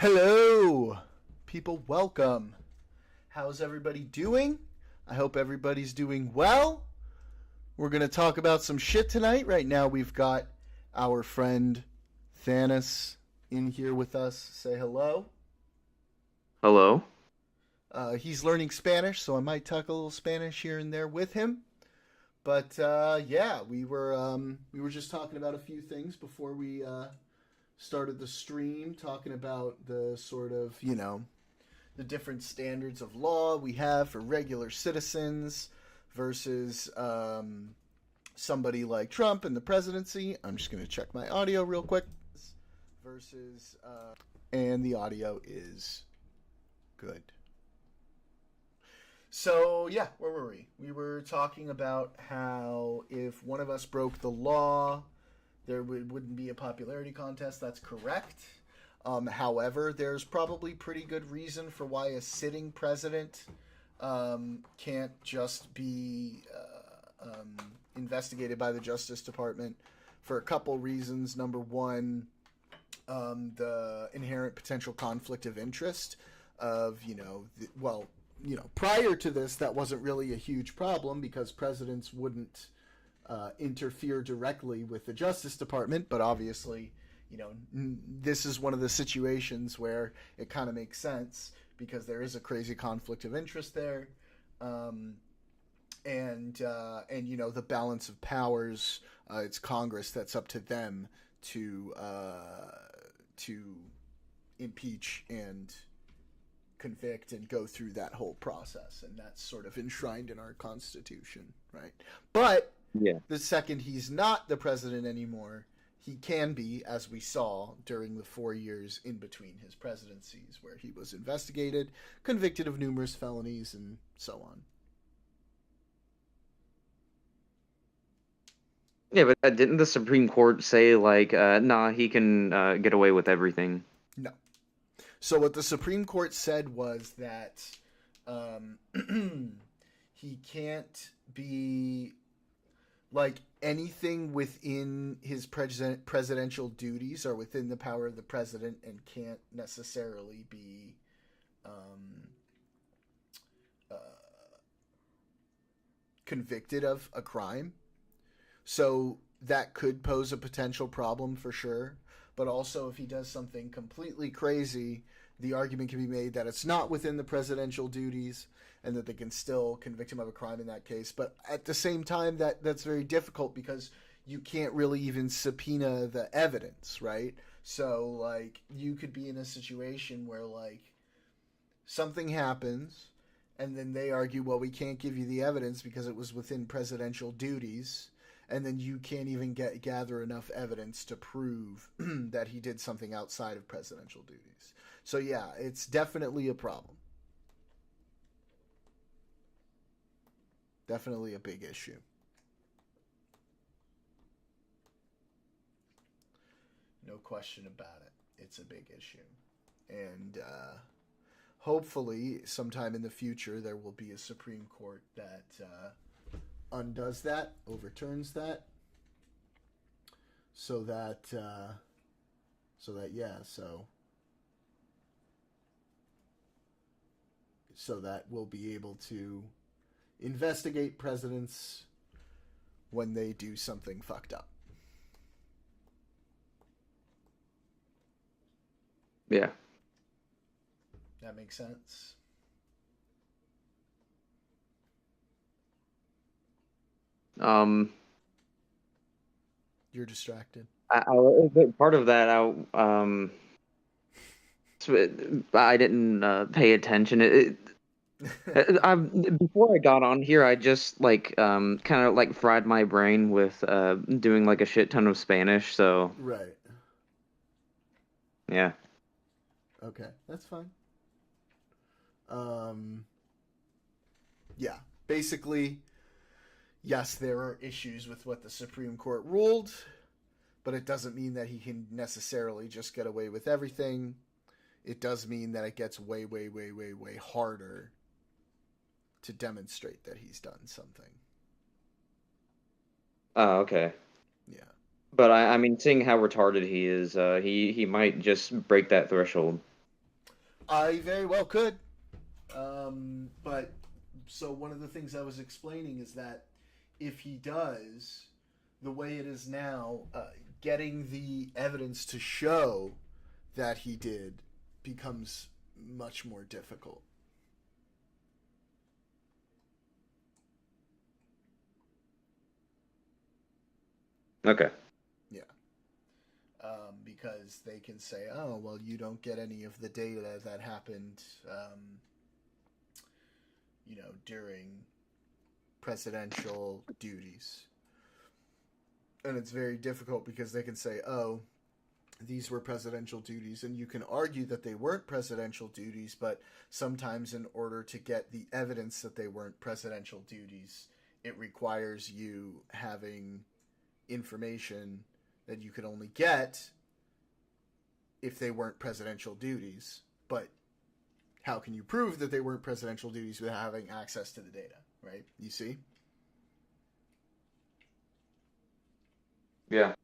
Hello, people, welcome. How's everybody doing? I hope everybody's doing well. We're going to talk about some shit tonight. Right now, we've got our friend Thanos in here with us. Say hello. Hello? He's learning Spanish, so I might talk a little Spanish here and there with him. But yeah, we were just talking about a few things before we started the stream, talking about the sort of the different standards of law we have for regular citizens versus somebody like Trump and the presidency. I'm just going to check my audio real quick. Versus, and the audio is good. So, yeah, where were we? We were talking about how if one of us broke the law, wouldn't be a popularity contest. That's correct. However, there's probably pretty good reason for why a sitting president can't just be investigated by the Justice Department for a couple reasons. Number one, the inherent potential conflict of interest of, prior to this, that wasn't really a huge problem because presidents wouldn't interfere directly with the Justice Department, but obviously, this is one of the situations where it kind of makes sense because there is a crazy conflict of interest there, and the balance of powers. It's Congress that's up to them to impeach and convict and go through that whole process, and that's sort of enshrined in our Constitution, right? But Yeah. the second he's not the president anymore, he can be, as we saw during the 4 years in between his presidencies, where he was investigated, convicted of numerous felonies, and so on. Yeah, but didn't the Supreme Court say, like, nah, he can get away with everything? No. So what the Supreme Court said was that um, he can't be like anything within his presidential duties or within the power of the president and can't necessarily be um, uh, convicted of a crime. So that could pose a potential problem for sure. But also, if he does something completely crazy, the argument can be made that it's not within the presidential duties and that they can still convict him of a crime in that case. But at the same time, that's very difficult because you can't really even subpoena the evidence, right? So, like, you could be in a situation where, like, something happens and then they argue, well, we can't give you the evidence because it was within presidential duties, and then you can't even gather enough evidence to prove that he did something outside of presidential duties. So yeah, it's definitely a problem. Definitely a big issue. No question about it. It's a big issue. And hopefully, sometime in the future, there will be a Supreme Court that undoes that, overturns that, so that yeah, so that we'll be able to investigate presidents when they do something fucked up. Yeah. That makes sense. Um, You're distracted. Part of that, I didn't pay attention. Before I got on here, I just, like, kind of, like, fried my brain with doing, like, a shit ton of Spanish, so, Right. yeah. Okay, that's fine. Um, yeah. Basically, yes, there are issues with what the Supreme Court ruled, but it doesn't mean that he can necessarily just get away with everything. It does mean that it gets way, way, way, way, way harder to demonstrate that he's done something. Oh, okay. Yeah. But I mean, seeing how retarded he is, he might just break that threshold. I very well could. But so one of the things I was explaining is that if he does, the way it is now, getting the evidence to show that he did becomes much more difficult. Okay. Yeah. Because they can say, oh, well, you don't get any of the data that happened, during presidential duties. And it's very difficult because they can say, oh, these were presidential duties, and you can argue that they weren't presidential duties, but sometimes in order to get the evidence that they weren't presidential duties, it requires you having information that you could only get if they weren't presidential duties. But how can you prove that they weren't presidential duties without having access to the data, right? You see? Yeah.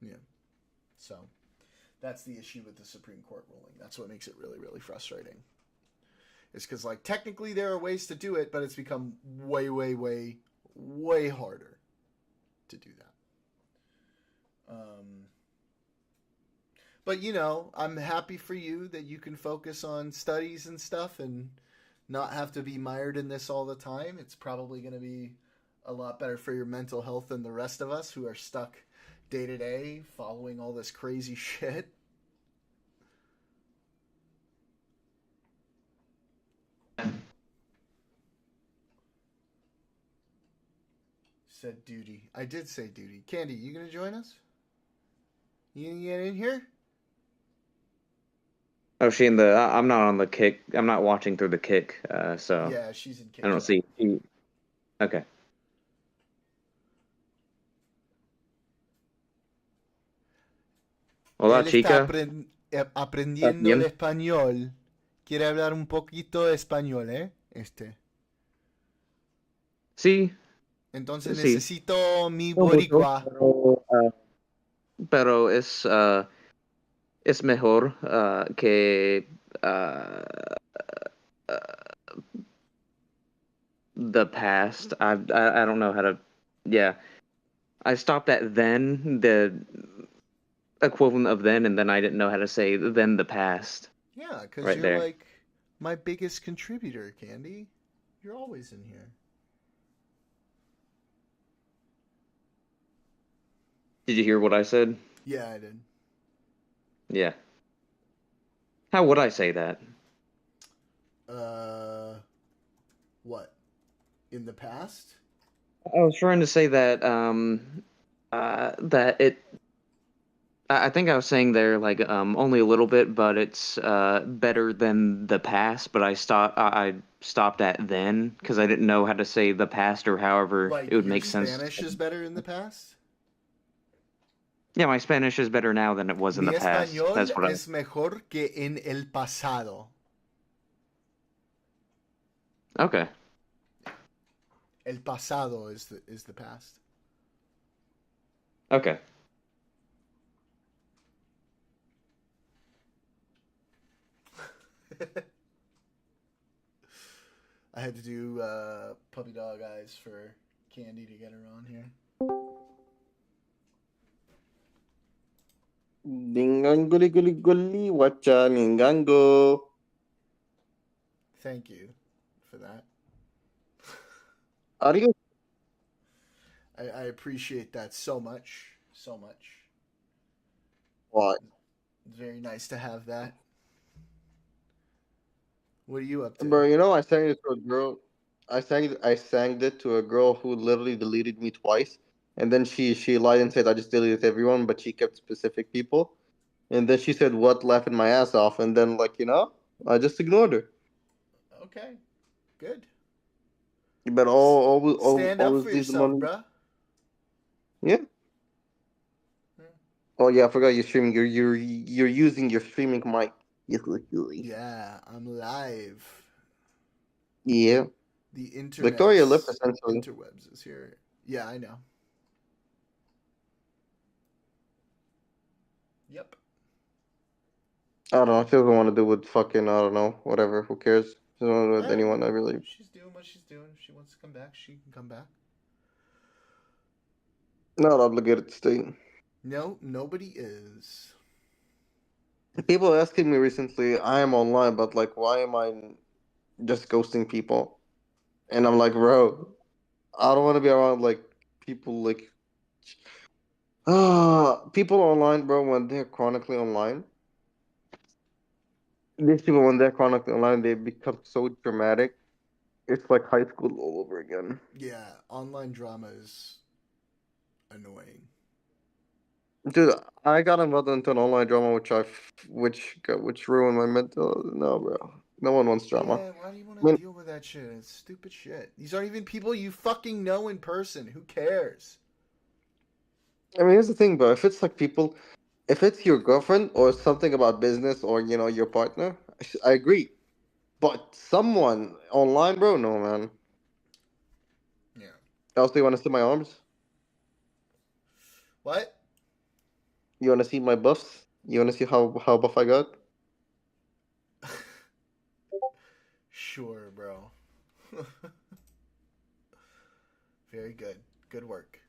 Yeah. So that's the issue with the Supreme Court ruling. That's what makes it really, really frustrating. It's because, like, technically there are ways to do it, but it's become way, way, way, way harder to do that. But, I'm happy for you that you can focus on studies and stuff and not have to be mired in this all the time. It's probably going to be a lot better for your mental health than the rest of us who are stuck day to day following all this crazy shit. Said duty. I did say duty. Candy, you gonna join us? You gonna get in here? Oh, she in the? I'm not on the kick. I'm not watching through the kick. So Yeah, she's in I don't kitchen. see. Okay. Hola, Él está chica. ¿Estás aprendiendo el bien? español. Quiere hablar un poquito de español, ¿eh? Sí, Entonces sí. necesito mi No mucho, boricua. pero es mejor que uh, the past. I don't know how to. Yeah, I stopped at then, the equivalent of then, and then I didn't know how to say then the past. Yeah, because Right you're there. like my biggest contributor, Candy. You're always in here. Did you hear what I said? Yeah, I did. Yeah. How would I say that? Uh, what? In the past? I was trying to say that that it. I think I was saying there like only a little bit, but it's better than the past. But I stopped at then because I didn't know how to say the past or however it Like would your make sense. Spanish is better in the past? Yeah, my Spanish is better now than it was in Mi the past. español That's what I. es mejor que en el pasado. Okay. El pasado is the past. Okay. I had to do puppy dog eyes for Candy to get her on here. Dingan guli guli guli wacha ningango. Thank you for that. Adios. I appreciate that so much. So much. What? It's very nice to have that. What are you up to? Bro, I sang it to a girl. I sang it to a girl who literally deleted me twice. And then she lied and said I just deleted everyone, but she kept specific people. And then she said what, laughing my ass off, and then I just ignored her. Okay. Good. But Stand up always for leave the yourself, money. bruh. Yeah. Oh yeah, I forgot you're streaming. You're using your streaming mic. Yeah, I'm live. Yeah. The Victoria left internet's essentially. interwebs is here. Yeah, I know. Yep. I don't know. She doesn't want to do with fucking, I don't know, whatever. Who cares? She doesn't want to do with Alright. anyone. I really. She's doing what she's doing. If she wants to come back, she can come back. Not obligated to stay. No, nobody is. People are asking me recently, I am online, but like, why am I just ghosting people? And I'm like, bro, I don't want to be around like people like people online, bro. When they're chronically online, these people when they're chronically online, they become so dramatic. It's like high school all over again. Yeah, online drama is annoying. Dude, I got involved into an online drama which ruined my mental. No, bro, no one wants drama. Yeah, why do you want I to mean, deal with that shit? It's stupid shit. These aren't even people you fucking know in person. Who cares? here's the thing, bro. If it's like people, if it's your girlfriend or something about business or your partner, I agree. But someone online, bro, no, man. Yeah. Else, do you want to see my arms? What? You want to see my buffs? You want to see how buff I got? Sure, bro. Very good. Good work.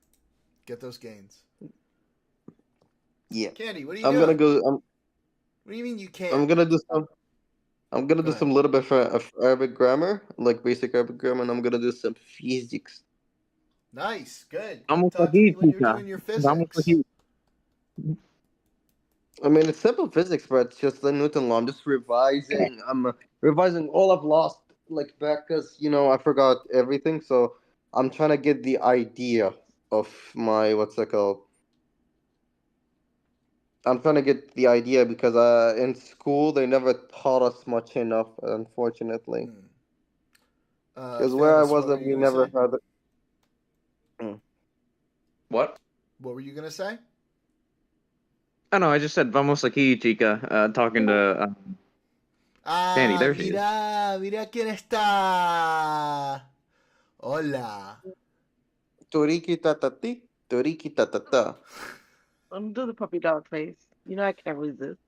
Get those gains. Yeah. Candy, what are you I'm gonna doing? go. What do you mean you can't? I'm gonna do some. I'm gonna Go do ahead. some little bit of Arabic grammar, like basic Arabic grammar, and I'm gonna do some physics. Nice. Good. Come Vamos talk to me aquí, when you're chica. doing your Vamos physics. aquí. I mean, it's simple physics, but it's just the Newton law. I'm just revising. I'm revising all I've lost, like back, cause I forgot everything. So I'm trying to get the idea of my what's that called? I'm trying to get the idea because in school they never taught us much enough, unfortunately. Hmm. Because where I Thanos, was, what were you we gonna never say? had it. Mm. What? What were you gonna say? I know. I just said vamos aquí, chica. Talking to Candy. Ah, There she is. mira, mira quién está. Hola. Toriki tatati, toriki tatata. I'm do the puppy dog face. You know I can't resist.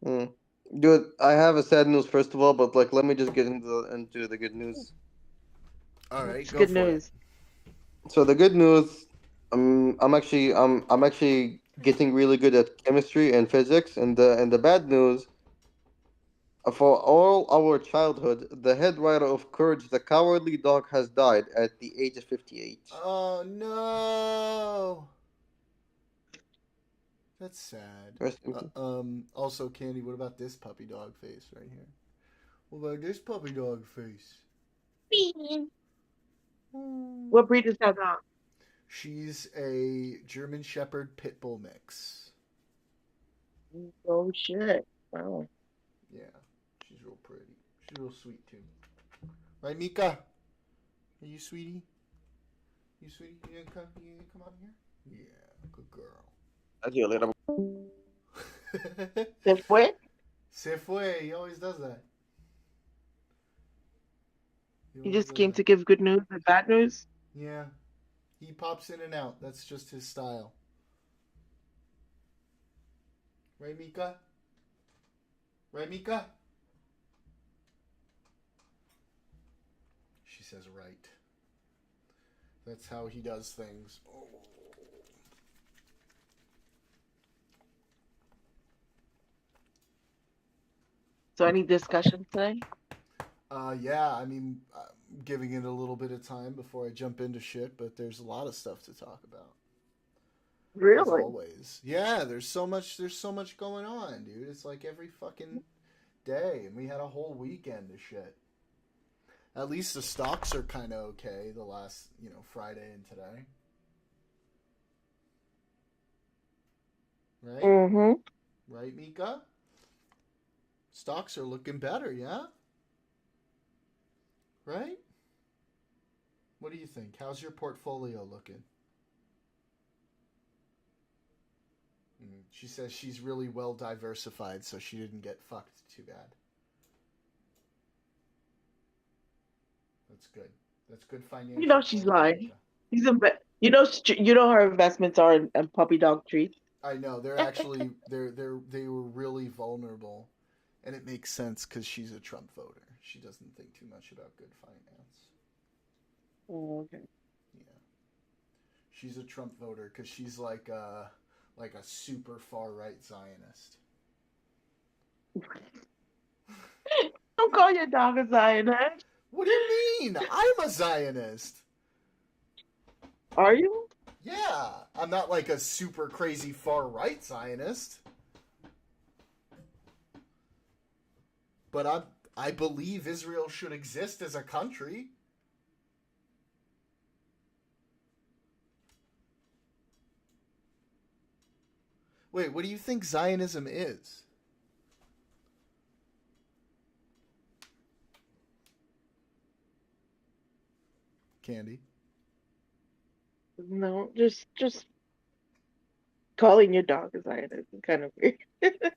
Mm. Dude, I have a sad news first of all, but like, let me just get into the good news. All right, It's go good for it. news. So the good news, I'm actually getting really good at chemistry and physics, and the bad news, for all our childhood, the head writer of Courage the Cowardly Dog has died at the age of 58. Oh no. That's sad. Rest in peace. Also, Candy, what about this puppy dog face right here? What about this puppy dog face? What breed is that dog? She's a German Shepherd Pit Bull mix. Oh shit. Wow. Yeah, she's real pretty. She's real sweet too. Right, Mika? Are you sweetie? You sweetie? You gonna come out here? Yeah, good girl. I'll see you later. Se fue? Se fue. He always does that. He He always just does came that. to give good news and bad news? Yeah. He pops in and out. That's just his style. Right, Mika? Right, Mika? She says right. That's how he does things. Oh. So any discussion today? Yeah, I mean, I'm giving it a little bit of time before I jump into shit, but there's a lot of stuff to talk about. As Really? always. Yeah, there's so much going on, dude. It's like every fucking day, and we had a whole weekend of shit. At least the stocks are kind of okay the last, Friday and today. Right? Mm-hmm. Right, Mika? Stocks are looking better, yeah? Right? What do you think? How's your portfolio looking? She says she's really well diversified, so she didn't get fucked too bad. That's good. That's good financial You know she's planning, lying. Mika. You know her investments are in puppy dog treats. I know they're actually they were really vulnerable, and it makes sense because she's a Trump voter. She doesn't think too much about good finance. Oh, okay. Yeah, she's a Trump voter because she's like a super far right Zionist. Don't call your dog a Zionist. What do you mean? I'm a Zionist. Are you? Yeah, I'm not like a super crazy far right Zionist, but I believe Israel should exist as a country. Wait, what do you think Zionism is? Candy. No, just calling your dog a Zionist is kind of weird.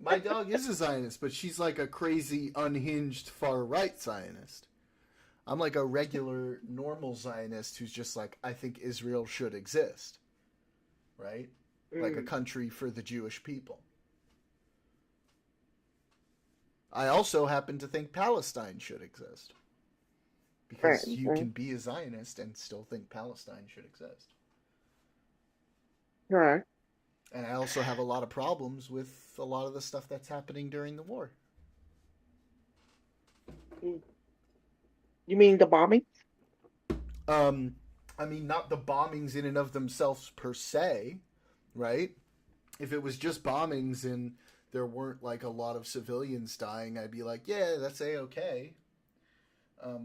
My dog is a Zionist, but she's like a crazy, unhinged far right Zionist. I'm like a regular, normal Zionist who's just like, I think Israel should exist. Right? Like a Mm, country for the Jewish people. I also happen to think Palestine should exist. right. Because you Right. can be a Zionist and still think Palestine should exist. Correct. And I also have a lot of problems with a lot of the stuff that's happening during the war. Mm. You mean the bombing? Um, I mean, not the bombings in and of themselves per se, right? If it was just bombings and there weren't like a lot of civilians dying, I'd be like, yeah, that's a-okay.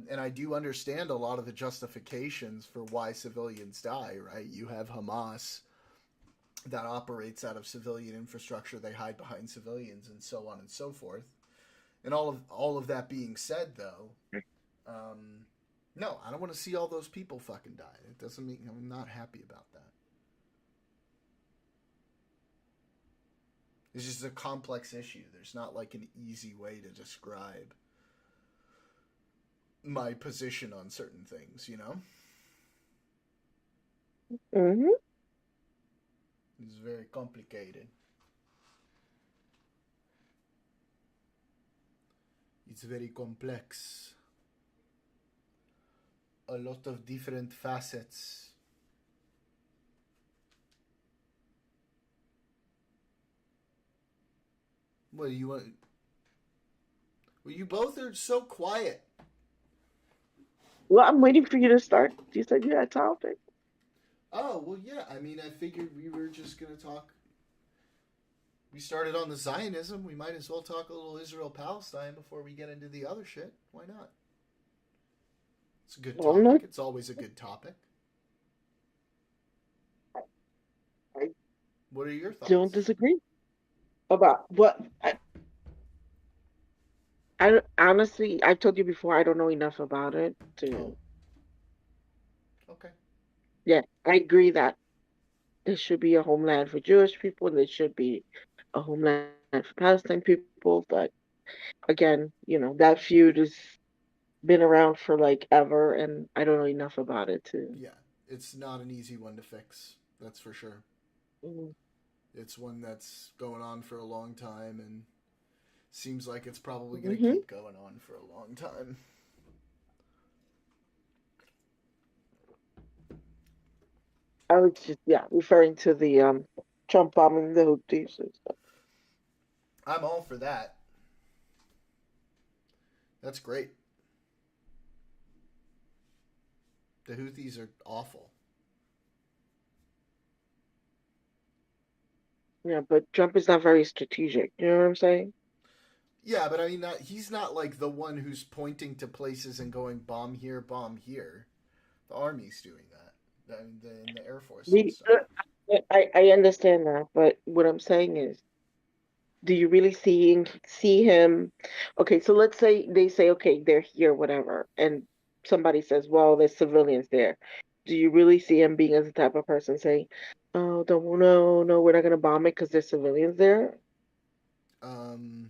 And I do understand a lot of the justifications for why civilians die, right? You have Hamas that operates out of civilian infrastructure, they hide behind civilians, and so on and so forth. And all of that being said, though, no, I don't want to see all those people fucking die. It doesn't mean I'm not happy about that. It's just a complex issue. There's not like an easy way to describe my position on certain things, you know? Mm-hmm. It's very complicated. It's very complex. A lot of different facets. What do you want? Well, you both are so quiet. Well, I'm waiting for you to start. You said you had topic. Oh, well, yeah. I mean, I figured we were just going to talk. We started on the Zionism. We might as well talk a little Israel Palestine before we get into the other shit. Why not? It's a good Well, no, topic. It's always a good topic. I What are your don't thoughts? disagree about what honestly, I've told you before, I don't know enough about it Oh, to, okay. yeah, I agree that there should be a homeland for Jewish people and there should be a homeland for Palestine people. But again, that feud has been around for like ever, and I don't know enough about it to. Yeah, it's not an easy one to fix. That's for sure. Mm. It's one that's going on for a long time and seems like it's probably going to Hmm. keep going on for a long time. I was just, yeah, referring to the Trump bombing the Houthis and stuff. I'm all for that. That's great. The Houthis are awful. Yeah, but Trump is not very strategic. You know what I'm saying? Yeah, but I mean, he's not like the one who's pointing to places and going bomb here, bomb here. The army's doing that, and the Air Force and We, stuff. I understand that, but what I'm saying is, do you really see him? Okay, so let's say they say, okay, they're here, whatever, and somebody says, well, there's civilians there. Do you really see him being as the type of person saying, oh, don't, no, no, we're not gonna bomb it because there's civilians there? Um,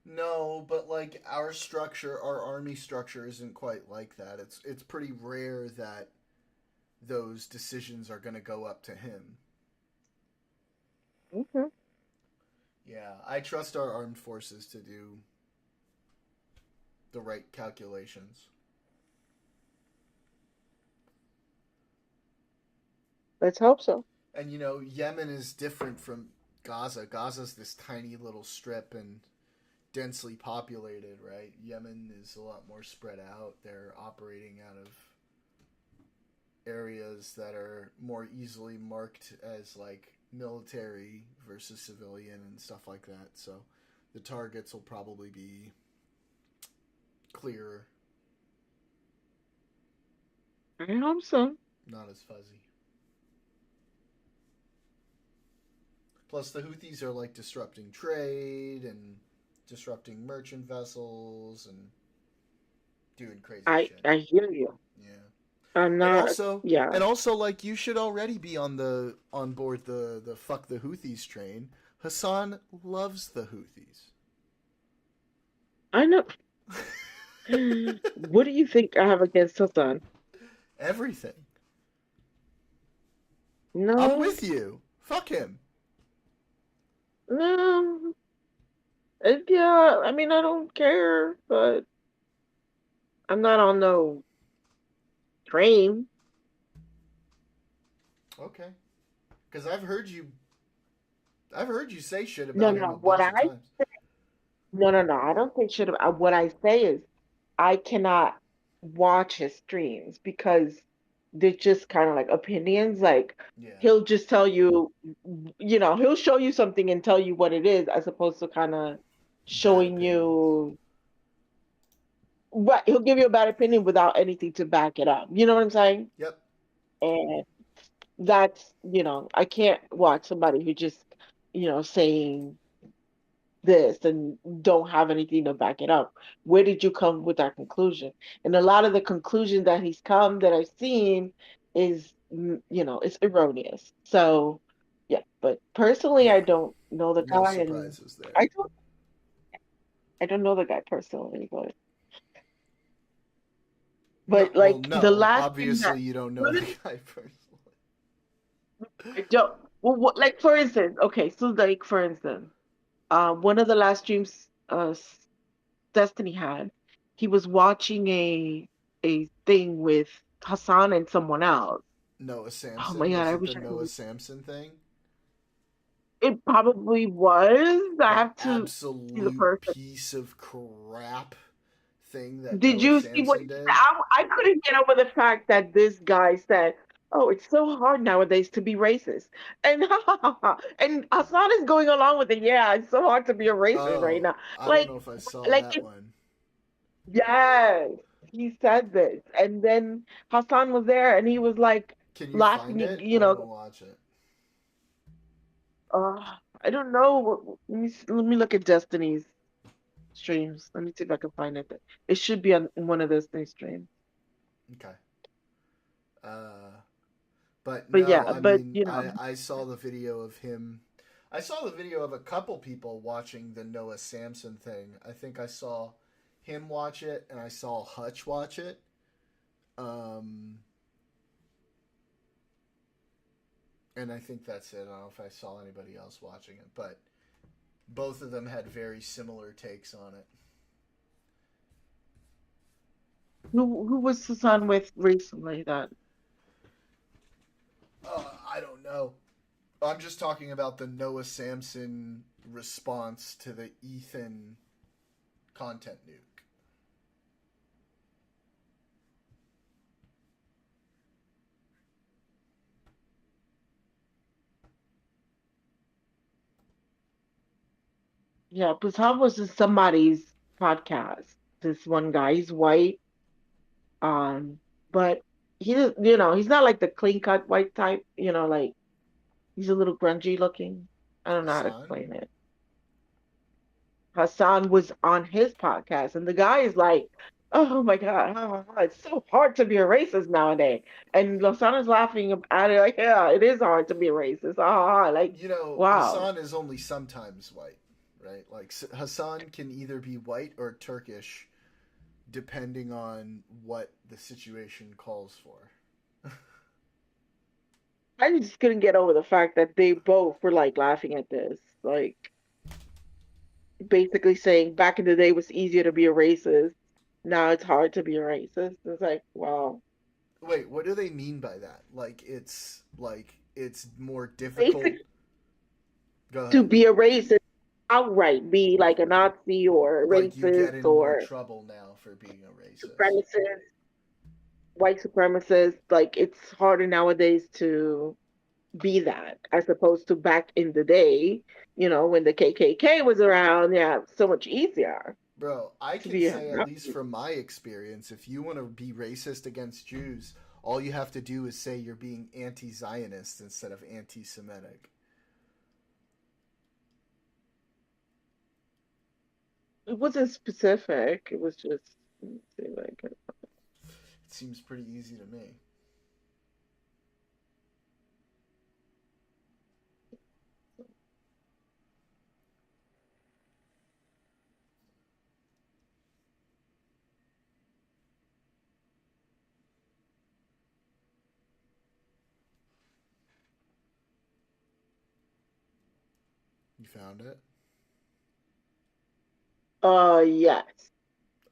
no, but like our structure, our army structure isn't quite like that. It's pretty rare that those decisions are going to go up to him. Okay. Yeah, I trust our armed forces to do the right calculations. Let's hope so. And you know, Yemen is different from Gaza. Gaza's this tiny little strip and densely populated, right? Yemen is a lot more spread out. They're operating out of areas that are more easily marked as like military versus civilian and stuff like that. So the targets will probably be clearer, I hope so. not as fuzzy. Plus, the Houthis are like disrupting trade and disrupting merchant vessels and doing crazy shit. I hear you. Yeah. I'm And not. also, Yeah. like you should already be on board the fuck the Houthis train. Hassan loves the Houthis. I know. What do you think I have against Hassan? Everything. I'm No, with you. Fuck him. no. Yeah, I mean, I don't care, but I'm not on no train. Okay. Because I've heard you say shit No, about him no. a bunch of times. No. I don't think should have. What I say is, I cannot watch his streams because they're just kind of like opinions. Like Yeah. he'll just tell you, he'll show you something and tell you what it is, as opposed to kind of Bad showing opinions. you. Right, he'll give you a bad opinion without anything to back it up. You know what I'm saying? Yep. And that's, I can't watch somebody who just, saying this and don't have anything to back it up. Where did you come with that conclusion? And a lot of the conclusion that he's come that I've seen is, it's erroneous. So, yeah, but personally, I Yeah. don't know the No guy, and surprises there. I don't, I don't know the guy personally, No, but well, like the no. last thing that Obviously, you don't know the guy personally. I don't. Well, like for instance, okay, so like for instance, one of the last streams, Destiny had, he was watching a thing with Hassan and someone else. Noah Oh my Samson. God, Was I it the wish I Noah could. Samson thing? It probably was. I That have to see the absolute person. piece of crap thing that Did Noah you see what Samson he said? did? I couldn't get over the fact that this guy said, "Oh, it's so hard nowadays to be racist," and and Hassan is going along with it. Yeah, it's so hard to be a racist right Oh, now. I don't Like, know if I saw like that one. yes, he said this, and then Hassan was there, and he was like Can you find laughing. it? I want to watch it. I don't know. Let me look at Destiny's streams. Let me see if I can find it. It should be on one of Destiny's streams. Okay. Uh, but But no, yeah, I but mean, I saw the video of him. I saw the video of a couple people watching the Noah Samson thing. I think I saw him watch it, and I saw Hutch watch it. Um, and I think that's it. I don't know if I saw anybody else watching it, but both of them had very similar takes on it. who was Hassan with recently? That I don't know. I'm just talking about the Noah Samson response to the Ethan content nuke. yeah, Hassan was in somebody's podcast. This one guy, he's white, um, but he's not like the clean cut white type. Like he's a little grungy looking. I don't know how to Hassan? explain it. Hassan was on his podcast, and the guy is like, "Oh my God, it's so hard to be a racist nowadays." And Hassan is laughing at it, like, "Yeah, it is hard to be a racist." Like, You know, wow. Hassan is only sometimes white, right? Like, Hassan can either be white or Turkish, depending on what the situation calls for. I just couldn't get over the fact that they both were like laughing at this, like basically saying back in the day it was easier to be a racist. Now it's hard to be a racist. It's like, wow. Wait, what do they mean by that? Like it's more difficult. Basic Go to ahead. be a racist outright, be like a Nazi or a Like you get racist in more or trouble now for being a racist. supremacist, white supremacist. Like it's harder nowadays to be that as opposed to back in the day, when the KKK was around. Yeah, so much easier Bro, I to can be a say, at least Nazi. from my experience, if you want to be racist against Jews, all you have to do is say you're being anti Zionist instead of anti Semitic. It wasn't specific. It was just, let me see if I can- It seems pretty easy to me. You found it? Yes.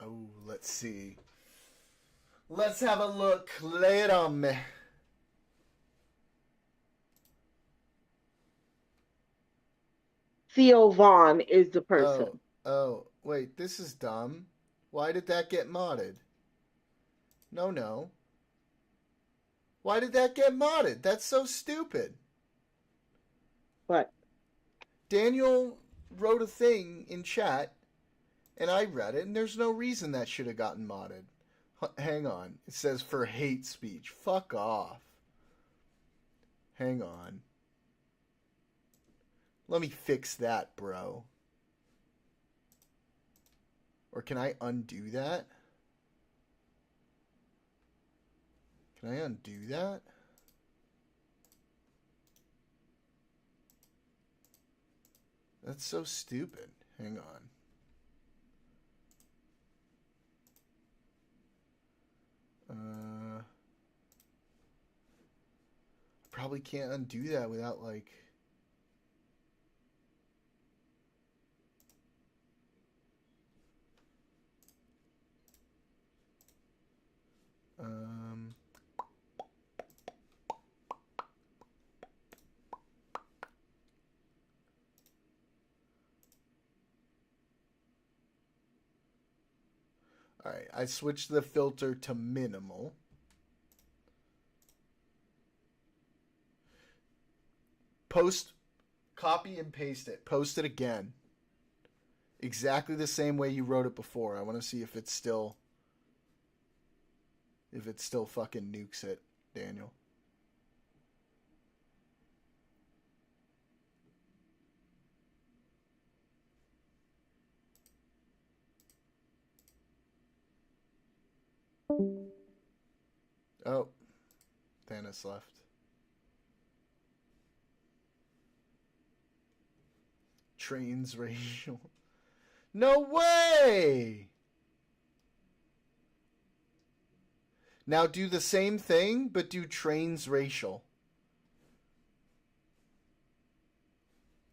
Oh, let's see. Let's have a look. Lay it on me. Theo Vaughn is the Oh, person. oh, wait, this is dumb. Why did that get modded? No, no. Why did that get modded? That's so stupid. But Daniel wrote a thing in chat, and I read it, and there's no reason that should have gotten modded. Hang on. It says for hate speech. Fuck off. Hang on. Let me fix that, bro. Or can I undo that? Can I undo that? That's so stupid. Hang on. Probably can't undo that without like. Um. All right, I switched the filter to minimal. Post, copy and paste it. Post it again. Exactly the same way you wrote it before. I want to see if it still fucking nukes it, Daniel. Oh, Thanos left. Trains racial. No way! Now do the same thing, but do trains racial.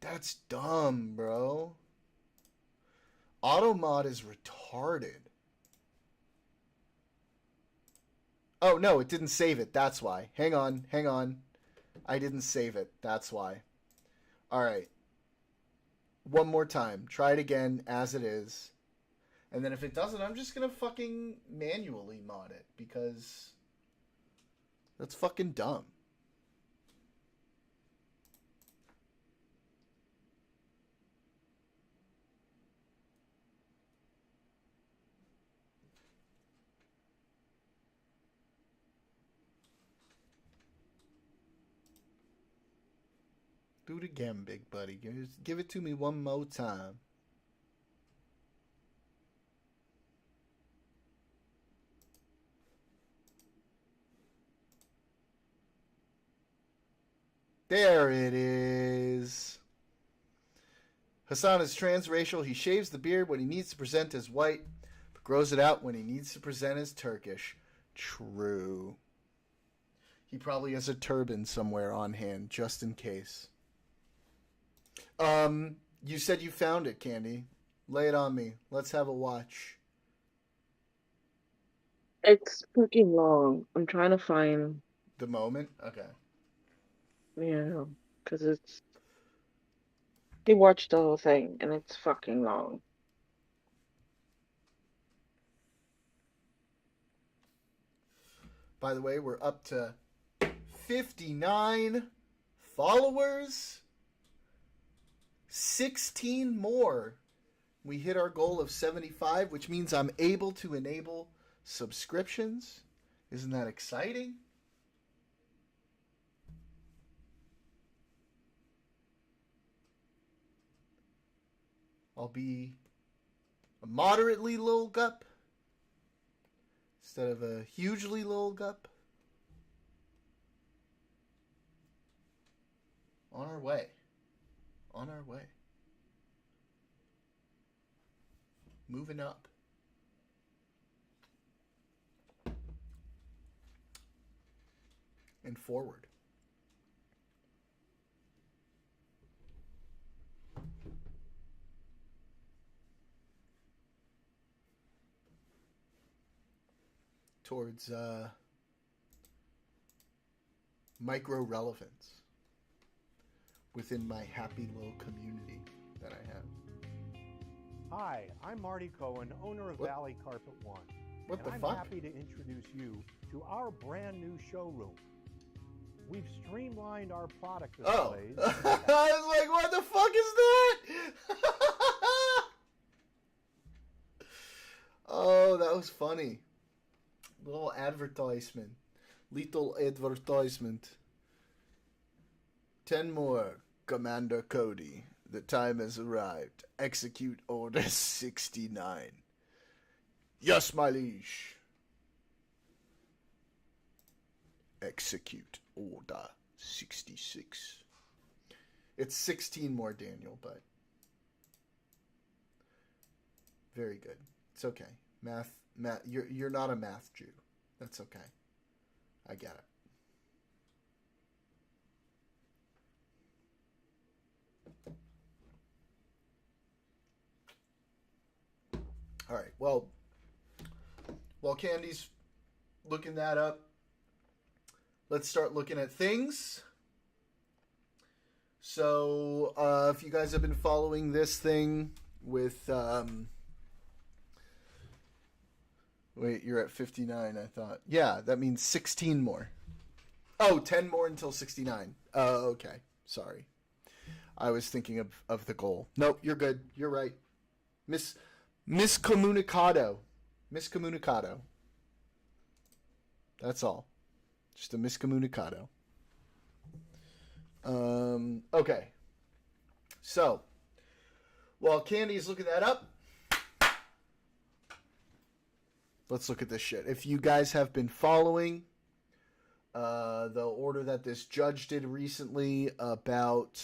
That's dumb, bro. Automod is retarded. Oh, no, it didn't save it. That's why. Hang on, hang on. I didn't save it. That's why. All right. One more time. Try it again as it is. And then if it doesn't, I'm just going to fucking manually mod it because that's fucking dumb. Do it again, big buddy. Give it to me one more time. There it is. Hassan is transracial. He shaves the beard when he needs to present as white, but grows it out when he needs to present as Turkish. True. He probably has a turban somewhere on hand, just in case. You said you found it, Candy. Lay it on me. Let's have a watch. It's fucking long. I'm trying to find, The moment? Okay. because it's, he watched the whole thing and it's fucking long. By the way, we're up to 59 followers. 16 more. We hit our goal of 75, which means I'm able to enable subscriptions. Isn't that exciting? I'll be a moderately little gup instead of a hugely little gup. On our way. On our way. Moving up. And forward. Towards micro relevance within my happy little community that I have. Hi, I'm Marty Cohen, owner of What? Valley Carpet One. What and the I'm fuck? happy to introduce you to our brand new showroom. We've streamlined our product Oh. displays. I was like, what the fuck is that? Oh, that was funny. Little advertisement. Little advertisement. 10 more, Commander Cody. The time has arrived. Execute Order 69. Yes, my liege. Execute Order 66. It's 16 more, Daniel, but very good. It's okay. Math. You're not a math Jew. That's okay. I get it. All right. Well, while Candy's looking that up, let's start looking at things. So, if you guys have been following this thing with, wait, you're at 59, I thought. Yeah, that means 16 more. Oh, 10 more until 69. Okay. Sorry. I was thinking of the goal. Nope, you're good. You're right. Miscommunicado. Miscommunicado. That's all. Just a miscommunicado. Okay. So, while Candy's looking that up, let's look at this shit. If you guys have been following the order that this judge did recently about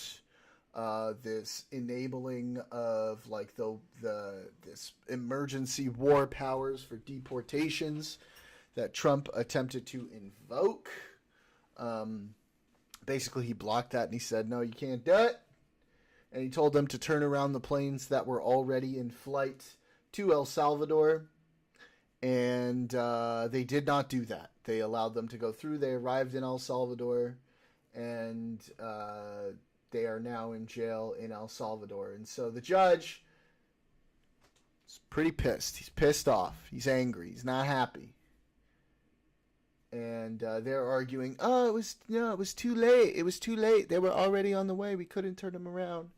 this enabling of like this emergency war powers for deportations that Trump attempted to invoke. Basically, he blocked that and he said, no, you can't do it. And he told them to turn around the planes that were already in flight to El Salvador. And they did not do that. They allowed them to go through. They arrived in El Salvador. And they are now in jail in El Salvador. And so the judge is pretty pissed. He's pissed off. He's angry. He's not happy. And they're arguing, it was too late. It was too late. They were already on the way. We couldn't turn them around.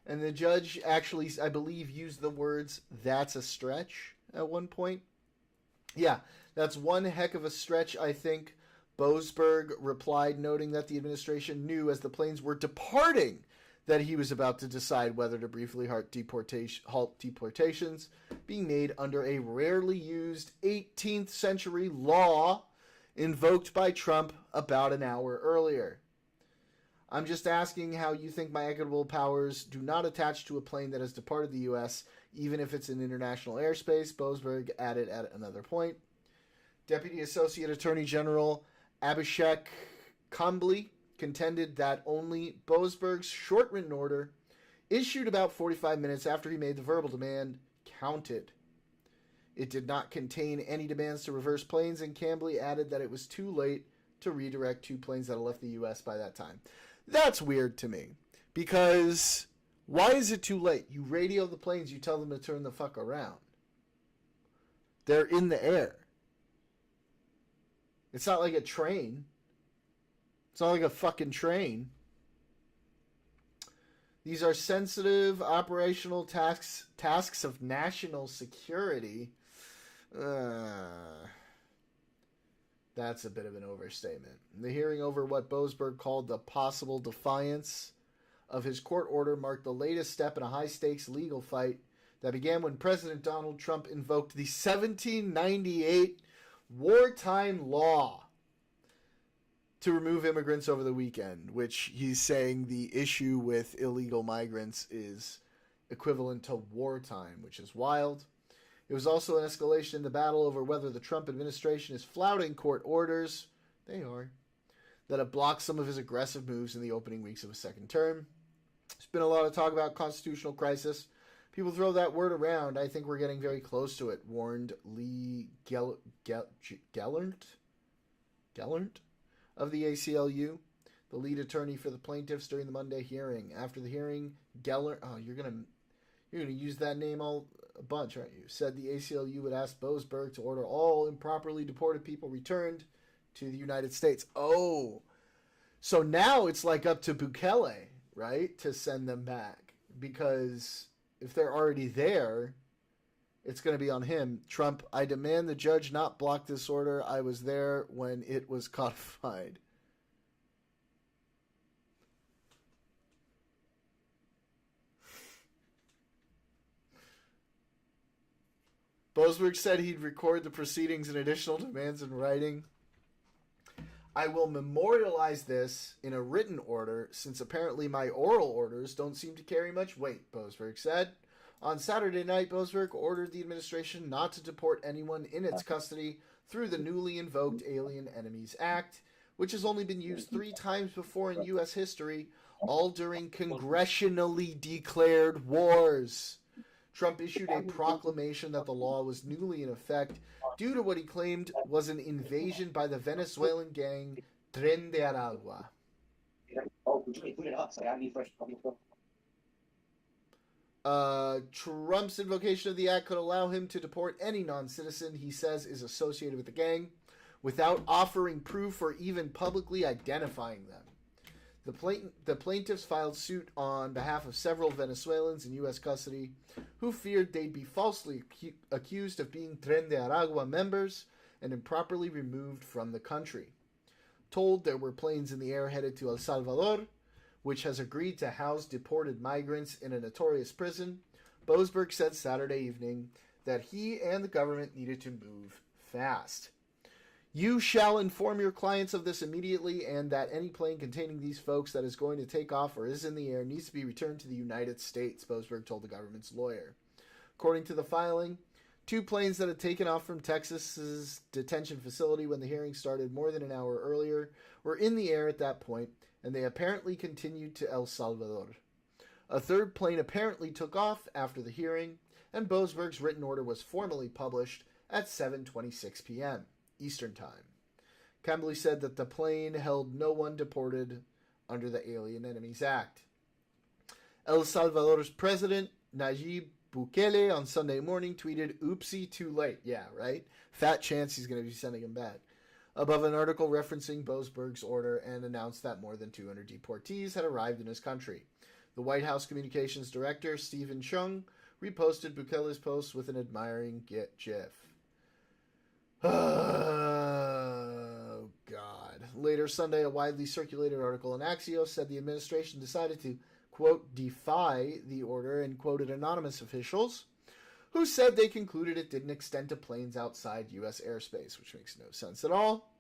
And the judge actually, I believe, used the words, that's a stretch at one point. Yeah, that's one heck of a stretch, I think. Boasberg replied, noting that the administration knew as the planes were departing that he was about to decide whether to briefly halt deportations being made under a rarely used 18th century law invoked by Trump about an hour earlier. I'm just asking how you think my equitable powers do not attach to a plane that has departed the U.S., even if it's in international airspace, Boasberg added at another point. Deputy Associate Attorney General Abhishek Combly contended that only Boasberg's short written order, issued about 45 minutes after he made the verbal demand, counted. It did not contain any demands to reverse planes, and Cambly added that it was too late to redirect 2 planes that had left the U.S. by that time. That's weird to me, because why is it too late? You radio the planes, you tell them to turn the fuck around. They're in the air. It's not like a train. It's not like a fucking train. These are sensitive operational tasks of national security. That's a bit of an overstatement. The hearing over what Boasberg called the possible defiance of his court order marked the latest step in a high-stakes legal fight that began when President Donald Trump invoked the 1798 wartime law to remove immigrants over the weekend, which he's saying the issue with illegal migrants is equivalent to wartime, which is wild. It was also an escalation in the battle over whether the Trump administration is flouting court orders, they are, that have blocked some of his aggressive moves in the opening weeks of his second term. There's been a lot of talk about constitutional crisis. People throw that word around. I think we're getting very close to it, warned Lee Gellert of the ACLU, the lead attorney for the plaintiffs during the Monday hearing. After the hearing, Gellert, you're gonna use that name a bunch, aren't you? Said the ACLU would ask Boasberg to order all improperly deported people returned to the United States. Oh, so now it's like up to Bukele, right, to send them back, because if they're already there, it's going to be on him. Trump, I demand the judge not block this order. I was there when it was codified. Boasberg said he'd record the proceedings and additional demands in writing. I will memorialize this in a written order, since apparently my oral orders don't seem to carry much weight, Boasberg said. On Saturday night, Boasberg ordered the administration not to deport anyone in its custody through the newly invoked Alien Enemies Act, which has only been used 3 times before in U.S. history, all during congressionally declared wars. Trump issued a proclamation that the law was newly in effect due to what he claimed was an invasion by the Venezuelan gang Tren de Aragua. Trump's invocation of the act could allow him to deport any non-citizen he says is associated with the gang without offering proof or even publicly identifying them. The plaintiffs filed suit on behalf of several Venezuelans in U.S. custody who feared they'd be falsely accused of being Tren de Aragua members and improperly removed from the country. Told there were planes in the air headed to El Salvador, which has agreed to house deported migrants in a notorious prison, Boasberg said Saturday evening that he and the government needed to move fast. You shall inform your clients of this immediately, and that any plane containing these folks that is going to take off or is in the air needs to be returned to the United States, Boasberg told the government's lawyer. According to the filing, 2 planes that had taken off from Texas's detention facility when the hearing started more than an hour earlier were in the air at that point, and they apparently continued to El Salvador. A 3rd plane apparently took off after the hearing, and Boasberg's written order was formally published at 7:26 p.m. Eastern Time. Cambly said that the plane held no one deported under the Alien Enemies Act. El Salvador's president, Nayib Bukele, on Sunday morning tweeted, "Oopsie, too late." Yeah, right? Fat chance he's going to be sending him back. Above an article referencing Boasberg's order, and announced that more than 200 deportees had arrived in his country. The White House Communications Director, Stephen Chung, reposted Bukele's post with an admiring GIF. Oh, God. Later Sunday, a widely circulated article in Axios said the administration decided to, quote, defy the order, and quoted anonymous officials who said they concluded it didn't extend to planes outside U.S. airspace, which makes no sense at all.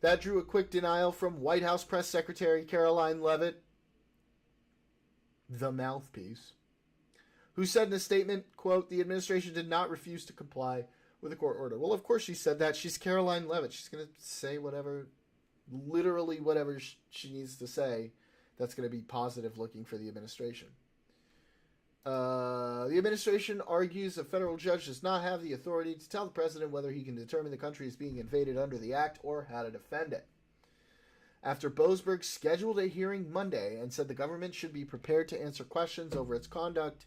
That drew a quick denial from White House Press Secretary Caroline Leavitt, the mouthpiece, who said in a statement, quote, the administration did not refuse to comply with the court order. Well, of course she said that. She's Caroline Leavitt. She's going to say whatever literally whatever she needs to say that's going to be positive looking for the administration. The administration argues a federal judge does not have the authority to tell the president whether he can determine the country is being invaded under the act or how to defend it. After Boasberg scheduled a hearing Monday and said the government should be prepared to answer questions over its conduct,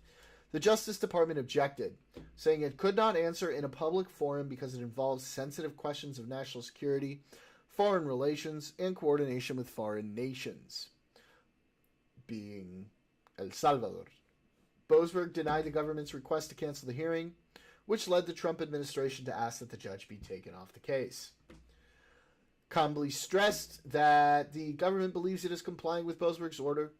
the Justice Department objected, saying it could not answer in a public forum because it involves sensitive questions of national security, foreign relations, and coordination with foreign nations, being El Salvador. Boasberg denied the government's request to cancel the hearing, which led the Trump administration to ask that the judge be taken off the case. Combly stressed that the government believes it is complying with Boasberg's order.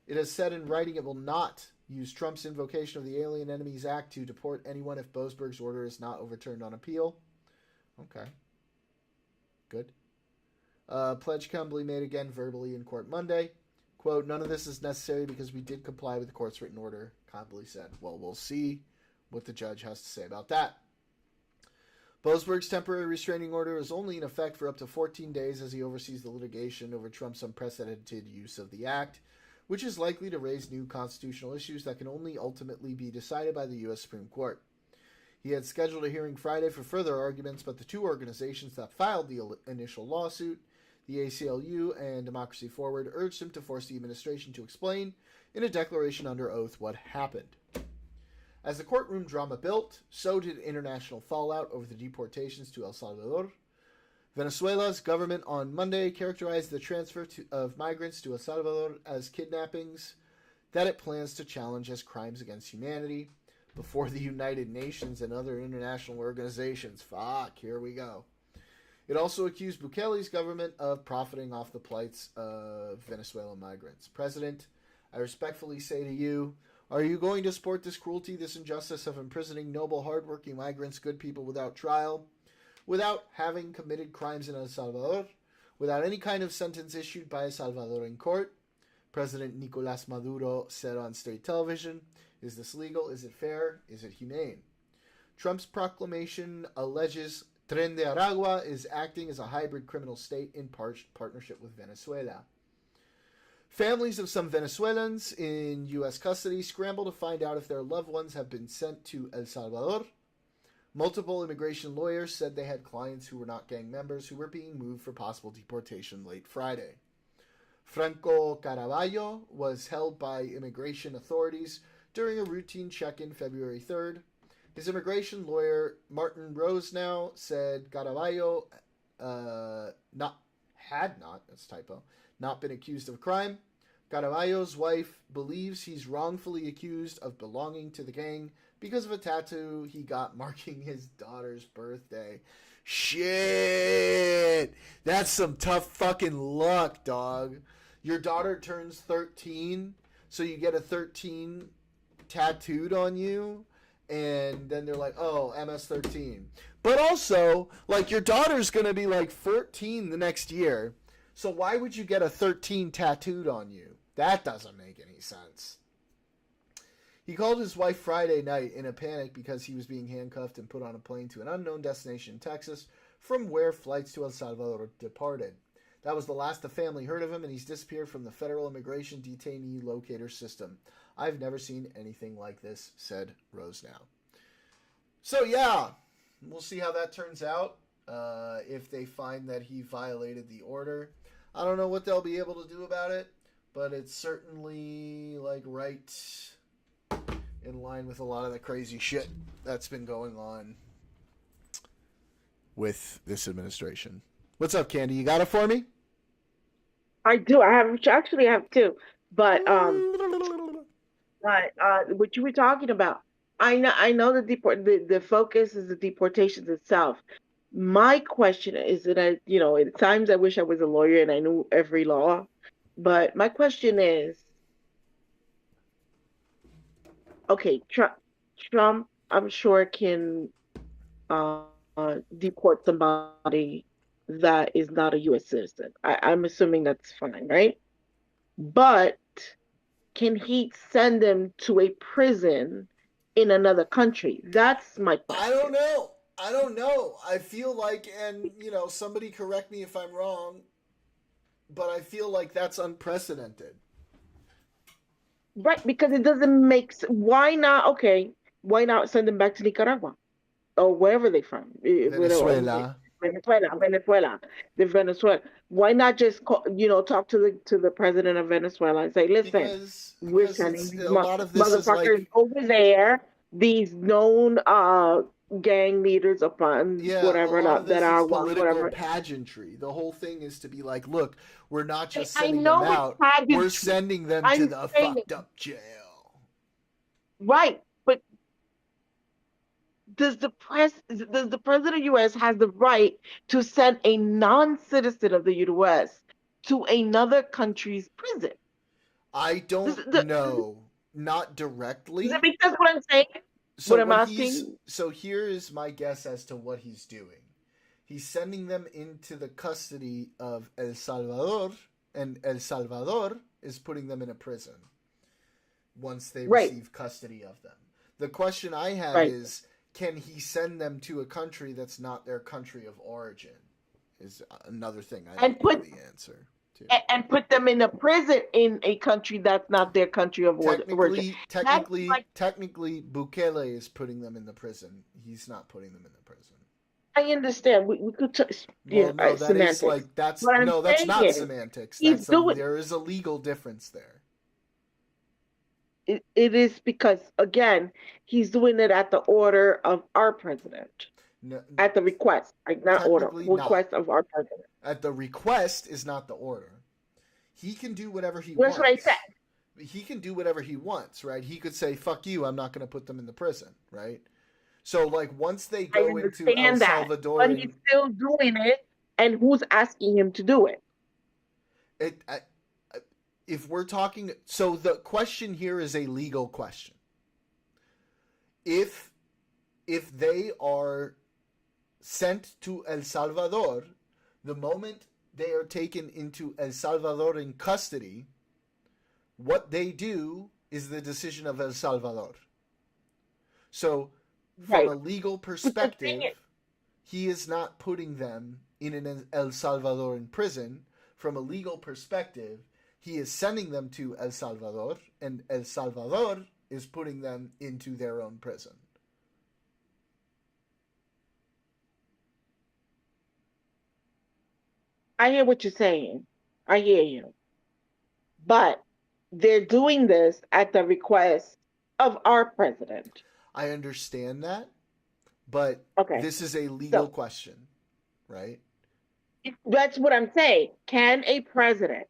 It has said in writing it will not use Trump's invocation of the Alien Enemies Act to deport anyone if Boasberg's order is not overturned on appeal. Okay. Good. Pledge Combly made again verbally in court Monday. Quote, none of this is necessary because we did comply with the court's written order, Combly said. Well, we'll see what the judge has to say about that. Boasberg's temporary restraining order is only in effect for up to 14 days as he oversees the litigation over Trump's unprecedented use of the act, which is likely to raise new constitutional issues that can only ultimately be decided by the U.S. Supreme Court. He had scheduled a hearing Friday for further arguments, but the two organizations that filed the initial lawsuit, the ACLU and Democracy Forward, urged him to force the administration to explain in a declaration under oath what happened. As the courtroom drama built, so did international fallout over the deportations to El Salvador. Venezuela's government on Monday characterized the transfer of migrants to El Salvador as kidnappings that it plans to challenge as crimes against humanity before the United Nations and other international organizations. Fuck, here we go. It also accused Bukele's government of profiting off the plights of Venezuelan migrants. President, I respectfully say to you, are you going to support this cruelty, this injustice of imprisoning noble, hardworking migrants, good people without trial, without having committed crimes in El Salvador, without any kind of sentence issued by a Salvadoran court? President Nicolás Maduro said on state television, is this legal? Is it fair? Is it humane? Trump's proclamation alleges Tren de Aragua is acting as a hybrid criminal state in partnership with Venezuela. Families of some Venezuelans in U.S. custody scramble to find out if their loved ones have been sent to El Salvador. Multiple immigration lawyers said they had clients who were not gang members who were being moved for possible deportation late Friday. Franco Caraballo was held by immigration authorities during a routine check-in February 3rd. His immigration lawyer, Martin Rosenow, said Caraballo not been accused of a crime. Caraballo's wife believes he's wrongfully accused of belonging to the gang because of a tattoo he got marking his daughter's birthday. Shit! That's some tough fucking luck, dog. Your daughter turns 13, so you get a 13 tattooed on you, and then they're like, oh, MS-13. But also, like, your daughter's going to be like 14 the next year, so why would you get a 13 tattooed on you? That doesn't make any sense. He called his wife Friday night in a panic because he was being handcuffed and put on a plane to an unknown destination in Texas from where flights to El Salvador departed. That was the last the family heard of him, and he's disappeared from the federal immigration detainee locator system. I've never seen anything like this, said Rosenow. So, yeah, we'll see how that turns out. If they find that he violated the order, I don't know what they'll be able to do about it, but it's certainly like right in line with a lot of the crazy shit that's been going on with this administration. What's up, Candy? You got it for me? I do. I have two, but what you were talking about, I know the focus is the deportations itself. My question is that at times I wish I was a lawyer and I knew every law, but my question is, okay, Trump, I'm sure can deport somebody that is not a U.S. citizen. I'm assuming that's fine, right? But can he send them to a prison in another country? That's my question. I don't know. I feel like, and somebody correct me if I'm wrong, But I feel like that's unprecedented. Right, because it doesn't make why not? Okay, why not send them back to Nicaragua or wherever they're from? Venezuela. Venezuela, the Venezuela. Why not just call, talk to the president of Venezuela and say, listen, we're Because sending it's these a lot of this is motherfuckers like, over there. These known gang leaders upon yeah, a whatever lot of that this is are political whatever. pageantry. The whole thing is to be like, look, we're not just I sending them know it's out, we're pageantry. sending them to I'm the saying fucked up jail. right, but does the president of the U.S. has the right to send a non-citizen of the U.S. to another country's prison? I Does, don't does, know, not does directly. that make sense? What I'm saying? So What I'm what he's asking? so here is my guess as to what he's doing. He's sending them into the custody of El Salvador, and El Salvador is putting them in a prison once they Right, receive custody of them. The question I have right, is, can he send them to a country that's not their country of origin? Is another thing I and don't know the answer to. and put them in a prison in a country that's not their country of origin. That's like Technically, Bukele is putting them in the prison. He's not putting them in the prison. I understand. We could touch, Well, no, that is semantics. like that's What I'm no, that's saying not is semantics. he's doing There is a legal difference there. it is because again he's doing it at the order of our president, No, at the request, like not order, technically not. request of our president. At the request is not the order. He can do whatever he That's what I said. wants. He can do whatever he wants, right? He could say, "Fuck you, I'm not going to put them in the prison," right? So, like, once they I go into El understand that, Salvador, but and he's still doing it, and who's asking him to do it? if we're talking, so the question here is a legal question. If they are sent to El Salvador, the moment they are taken into El Salvador in custody, what they do is the decision of El Salvador. So, from Right. a legal But the thing perspective, is, he is not putting them in an El Salvadoran prison. From a legal perspective, he is sending them to El Salvador, and El Salvador is putting them into their own prison. I hear what you're saying. I hear you. But they're doing this at the request of our president. I understand that, but Okay. this is a legal So question, right? that's what I'm saying. Can a president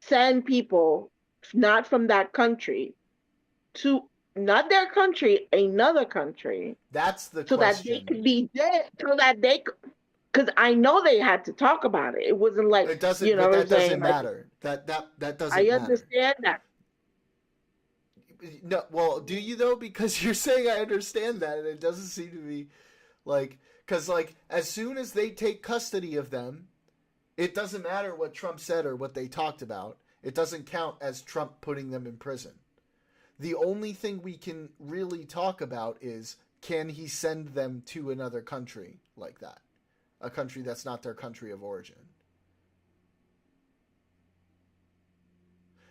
send people not from that country to not their country, another country, That's the so that they question. could be dead, so that they could, because I know they had to talk about it. It wasn't like, It doesn't, you know but what I'm that saying? doesn't Like, matter. That doesn't I matter. understand that. No, well, do you though? Because you're saying I understand that, and it doesn't seem to be like, because like as soon as they take custody of them, it doesn't matter what Trump said or what they talked about. It doesn't count as Trump putting them in prison. The only thing we can really talk about is, can he send them to another country like that? A country that's not their country of origin.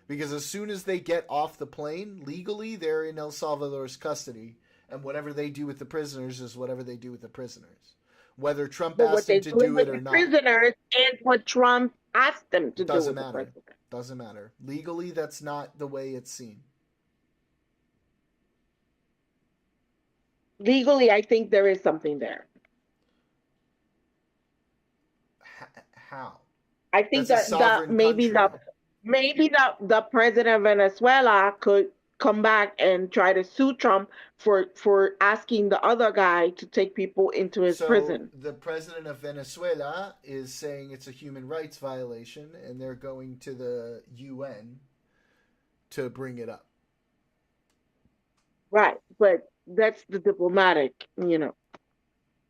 Because as soon as they get off the plane, legally, they're in El Salvador's custody, and whatever they do with the prisoners is whatever they do with the prisoners. Whether Trump But what asked them they're to doing do with it or the not, prisoners is what Trump asked them to do doesn't with the matter. president. Doesn't matter. Legally, that's not the way it's seen. Legally, I think there is something there. How? I think That's a sovereign country. maybe the president of Venezuela could come back and try to sue Trump for asking the other guy to take people into his So prison. the president of Venezuela is saying it's a human rights violation, and they're going to the UN to bring it up. Right, but that's the diplomatic,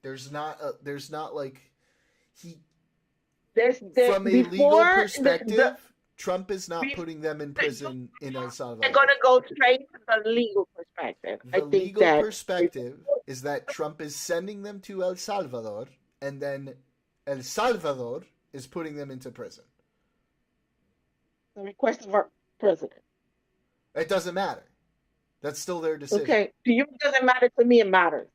There's not like he There's from a legal before perspective, Trump is not putting them in prison in El they're Salvador. going to go straight to the legal perspective. The I think legal that perspective is that Trump is sending them to El Salvador, and then El Salvador is putting them into prison. The request of our president. It doesn't matter. That's still their decision. Okay. To you, it doesn't matter. To me, it matters.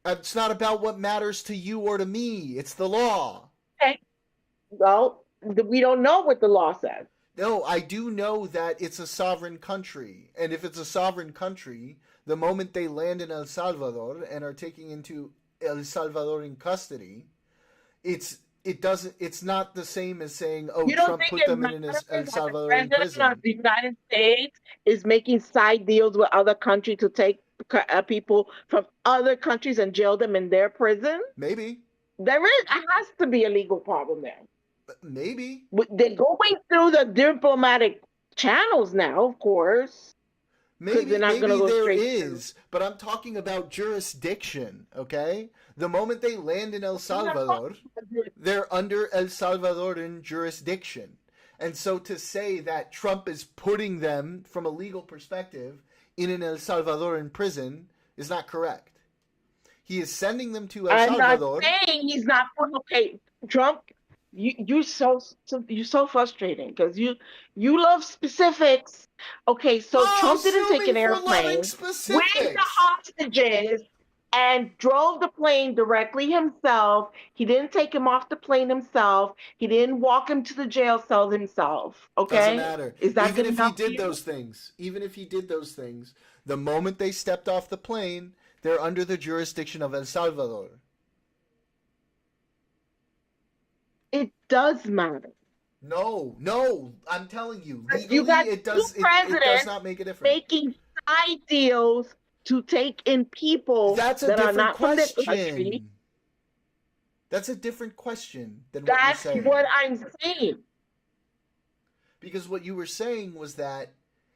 It's not about what matters to you or to me. It's the law. Okay. Well, we don't know what the law says. No, I do know that it's a sovereign country. And if it's a sovereign country, the moment they land in El Salvador and are taking into El Salvador in custody, it's not the same as saying, oh, You don't Trump think put it them in matters El when the Salvador in president prison. of the United States is making side deals with other countries to take people from other countries and jail them in their prison? Maybe. There has to be a legal problem there. Maybe. They're going through the diplomatic channels now, of course. Maybe they're not gonna go there straight is, but I'm talking about jurisdiction, okay? The moment they land in El Salvador, they're under El Salvadoran jurisdiction. And so to say that Trump is putting them, from a legal perspective, in an El Salvadoran prison is not correct. He is sending them to El Salvador. I'm not saying he's not. Okay, Trump, you're so frustrating because you love specifics. Okay, so Trump didn't take an airplane with the hostages and drove the plane directly himself. He didn't take him off the plane himself. He didn't walk him to the jail cell himself. Okay, doesn't matter. Is that even if he did you? those things? Even if he did those things, the moment they stepped off the plane, they're under the jurisdiction of El Salvador. It does matter. No, I'm telling you, legally, You got it does not make a difference. Making side deals to take in people that are not from this country. That's a different question than what you're saying. That's what I'm saying. Because what you were saying was that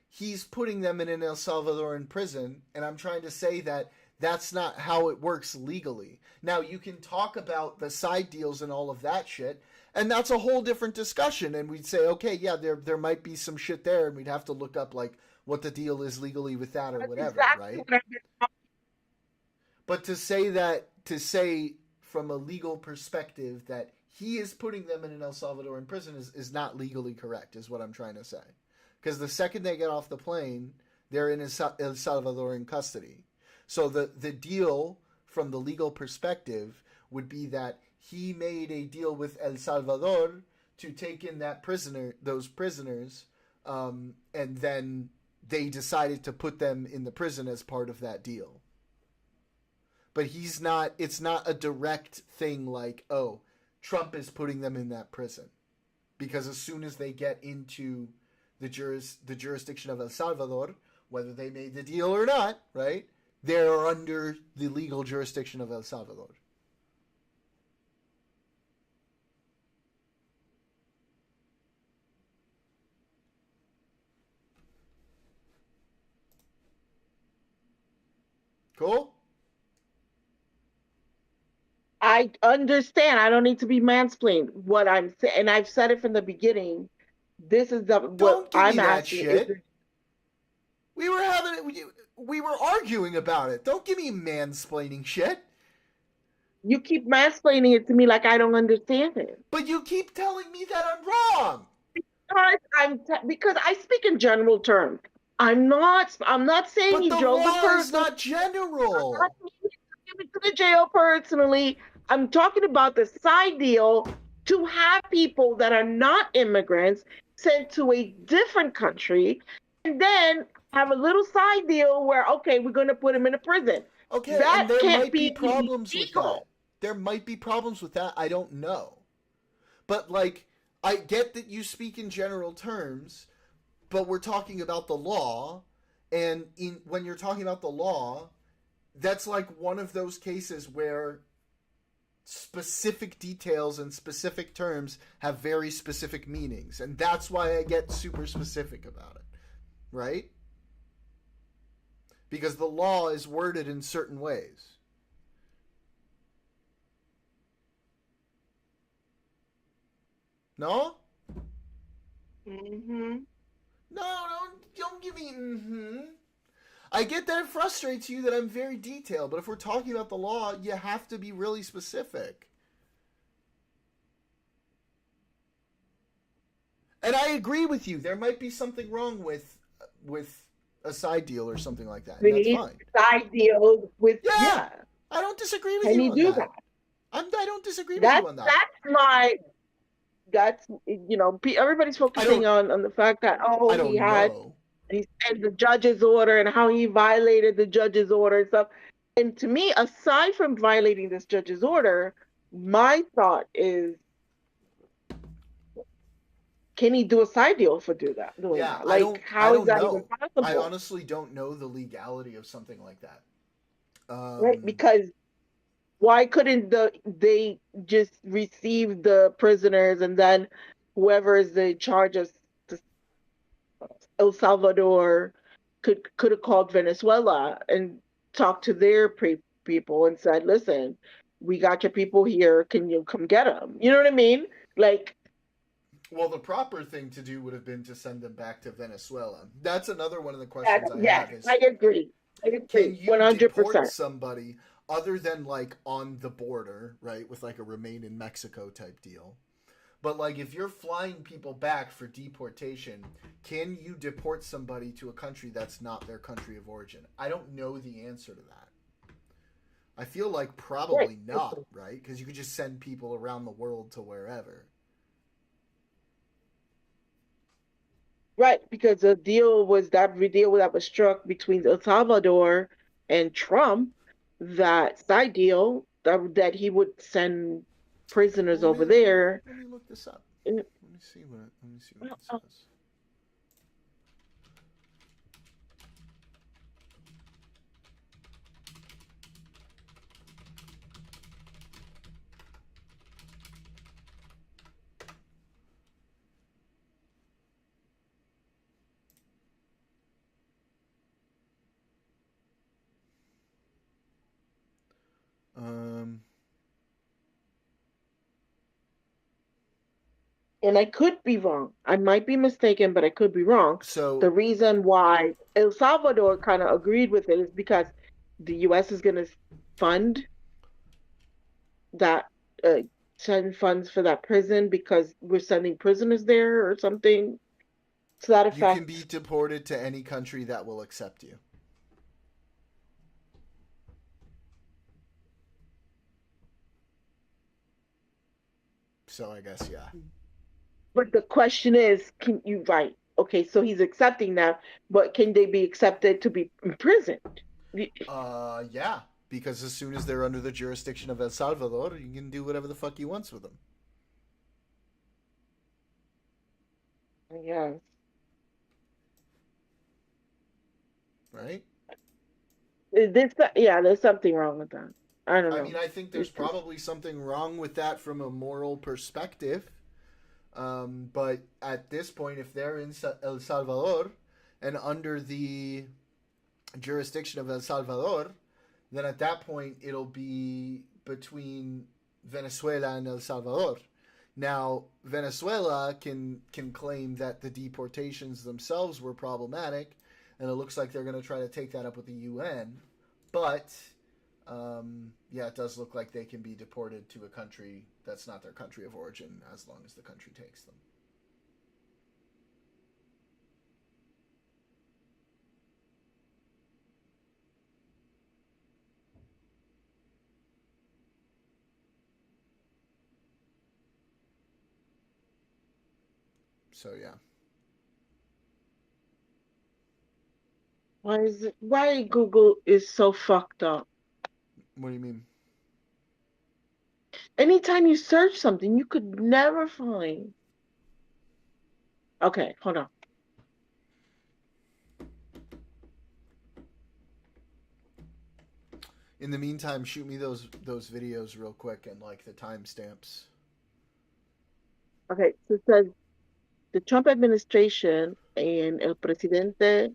he's putting them in an El Salvadoran prison, and I'm trying to say that that's not how it works legally. Now, you can talk about the side deals and all of that shit, and that's a whole different discussion. And we'd say, okay, yeah, there might be some shit there, and we'd have to look up like what the deal is legally with that or whatever, right? But to say from a legal perspective that he is putting them in an El Salvadoran prison is not legally correct, is what I'm trying to say. Because the second they get off the plane, they're in El Salvadoran custody. So the deal from the legal perspective would be that he made a deal with El Salvador to take in those prisoners, and then they decided to put them in the prison as part of that deal. But it's not a direct thing like, oh, Trump is putting them in that prison. Because as soon as they get into the jurisdiction of El Salvador, whether they made the deal or not, right, they're under the legal jurisdiction of El Salvador. Cool? I understand. I don't need to be mansplained. What I'm saying, and I've said it from the beginning. This is what I'm asking. We were arguing about it. Don't give me mansplaining shit. You keep mansplaining it to me like I don't understand it. But you keep telling me that I'm wrong. Because I speak in general terms. I'm not saying but he drove the person. Is not general. I'm not saying he to the jail personally. I'm talking about the side deal to have people that are not immigrants sent to a different country, and then have a little side deal where, okay, we're going to put him in a prison. Okay, that and there can't might be problems illegal. with that. There might be problems with that. I don't know. But, like, I get that you speak in general terms, but we're talking about the law, and when you're talking about the law, that's like one of those cases where specific details and specific terms have very specific meanings, and that's why I get super specific about it, right? Because the law is worded in certain ways. No? Mm-hmm. No, don't give me mm-hmm. I get that it frustrates you that I'm very detailed, but if we're talking about the law, you have to be really specific. And I agree with you. There might be something wrong with a side deal or something like that, and that's We fine. side deals with Yeah, I don't disagree with Can you he on do that. that? I don't disagree with you on that. That's everybody's focusing on the fact that I don't know. and the judge's order and how he violated the judge's order and stuff. And to me, aside from violating this judge's order, my thought is, can he do a side deal for doing that? Like, how is that even possible? I honestly don't know the legality of something like that. Right? Because why couldn't they just receive the prisoners, and then whoever is in charge of El Salvador could have called Venezuela and talked to their people and said, "Listen, we got your people here. Can you come get them?" You know what I mean? Like, well, the proper thing to do would have been to send them back to Venezuela. That's another one of the questions I have. Is, I agree. Can you 100%. deport somebody other than like on the border, right, with like a remain in Mexico type deal? But like if you're flying people back for deportation, can you deport somebody to a country that's not their country of origin? I don't know the answer to that. I feel like probably not, right? Because you could just send people around the world to wherever. Right, because the deal that was struck between El Salvador and Trump, that side deal that he would send prisoners over there. Let me look this up. Let me see what it says. And I could be wrong. I might be mistaken, but I could be wrong. So the reason why El Salvador kind of agreed with it is because the U.S. is going to fund that, send funds for that prison because we're sending prisoners there or something to that effect. You can be deported to any country that will accept you. So I guess, yeah. But the question is, okay, so he's accepting that, but can they be accepted to be imprisoned? Yeah, because as soon as they're under the jurisdiction of El Salvador, you can do whatever the fuck you want with them. Yeah. Right? There's something wrong with that. I don't know. I mean, I think there's probably something wrong with that from a moral perspective. But at this point, if they're in El Salvador and under the jurisdiction of El Salvador, then at that point it'll be between Venezuela and El Salvador. Now, Venezuela can claim that the deportations themselves were problematic, and it looks like they're going to try to take that up with the UN. But yeah, it does look like they can be deported to a country that's not their country of origin as long as the country takes them. So yeah. Why Google is so fucked up? What do you mean? Anytime you search something, you could never find. Okay, hold on. In the meantime, shoot me those videos real quick and like the timestamps. Okay, so it says the Trump administration and El Presidente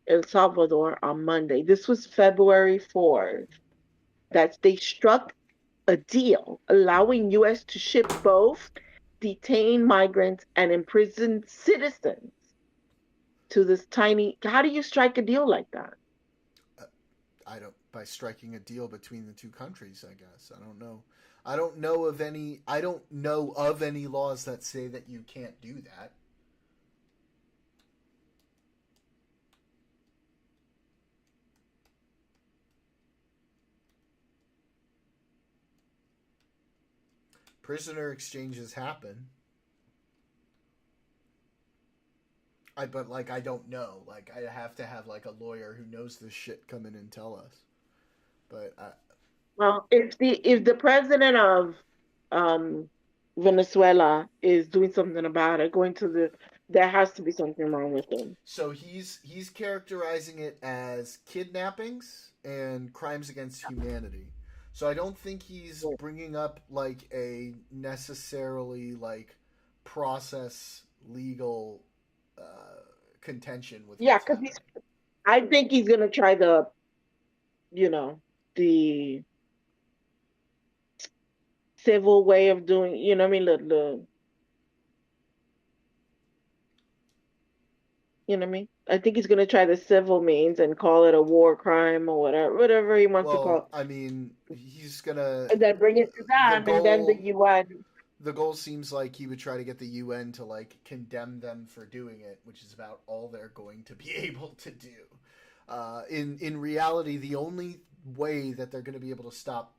El Salvador on Monday. This was February 4th. That they struck a deal allowing U.S. to ship both detained migrants and imprisoned citizens to this tiny. How do you strike a deal like that? By striking a deal between the two countries, I guess. I don't know. I don't know of any. I don't know of any laws that say that you can't do that. Prisoner exchanges happen. But like I don't know. Like I have to have like a lawyer who knows this shit come in and tell us. But Well, if the president of um Venezuela is doing something about it, there has to be something wrong with him. so he's characterizing it as kidnappings and crimes against humanity. So I don't think he's bringing up like a necessarily like process legal contention with Yeah, what's because happening. I think he's gonna try the civil way of doing. You know what I mean? You know what I mean? I think he's gonna try the civil means and call it a war crime or whatever he wants to call Well, it, I mean, he's gonna and then bring it to the them, and then the goal UN. the goal seems like he would try to get the UN to like condemn them for doing it, which is about all they're going to be able to do. In reality, the only way that they're going to be able to stop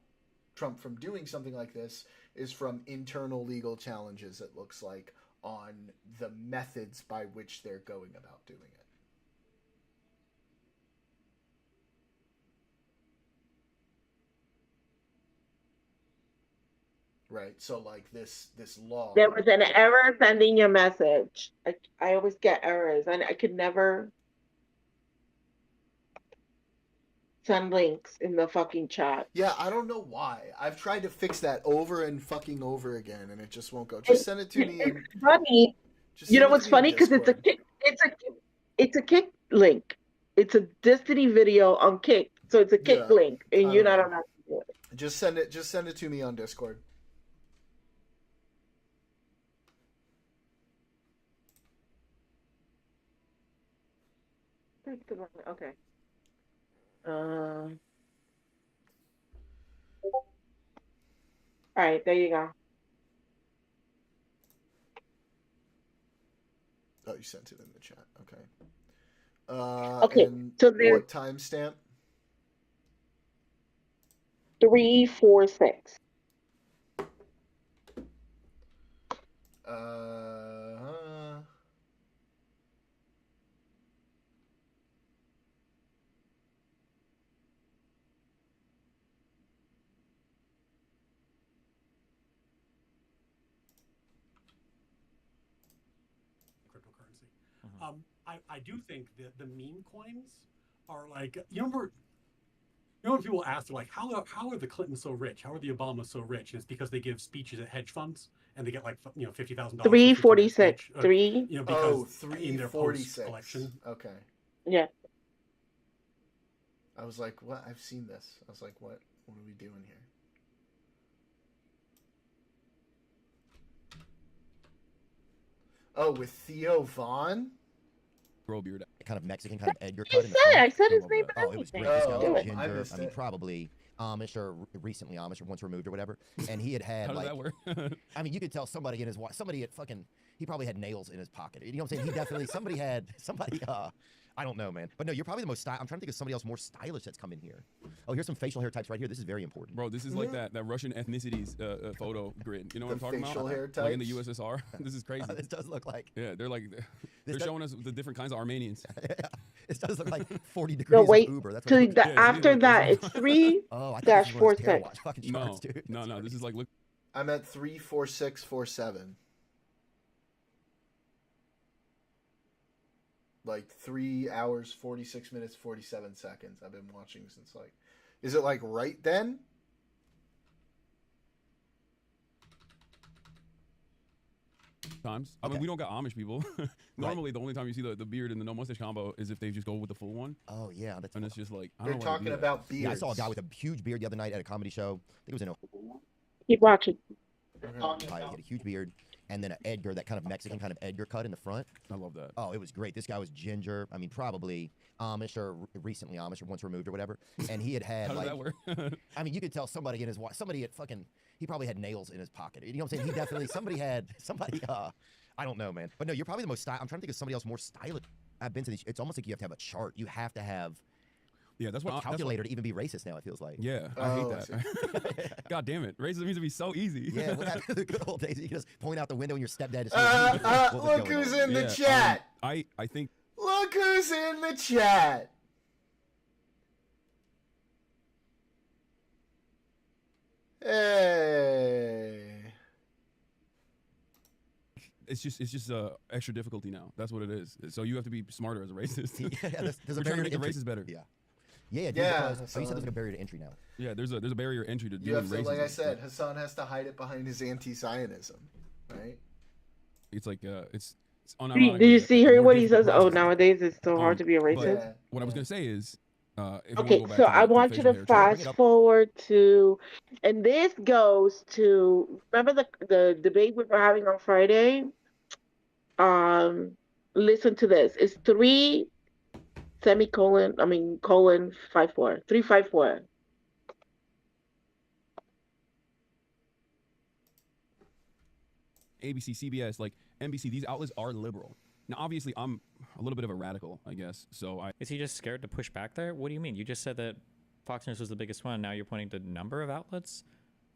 Trump from doing something like this is from internal legal challenges. It looks like on the methods by which they're going about doing it. Right. So like this law. There was an error sending your message. I always get errors, and I could never send links in the fucking chat. Yeah, I don't know why. I've tried to fix that over and fucking over again, and it just won't go. Just send it to me. It's funny. Just You send know it to what's me in funny? Because Discord. it's a kick link. It's a Destiny video on Kick, so it's a Kick Yeah, link, and I you're don't not know. allowed to do it. Just send it. Just send it to me on Discord. Okay. All right, there you go. Oh, you sent it in the chat. Okay. Okay, And so there's what timestamp? 346. Cryptocurrency. I do think that the meme coins are like, you remember, when people ask, they're like, how are the Clintons so rich? How are the Obamas so rich? And it's because they give speeches at hedge funds and they get like $50,000 for a 15-minute 346. speech. 3. Because Oh, in their 346. post-election. Okay. Yeah. I was like, what? I've seen this. I was like, what? What are we doing here? Oh, with Theo Vaughn? Girl beard, kind of Mexican, kind of Edgar He cut in the said, front. I said I his love name that. and Oh, it was everything. great. This guy Oh, was I ginger. missed I mean, it. probably Amish or recently Amish or once removed or whatever. And he had How does like, that work? I mean, you could tell somebody in his watch, somebody at fucking, he probably had nails in his pocket. You know what I'm saying? He definitely, somebody, I don't know, man. But no, you're probably the most I'm trying to think of somebody else more stylish that's come in here. Oh, here's some facial hair types right here. This is very important. Bro, this is like that Russian ethnicities photo grid. You know what I'm The talking facial about? hair Like in the types? USSR. This is crazy. This does look like. Yeah, they're like they're showing us the different kinds of Armenians. Yeah, this does look like 40 No, degrees wait. of Uber. That's what To it looks like. Yeah, after see, that, like, it's 3 Oh, I thought dash this was one of those 46. hair watch fucking No, charts, dude. no, no. This is like look. I'm at 34647. Like 3 hours, 46 minutes, 47 seconds. I've been watching since like. Is it like right then? Times. I mean, we don't got Amish people. Normally, the only time you see the beard and the no mustache combo is if they just go with the full one. Oh yeah, that's. And it's just like I They're don't wanna talking do that. about beards. Yeah, I saw a guy with a huge beard the other night at a comedy show. I think it was in Keep watching. Ohio. He had a huge beard, and then an Edgar, that kind of Mexican kind of Edgar cut in the front. I love that. Oh, it was great. This guy was ginger. I mean, probably Amish or recently Amish or once removed or whatever. And he had How does like, that work? I mean, you could tell somebody in his watch, somebody at fucking, he probably had nails in his pocket. You know what I'm saying? He definitely somebody. I don't know, man. But no, you're probably the most I'm trying to think of somebody else more stylish. I've been to these. It's almost like you have to have a chart. You have to have that's what a calculator to even be racist now. It feels like. Yeah, I hate that. God damn it, racism used to be so easy. Yeah, what happened to the good old days? You just point out the window and your stepdad is. Look who's in the chat. I think. Look who's in the chat. Hey. It's just extra difficulty now. That's what it is. So you have to be smarter as a racist. Yeah, there's a We're trying to make the races better. Yeah. Yeah, dude, Yeah, you said there's like a barrier to entry now. Yeah, there's a barrier to entry to You doing have to, racism. like I said, Hassan has to hide it behind his anti-Zionism, right? It's like it's Do unironic. you see here more what he difficult says? Oh, process. nowadays it's so hard to be a but racist. Yeah. What I was gonna say is, if you wanna Okay, go back so to I the want you facial to hair trigger, fast forward to, and this goes to, remember the debate we were having on Friday? Listen to this. It's 3 semicolon, I mean, colon 54, 354. ABC, CBS, like NBC, these outlets are liberal. Now, obviously, I'm a little bit of a radical, I guess. So Is he just scared to push back there? What do you mean? You just said that Fox News was the biggest one. Now you're pointing to number of outlets?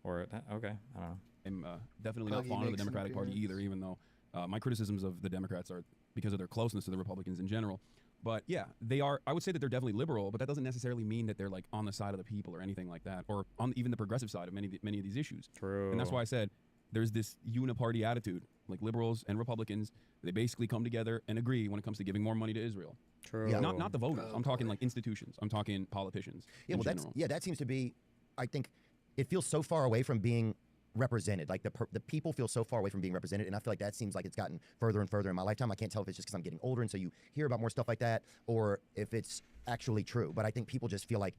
Or that, okay, I don't know. I'm definitely not Puggy fond of the makes an Democratic Party appearance. either, even though my criticisms of the Democrats are because of their closeness to the Republicans in general. But yeah, they are. I would say that they're definitely liberal, but that doesn't necessarily mean that they're like on the side of the people or anything like that, or on even the progressive side of many of these issues. True. And that's why I said there's this uniparty attitude, like liberals and Republicans. They basically come together and agree when it comes to giving more money to Israel. True. Yeah. Not the voters. Oh, I'm talking boy. like institutions. I'm talking politicians. Yeah, in well, general. that seems to be. I think it feels so far away from being represented. Like the people feel so far away from being represented, and I feel like that seems like it's gotten further and further in my lifetime. I can't tell if it's just because I'm getting older, and so you hear about more stuff like that, or if it's actually true. But I think people just feel like,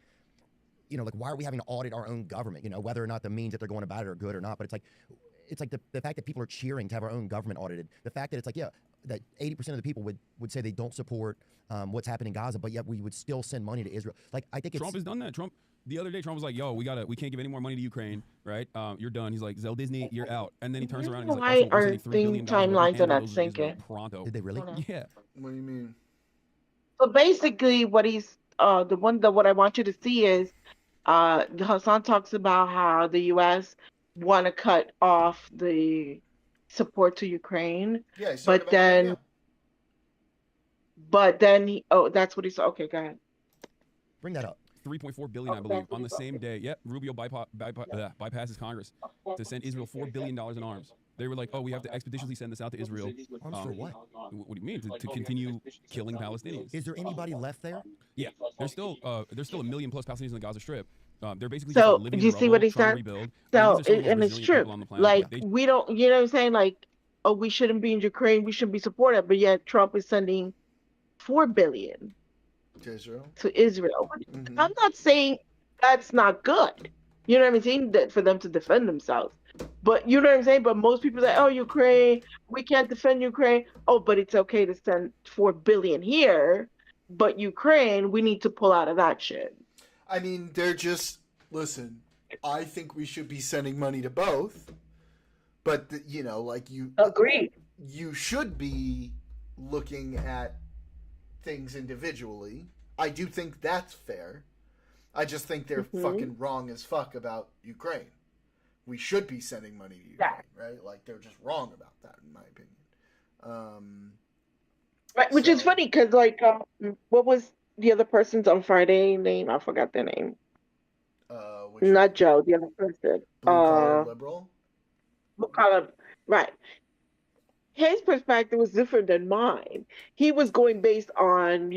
like why are we having to audit our own government? Whether or not the means that they're going about it are good or not. But it's like the fact that people are cheering to have our own government audited. The fact that it's like, yeah, that 80% of the people would say they don't support what's happening in Gaza, but yet we would still send money to Israel. Like I think Trump has done that. The other day, Trump was like, "Yo, we can't give any more money to Ukraine, right? You're done." He's like, "Zell Disney, you're out." And then he turns around and he's like, Why "Also, we're are sending $3 billion worth of timelines are not ammo to Israel syncing? pronto." Did they really? Hold on. Yeah. What do you mean? So basically, what he's what I want you to see is Hassan talks about how the U.S. want to cut off the support to Ukraine, Yeah, he started but about then yeah. that's what he said. Okay, go ahead. Bring that up. 3.4 billion, I believe, on the same day. Yep, Rubio bypasses Congress to send Israel $4 billion in arms. They were like, "Oh, we have to expeditiously send this out to Israel." Arms for what? What do you mean? To continue killing Palestinians? Is there anybody left there? Yeah, there's still a million plus Palestinians in the Gaza Strip. They're basically So, just like, living did you in see what rubble, he trying to said? rebuild. So, These are some of the and most it's resilient true. people on the planet. Like They- we don't, you know what I'm saying? Like, oh, we shouldn't be in Ukraine. We shouldn't be supported. But yet Trump is sending $4 billion To Israel. to Israel. Mhm. I'm not saying that's not good. You know what I'm saying? That for them to defend themselves. But you know what I'm saying? But most people say, oh, Ukraine, we can't defend Ukraine. Oh, but it's okay to send $4 billion here. But Ukraine, we need to pull out of that shit. I mean, they're just listen. I think we should be sending money to both, but like Agreed. you should be looking at things individually. I do think that's fair. I just think they're fucking wrong as fuck about Ukraine. We should be sending money to Ukraine, right? Like they're just wrong about that, in my opinion. Right, which is funny because, like, what was the other person's on Friday name? I forgot their name. Which Not Joe, the other person. blue collar liberal. Blue collar, right. His perspective was different than mine. He was going based on,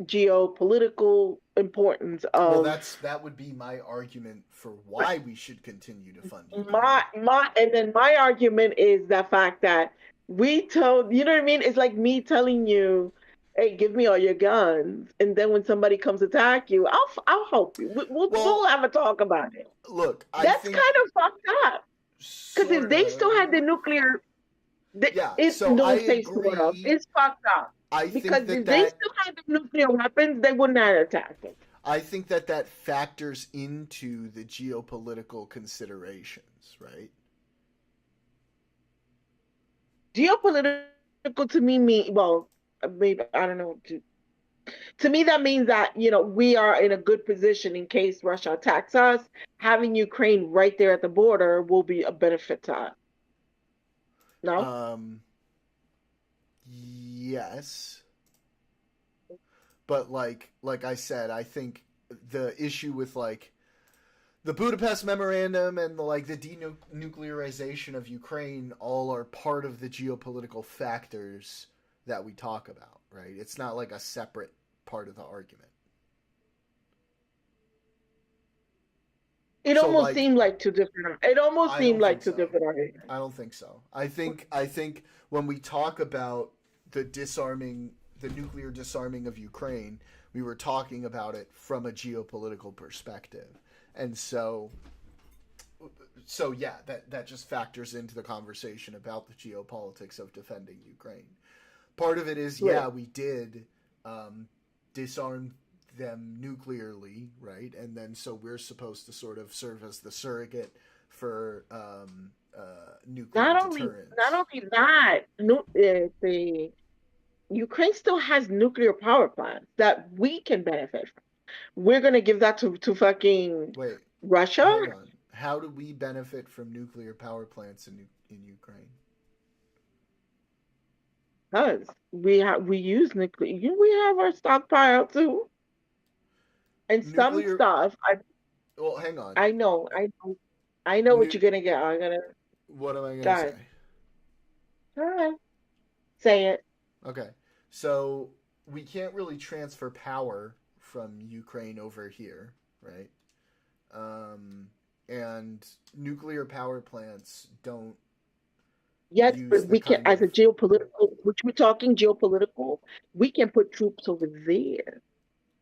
geopolitical importance Well, of that would be my argument for why we should continue to fund Ukraine. my argument is the fact that we told, you know what I mean? It's like me telling you, hey, give me all your guns, and then when somebody comes attack you, I'll help you. We'll have a talk about it. Look, That's kind of fucked up. Because if they still had the nuclear, it's fucked up. I Because think if they still had the nuclear weapons, they wouldn't have attacked it. I think that factors into the geopolitical considerations, right? Geopolitical to me mean, well, maybe I don't know. To me, that means that we are in a good position in case Russia attacks us. Having Ukraine right there at the border will be a benefit to us. No. Yes, but like I said, I think the issue with like the Budapest Memorandum and the denuclearization of Ukraine all are part of the geopolitical factors that we talk about, right? It's not like a separate part of the argument. It So, almost like, seemed like two different. It almost I seemed don't like think two so. different arguments. I don't think so. I think when we talk about the nuclear disarming of Ukraine, we were talking about it from a geopolitical perspective, and so yeah, that just factors into the conversation about the geopolitics of defending Ukraine. Part of it is, yeah, we did disarm them nuclearly, right? And then so we're supposed to sort of serve as the surrogate for nuclear deterrence. Not only that, the Ukraine still has nuclear power plants that we can benefit from. We're gonna give that to fucking Wait, Russia? hold on. How do we benefit from nuclear power plants in Ukraine? Because we use nuclear. We have our stockpile too, and some Nuclear. stuff. Well, hang on. I know what you're gonna get. I'm gonna. What am I Go gonna ahead. say? All right, say it. Okay, so we can't really transfer power from Ukraine over here, right? And nuclear power plants don't. Yes, use but the we can, kind as a of- geopolitical, which we're talking geopolitical, we can put troops over there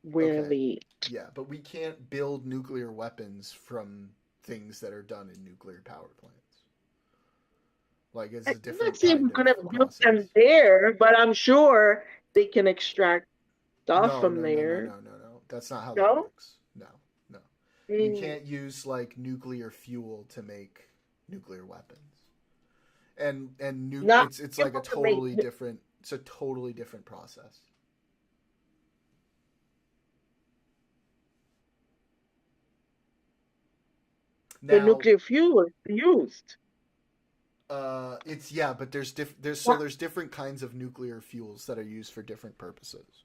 where Okay. Yeah, but we can't build nuclear weapons from things that are done in nuclear power plants. Like it's a I'm different not saying kind we're gonna of build process. them there, but I'm sure they can extract stuff No, from no, there. no. That's not how that No? works. No. You Mm. can't use like nuclear fuel to make nuclear weapons. And Not it's like a able to totally make different. It's a totally different process. the Now, nuclear fuel is used. it's but there's What? there's different kinds of nuclear fuels that are used for different purposes.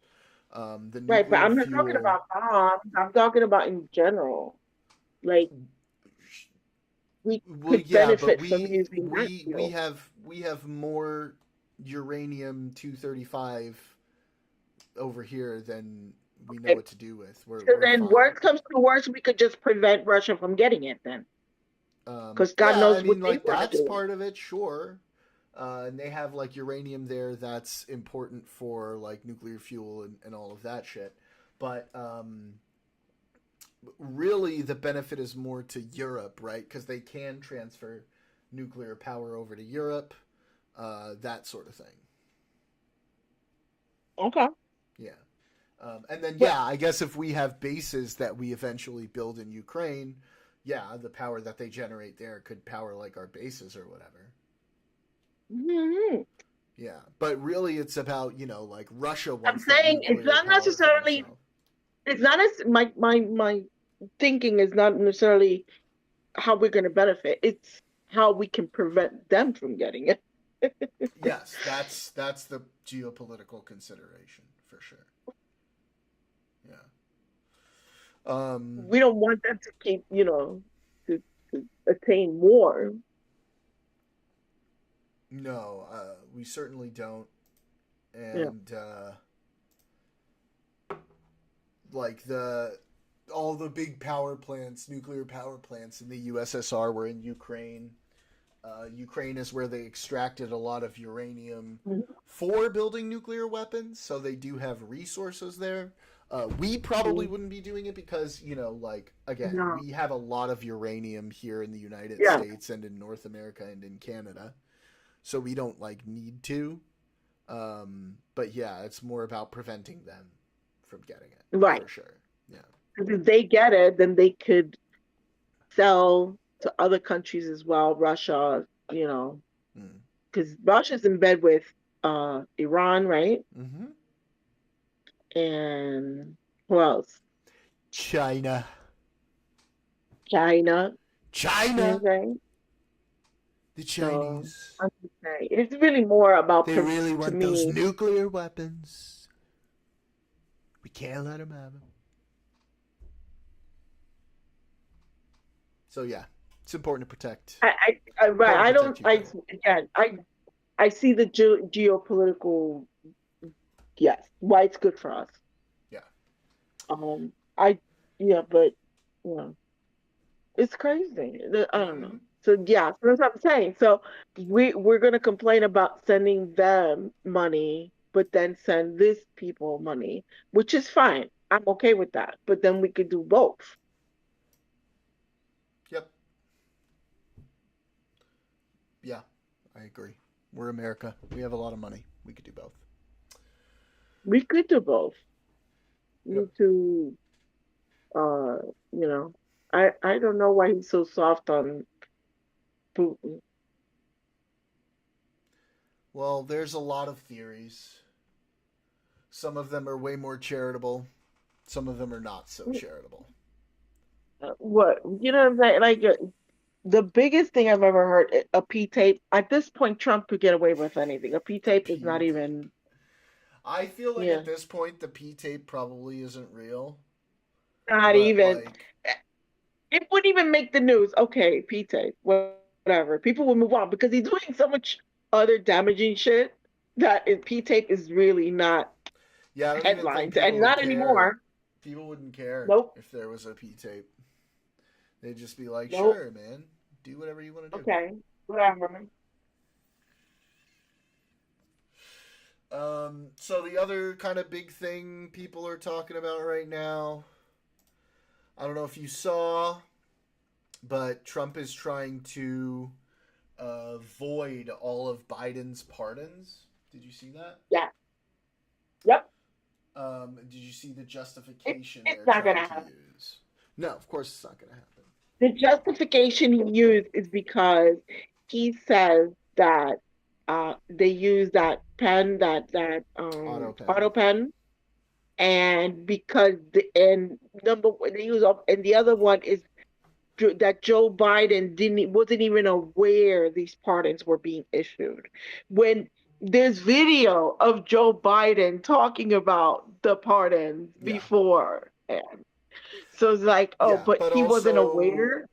The Right, but nuclear I'm not talking fuel. about bombs. I'm talking about in general. Like we Well, could yeah, but benefit from using that we fuel. have more uranium 235 over here than we know Okay. what to do with. We're So then, fine. worst comes to worst, we could just prevent Russia from getting it then, because God Yeah, knows I what mean, they like want to that's do. part of it, sure. And they have like uranium there that's important for like nuclear fuel and all of that shit. But really, the benefit is more to Europe, right? Because they can transfer nuclear power over to Europe, that sort of thing. Okay. Yeah. And then, But yeah, I guess if we have bases that we eventually build in Ukraine, yeah, the power that they generate there could power like our bases or whatever. mhm. Yeah, but really, it's about like Russia I'm wants that saying it's nuclear not power for necessarily. themselves. It's not as my thinking is not necessarily how we're going to benefit. It's how we can prevent them from getting it. Yes, that's the geopolitical consideration for sure. Yeah. We don't want them to keep, to attain more. No, we certainly don't. Yeah. And like all the big power plants, nuclear power plants in the USSR were in Ukraine. Ukraine is where they extracted a lot of uranium Mhm. for building nuclear weapons, so they do have resources there. We probably Mhm. wouldn't be doing it because, like, again, No. we have a lot of uranium here in the United Yeah. States and in North America and in Canada, so we don't, like, need to. But yeah, it's more about preventing them from getting it, Right. for sure. Yeah. Because if they get it, then they could sell to other countries as well, Russia, Mm. because Russia's in bed with Iran, right? Mm-hmm. And who else? China. China. China. Okay. The So Chinese. I'm just saying, it's really more about They really to want those me. nuclear weapons. We can't let them have them. So yeah, it's important to protect. Right. I don't. Protect Ukraine. Again, I see the geopolitical. Yes, why it's good for us. Yeah. I yeah, but it's crazy. I don't know. So yeah, so that's what I'm saying. So we're gonna complain about sending them money, but then send this people money, which is fine. I'm okay with that. But then we could do both. Yep. Yeah, I agree. We're America. We have a lot of money. We could do both. We could do both. We Yep. need to uh you know. I don't know why he's so soft on Putin. Well, there's a lot of theories. Some of them are way more charitable. Some of them are not so charitable. What what I'm saying? Like the biggest thing I've ever heard, a P tape. At this point, Trump could get away with anything. A P tape is not P. even. I feel like Yeah, at this point the P tape probably isn't real. not But even. like, It wouldn't even make the news. Okay, P tape, whatever. People will move on because he's doing so much other damaging shit that P tape is really not yeah, I don't even think headlines, people and would not care. anymore. People wouldn't care Nope, if there was a P tape. They'd just be like, nope. sure, man, do whatever you want to do. Okay, whatever. So the other kind of big thing people are talking about right now, I don't know if you saw, but Trump is trying to void all of Biden's pardons. Did you see that? Yeah. Yep. Did you see the It, justification it's they're not gonna trying to happen. use? No, of course it's not going to happen. The justification he used is because he says that they use that pen Auto pen. auto pen, and because and number one they use and the other one is that Joe Biden wasn't even aware these pardons were being issued when there's video of Joe Biden talking about the pardons Yeah. before. So it's like, oh, Yeah, but but he wasn't also aware.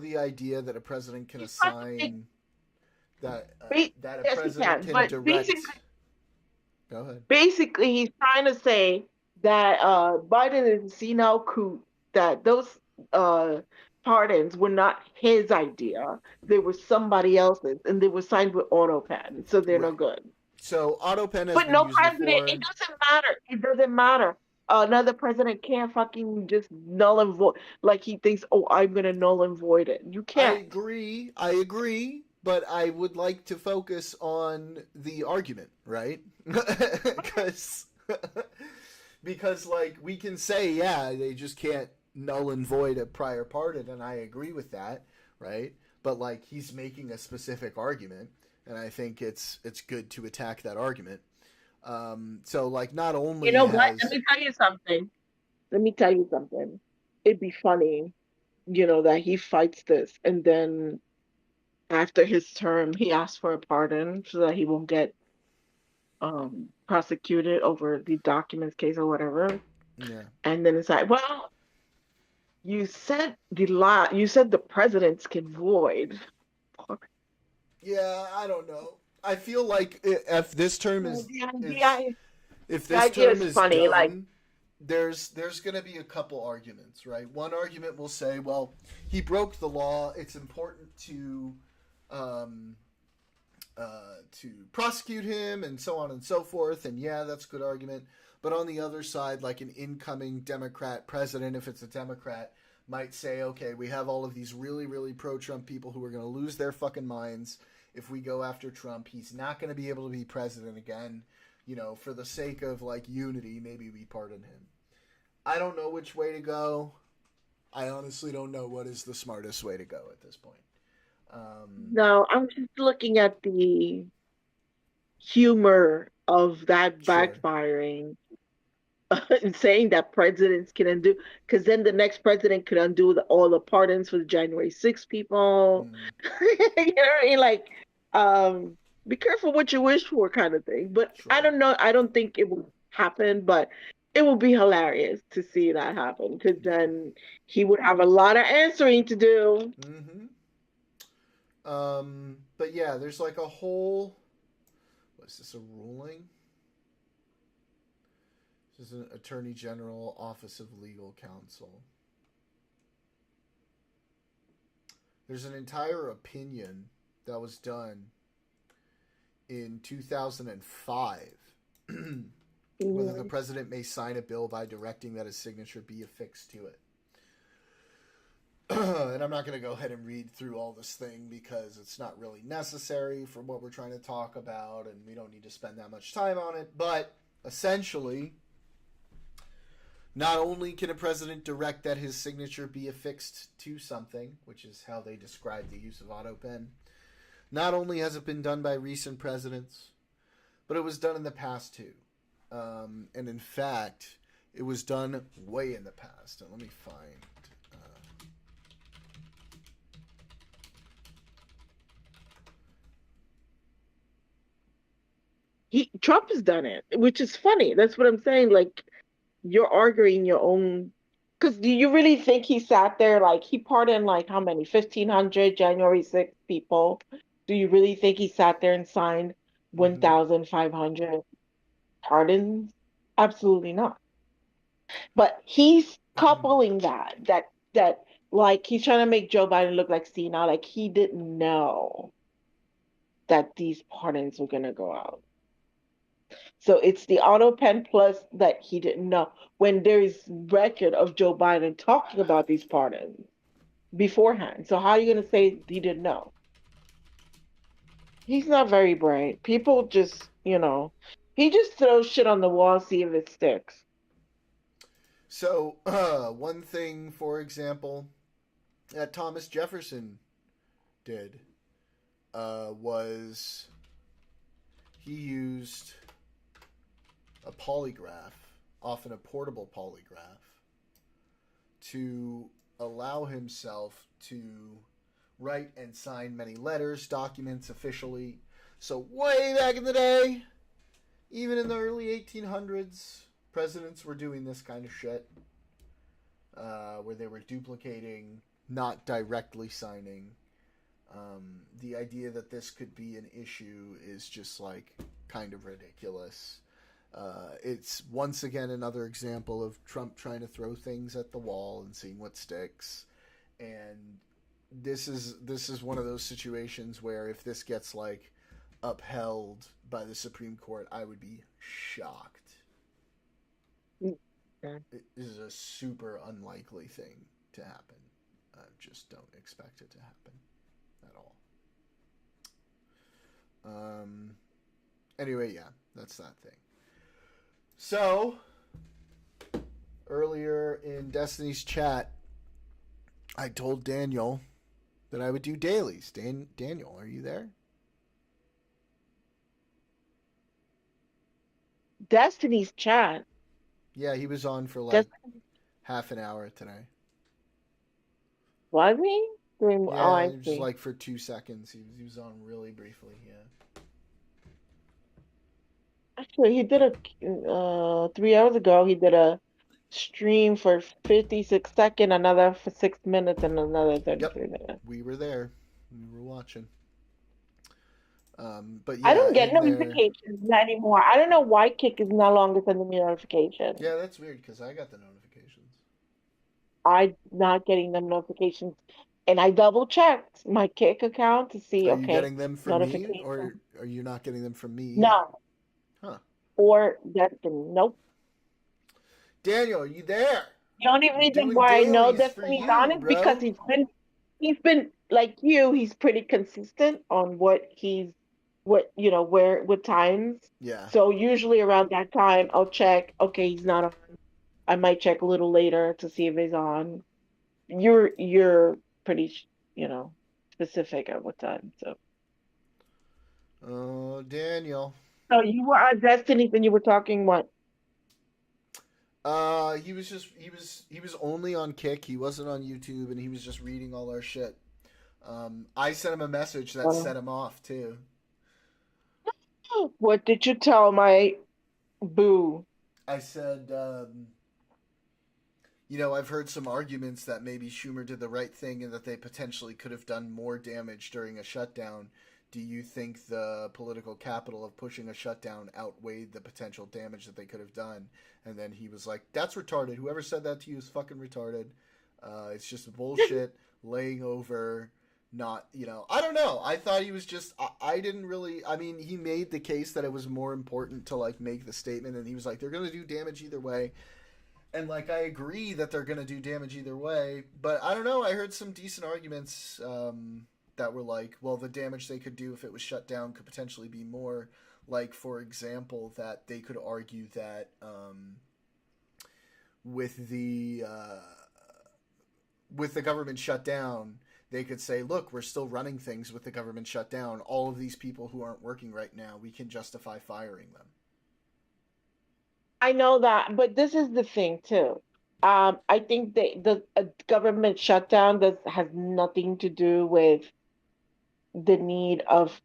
the idea that a president can He's trying to make assign that that a yes, he president can. can But direct. Go ahead. basically, he's trying to say that Biden is a senile coup. That those uh, pardons were not his idea; they were somebody else's, and they were signed with Autopen, so they're no Right. good. So auto pen has But been no used president. It before. doesn't matter. It doesn't matter. Another president can't fucking just null and void like he thinks. Oh, I'm gonna null and void it. You I can't. agree. I agree. But I would like to focus on the argument, right? Because because like we can say, yeah, they just can't null and void a prior pardon, and I agree with that, right? But like he's making a specific argument, and I think it's good to attack that argument. So like not You only know what? Let has me tell you something. Let me tell you something. It'd be funny, that he fights this and then after his term he asks for a pardon so that he won't get prosecuted over the documents case or whatever. yeah And then it's like, well, you said the presidents can void. yeah I don't know. I feel like if this term The, is idea if the this idea term is is funny. Like, done, there's going to be a couple arguments, right? One argument will say, well, he broke the law. It's important um, to prosecute him, and so on and so forth. And yeah, that's a good argument. But on the other side, like an incoming Democrat president, if it's a Democrat, might say, okay, we have all of these really, really pro-Trump people who are going to lose their fucking minds if we go after Trump. He's not going to be able to be president again. For the sake of like unity, maybe we pardon him. I don't know which way to go. I honestly don't know what is the smartest way to go at this point. No, I'm just looking at the humor of that Sure. backfiring and saying that presidents can undo, because then the next president could undo all the pardons for the January 6th people. Mm, You know what I mean? Like, um, be careful what you wish for, kind of thing. But I sure. don't know. I don't think it will happen, but it will be hilarious to see that happen because Yeah. then he would have a lot of answering to do. Mm-hmm. But yeah, there's like a whole. What is this? A ruling? This is an Attorney General Office of Legal Counsel. There's an entire opinion that was done in 2005 whether the Mhm. president may sign a bill by directing that his signature be affixed to it. And I'm not going to go ahead and read through all this thing because it's not really necessary for what we're trying to talk about, and we don't need to spend that much time on it. But essentially, not only can a president direct that his signature be affixed to something, which is how they describe the use of Autopen, not only has it been done by recent presidents, but it was done in the past too. And in fact, it was done way in the past. And let me find. Trump has done it, which is funny. That's what I'm saying. Like, you're arguing your own. Because do you really think he sat there, like, he pardoned, like, how many? 1,500 January 6th people? Do you really think he sat there and signed Mm-hmm. 1,500 pardons? Absolutely not. But he's coupling that, like, he's trying to make Joe Biden look like senile, like, he didn't know that these pardons were going to go out. So it's the auto pen plus that he didn't know when there's record of Joe Biden talking about these pardons beforehand. So how are you going to say he didn't know? He's not very bright. People just, he just throws shit on the wall, see if it sticks. So, one thing, for example, that Thomas Jefferson did was he used a polygraph, often a portable polygraph, to allow himself to write and sign many letters, documents officially. So, way back in the day, even in the early 1800s, presidents were doing this kind of shit, where they were duplicating, not directly signing. The idea that this could be an issue is just like kind of ridiculous. It's once again another example of Trump trying to throw things at the wall and seeing what sticks. And this is one of those situations where if this gets like upheld by the Supreme Court, I would be shocked. Yeah. It is a super unlikely thing to happen. I just don't expect it to happen at all. Anyway, yeah, that's that thing. So, earlier in Destiny's chat, I told Daniel that I would do dailies. Daniel, are you there? Destiny's chat. Yeah, he was on for like Destiny half an hour today. was he? Oh, Yeah, I just see. like for 2 seconds. He was on really briefly, yeah. Actually, he did 3 hours ago. He did a stream for 56 seconds, another for 6 minutes, and another Yep, 33 minutes. we were there. We were watching. But I yeah, don't get in there. notifications anymore. I don't know why Kick is no longer sending me notifications. Yeah, that's weird because I got the notifications. I'm not getting them notifications. And I double checked my Kick account to see, Are you okay, getting them from me, or notification. are you not getting them from me either? No. Huh? Or Destiny. Nope. Daniel, are you there? The only I'm reason doing why I know dailies for Destiny's on you, is because bro. he's been like you, he's pretty consistent on what times. Yeah. So usually around that time I'll check, okay, he's not on. I might check a little later to see if he's on. You're pretty, specific at what time. So Oh, Daniel. you were on Destiny and you were talking what? He was only on Kick. He wasn't on YouTube, and he was just reading all our shit. I sent him a message that set him off too. What did you tell my boo? I said, I've heard some arguments that maybe Schumer did the right thing and that they potentially could have done more damage during a shutdown. Do you think the political capital of pushing a shutdown outweighed the potential damage that they could have done? And then he was like, that's retarded. Whoever said that to you is fucking retarded. It's just bullshit, laying over, not, I don't know. I thought he was just, I didn't really, I mean, he made the case that it was more important to, like, make the statement, and he was like, they're going to do damage either way. And, like, I agree that they're going to do damage either way, but I don't know. I heard some decent arguments that were like, well, the damage they could do if it was shut down could potentially be more. Like, for example, that they could argue that with the government shut down, they could say, look, we're still running things with the government shut down. All of these people who aren't working right now, we can justify firing them. I know that, but this is the thing too. I think the government shutdown has nothing to do with the need of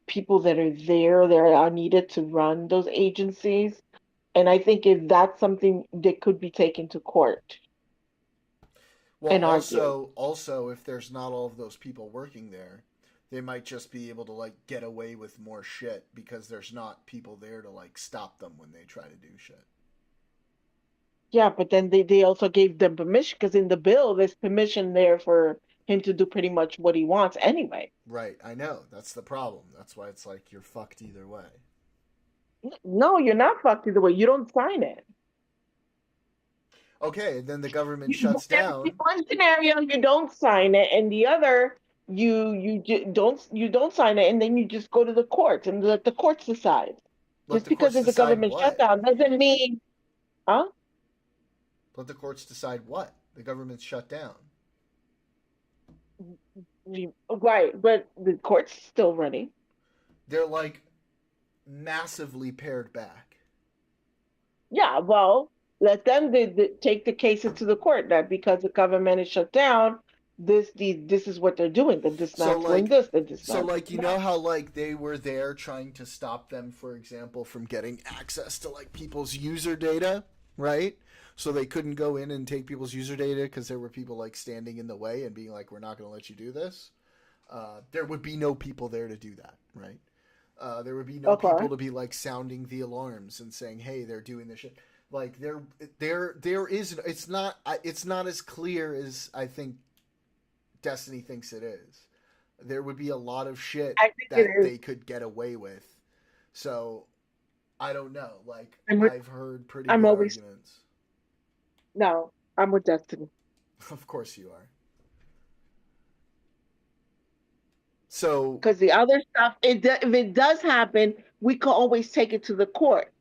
people that are there that are needed to run those agencies. And I think if that's something that could be taken to court. Well, and also, if there's not all of those people working there, they might just be able to, like, get away with more shit because there's not people there to, like, stop them when they try to do shit. Yeah, but then they also gave them permission because in the bill there's permission there for him to do pretty much what he wants anyway. Right, I know. That's the problem. That's why it's like you're fucked either way. No, you're not fucked either way. You don't sign it. Okay, and then the government shuts down. In one scenario, you don't sign it, and the other, you don't sign it, and then you just go to the courts and let the courts decide. Just because there's a government shutdown doesn't mean, huh? Let the courts decide what? The government's shut down. Right, but the court's still running. They're, like, massively pared back. Yeah, well, let them take the cases to the court that because the government is shut down, this is what they're doing. They're dismantling this. So, like, you know how, like, they were there trying to stop them, for example, from getting access to, like, people's user data, right? So they couldn't go in and take people's user data because there were people, like, standing in the way and being like, we're not going to let you do this. There would be no people there to do that, right? There would be no people to be, like, sounding the alarms and saying, hey, they're doing this shit. Like, there is, it's not as clear as I think Destiny thinks it is. There would be a lot of shit that they could get away with. So, I don't know. Like, I've heard pretty good arguments. No, I'm with Destiny. Of course you are. So, because the other stuff, if it does happen, we can always take it to the court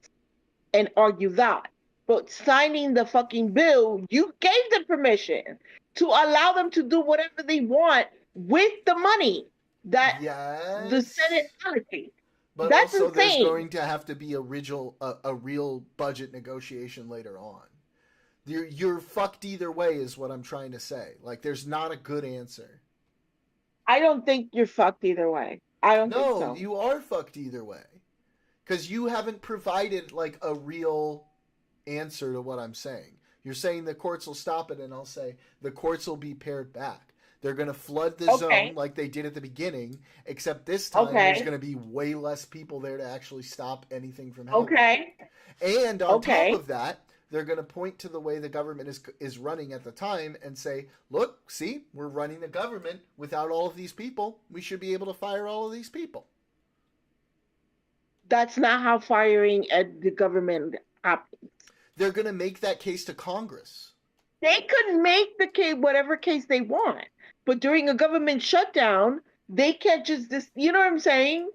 and argue that. But signing the fucking bill, you gave them permission to allow them to do whatever they want with the money that the Senate allocates. But that's also, insane. There's going to have to be a real budget negotiation later on. You're fucked either way, is what I'm trying to say. Like, there's not a good answer. I don't think you're fucked either way. I don't think so. No, you are fucked either way. Because you haven't provided, like, a real answer to what I'm saying. You're saying the courts will stop it, and I'll say the courts will be pared back. They're going to flood the zone like they did at the beginning, except this time there's going to be way less people there to actually stop anything from happening. Okay. And on top of that, they're going to point to the way the government is running at the time and say, look, see, we're running the government without all of these people. We should be able to fire all of these people. That's not how firing at the government happens. They're going to make that case to Congress. They could make the case, whatever case they want. But during a government shutdown, they can't just, you know what I'm saying?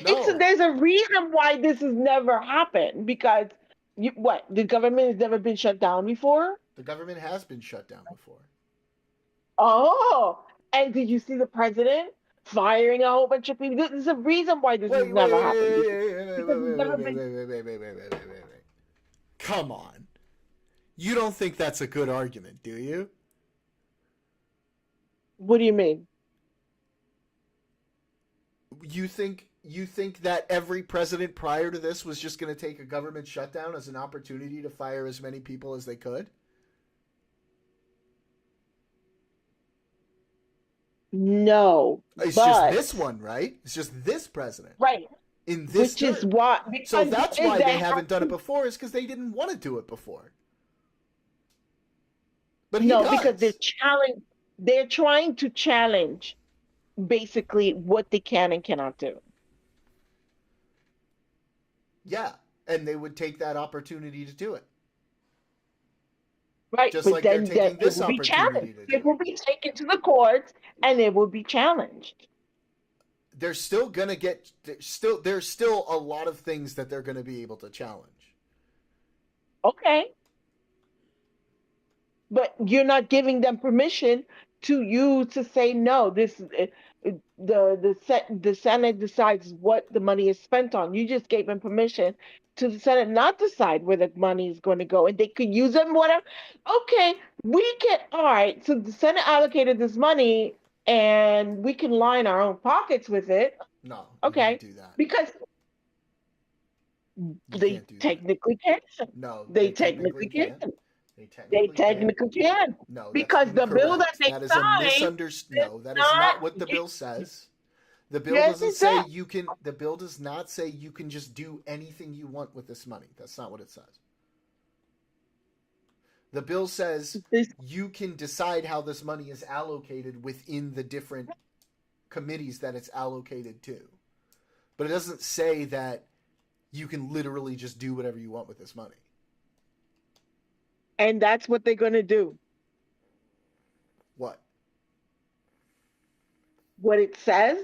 No. There's a reason why this has never happened, because What? The government has never been shut down before? The government has been shut down before. Oh, and did you see the president firing a whole bunch of people? There's a reason why this has Wait, wait, never wait, happened wait, before. wait, wait, wait, Because it's wait, never wait, wait, been. wait, wait, wait, wait, wait, wait, wait. Come on. You don't think that's a good argument, do you? What do you mean? You think that every president prior to this was just going to take a government shutdown as an opportunity to fire as many people as they could? No, It's but just this one, right? It's just this president right, in this which is term. why. So Because that's why they have haven't done it to- before, is because they didn't want to do it before. But he No, does. because they're trying to challenge basically what they can and cannot do. Yeah, and they would take that opportunity to do it. Right, Just but like they're then taking it this will be opportunity challenged. to do It will be taken to the courts, and it will be challenged. They're still gonna get there's still a lot of things that they're gonna be able to challenge. Okay, but you're not giving them permission to say no. This the Senate decides what the money is spent on. You just gave them permission to the Senate not decide where the money is going to go, and they could use them whatever. Okay, we can. All right, so the Senate allocated this money, and we can line our own pockets with it. No, you Okay, can't do that. because You they can't do that. technically can. No, They technically can. They They technically can. technically can. No, that's Because the bill that incorrect. they That is a signed No, that is not not what the get- bill says. The bill Yes, doesn't it say does. you can. The bill does not say you can just do anything you want with this money. That's not what it says. The bill says This- you can decide how this money is allocated within the different committees that it's allocated to. But it doesn't say that you can literally just do whatever you want with this money. And that's what they're going to do. What? What it says,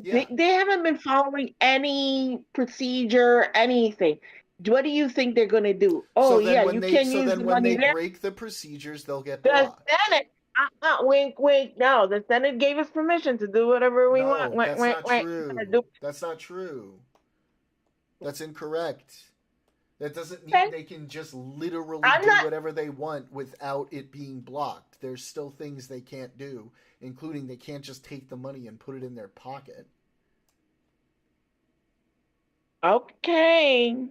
Yeah. they haven't been following any procedure, anything. What do you think they're going to do? Oh, yeah, you can use the money there. break the procedures, they'll get The blocked. Senate, wink, wink. No, the Senate gave us permission to do whatever we want. No, Wink, that's wink, not wink. true. That's not true. That's incorrect. That doesn't mean Okay. they can just literally I'm do not- whatever they want without it being blocked. There's still things they can't do, including they can't just take the money and put it in their pocket. Okay.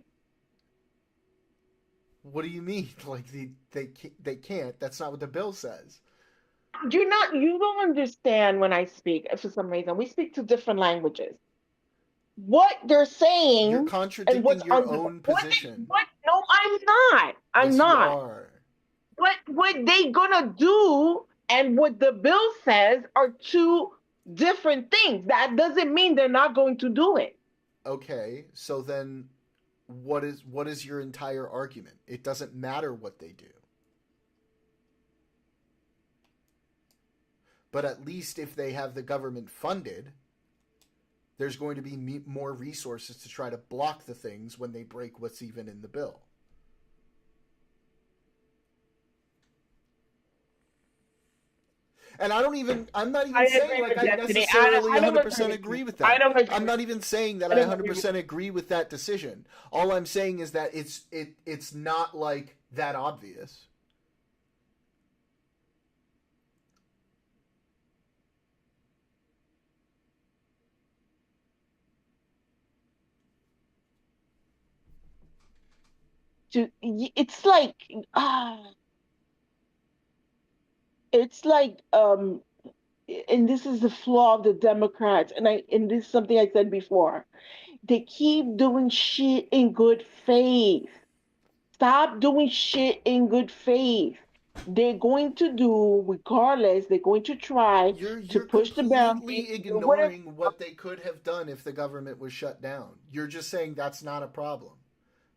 What do you mean? Like they can't? That's not what the bill says. You don't understand when I speak for some reason. We speak two different languages. What they're saying You're and contradicting what's your on own position. What? No, I'm not. I'm Yes, not. You are. What they gonna do and what the bill says are two different things. That doesn't mean they're not going to do it. Okay, so then what is your entire argument? It doesn't matter what they do. But at least if they have the government funded, there's going to be more resources to try to block the things when they break what's even in the bill. And I'm not even I saying agree like with I Destiny. necessarily I don't 100% agree. agree with I that. don't agree. I'm not even saying that I I don't agree. 100% agree with that decision. All I'm saying is that it's not like that obvious. It's like it's like and this is the flaw of the Democrats, and this is something I said before. They keep doing shit in good faith. Stop doing shit in good faith. They're going to do, regardless, they're going to try to You're push the boundaries. completely do whatever. ignoring what they could have done if the government was shut down. You're just saying that's not a problem.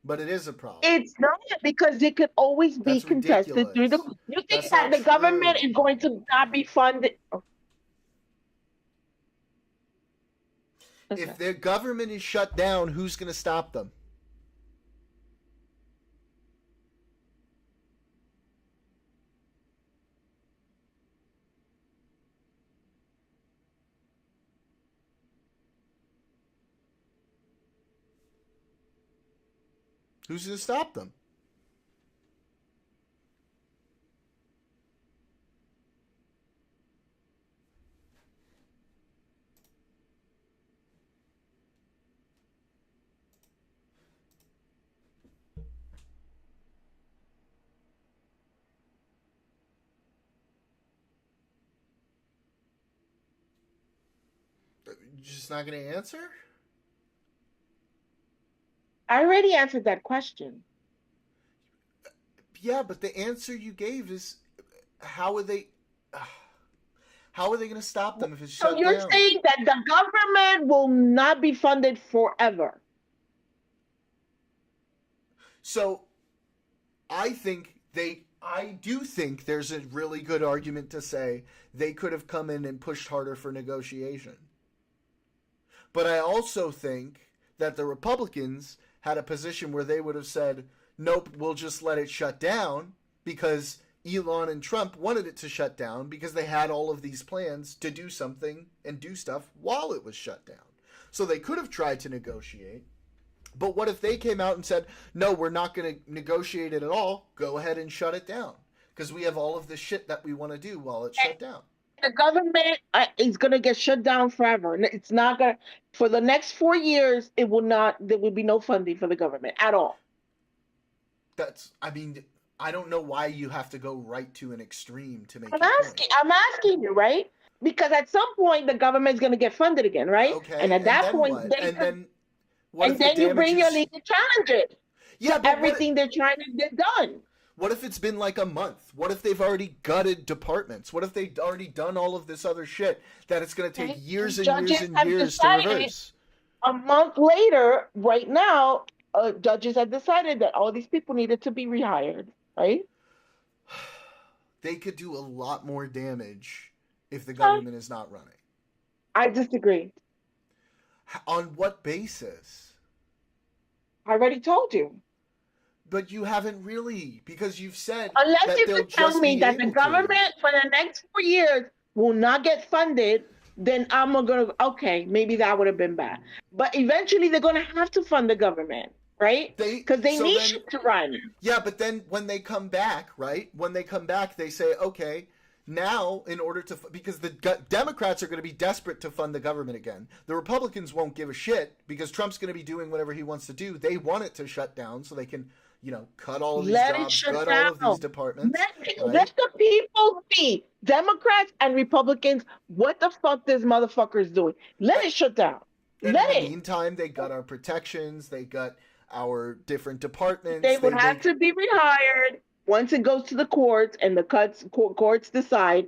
But it is a problem. It's not, because it could always be That's contested through the. ridiculous. You think That's that not the government true. is going to not be funded? If their government is shut down, who's going to stop them? Who's going to stop them? You're just not going to answer? I already answered that question. Yeah, but the answer you gave is how are they going to stop them if it's shut So you're down? saying that the government will not be funded forever? So I do think there's a really good argument to say they could have come in and pushed harder for negotiation. But I also think that the Republicans had a position where they would have said, nope, we'll just let it shut down, because Elon and Trump wanted it to shut down because they had all of these plans to do something and do stuff while it was shut down. So they could have tried to negotiate. But what if they came out and said, no, we're not going to negotiate it at all. Go ahead and shut it down, because we have all of the shit that we want to do while it's shut down. The government is going to get shut down forever. It's not going to, for the next 4 years, there will be no funding for the government at all. I don't know why you have to go right to an extreme to make I'm your asking, point. I'm asking you, right? Because at some point, the government's going to get funded again, right? Okay, And at that then point, what? and then you bring your legal challenges. Yeah, but everything they're trying to get done. What if it's been like a month? What if they've already gutted departments? What if they've already done all of this other shit that it's going to take years and years and years to reverse? A month later, right now, judges have decided that all these people needed to be rehired, right? They could do a lot more damage if the government is not running. I disagree. On what basis? I already told you. But you haven't really, because you've said unless that you they'll can tell just me be that the able government for the next 4 years will not get funded, then I'm gonna okay, maybe that would have been bad. But eventually they're gonna have to fund the government, right? Because they need shit to run. Yeah, but then when they come back, right? When they come back, they say, okay, now in order to, because the Democrats are going to be desperate to fund the government again. The Republicans won't give a shit because Trump's going to be doing whatever he wants to do. They want it to shut down so they can, cut all of these jobs, cut all of these departments. Let the people see, Democrats and Republicans, what the fuck this motherfucker's doing. Let it shut down. And in the meantime, they got our protections. They got our different departments. They would have to be rehired once it goes to the courts, and the courts decide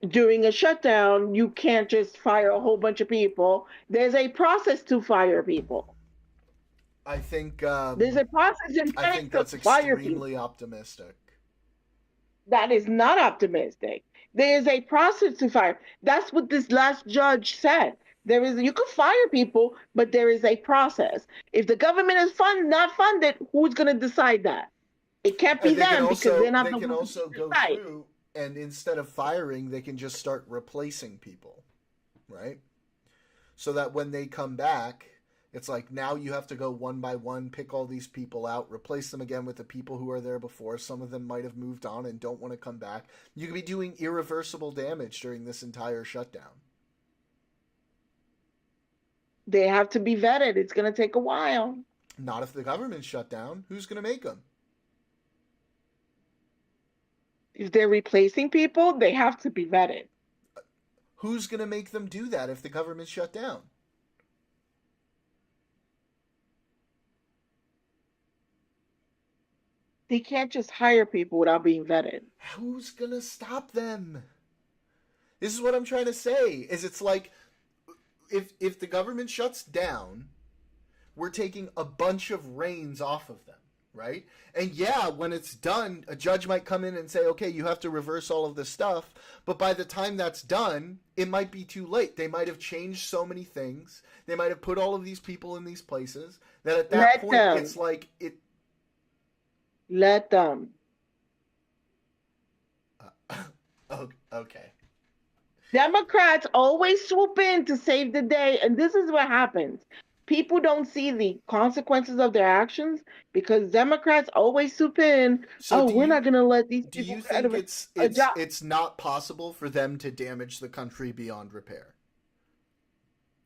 during a shutdown, you can't just fire a whole bunch of people. There's a process to fire people. I think there's a process in place. I think that's extremely optimistic. That is not optimistic. There is a process to fire. That's what this last judge said. You can fire people, but there is a process. If the government is not funded, who's going to decide that? It can't be them because they're not. They can also go through, and instead of firing, they can just start replacing people, right? So that when they come back, it's like now you have to go one by one, pick all these people out, replace them again with the people who are there before. Some of them might have moved on and don't want to come back. You could be doing irreversible damage during this entire shutdown. They have to be vetted. It's going to take a while. Not if the government's shut down. Who's going to make them? If they're replacing people, they have to be vetted. Who's going to make them do that if the government's shut down? They can't just hire people without being vetted. Who's going to stop them? This is what I'm trying to say. It's like, if the government shuts down, we're taking a bunch of reins off of them, right? And yeah, when it's done, a judge might come in and say, okay, you have to reverse all of this stuff. But by the time that's done, it might be too late. They might have changed so many things. They might have put all of these people in these places that at that point, it's like it. Let them. Okay. Democrats always swoop in to save the day, and this is what happens. people don't see the consequences of their actions because Democrats always swoop in. So Oh, we're not going to let these do people you get out think of it's a job. it's not possible for them to damage the country beyond repair?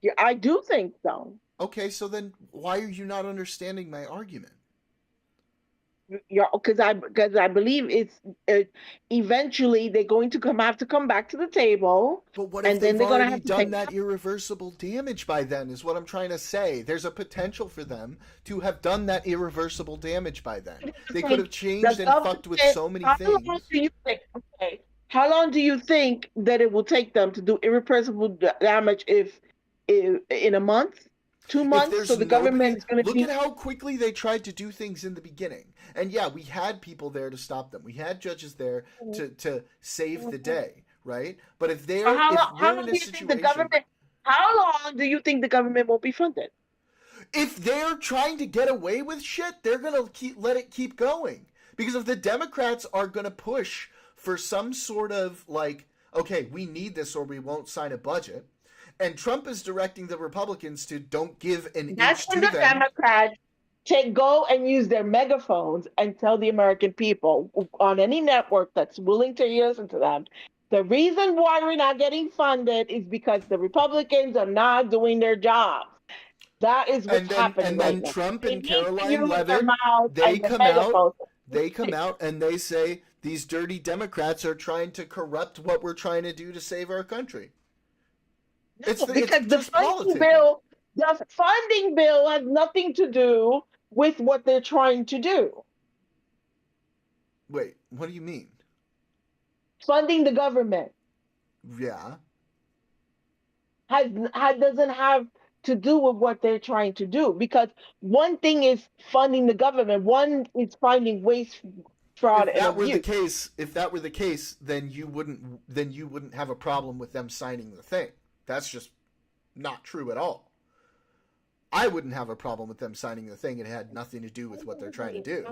Yeah, I do think so. Okay, so then why are you not understanding my argument? Yeah, because I believe eventually they're going to have to come back to the table, But what if and then they've they're going to already have to done take. that irreversible damage by then, is what I'm trying to say. There's a potential for them to have done that irreversible damage by then. They could have The changed and fucked with government. so many How long things. do you think? Okay, how long do you think that it will take them to do irreversible damage if in a month, two If months? So there's the government nobody, is going to look be. at how quickly they tried to do things in the beginning. And yeah, we had people there to stop them. We had judges there to save the day, right? But if How we're long in a do you think the situation, government? How long do you think the government won't be funded? if they're trying to get away with shit, they're gonna let it keep going. Because if the Democrats are gonna push for some sort of like, okay, we need this or we won't sign a budget, and Trump is directing the Republicans to don't give an That's inch when to the them. Democrats go and use their megaphones and tell the American people on any network that's willing to listen to them. The reason why we're not getting funded is because the Republicans are not doing their job. That is what's happening And right then now. Trump They and need to Caroline use their Levitt, mouths they and the come out, megaphones. and they say these dirty Democrats are trying to corrupt what we're trying to do to save our country. No, because it's the just funding politicking. bill, the funding bill has nothing to do with what they're trying to do. Wait, what do you mean? Funding the government Yeah. doesn't have to do with what they're trying to do, because one thing is funding the government, one is finding waste, fraud, If and that were the abuse. case, then you wouldn't have a problem with them signing the thing. That's just not true at all. I wouldn't have a problem with them signing the thing. It had nothing to do with what they're trying to do.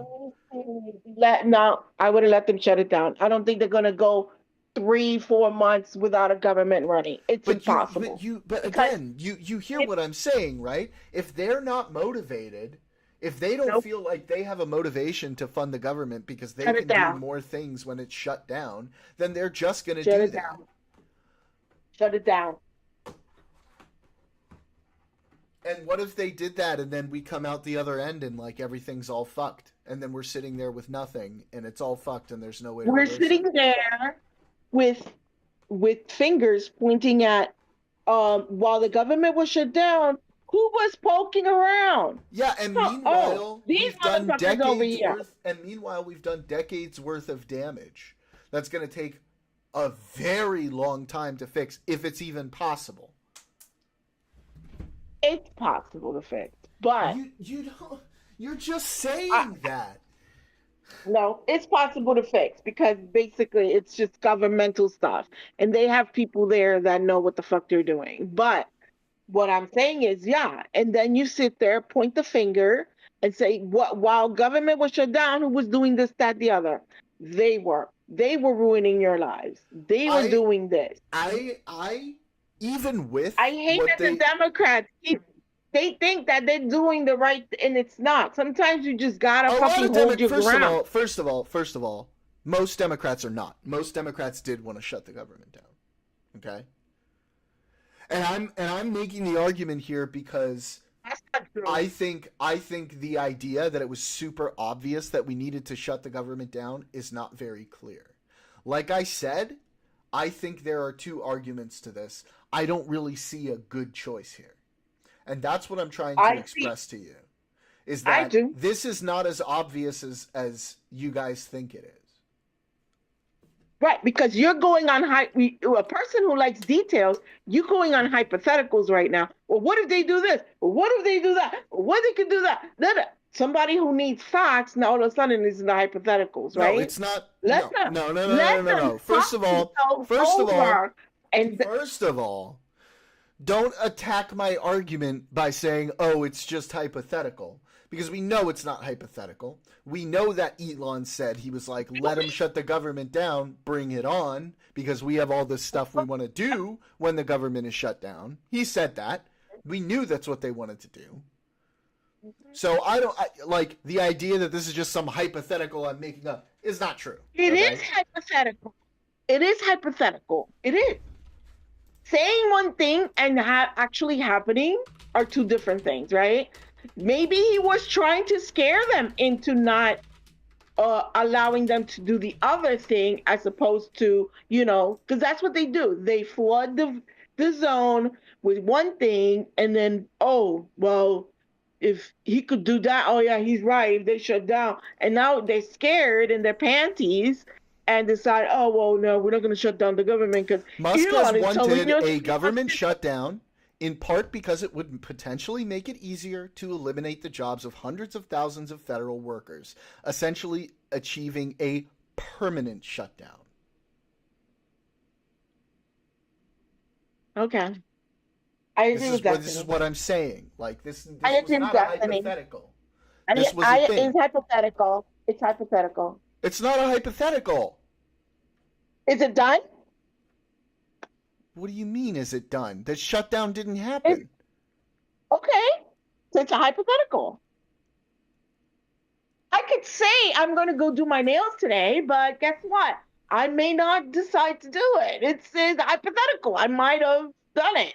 No, I would have let them shut it down. I don't think they're going to go 3-4 months without a government running. It's impossible. But Because- again, you hear what I'm saying, right? If they're not motivated, if they don't Nope. feel like they have a motivation to fund the government because they Shut it can do down. more things when it's shut down, then they're just going to Shut do it that. down. Shut it down. And what if they did that and then we come out the other end and like everything's all fucked, and then we're sitting there with nothing and it's all fucked and there's no way to We're reverse sitting it? there with fingers pointing at while the government was shut down, who was poking around? Yeah, and Oh, meanwhile these we've done motherfuckers over here. decades worth of damage. That's going to take a very long time to fix, if it's even possible. It's possible to fix, but You're just saying that. no, it's possible to fix because basically it's just governmental stuff, and they have people there that know what the fuck they're doing. But what I'm saying is, yeah, and then you sit there, point the finger, and say, "What? While government was shut down, who was doing this, that, the other? They were. They were ruining your lives. They were doing this." I even with I hate what that the Democrats they think that they're doing the right, and it's not. Sometimes you just gotta fucking hold your ground. First of all, most Democrats are not. Most Democrats did want to shut the government down. Okay? And I'm making the argument here because That's not true. I think the idea that it was super obvious that we needed to shut the government down is not very clear. Like I said, I think there are two arguments to this. I don't really see a good choice here. And that's what I'm trying to express to you. Is that this is not as obvious as you guys think it is. Right, because you're going on a person who likes details, you're going on hypotheticals right now. Well, what if they do this? Well, what if they do that? Well, what if they could do that? Somebody who needs facts now all of a sudden is in the hypotheticals, right? No, it's not. No. First of all, don't attack my argument by saying, "Oh, it's just hypothetical," because we know it's not hypothetical. We know that Elon said, he was like, "Let them shut the government down, bring it on, because we have all this stuff we want to do when the government is shut down." He said that. We knew that's what they wanted to do. So like the idea that this is just some hypothetical I'm making up is not true. It okay? is hypothetical. It is hypothetical. It is. Saying one thing and actually happening are two different things, right? Maybe he was trying to scare them into not allowing them to do the other thing, as opposed to, because that's what they do. They flood the zone with one thing, and then, oh, well, if he could do that, oh yeah, he's right. If they shut down, and now they're scared in their panties and decide, oh well, no, we're not going to shut down the government because Musk has wanted a telling government shutdown, in part because it would potentially make it easier to eliminate the jobs of hundreds of thousands of federal workers, essentially achieving a permanent shutdown. Okay. I agree with that. This is what I'm saying. Like this was not a hypothetical. It's hypothetical. It's hypothetical. It's not a hypothetical. Is it done? What do you mean, is it done? The shutdown didn't happen. Okay. So it's a hypothetical. I could say I'm going to go do my nails today, but guess what? I may not decide to do it. It's hypothetical. I might have done it.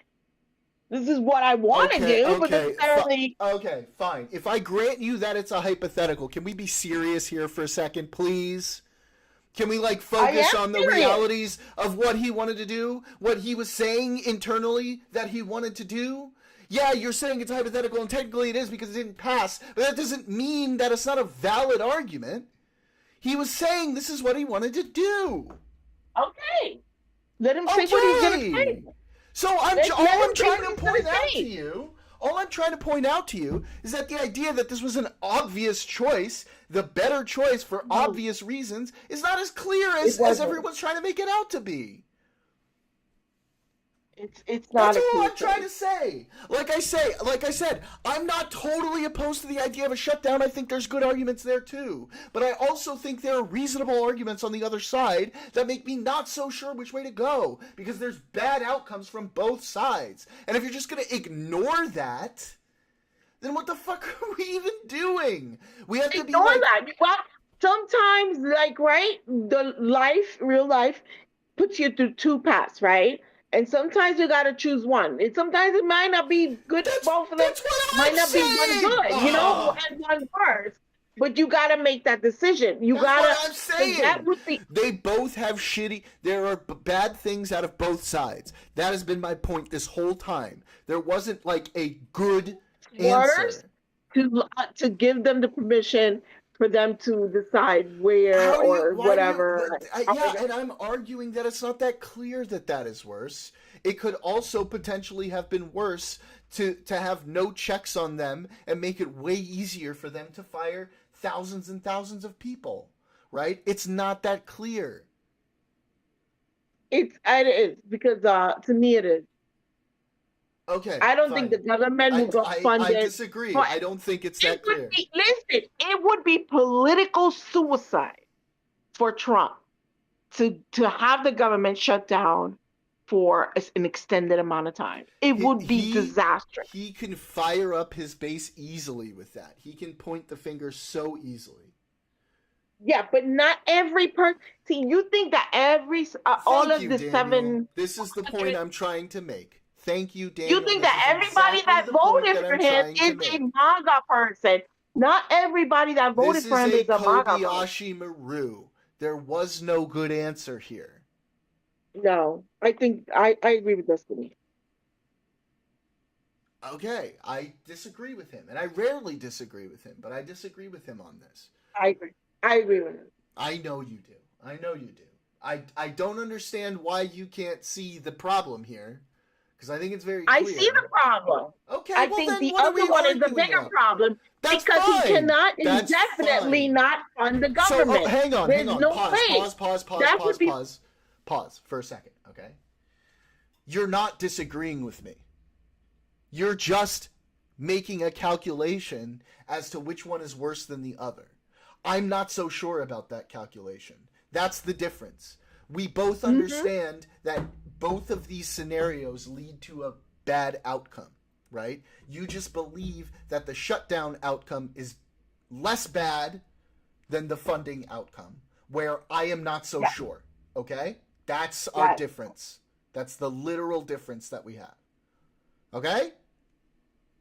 This is what I want to do, but necessarily... Okay, fine. If I grant you that it's a hypothetical, can we be serious here for a second, please? Can we, focus on the realities of what he wanted to do? What he was saying internally that he wanted to do? Yeah, you're saying it's hypothetical, and technically it is because it didn't pass, but that doesn't mean that it's not a valid argument. He was saying this is what he wanted to do. Okay. Let him say what he's going to say. So all I'm trying to point out to you is that the idea that this was an obvious choice, the better choice for obvious reasons, is not as clear as everyone's trying to make it out to be. It's not. That's all I'm trying to say. Like I said, I'm not totally opposed to the idea of a shutdown. I think there's good arguments there too. But I also think there are reasonable arguments on the other side that make me not so sure which way to go, because there's bad outcomes from both sides. And if you're just going to ignore that, then what the fuck are we even doing? We have to ignore that. Well, sometimes, real life puts you through two paths, right? And sometimes you gotta choose one. And sometimes it might not be good for both of them. Might not be one good, and one worse. But you gotta make that decision. That's what I'm saying. They both have shitty. There are bad things out of both sides. That has been my point this whole time. There wasn't a good answer to give them the permission for them to decide whatever. And I'm arguing that it's not that clear that is worse. It could also potentially have been worse to have no checks on them and make it way easier for them to fire thousands and thousands of people, right? It's not that clear. It is, because to me it is. Okay. I don't think the government will go fund it. I disagree. I don't think it's that clear. Listen, it would be political suicide for Trump to have the government shut down for an extended amount of time. It would be disastrous. He can fire up his base easily with that. He can point the finger so easily. Yeah, but not every person. See, you think that Daniel. This is the point I'm trying to make. Thank you, Daniel. You think that everybody that voted for him is a MAGA person. Not everybody that voted for him is a MAGA person. Kobayashi Maru. There was no good answer here. No, I think I agree with Destiny. Okay, I disagree with him. And I rarely disagree with him, but I disagree with him on this. I agree with him. I know you do. I don't understand why you can't see the problem here. Because I think it's very clear. I see the problem. Okay, I think the other one is the bigger problem. Because he cannot indefinitely not fund the government. So, hang on. Pause for a second, okay? You're not disagreeing with me. You're just making a calculation as to which one is worse than the other. I'm not so sure about that calculation. That's the difference. We both understand that both of these scenarios lead to a bad outcome, right? You just believe that the shutdown outcome is less bad than the funding outcome, where I am not so sure. Okay? That's our difference. That's the literal difference that we have. Okay?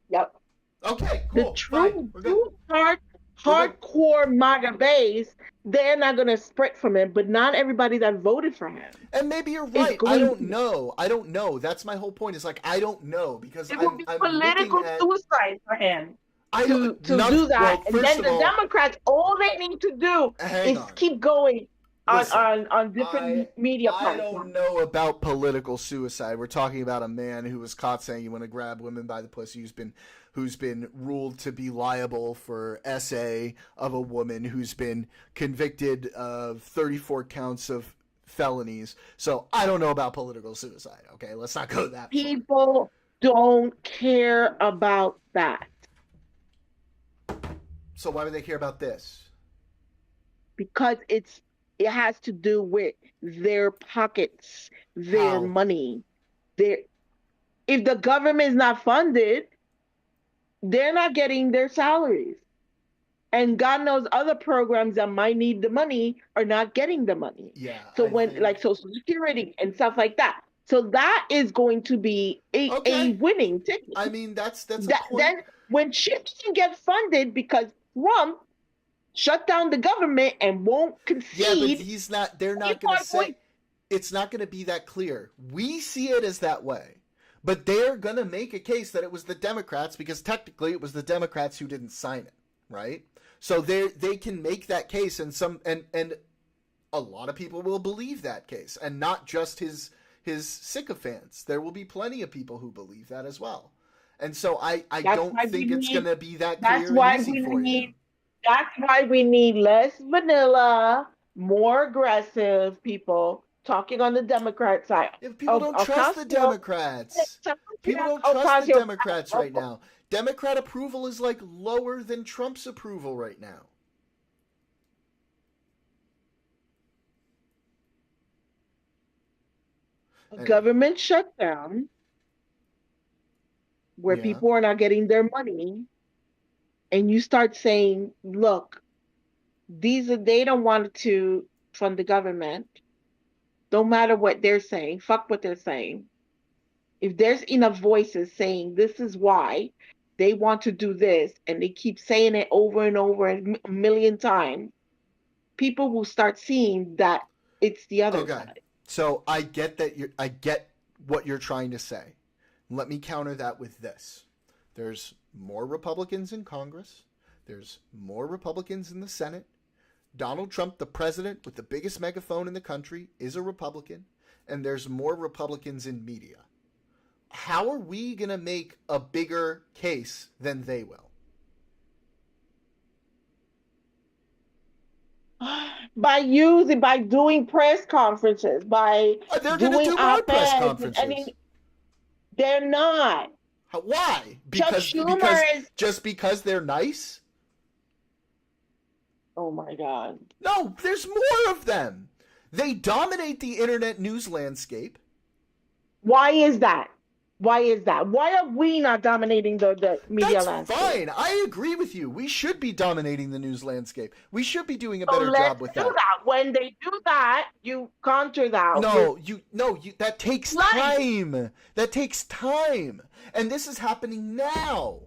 Yep. Okay, The cool. Fine. true, We're good. hardcore MAGA base, they're not going to spread from him, but not everybody that voted for him. And maybe you're right. I don't know. I don't know. That's my whole point. Is like I don't know because it I'm would be I'm political looking at suicide for him I to nothing, do that. well, And first then of the all, Democrats, all they need to do hang is on. keep going Listen, on different media I platforms. don't know about political suicide. We're talking about a man who was caught saying you want to grab women by the pussy, who's been ruled to be liable for SA of a woman who's been convicted of 34 counts of felonies. So I don't know about political suicide. Okay, let's not go that far. People don't care about that. So why would they care about this? Because it has to do with their pockets, their money. If the government is not funded, they're not getting their salaries. And God knows other programs that might need the money are not getting the money. Yeah. So like Social Security and stuff like that. So that is going to be a winning ticket. I mean, that's a point. Then when shit doesn't get funded because Trump shut down the government and won't concede. Yeah, but they're not going to say, it's not going to be that clear. We see it as that way. But they're going to make a case that it was the Democrats because technically it was the Democrats who didn't sign it, right? So they can make that case and a lot of people will believe that case and not just his sycophants. There will be plenty of people who believe that as well. And so I don't think it's going to be that clear and easy for you. That's why we need less vanilla, more aggressive people talking on the Democrat side. People don't trust the Democrats. People don't trust the Democrats right now. Democrat approval is like lower than Trump's approval right now. Government shutdown, where people are not getting their money, and you start saying, look, they don't want to fund the government. Don't matter what they're saying. Fuck what they're saying. If there's enough voices saying this is why they want to do this, and they keep saying it over and over a million times, people will start seeing that it's the other side. So I get that I get what you're trying to say. Let me counter that with this. There's more Republicans in Congress. There's more Republicans in the Senate. Donald Trump, the president with the biggest megaphone in the country, is a Republican. And there's more Republicans in media. How are we going to make a bigger case than they will? By doing press conferences, they're going to do more press conferences. They're not. Why? Because they're nice? Oh my God. No, there's more of them. They dominate the internet news landscape. Why is that? Why are we not dominating the media landscape? That's fine. I agree with you. We should be dominating the news landscape. We should be doing a better job with that. When they do that, you counter that. That takes time. That takes time. And this is happening now.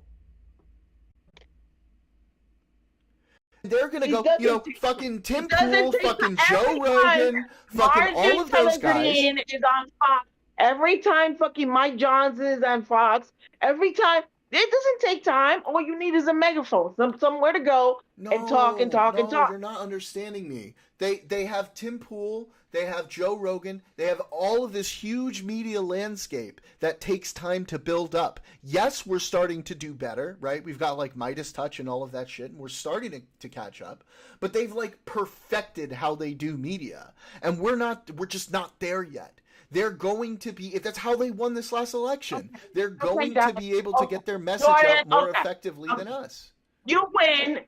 They're going to go, fucking Tim Pool, fucking Joe Rogan, fucking all of those guys. Is on Fox. Every time fucking Mike Johnson is on Fox, every time, it doesn't take time. All you need is a megaphone, somewhere to go and talk and talk and talk. You're not understanding me. They have Tim Pool, they have Joe Rogan, they have all of this huge media landscape that takes time to build up. Yes, we're starting to do better, right? We've got like Midas Touch and all of that shit, and we're starting to catch up. But they've like perfected how they do media, and we're just not there yet. They're going to be, if that's how they won this last election, they're going to be able to get their message out more effectively than us. You win.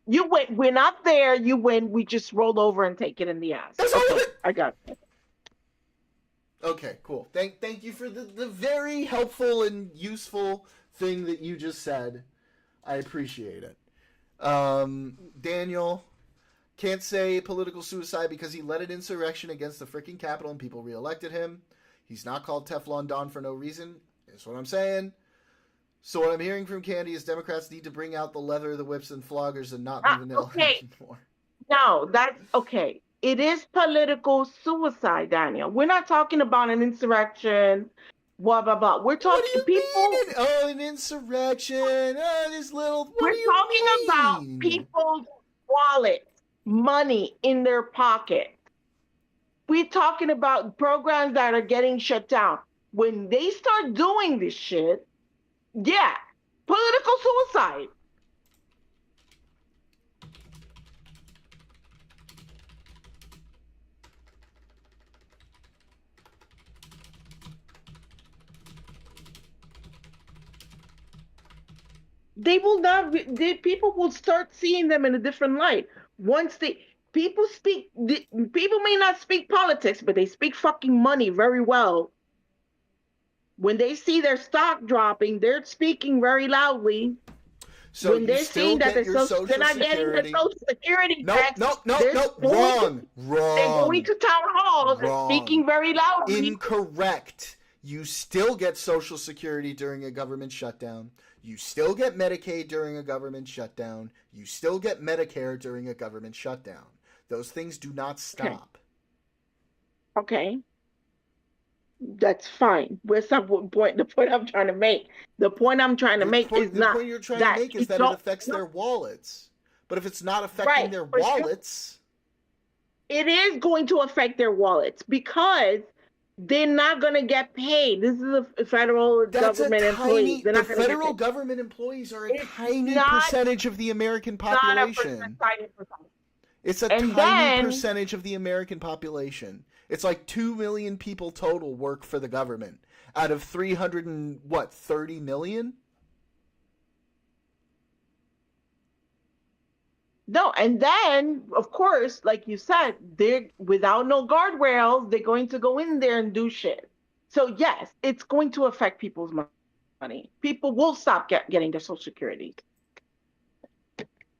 We're not there. You win. We just roll over and take it in the ass. That's all of it. I got it. Okay, cool. Thank you for the very helpful and useful thing that you just said. I appreciate it. Daniel can't say political suicide because he led an insurrection against the freaking Capitol and people reelected him. He's not called Teflon Don for no reason. That's what I'm saying. So what I'm hearing from Candy is Democrats need to bring out the leather, the whips, and floggers and not be vanilla anymore. No, that's okay. It is political suicide, Daniel. We're not talking about an insurrection, blah, blah, blah. We're talking What do you mean? An insurrection. This little. What We're do you talking mean? about people's wallets, money in their pocket. We're talking about programs that are getting shut down. When they start doing this shit, yeah, political suicide. They will not. People will start seeing them in a different light once people speak. People may not speak politics, but they speak fucking money very well. When they see their stock dropping, they're speaking very loudly. So when they're seeing that they're not getting the Social Security tax, no, wrong. They're going to town halls and speaking very loudly. Incorrect. You still get Social Security during a government shutdown. You still get Medicaid during a government shutdown. You still get Medicare during a government shutdown. Those things do not stop. Okay. That's fine. Where's the point? The point I'm trying to make. The point I'm trying to make is not. The point you're trying to make is that it affects their wallets. But if it's not affecting their wallets, it is going to affect their wallets because they're not going to get paid. This is a federal government employee. The federal government employees are a tiny percentage of the American population. It's a tiny percentage of the American population. It's like 2 million people total work for the government out of 330 million? No, and then, of course, like you said, they're without no guardrails, they're going to go in there and do shit. So yes, it's going to affect people's money. People will stop getting their Social Security.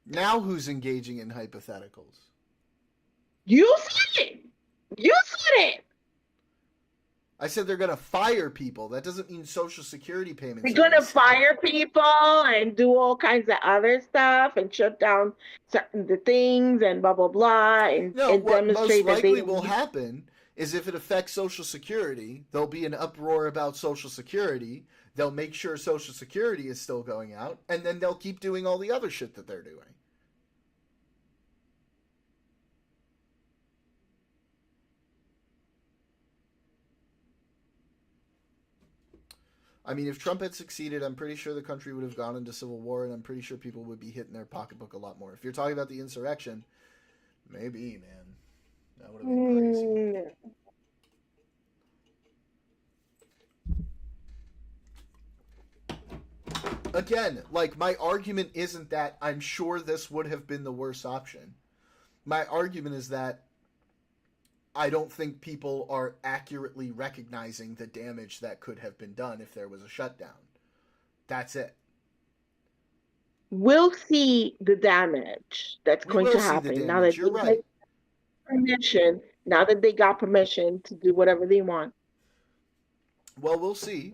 Now who's engaging in hypotheticals? You said it. You said it. I said they're going to fire people. That doesn't mean Social Security payments. They're going to fire people and do all kinds of other stuff and shut down the things and blah, blah, blah. And what most likely will happen is if it affects Social Security, there'll be an uproar about Social Security. They'll make sure Social Security is still going out, and then they'll keep doing all the other shit that they're doing. I mean, if Trump had succeeded, I'm pretty sure the country would have gone into civil war, and I'm pretty sure people would be hitting their pocketbook a lot more. If you're talking about the insurrection, maybe, man. That would have been crazy. Again, like, my argument isn't that I'm sure this would have been the worst option. My argument is that I don't think people are accurately recognizing the damage that could have been done if there was a shutdown. That's it. We'll see the damage that's going to happen now that you're right. Permission. Now that they got permission to do whatever they want. Well, we'll see.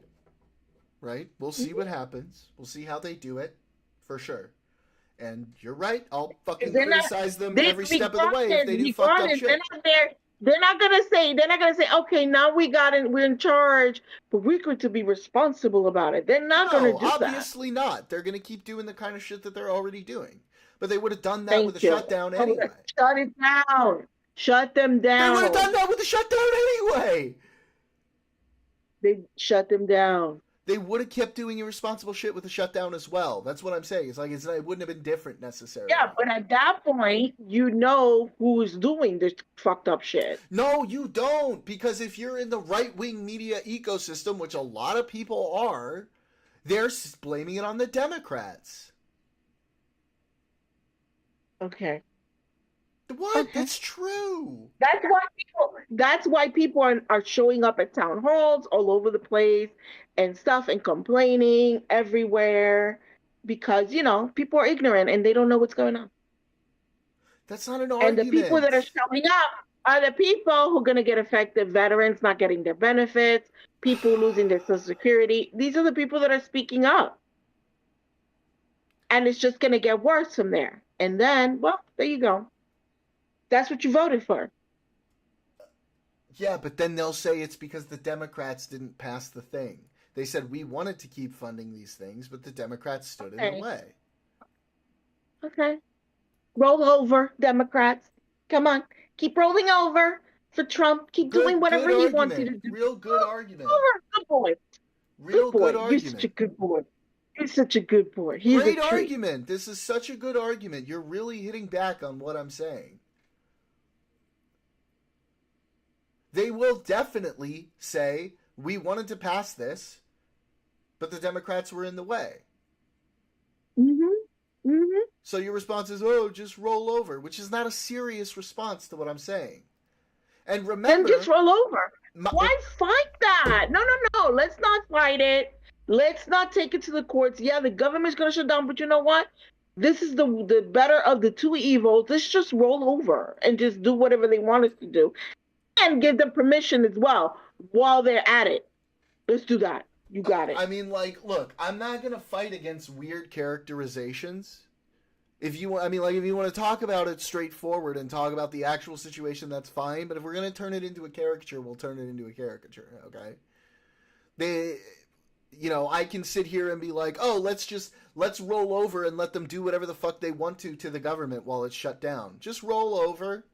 Right? We'll see what happens. We'll see how they do it, for sure. And you're right. I'll fucking criticize them every step of the way if they do fucked up shit. They're not gonna say, okay, now we're in charge, but we're going to be responsible about it. They're not gonna do that. Obviously not. They're gonna keep doing the kind of shit that they're already doing. But they would have done that with a shutdown anyway. Shut it down. Shut them down. They would have done that with a shutdown anyway. They shut them down. They would have kept doing irresponsible shit with the shutdown as well. That's what I'm saying. It's like it wouldn't have been different necessarily. Yeah, but at that point, you know who's doing this fucked up shit. No, you don't. Because if you're in the right-wing media ecosystem, which a lot of people are, they're blaming it on the Democrats. Okay. What? Okay. That's true. That's why people are showing up at town halls all over the place and stuff and complaining everywhere because, people are ignorant and they don't know what's going on. That's not an And the people argument. that are showing up are the people who are going to get affected: veterans not getting their benefits, people losing their Social Security. These are the people that are speaking up. And it's just going to get worse from there. And then, well, there you go. That's what you voted for. Yeah, but then they'll say it's because the Democrats didn't pass the thing. They said we wanted to keep funding these things, but the Democrats stood in the way. Okay. Roll over, Democrats. Come on. Keep rolling over for Trump. Keep doing whatever Good he wants you to argument. do. Real good argument. Over. Good boy. Real Good boy. good You're such a argument. good boy. You're such a good boy. He's Great a treat. argument. This is such a good argument. You're really hitting back on what I'm saying. They will definitely say, we wanted to pass this, but the Democrats were in the way. Mm-hmm. Mm-hmm. So your response is, oh, just roll over, which is not a serious response to what I'm saying. And remember... Then just roll over. Why fight that? No. Let's not fight it. Let's not take it to the courts. Yeah, the government's going to shut down, but you know what? This is the better of the two evils. Let's just roll over and just do whatever they want us to do. And give them permission as well while they're at it. Let's do that. You got it. I mean, look, I'm not going to fight against weird characterizations. If you want to talk about it straightforward and talk about the actual situation, that's fine. But if we're going to turn it into a caricature, we'll turn it into a caricature, okay? I can sit here and be like, oh, let's roll over and let them do whatever the fuck they want to the government while it's shut down. Just roll over,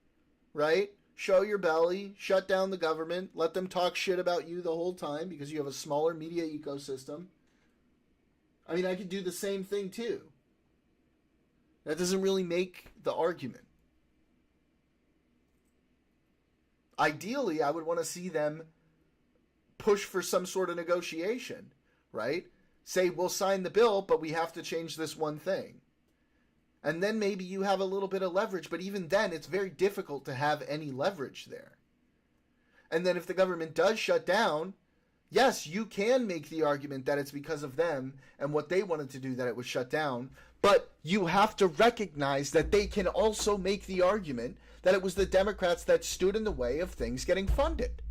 right? Show your belly, shut down the government, let them talk shit about you the whole time because you have a smaller media ecosystem. I mean, I could do the same thing too. That doesn't really make the argument. Ideally, I would want to see them push for some sort of negotiation, right? Say, we'll sign the bill, but we have to change this one thing. And then maybe you have a little bit of leverage, but even then, it's very difficult to have any leverage there. And then if the government does shut down, yes, you can make the argument that it's because of them and what they wanted to do that it was shut down, but you have to recognize that they can also make the argument that it was the Democrats that stood in the way of things getting funded.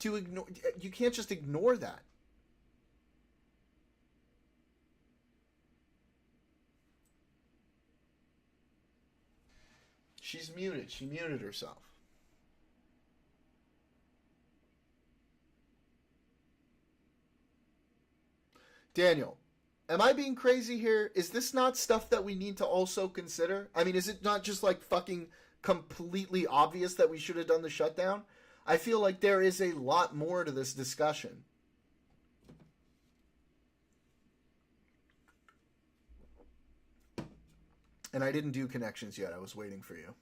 You can't just ignore that. She's muted. She muted herself. Daniel, am I being crazy here? Is this not stuff that we need to also consider? I mean, is it not just like fucking completely obvious that we should have done the shutdown? I feel like there is a lot more to this discussion. And I didn't do connections yet. I was waiting for you.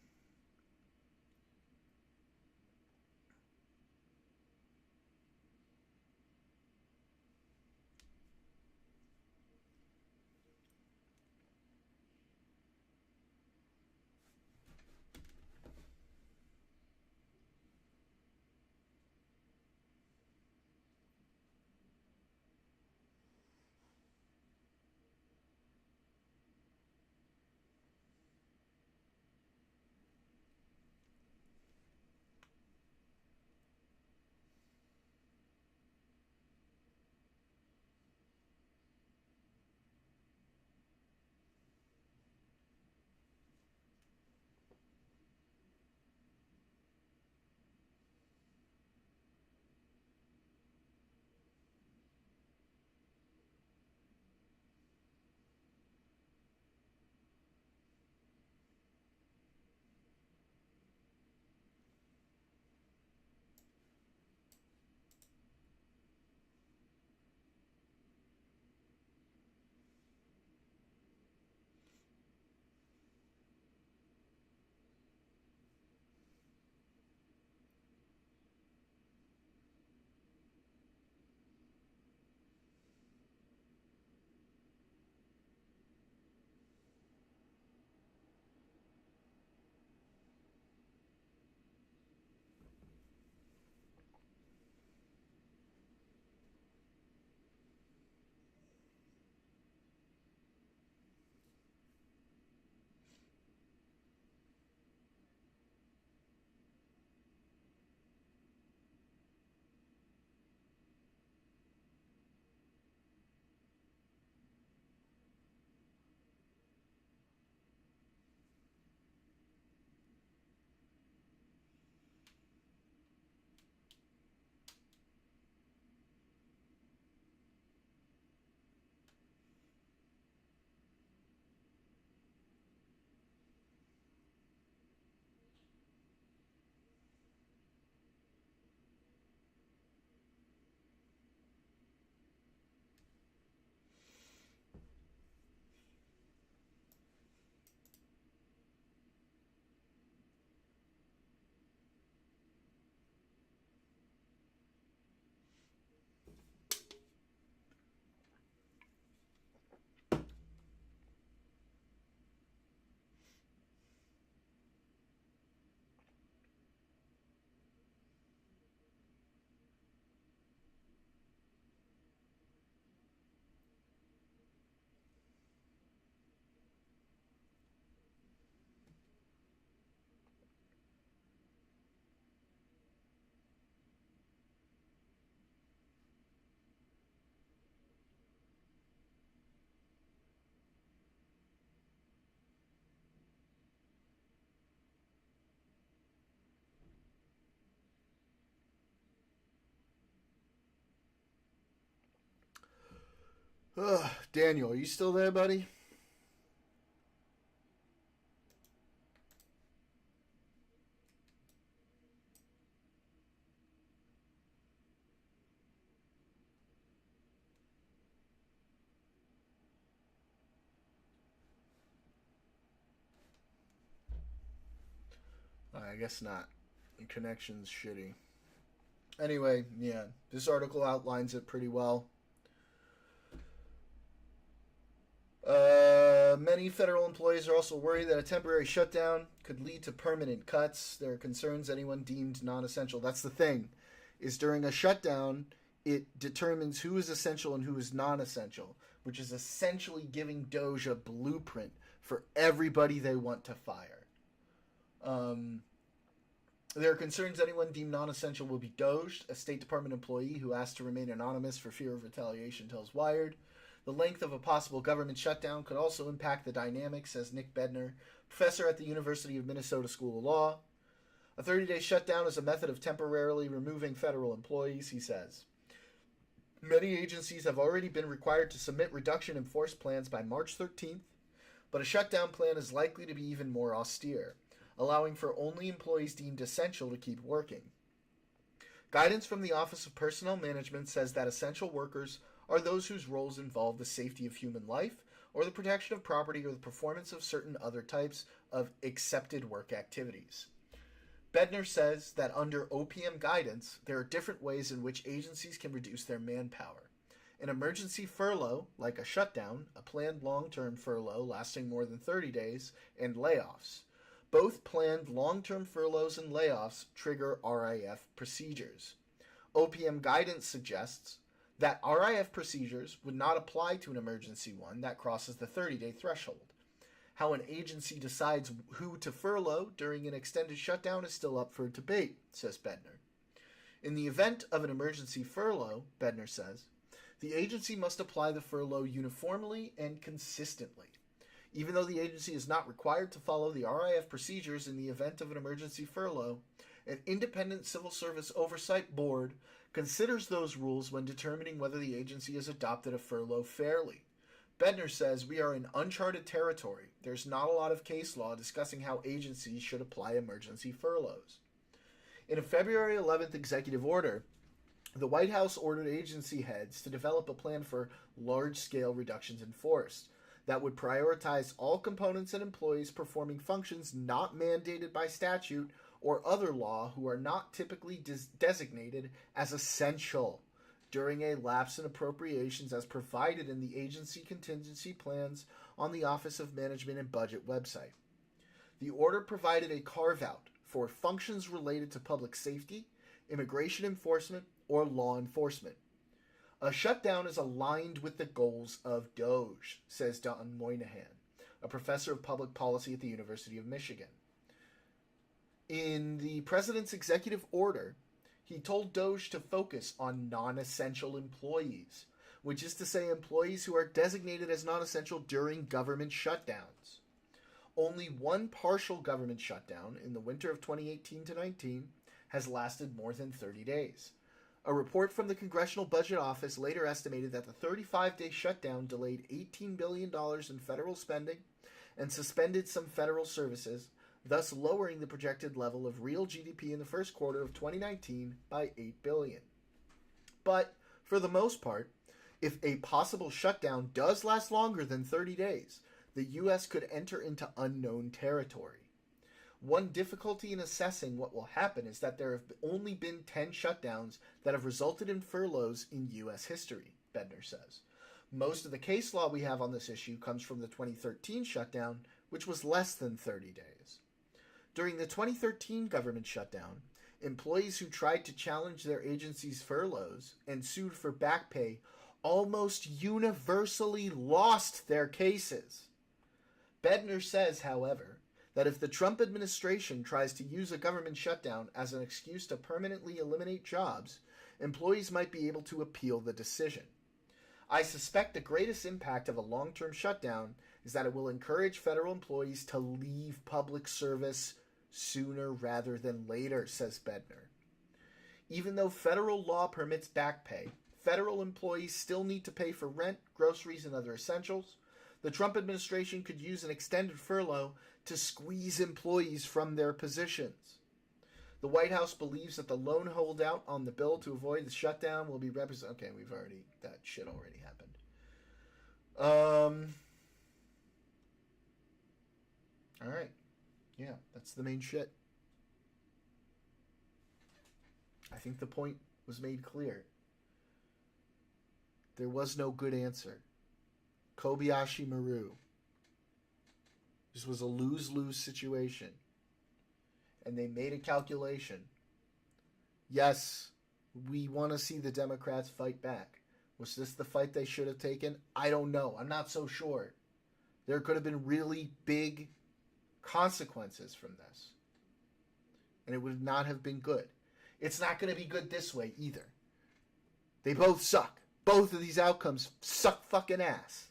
Daniel, are you still there, buddy? I guess not. The connection's shitty. Anyway, yeah, this article outlines it pretty well. Many federal employees are also worried that a temporary shutdown could lead to permanent cuts. There are concerns anyone deemed non-essential. That's the thing, is during a shutdown, it determines who is essential and who is non-essential, which is essentially giving Doge a blueprint for everybody they want to fire. There are concerns anyone deemed non-essential will be doged. A State Department employee who asked to remain anonymous for fear of retaliation tells Wired. The length of a possible government shutdown could also impact the dynamics, says Nick Bednar, professor at the University of Minnesota School of Law. A 30-day shutdown is a method of temporarily removing federal employees, he says. Many agencies have already been required to submit reduction in force plans by March 13th, but a shutdown plan is likely to be even more austere, allowing for only employees deemed essential to keep working. Guidance from the Office of Personnel Management says that essential workers are those whose roles involve the safety of human life or the protection of property or the performance of certain other types of accepted work activities. Bednar says that under OPM guidance, there are different ways in which agencies can reduce their manpower. An emergency furlough, like a shutdown, a planned long-term furlough lasting more than 30 days, and layoffs. Both planned long-term furloughs and layoffs trigger RIF procedures. OPM guidance suggests that RIF procedures would not apply to an emergency one that crosses the 30-day threshold. How an agency decides who to furlough during an extended shutdown is still up for debate, says Bednar. In the event of an emergency furlough, Bednar says, the agency must apply the furlough uniformly and consistently. Even though the agency is not required to follow the RIF procedures in the event of an emergency furlough, an independent civil service oversight board considers those rules when determining whether the agency has adopted a furlough fairly. Bednar says we are in uncharted territory. There's not a lot of case law discussing how agencies should apply emergency furloughs. In a February 11th executive order, the White House ordered agency heads to develop a plan for large-scale reductions in force that would prioritize all components and employees performing functions not mandated by statute or other law who are not typically designated as essential during a lapse in appropriations as provided in the agency contingency plans on the Office of Management and Budget website. The order provided a carve-out for functions related to public safety, immigration enforcement, or law enforcement. A shutdown is aligned with the goals of DOGE, says Don Moynihan, a professor of public policy at the University of Michigan. In the president's executive order, he told DOGE to focus on non-essential employees, which is to say employees who are designated as non-essential during government shutdowns. Only one partial government shutdown in the winter of 2018 to 19 has lasted more than 30 days. A report from the Congressional Budget Office later estimated that the 35-day shutdown delayed $18 billion in federal spending and suspended some federal services, thus lowering the projected level of real GDP in the first quarter of 2019 by $8 billion. But, for the most part, if a possible shutdown does last longer than 30 days, the U.S. could enter into unknown territory. One difficulty in assessing what will happen is that there have only been 10 shutdowns that have resulted in furloughs in U.S. history, Bednar says. Most of the case law we have on this issue comes from the 2013 shutdown, which was less than 30 days. During the 2013 government shutdown, employees who tried to challenge their agency's furloughs and sued for back pay almost universally lost their cases. Bednar says, however, that if the Trump administration tries to use a government shutdown as an excuse to permanently eliminate jobs, employees might be able to appeal the decision. I suspect the greatest impact of a long-term shutdown is that it will encourage federal employees to leave public service sooner rather than later, says Bednar. Even though federal law permits back pay, federal employees still need to pay for rent, groceries, and other essentials. The Trump administration could use an extended furlough to squeeze employees from their positions. The White House believes that the lone holdout on the bill to avoid the shutdown will be represented. Okay, that shit already happened. All right. Yeah, that's the main shit. I think the point was made clear. There was no good answer. Kobayashi Maru. This was a lose-lose situation. And they made a calculation. Yes, we want to see the Democrats fight back. Was this the fight they should have taken? I don't know. I'm not so sure. There could have been really big consequences from this. And it would not have been good. It's not going to be good this way either. They both suck. Both of these outcomes suck fucking ass.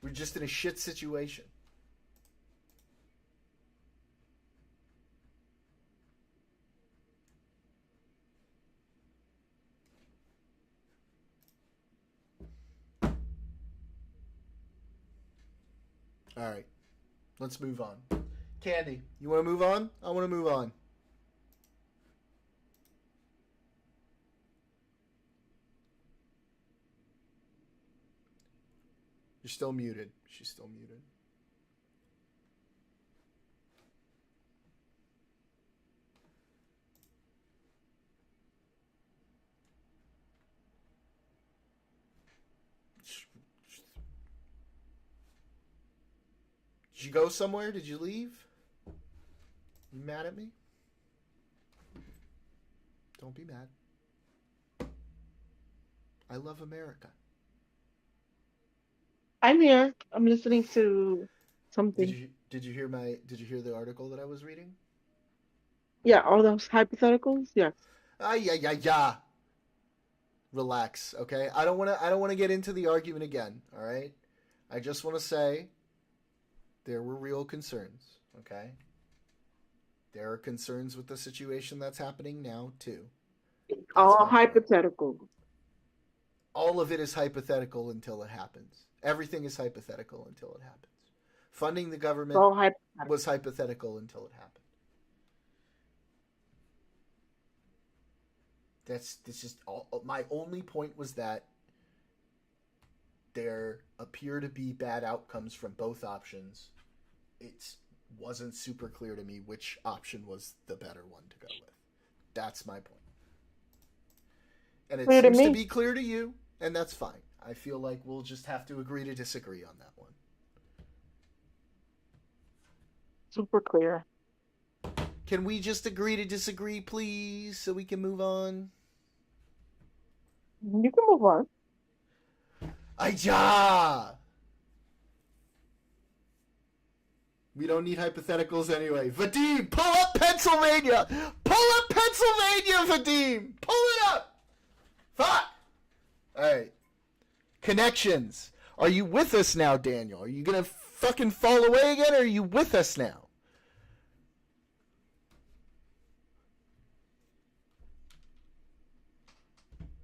We're just in a shit situation. All right. Let's move on. Candy, you want to move on? I want to move on. You're still muted. She's still muted. Did you go somewhere? Did you leave? You mad at me? Don't be mad. I love America. I'm here. I'm listening to something. Did you hear the article that I was reading? Yeah, all those hypotheticals. Yeah. Yeah. Relax, okay? I don't want to get into the argument again, all right? I just want to say there were real concerns, okay? There are concerns with the situation that's happening now too. All hypothetical. All of it is hypothetical until it happens. Everything is hypothetical until it happens. Funding the government was hypothetical until it happened. This is all. My only point was that there appear to be bad outcomes from both options. It wasn't super clear to me which option was the better one to go with. That's my point. And it seems to be clear to you, and that's fine. I feel like we'll just have to agree to disagree on that one. Super clear. Can we just agree to disagree, please, so we can move on? You can move on. Aja! We don't need hypotheticals anyway. Vadim, pull up Pennsylvania! Pull up Pennsylvania, Vadim! Pull it up! Fuck! Alright. Connections. Are you with us now, Daniel? Are you gonna fucking fall away again, or are you with us now?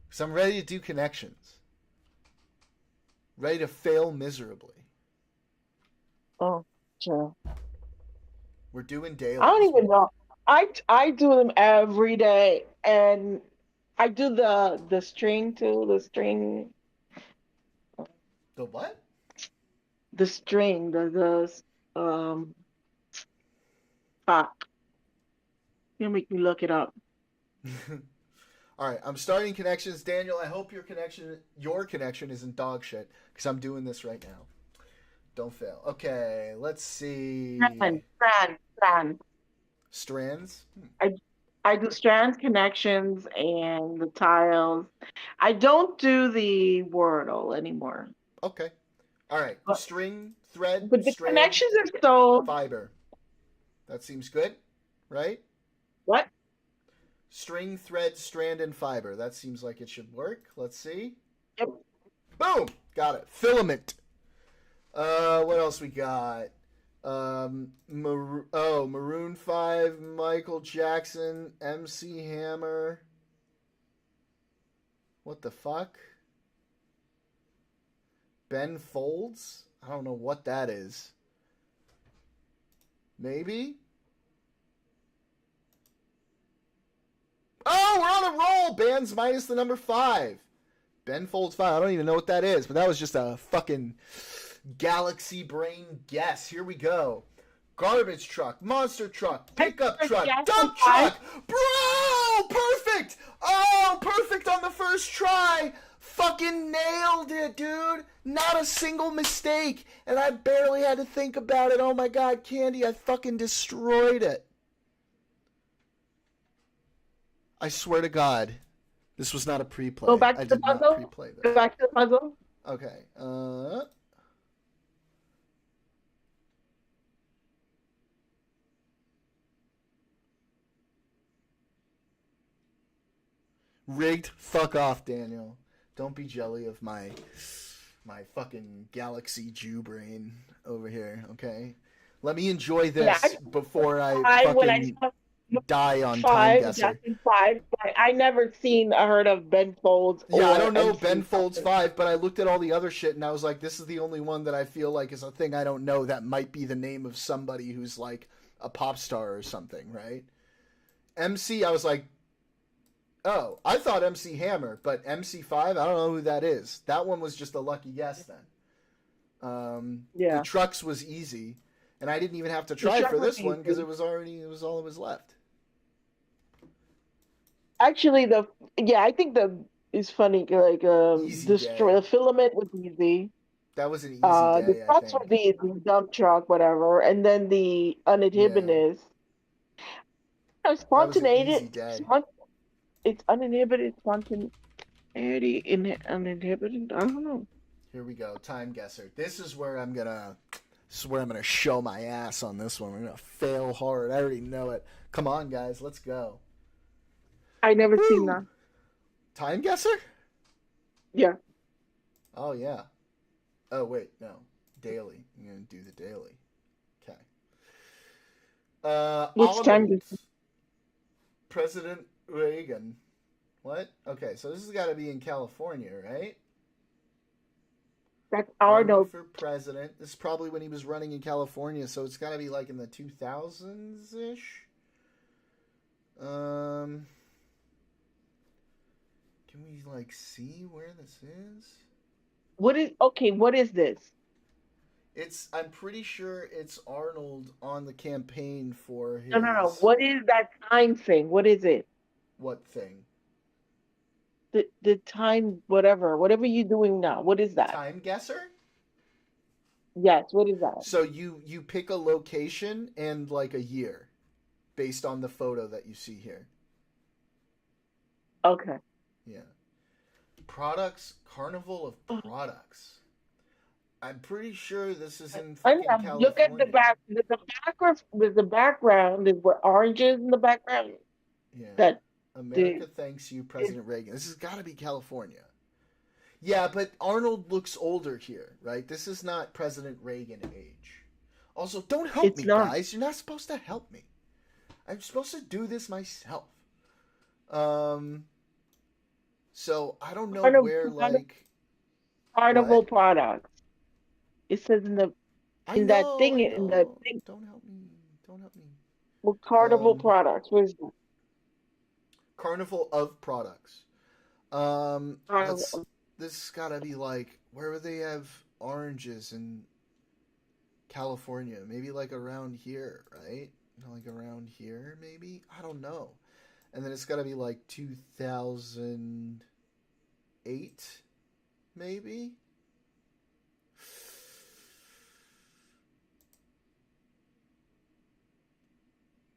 Because I'm ready to do connections. Ready to fail miserably. Oh, sure. We're doing daily. I don't even know. I do them every day, and I do the string too. The string. The what? The string. Fuck. You make me look it up. All right, I'm starting connections. Daniel, I hope your connection isn't dog shit, because I'm doing this right now. Don't fail. Okay, let's see. Strand. Strands? I do strands, connections, and the tiles. I don't do the Wordle anymore. Okay. All right. String, thread, but the strand, connections are so fiber. That seems good, right? What? String, thread, strand, and fiber. That seems like it should work. Let's see. Yep. Boom! Got it. Filament. What else we got? Maroon 5, Michael Jackson, MC Hammer. What the fuck? Ben Folds? I don't know what that is. Maybe? Oh, we're on a roll! Bands minus the number 5. Ben Folds 5. I don't even know what that is, but that was just a fucking galaxy brain guess. Here we go. Garbage truck, monster truck, pickup truck, dump truck. Bro! Perfect! Oh, perfect on the first try. Fucking nailed it, dude. Not a single mistake. And I barely had to think about it. Oh my god, Candy, I fucking destroyed it. I swear to God, this was not a pre-play. Go back to I the did not puzzle. pre-play this. Go back to the puzzle. Okay. Rigged. Fuck off, Daniel. Don't be jelly of my fucking galaxy Jew brain over here, okay? Let me enjoy this before I fucking die on Time Guesser. 5. I never heard of Ben Folds. Yeah, or I don't know MC Ben Folds 5, but I looked at all the other shit and I was like, this is the only one that I feel like is a thing I don't know that might be the name of somebody who's like a pop star or something, right? MC, I was like, oh, I thought MC Hammer, but MC5, I don't know who that is. That one was just a lucky guess then. Yeah. The trucks was easy, and I didn't even have to try for this one because it was all that was left. Actually, I think it's funny. Like the filament was easy. That was an easy The day. trucks were the easy, dump truck, whatever, and then the uninhibited. Spontaneity. It's uninhibited spontaneity in uninhibited. I don't know. Here we go, Time Guesser. This is where I'm gonna show my ass on this one. I'm gonna fail hard. I already know it. Come on, guys, let's go. I never seen that. Time Guesser? Yeah. Oh yeah. Oh wait, no. Daily. I'm gonna do the daily. Okay. Which time? President Reagan. What? Okay, so this has got to be in California, right? That's Arnold for president. This is probably when he was running in California, so it's got to be like in the 2000s ish. Can we like see where this is? What is this? I'm pretty sure it's Arnold on the campaign for his. No. What is that time thing? What is it? What thing? The time, whatever you're doing now. What is that? Time Guesser? Yes. What is that? So you pick a location and like a year, based on the photo that you see here. Okay. Yeah. Products, Carnival of Products. I'm pretty sure this is in fucking California. Look at the back. The background is where oranges in the background. Yeah. America thanks you, President Reagan. This has got to be California. Yeah, but Arnold looks older here, right? This is not President Reagan age. Also, don't help me, guys. You're not supposed to help me. I'm supposed to do this myself. So I don't know where like Carnival products. It says in the that thing. Don't help me. Don't help me. Well, Carnival products. Where's that? Carnival of Products. This gotta be like where they have oranges in California. Maybe like around here, right? Like around here, maybe? I don't know. And then it's gotta be like 2008, maybe?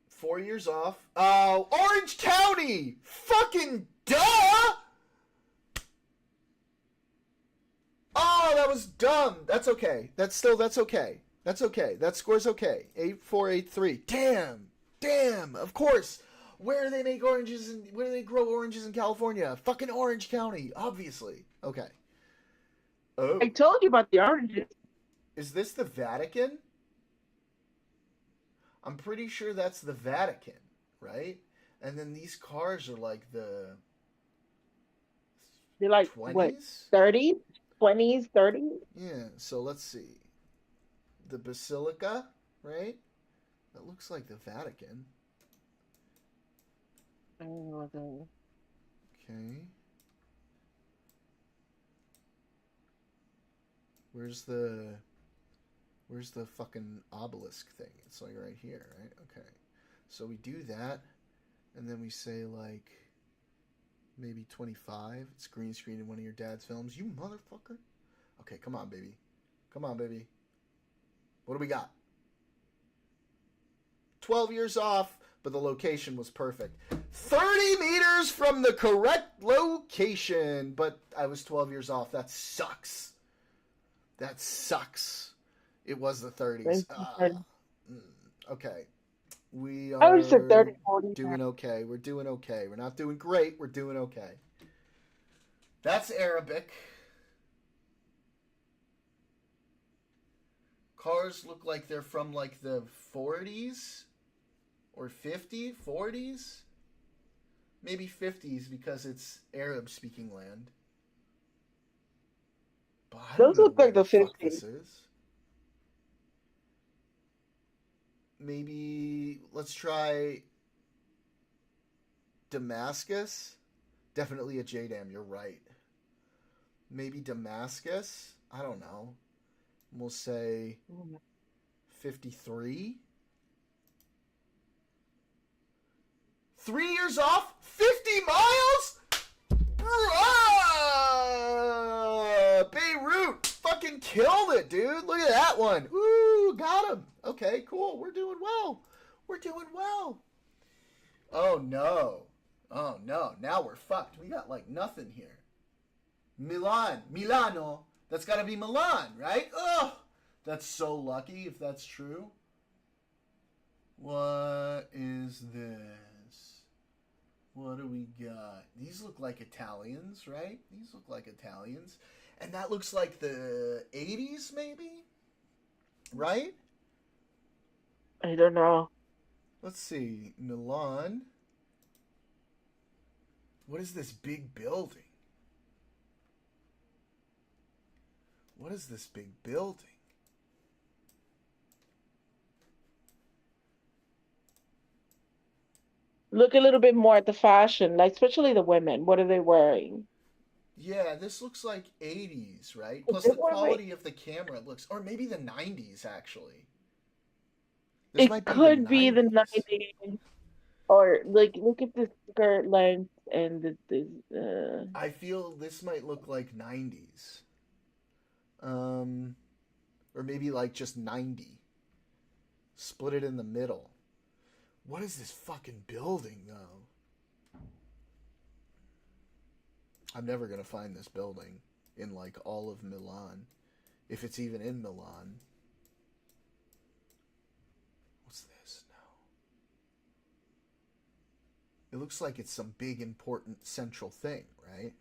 Four years off. Oh, Orange County! Fucking duh! Oh, that was dumb. That's okay. That's okay. That's okay. That score's okay. 8483. Damn. Of course. Where do they make oranges and where do they grow oranges in California? Fucking Orange County, obviously. Okay. Oh. I told you about the oranges. Is this the Vatican? I'm pretty sure that's the Vatican, right? And then these cars are like the They're like what, 20s? 30s, 20s, 30s? Yeah, so let's see. The Basilica, right? That looks like the Vatican. Oh, Okay. Where's the fucking obelisk thing? It's like right here, right? Okay. So we do that, and then we say like maybe 25. It's green screen in one of your dad's films. You motherfucker. Okay, come on, baby. Come on, baby. What do we got? 12 years off, but the location was perfect. 30 meters from the correct location, but I was 12 years off. That sucks. That sucks. It was the 30s. Okay. We I would have said are 30, 40. doing okay. We're doing okay. We're not doing great. We're doing okay. That's Arabic. Cars look like they're from like the 40s or 40s. Maybe 50s because it's Arab speaking land. But I don't Those know look where like the the fuck 50s. this is. Maybe let's try Damascus. Definitely a JDAM, you're right. Maybe Damascus? I don't know. We'll say 53. 3 years off? 50 miles? Beirut fucking killed it, dude. Look at that one. Ooh, got him. Okay, cool. We're doing well. We're doing well. Oh, no. Oh, no. Now we're fucked. We got, like, nothing here. Milano. That's got to be Milan, right? Oh, that's so lucky if that's true. What is this? What do we got? These look like Italians, right? These look like Italians. And that looks like the 80s, maybe? Right? I don't know. Let's see. Milan. What is this big building? What is this big building? Look a little bit more at the fashion, like especially the women. What are they wearing? Yeah, this looks like 80s, right? Is Plus this the one like quality of the camera looks, or maybe the 90s, actually. This it might be the could be the 90s. 90s, or like look at the skirt length and I feel this might look like 90s. Or maybe like just 90. Split it in the middle. What is this fucking building, though? I'm never going to find this building in like all of Milan. If it's even in Milan. What's this? No. It looks like it's some big important central thing, right?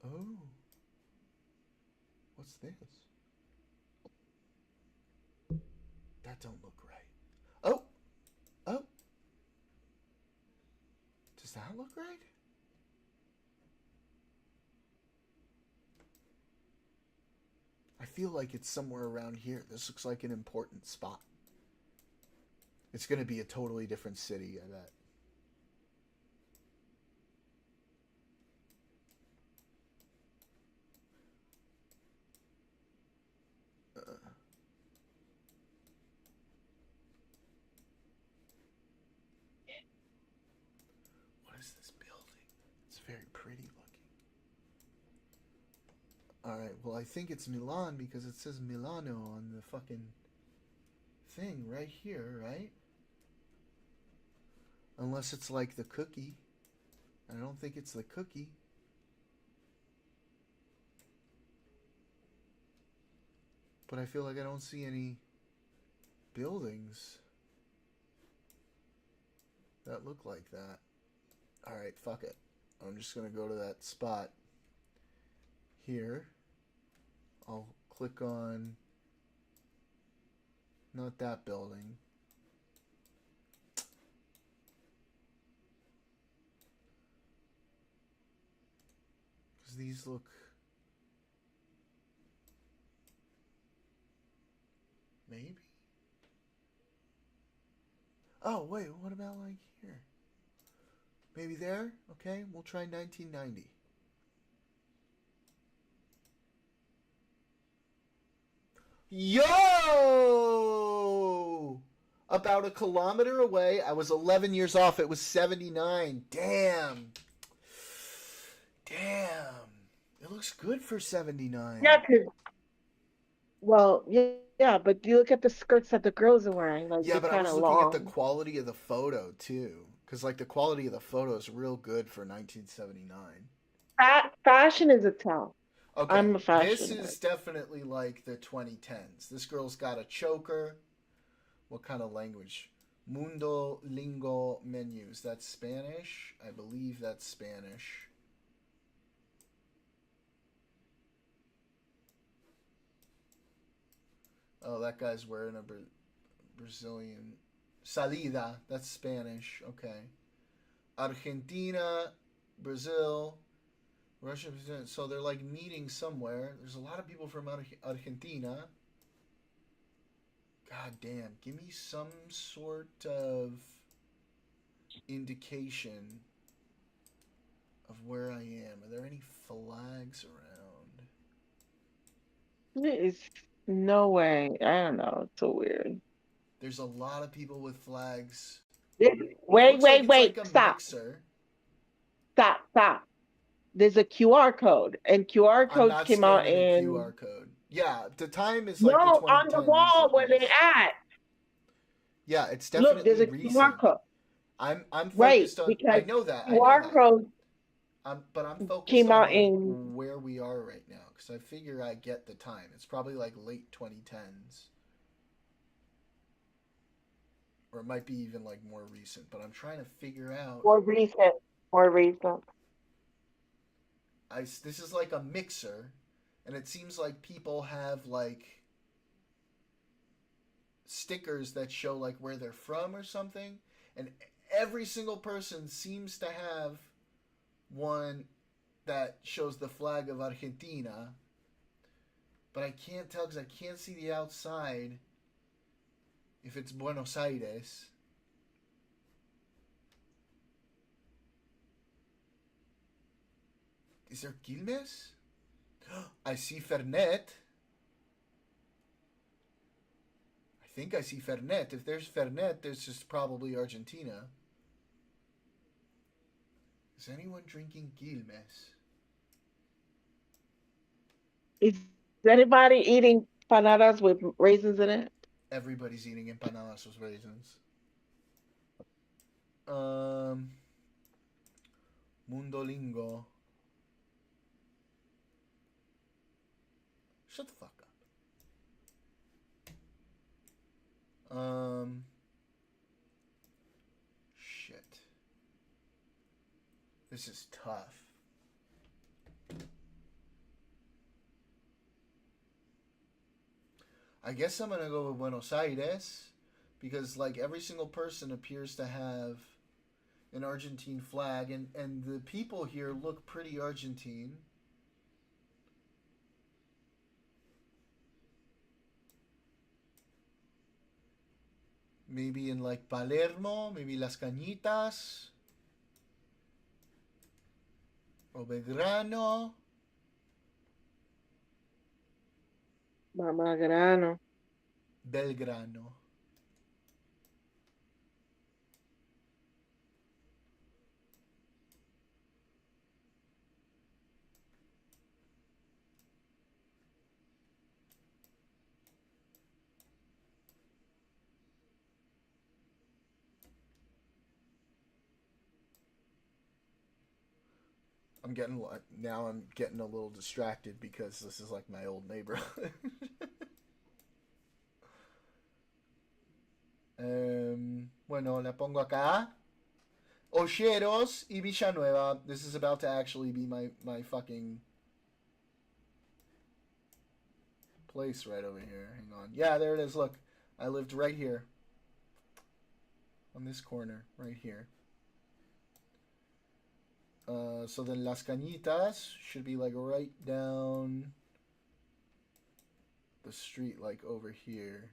Oh. What's this? That don't look right. Oh! Oh! Does that look right? I feel like it's somewhere around here. This looks like an important spot. It's going to be a totally different city, I bet. What is this building? It's very pretty looking. Alright, well, I think it's Milan because it says Milano on the fucking thing right here, right? Unless it's like the cookie. I don't think it's the cookie. But I feel like I don't see any buildings that look like that. Alright, fuck it. I'm just gonna go to that spot here. I'll click on not that building. Because these look... Maybe? Oh, wait, what about like here? Maybe there? Okay, we'll try 1990. Yo! About a kilometer away. I was 11 years off. It was 79. Damn. Damn. It looks good for 79. Yeah, well, yeah, but you look at the skirts that the girls are wearing, like Yeah, they're but I kind was of looking at the long. quality of the photo, too. Because, like, the quality of the photo is real good for 1979. Fashion is a tell. Okay, I'm a this fashion. is definitely like the 2010s. This girl's got a choker. What kind of language? Mundo Lingo Menus. That's Spanish? I believe that's Spanish. Oh, that guy's wearing a Brazilian... Salida. That's Spanish. Okay. Argentina, Brazil, Russia. So they're like meeting somewhere. There's a lot of people from Argentina. God damn. Give me some sort of indication of where I am. Are there any flags around? There is no way. I don't know. It's so weird. There's a lot of people with flags. Wait, Looks like it's like wait. a Stop. mixer. Stop. There's a QR code, and QR I'm codes not came out scanning a in QR code. Yeah, the time is no like the on the 2010s wall at where they least. at. Yeah, it's Look, there's definitely a QR recent. code. I'm Right, focused on. I because know that. I know QR that. code But I'm focused came on out like in where we are right now because I figure I get the time. It's probably like late 2010s, or it might be even like more recent. But I'm trying to figure out. more recent. More recent. This is like a mixer, and it seems like people have like stickers that show like where they're from or something, and every single person seems to have one that shows the flag of Argentina, but I can't tell because I can't see the outside if it's Buenos Aires. Is there Quilmes? I see Fernet. I think I see Fernet. If there's Fernet, there's just probably Argentina. Is anyone drinking Quilmes? Is anybody eating panadas with raisins in it? Everybody's eating empanadas with raisins. Mundolingo. Shut the fuck up. Shit. This is tough. I guess I'm gonna go with Buenos Aires because like every single person appears to have an Argentine flag and the people here look pretty Argentine. Maybe in like Palermo, maybe Las Cañitas or Belgrano. Mama Grano. Belgrano. I'm getting a little distracted because this is like my old neighborhood. Bueno, la pongo acá. Ocheros y Villanueva. This is about to actually be my fucking place right over here. Hang on. Yeah, there it is. Look, I lived right here. On this corner, right here. So then Las Cañitas should be like right down the street, like over here.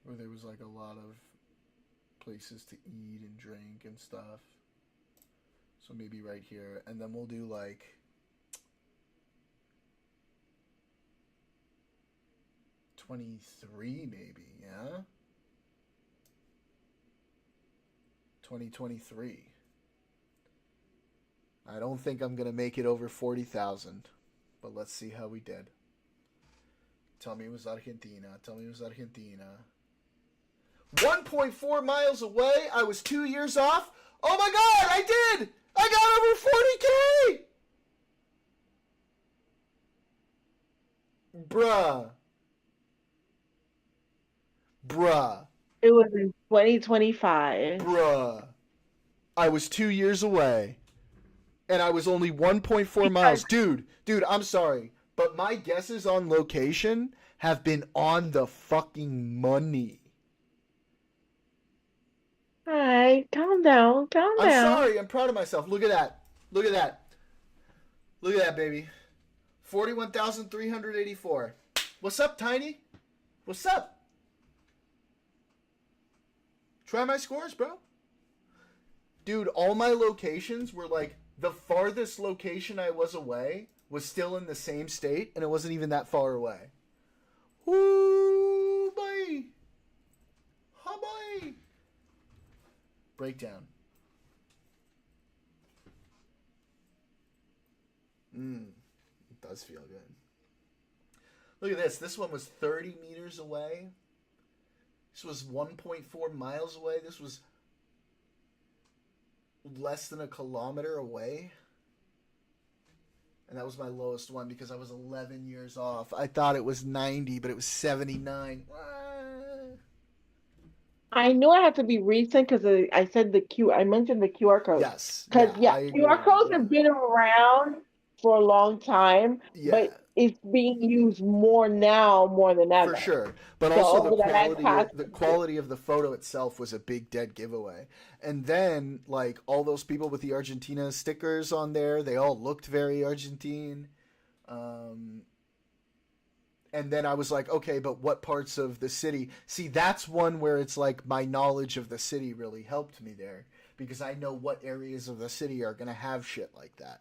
Where there was like a lot of places to eat and drink and stuff. So maybe right here. And then we'll do like 23 maybe, yeah? 2023. I don't think I'm going to make it over 40,000, but let's see how we did. Tell me it was Argentina. Tell me it was Argentina. 1.4 miles away. I was 2 years off. Oh my God, I did! I got over 40K! Bruh. It was in 2025. Bruh. I was 2 years away. And I was only 1.4 miles. Dude, I'm sorry. But my guesses on location have been on the fucking money. All right, calm down, calm I'm down. sorry. I'm proud of myself. Look at that. Look at that. Look at that, baby. 41,384. What's up, Tiny? What's up? Try my scores, bro. Dude, all my locations were like, the farthest location I was away was still in the same state, and it wasn't even that far away. Ooh, boy. Ha, boy. Breakdown. It does feel good. Look at this. This one was 30 meters away. This was 1.4 miles away. This was less than a kilometer away. And that was my lowest one because I was 11 years off. I thought it was 90, but it was 79. I knew I had to be recent because I said I mentioned the QR code. Yes. Because I agree. QR codes have been around for a long time, Yeah. but it's being used more now more than ever. For sure. But So also over the quality of the photo itself was a big dead giveaway. And then like all those people with the Argentina stickers on there, they all looked very Argentine. And then I was like, okay, but what parts of the city? See, that's one where it's like my knowledge of the city really helped me there because I know what areas of the city are going to have shit like that.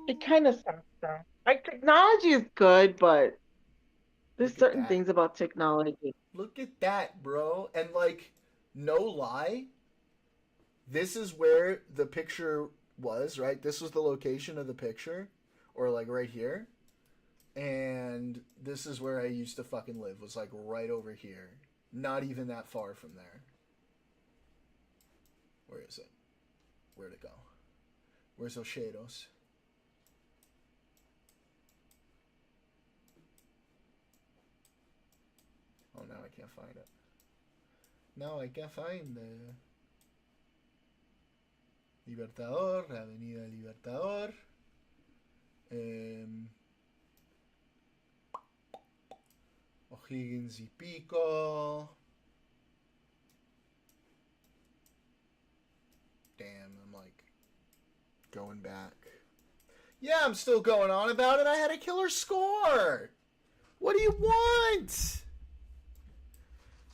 It kind of sucks though. Like technology is good, but there's Look at certain that. things about technology. Look at that, bro. And like, no lie, this is where the picture was, right? This was the location of the picture, or like right here. And this is where I used to fucking live, was like right over here. Not even that far from there. Where is it? Where'd it go? Where's those shadows? Oh, now I can't find it. Now I can't find the Libertador, Avenida Libertador. O'Higgins y Pico. Damn, I'm like going back. Yeah, I'm still going on about it. I had a killer score. What do you want?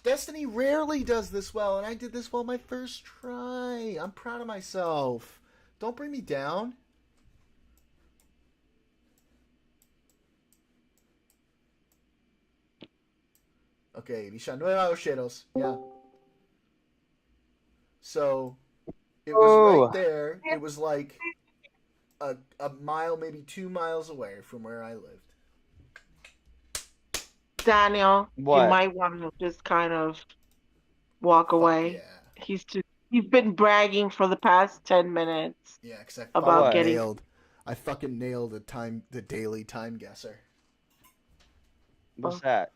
Destiny rarely does this well, and I did this well my first try. I'm proud of myself. Don't bring me down. Okay, Villanueva Ocheros. Yeah. So, it was right there. It was like a mile, maybe 2 miles away from where I lived. Daniel, What? you might want to just kind of walk away. Yeah. He's been bragging for the past 10 minutes. Yeah, because I about fucking getting nailed. I fucking nailed the daily time guesser. What's that?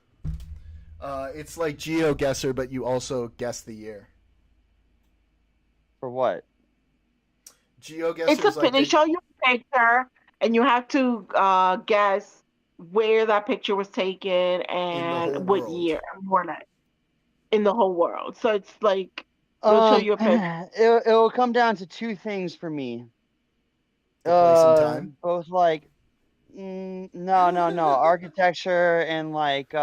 It's like GeoGuessr, but you also guess the year. For what? GeoGuessr It's a is like they show you a picture and you have to guess where that picture was taken In the whole and what world. year, more or less, in the whole world. So it's like they'll show you a picture. It'll come down to two things for me. The place and time. Both like no, architecture and like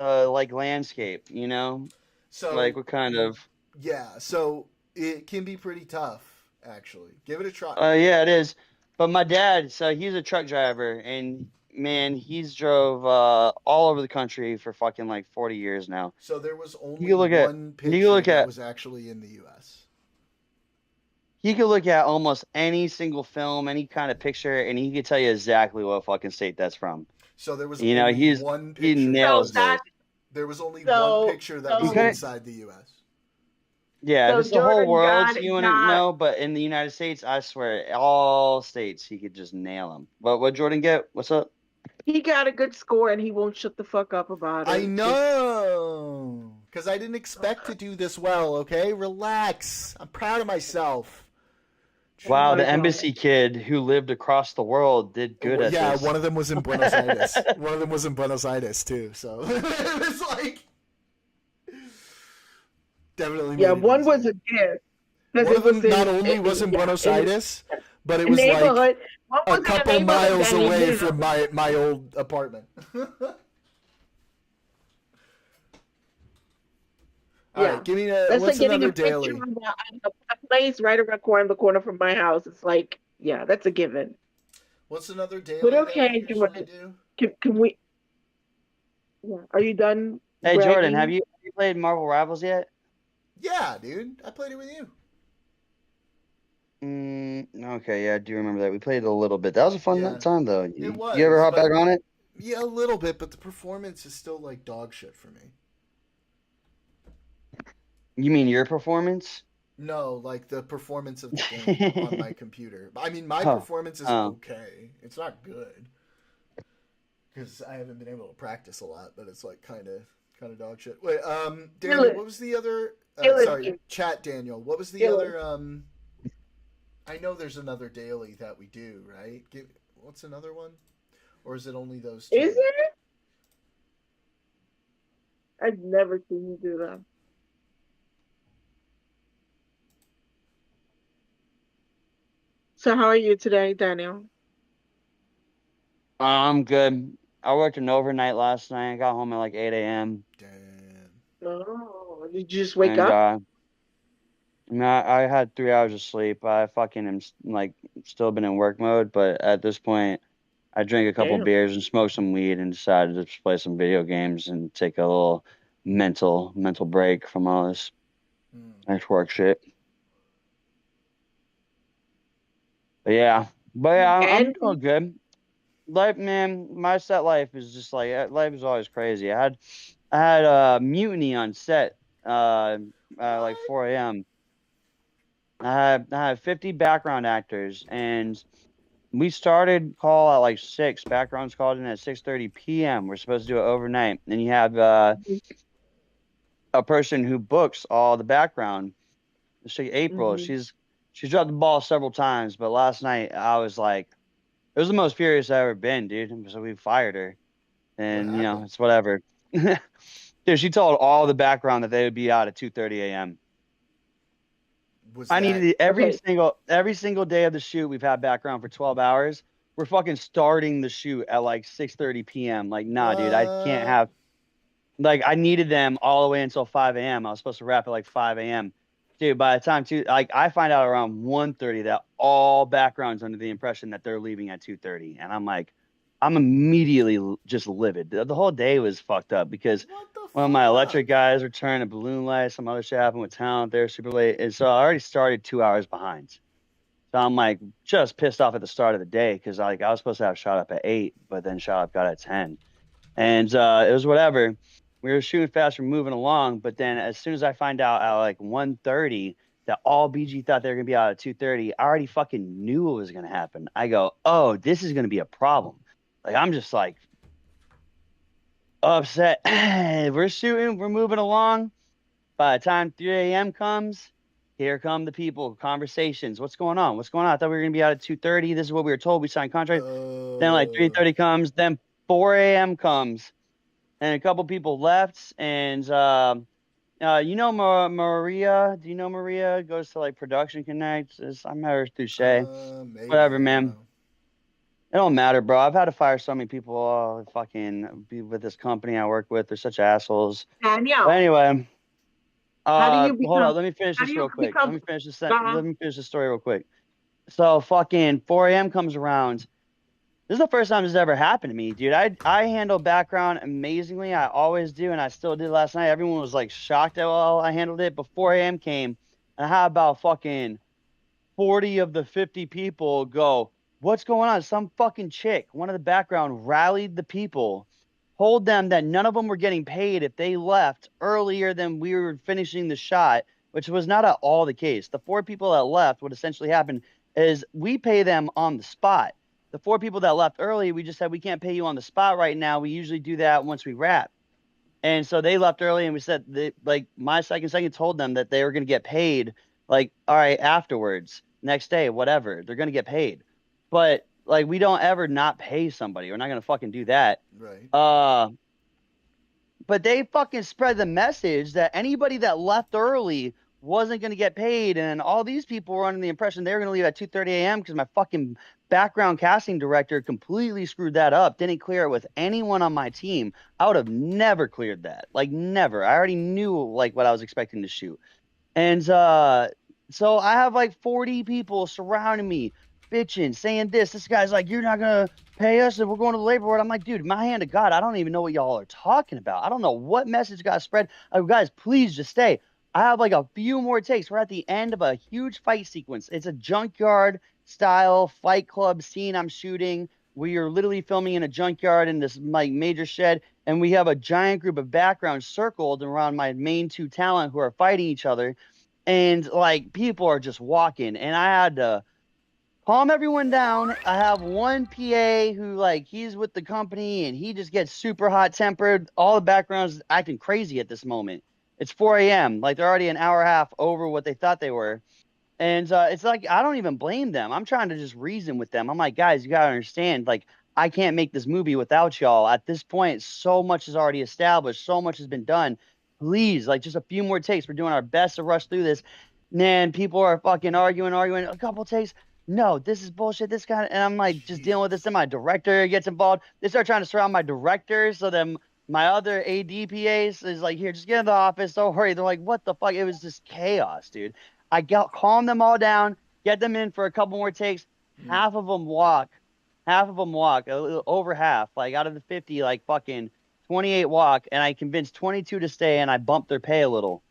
landscape, you know? Like So what kind of yeah, so it can be pretty tough, actually. Give it a try. yeah, it is. But my dad, so he's a truck driver and man, he's drove all over the country for fucking like 40 years now. So there was You only can look at one you can picture look that at was actually in the U.S. he could look at almost any single film, any kind of picture, and he could tell you exactly what fucking state that's from. So there was You know, only one he picture. So nails it. There was only one so picture that was so inside the U.S. Yeah, if so it's the whole Jordan world, you wouldn't know. But in the United States, I swear, all states, he could just nail them. But what Jordan get? What's up? he got a good score and he won't shut the fuck up about it. I know, because I didn't expect to do this well. Okay, relax. I'm proud of myself. Wow, my the God. embassy kid who lived across the world did good at Yeah, this. one of them was in Buenos Aires. One of them was in Buenos Aires too. So it was like definitely. Yeah, made it one easier. was a gift. One of them not only was in Buenos Aires, but it was like neighborhood. One a was in couple neighborhood miles that he away knew. from my old apartment. All Yeah. right, give me That's what's like getting another a picture daily? of a place right around the corner from my house. It's like, yeah, that's a given. What's another daily But that okay, we usually do? can we? Yeah. Are you done? Hey Jordan, bragging? have you played Marvel Rivals yet? Yeah, dude, I played it with you. Okay, yeah, I do remember that. We played a little bit. That was a fun Yeah. time though. It You was, ever hop but back on it? yeah, a little bit, but the performance is still like dog shit for me. You mean your performance? No, like the performance of the game on my computer. I mean, my performance is okay. It's not good because I haven't been able to practice a lot, but it's like kind of dog shit. Wait, Daniel, what was the other? Sorry, chat, Daniel. What was the other? I know there's another daily that we do, right? What's another one? Or is it only those two? Is it? I've never seen you do that. So how are you today, Daniel? I'm good. I worked an overnight last night. I got home at like 8 a.m. Damn. Oh, did you just wake And up? I had 3 hours of sleep. I fucking am like still been in work mode, but at this point, I drank a couple Damn. beers and smoked some weed and decided to just play some video games and take a little mental break from all this nice work shit. But yeah, I'm And doing good. Life, man, my set life is just like life is always crazy. I had a mutiny on set, like 4 a.m. I had 50 background actors, and we started call at like 6. Backgrounds called in at 6:30 p.m. We're supposed to do it overnight. And you have a person who books all the background. She April. She's dropped the ball several times, but last night I was like, it was the most furious I've ever been, dude. So we fired her, and it's whatever. Dude, she told all the background that they would be out at 2:30 a.m. I needed every single day of the shoot. We've had background for 12 hours. We're fucking starting the shoot at like 6:30 p.m. Like, nah, dude, I can't have. Like, I needed them all the way until 5 a.m. I was supposed to wrap at like 5 a.m. Dude, by the time I find out around 1:30 that all backgrounds under the impression that they're leaving at 2:30, and I'm like, I'm immediately just livid. The whole day was fucked up because one of my electric guys were turning a balloon light. Some other shit happened with talent. They're super late, and so I already started 2 hours behind. So I'm like just pissed off at the start of the day because I was supposed to have shot up at 8, but then shot up got at 10, and it was whatever. We were shooting fast, we're moving along, but then as soon as I find out at like 1:30 that all BG thought they were gonna be out at 2:30, I already fucking knew what was gonna happen. I go, oh, this is gonna be a problem. Like I'm just like upset. We're shooting, we're moving along. By the time 3 a.m. comes, here come the people, conversations. What's going on? What's going on? I thought we were gonna be out at 2:30. This is what we were told. We signed contract. Then like 3:30 comes, then 4 a.m. comes, and a couple people left, and you know Maria? Do you know Maria? Goes to like Production Connect. I met her through Shay. Maybe, Whatever, I don't man. know. It don't matter, bro. I've had to fire so many people. Fucking be with this company I work with. They're such assholes. Daniel, But anyway, how do you hold become? on. Let me finish How do this you real quick. become? Let me finish this. Go on. Let me finish the story real quick. So fucking 4 a.m. comes around. This is the first time this has ever happened to me, dude. I handle background amazingly. I always do, and I still did last night. Everyone was like shocked at how I handled it. But 4 a.m. came, and I had about fucking 40 of the 50 people go, "What's going on?" Some fucking chick, one of the background, rallied the people, told them that none of them were getting paid if they left earlier than we were finishing the shot, which was not at all the case. The 4 people that left, what essentially happened is we pay them on the spot. The 4 people that left early, we just said, we can't pay you on the spot right now. We usually do that once we wrap. And so they left early, and we said, like, my second told them that they were going to get paid, like, all right, afterwards, next day, whatever. They're going to get paid. But, like, we don't ever not pay somebody. We're not going to fucking do that. Right. But they fucking spread the message that anybody that left early wasn't going to get paid, and all these people were under the impression they were going to leave at 2:30 a.m. because my fucking background casting director completely screwed that up, didn't clear it with anyone on my team. I would have never cleared that, like never. I already knew like what I was expecting to shoot, and so I have like 40 people surrounding me, bitching, saying this guy's like, "You're not gonna pay us if we're going to the labor board." I'm like, dude, my hand to God, I don't even know what y'all are talking about. I don't know what message got spread. Guys, please just stay. I have like a few more takes. We're at the end of a huge fight sequence. It's a junkyard style fight club scene I'm shooting. We are literally filming in a junkyard in this like major shed, and we have a giant group of backgrounds circled around my main 2 talent who are fighting each other. And like people are just walking, and I had to calm everyone down. I have one PA who like he's with the company and he just gets super hot tempered. All the backgrounds acting crazy at this moment. It's 4 a.m. Like they're already an hour and a half over what they thought they were. And it's like I don't even blame them. I'm trying to just reason with them. I'm like, guys, you gotta understand, like, I can't make this movie without y'all. At this point, so much is already established, so much has been done. Please, like, just a few more takes. We're doing our best to rush through this. Man, people are fucking arguing. A couple takes. No, this is bullshit. This kind of, and I'm like just dealing with this. And my director gets involved. They start trying to surround my director. So then my other ADPAs is like, here, just get in the office. Don't worry. They're like, what the fuck? It was just chaos, dude. I calm them all down, get them in for a couple more takes. Half of them walk, over half, like out of the 50, like fucking 28 walk, and I convinced 22 to stay, and I bumped their pay a little.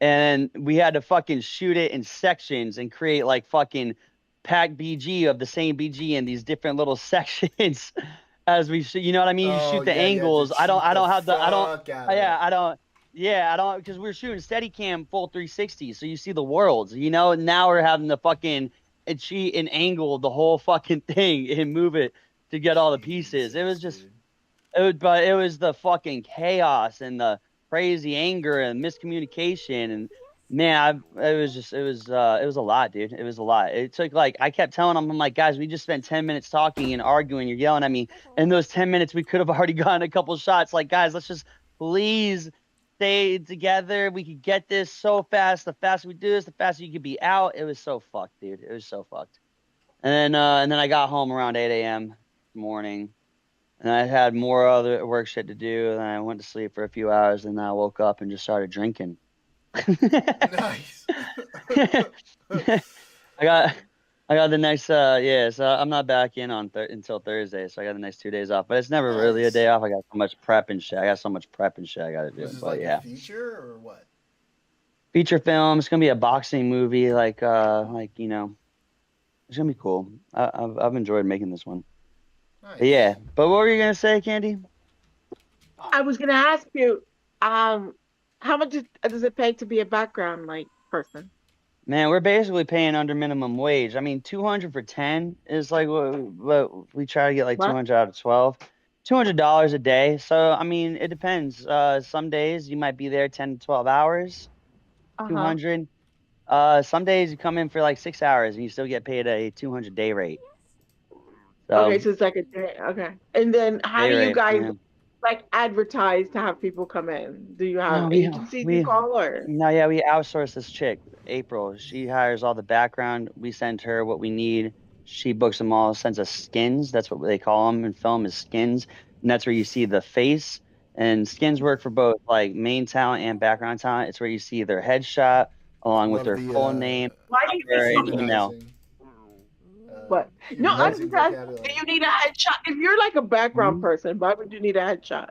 And we had to fucking shoot it in sections and create like fucking pack BG of the same BG in these different little sections as we shoot. You know what I mean? You shoot the angles. I don't have the. I don't. Yeah, I don't. Yeah, I don't, because we're shooting Steadicam full 360, so you see the worlds, you know. And now we're having to fucking cheat and angle the whole fucking thing and move it to get all the pieces. It was just, but it was the fucking chaos and the crazy anger and miscommunication, and man, it was a lot, dude. It was a lot. It took like I kept telling them, I'm like, guys, we just spent 10 minutes talking and arguing. You're yelling at me. In those 10 minutes, we could have already gotten a couple shots. Like, guys, let's just please stay together. We could get this so fast. The faster we do this, the faster you could be out. It was so fucked, dude. It was so fucked. And then I got home around 8 a.m. morning, and I had more other work shit to do. And I went to sleep for a few hours, and then I woke up and just started drinking. Nice. I got the next so I'm not back in on until Thursday, so I got the next 2 days off. But it's never really a day off. I got so much prep and shit. I got to do. This is but like yeah, a feature or what? feature film. It's gonna be a boxing movie, like you know, it's gonna be cool. I've enjoyed making this one. Nice. But yeah, but what were you gonna say, Candy? I was gonna ask you, how much does it pay to be a background like person? Man, we're basically paying under minimum wage. I mean, 200 for 10 is like what we try to get, like What? 200 out of 12. $200 a day. So I mean, it depends. Some days you might be there 10 to 12 hours. 200. Some days you come in for like 6 hours and you still get paid a 200 day rate. Okay, So so it's like a day. Okay. And then how day do you rate, guys yeah. like advertise to have people come in? Do you have No, agencies you call or? no, yeah, we outsource this chick, April. She hires all the background. We send her what we need. She books them all, sends us skins. That's what they call them in film is skins. And that's where you see the face. And skins work for both like main talent and background talent. It's where you see their headshot along with Love their the full name, Why do you number, and okay. email. humanizing, What? No, I'm humanizing just asking, do vocabulary. you need a headshot? If you're like a background Mhm. person, why would you need a headshot?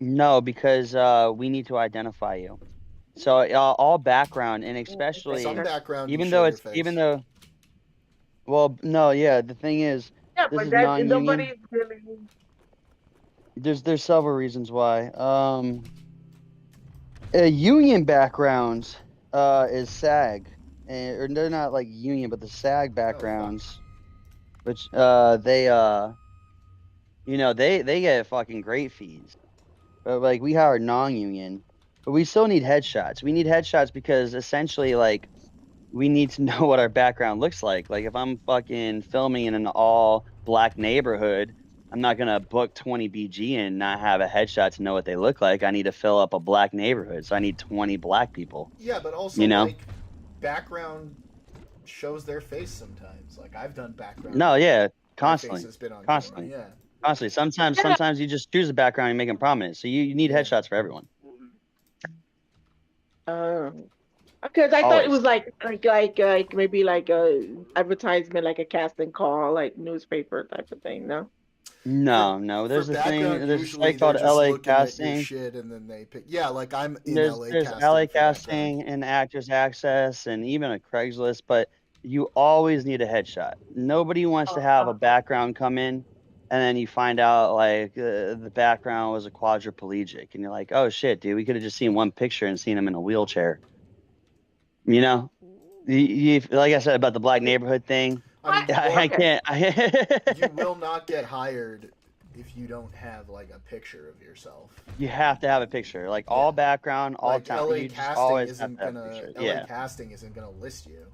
No, because we need to identify you. So all background and Okay. Some especially background you even show though your it's face. well, no, yeah, the thing is Yeah, this but is that non-union. nobody's really. There's several reasons why. A union backgrounds is SAG, or they're not like union, but the SAG Oh fuck. backgrounds, which they they get fucking great fees. But like we hire non-union, but we still need headshots. We need headshots because essentially like we need to know what our background looks like. Like if I'm fucking filming in an all black neighborhood, I'm not gonna book 20 BG and not have a headshot to know what they look like. I need to fill up a black neighborhood, so I need 20 black people. Yeah, but also You know? like background shows their face sometimes. Like I've done background. No, yeah, My face constantly, has been on constantly, camera. Yeah. constantly. Sometimes, Yeah. sometimes you just choose a background and make them prominent. So you need Yeah. headshots for everyone. Because I thought it Always. was like maybe like a advertisement, like a casting call, like newspaper type of thing. No. No. There's For a thing. background, There's a usually site they're called just LA looking at your Casting. shit and then they pick. Yeah, like I'm in There's LA there's casting. LA for background. Casting and Actors Access and even a Craigslist, but you always need a headshot. Nobody wants to have a background come in and then you find out like the background was a quadriplegic and you're like, oh shit, dude, we could have just seen one picture and seen him in a wheelchair. You know, like I said about the black neighborhood thing. I mean, I can't. you will not get hired if you don't have like a picture of yourself. You have to have a picture, like all background, all Like time. LA You just casting always have isn't to have a gonna. picture. LA Yeah. casting isn't gonna list you.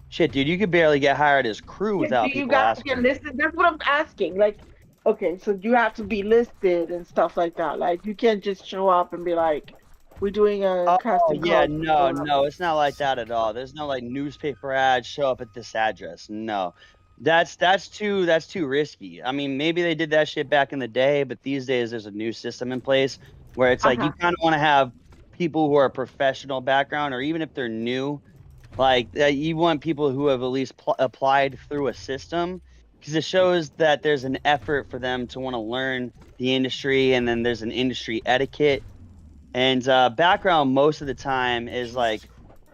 Shit, dude, you could barely get hired as crew without You people got to asking. get listed. That's what I'm asking. Like, okay, so you have to be listed and stuff like that. Like, you can't just show up and be like, "We're doing a Oh casting yeah, call." no, it's not like that at all. There's no like newspaper ads show up at this address. No, that's too risky. I mean, maybe they did that shit back in the day, but these days there's a new system in place where it's like you kind of want to have people who are professional background, or even if they're new, like you want people who have at least applied through a system because it shows that there's an effort for them to want to learn the industry, and then there's an industry etiquette. And background most of the time is like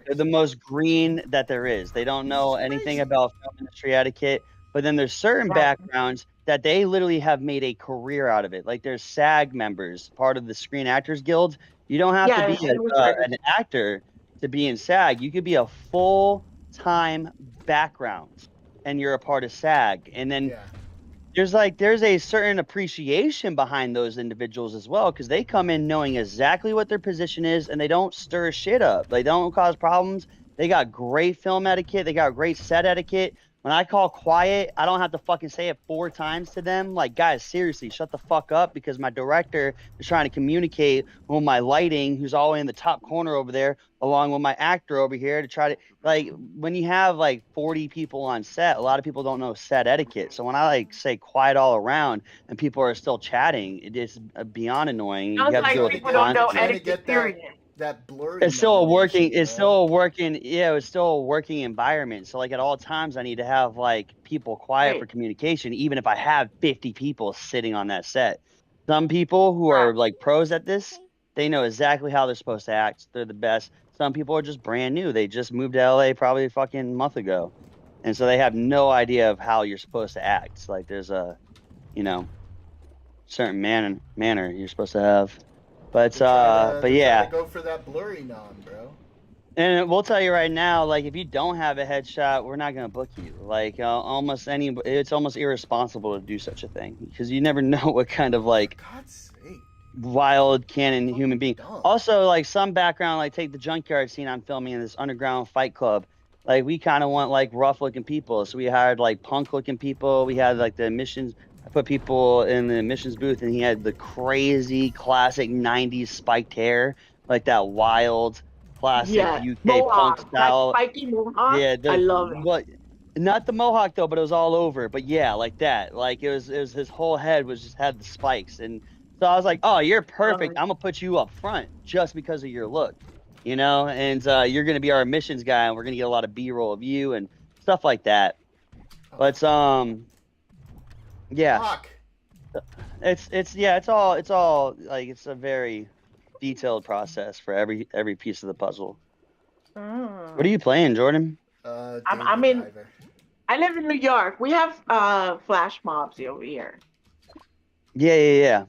they're the most green that there is. They don't know anything about film industry etiquette, but then there's certain backgrounds that they literally have made a career out of it. Like there's SAG members, part of the Screen Actors Guild. You don't have to be an actor to be in SAG. You could be a full-time background and you're a part of SAG. And then there's a certain appreciation behind those individuals as well, because they come in knowing exactly what their position is and they don't stir shit up. They don't cause problems. They got great film etiquette. They got great set etiquette. When I call quiet, I don't have to fucking say it 4 times to them. Like, guys, seriously, shut the fuck up, because my director is trying to communicate with my lighting, who's all the way in the top corner over there, along with my actor over here to try to, like, when you have like 40 people on set, a lot of people don't know set etiquette. So when I like say quiet all around and people are still chatting, it is beyond annoying. You have to deal with people don't know etiquette. etiquette. Period. That blurry. It's still a working. It's still a working. Yeah, it's still a working environment. So like at all times, I need to have like people quiet for communication, even if I have 50 people sitting on that set. Some people who are like pros at this, they know exactly how they're supposed to act. They're the best. Some people are just brand new. They just moved to LA probably a fucking month ago, and so they have no idea of how you're supposed to act. It's like there's a, certain manner you're supposed to have. But yeah. Go for that blurry nom, bro. And we'll tell you right now, like if you don't have a headshot, we're not gonna book you. Like it's almost irresponsible to do such a thing, because you never know what kind of like wild cannon human being. Also, like some background, like take the junkyard scene I'm filming in this underground fight club. like we kind of want like rough looking people. So we hired like punk looking people. We had like the emissions. I put people in the emissions booth, and he had the crazy classic '90s spiked hair, like that wild classic Yeah, UK punk mohawk, that style. spiky mohawk. Yeah, I the love it. what? Not the mohawk though, but it was all over. But yeah, like that. Like it was his whole head was just had the spikes, and so I was like, oh, you're perfect. I'm gonna put you up front just because of your look, you know. And you're gonna be our emissions guy, and we're gonna get a lot of B-roll of you and stuff like that. But yeah, Fuck. it's all like it's a very detailed process for every piece of the puzzle. What are you playing, Jordan? I'm in. I live in New York. We have flash mobs over here. Yeah.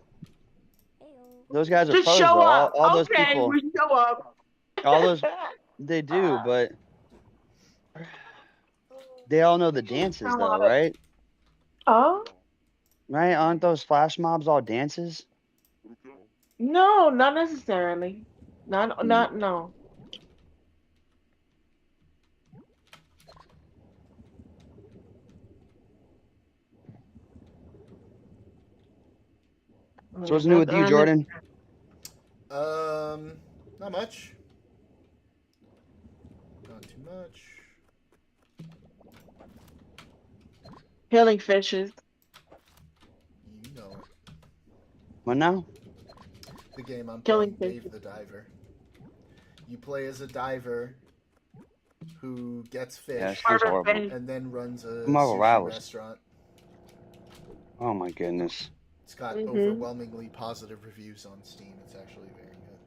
Those guys are Just pros, show bro. up. All those Okay, people, we show up. all those they do, but they all know the dances though, right? Oh Right? Aren't those flash mobs all dances? no, not necessarily. Not no. So what's new with you, Jordan? Not much. Not too much. Killing fishes. You know it. What now? The game I'm Killing playing, fishes. Dave the Diver. You play as a diver who gets fish Yeah, sounds horrible. and then runs a I'm all sushi aroused. restaurant. Oh my goodness. It's got overwhelmingly positive reviews on Steam. It's actually very good.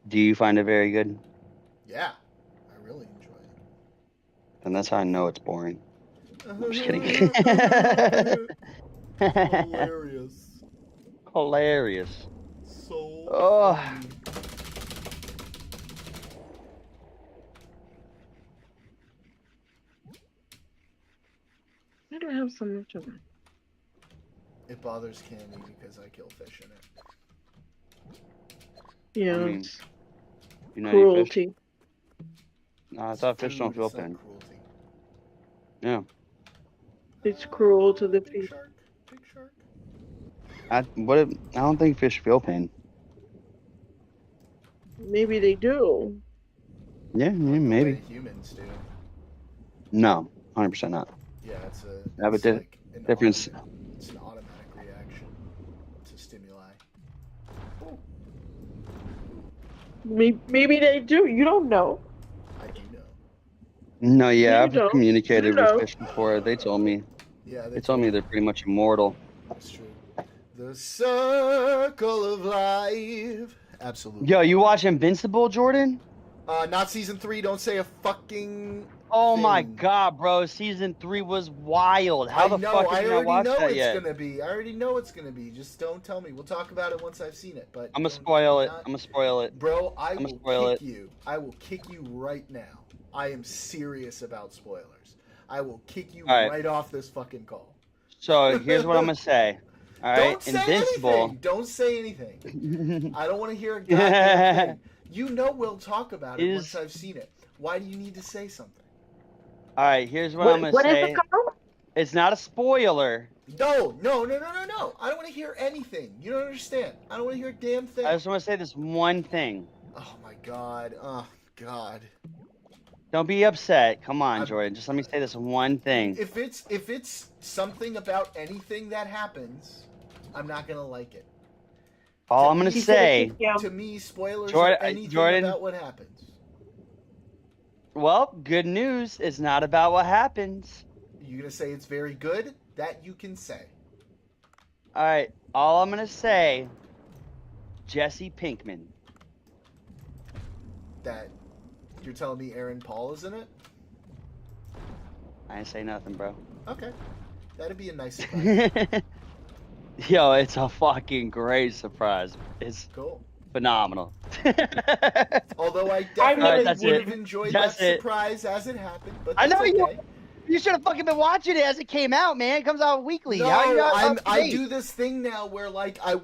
Do you find it very good? Yeah, I really enjoy it. And that's how I know it's boring. I'm just kidding. Hilarious. Hilarious. So Oh. funny. I don't have so much of it. It bothers Candy because I kill fish in it. Yeah, I mean, it's you know any fish? cruelty. No, I thought fish don't Food, feel it's not pain. cruelty. Yeah. It's cruel to the Big fish. shark. Big shark. I don't think fish feel pain. Maybe they do. Yeah, The maybe. way humans do. No, 100% not. Yeah, it's a. Yeah, but it's like an difference. It's an automatic reaction to stimuli. Maybe they do. You don't know. I do know. No, yeah, You I've don't. communicated You with know. fish before. They told me. Yeah, They told me they're pretty much immortal. That's true. The circle of life. Absolutely. Yo, you watch Invincible, Jordan? Not season 3. Don't say a fucking. Oh my thing. god, bro! Season 3 was wild. How the fuck I have you not already watched know that it's yet? gonna be. I already know it's gonna be. Just don't tell me. We'll talk about it once I've seen it. But I'm gonna don't- spoil it. not- I'm gonna spoil it. Bro, I'ma will spoil kick it. you. I will kick you right now. I am serious about spoilers. I will kick you All right. right off this fucking call. So here's what I'm gonna say. All right, Don't say Invincible. anything. Don't say anything. I don't want to hear a goddamn thing. You know we'll talk about it Is- once I've seen it. Why do you need to say something? All right, here's what I'm gonna What is say. it called? It's not a spoiler. No. I don't want to hear anything. You don't understand. I don't want to hear a damn thing. I just want to say this one thing. Oh my god. Oh god. Don't be upset. Come on, I'm- Jordan. Just let me say this one thing. If it's something about anything that happens, I'm not gonna like it. All I'm gonna He said say. it, yeah. To me, spoilers Jordan- are anything Jordan- about what happens. Well, good news. It's not about what happens. You gonna say it's very good? That you can say. All right. All I'm gonna say. Jesse Pinkman. That you're telling me Aaron Paul is in it? I didn't say nothing, bro. Okay. That'd be a nice surprise. Yo, it's a fucking great surprise. It's Cool. phenomenal. Although I I'm definitely gonna- that's would it. have enjoyed That's that it. surprise as it happened, but I that's know you- okay. You should have fucking been watching it as it came out, man. It comes out weekly. No, How are you not up to I date? do this thing now where like I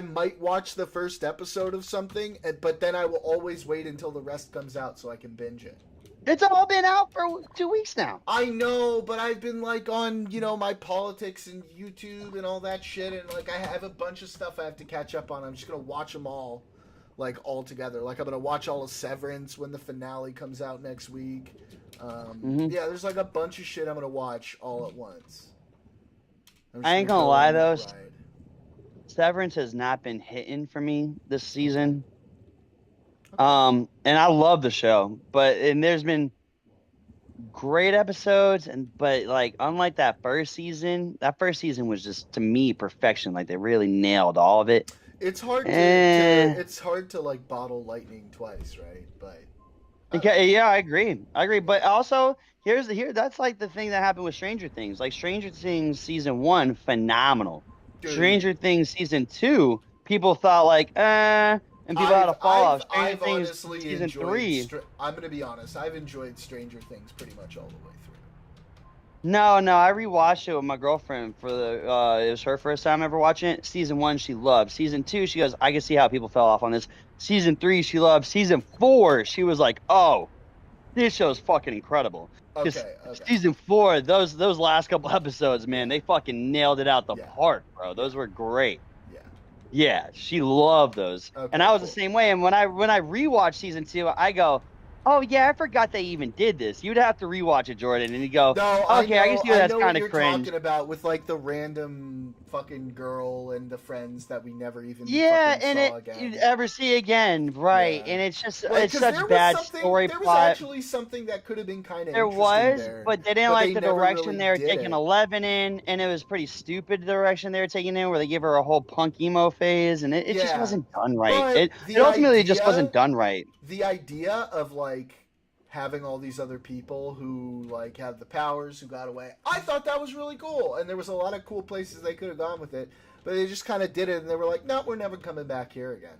might watch the first episode of something, but then I will always wait until the rest comes out so I can binge it. It's all been out for 2 weeks now. I know, but I've been like on, my politics and YouTube and all that shit, and like I have a bunch of stuff I have to catch up on. I'm just gonna watch them all, like all together. Like I'm gonna watch all of Severance when the finale comes out next week. Yeah, there's like a bunch of shit I'm gonna watch all at once. I ain't gonna lie though, Severance has not been hitting for me this season. And I love the show, and there's been great episodes, but like unlike that first season was just to me perfection. Like they really nailed all of it. It's hard to like bottle lightning twice, right? But okay, yeah, I agree. But also that's like the thing that happened with Stranger Things. Like Stranger Things season 1, phenomenal. Dude. Stranger Things season 2, people thought like, and people had a fall off. Stranger Things season 3. I'm gonna be honest. I've enjoyed Stranger Things pretty much all the way through. No, I rewatched it with my girlfriend for it was her first time ever watching it. Season 1 she loved. Season 2 she goes, I can see how people fell off on this. Season 3 she loved. Season 4 she was like, oh, this show is fucking incredible. Okay. Season 4, those last couple episodes, man, they fucking nailed it out the park, bro. Those were great. Yeah, she loved those. Okay, and I was the same way. And when I rewatched season 2, I go, oh yeah, I forgot they even did this. You'd have to rewatch it, Jordan, and you go, no, okay, I can see that's kind of you're cringe. Talking about with like the random fucking girl and the friends that we never even and saw again. you'd ever see again, right? Yeah. And it's just Like, it's such bad story there plot. was actually something that could have been kind of There was, there, but they didn't like the never direction really they were did taking it. 11 in, and it was pretty stupid the direction they were taking in, where they give her a whole punk emo phase, and it just wasn't done right. It ultimately just wasn't done right. The idea of like having all these other people who like have the powers who got away, I thought that was really cool, and there was a lot of cool places they could have gone with it, but they just kind of did it, and they were like, no, we're never coming back here again.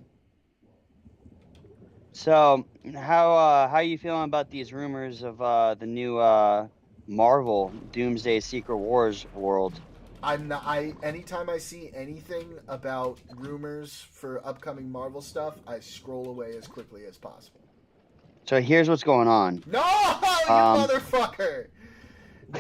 So how are you feeling about these rumors of the new Marvel Doomsday Secret Wars world? Anytime I see anything about rumors for upcoming Marvel stuff, I scroll away as quickly as possible. So here's what's going on. No, you motherfucker!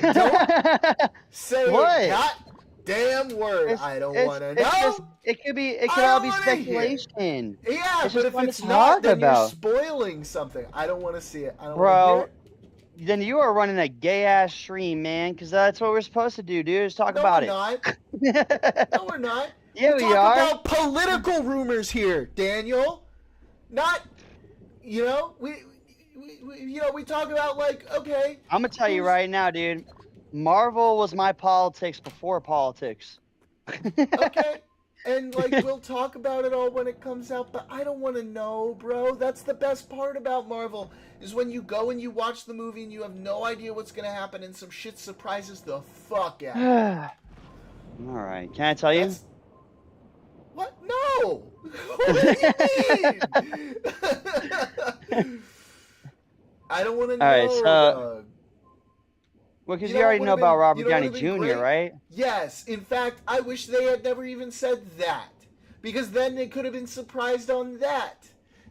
Don't say what? Damn word. I don't want to know. It could all be speculation. Yeah, it's but if it's not, then you're spoiling something. I don't want to see it. I don't want to hear it. Then you are running a gay ass stream, man, because that's what we're supposed to do, dude. Is talk about it. No, we're not. Yeah, we talk are. About political rumors here, Daniel. Not, we talk about like, okay. I'm gonna tell you right now, dude. Marvel was my politics before politics. Okay. And like we'll talk about it all when it comes out, but I don't want to know, bro. That's the best part about Marvel is when you go and you watch the movie and you have no idea what's gonna happen and some shit surprises the fuck out of you. All right, can I tell you? What? No. What do you mean? I don't want to know. All right, so. Dog. Well, because you already know about Robert Downey Jr., right? Yes. In fact, I wish they had never even said that. Because then they could have been surprised on that.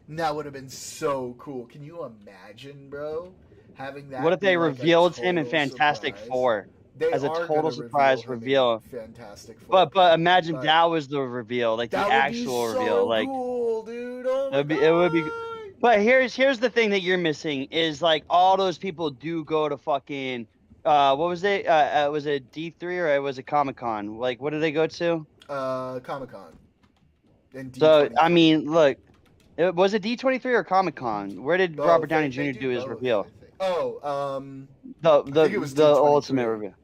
And that would have been so cool. Can you imagine, bro? Having that. What if they revealed him in Fantastic Four as a total surprise reveal? Fantastic Four. But imagine that was the reveal, like the actual reveal. Like, cool, dude. Oh my it would be. But here's the thing that you're missing is like all those people do go to fucking. What was it? Was it D3 or was it Comic-Con? Like, what did they go to? Comic-Con. So, I mean, look, was it D23 or Comic-Con? Where did Robert Downey Jr. do his reveal? The ultimate reveal.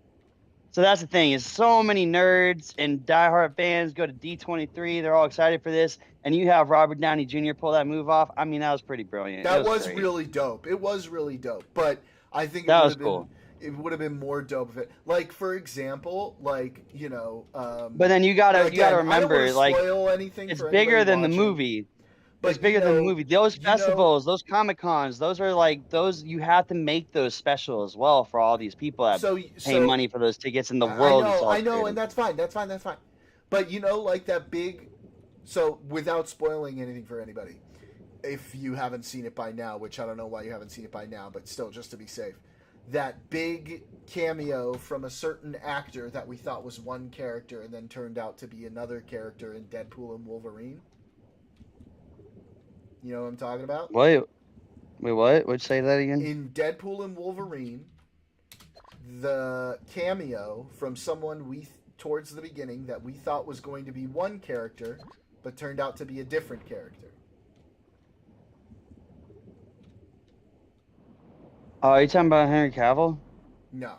So that's the thing is so many nerds and diehard fans go to D23. They're all excited for this. And you have Robert Downey Jr. pull that move off. I mean, that was pretty brilliant. That was really dope. It was really dope. But I think that was cool. It would have been more dope if it, like, for example, like, but then you gotta remember, like, it's bigger than the movie. It's bigger than the movie. Those festivals, those Comic Cons, those are like those. You have to make those special as well for all these people that pay money for those tickets in the world. I know, and that's fine. That's fine. But like that big. So without spoiling anything for anybody, if you haven't seen it by now, which I don't know why you haven't seen it by now, but still, just to be safe, that big cameo from a certain actor that we thought was one character and then turned out to be another character in Deadpool and Wolverine. You know what I'm talking about? Wait, what? Would say that again? In Deadpool and Wolverine, the cameo from someone towards the beginning that we thought was going to be one character, but turned out to be a different character. Oh, are you talking about Henry Cavill? No.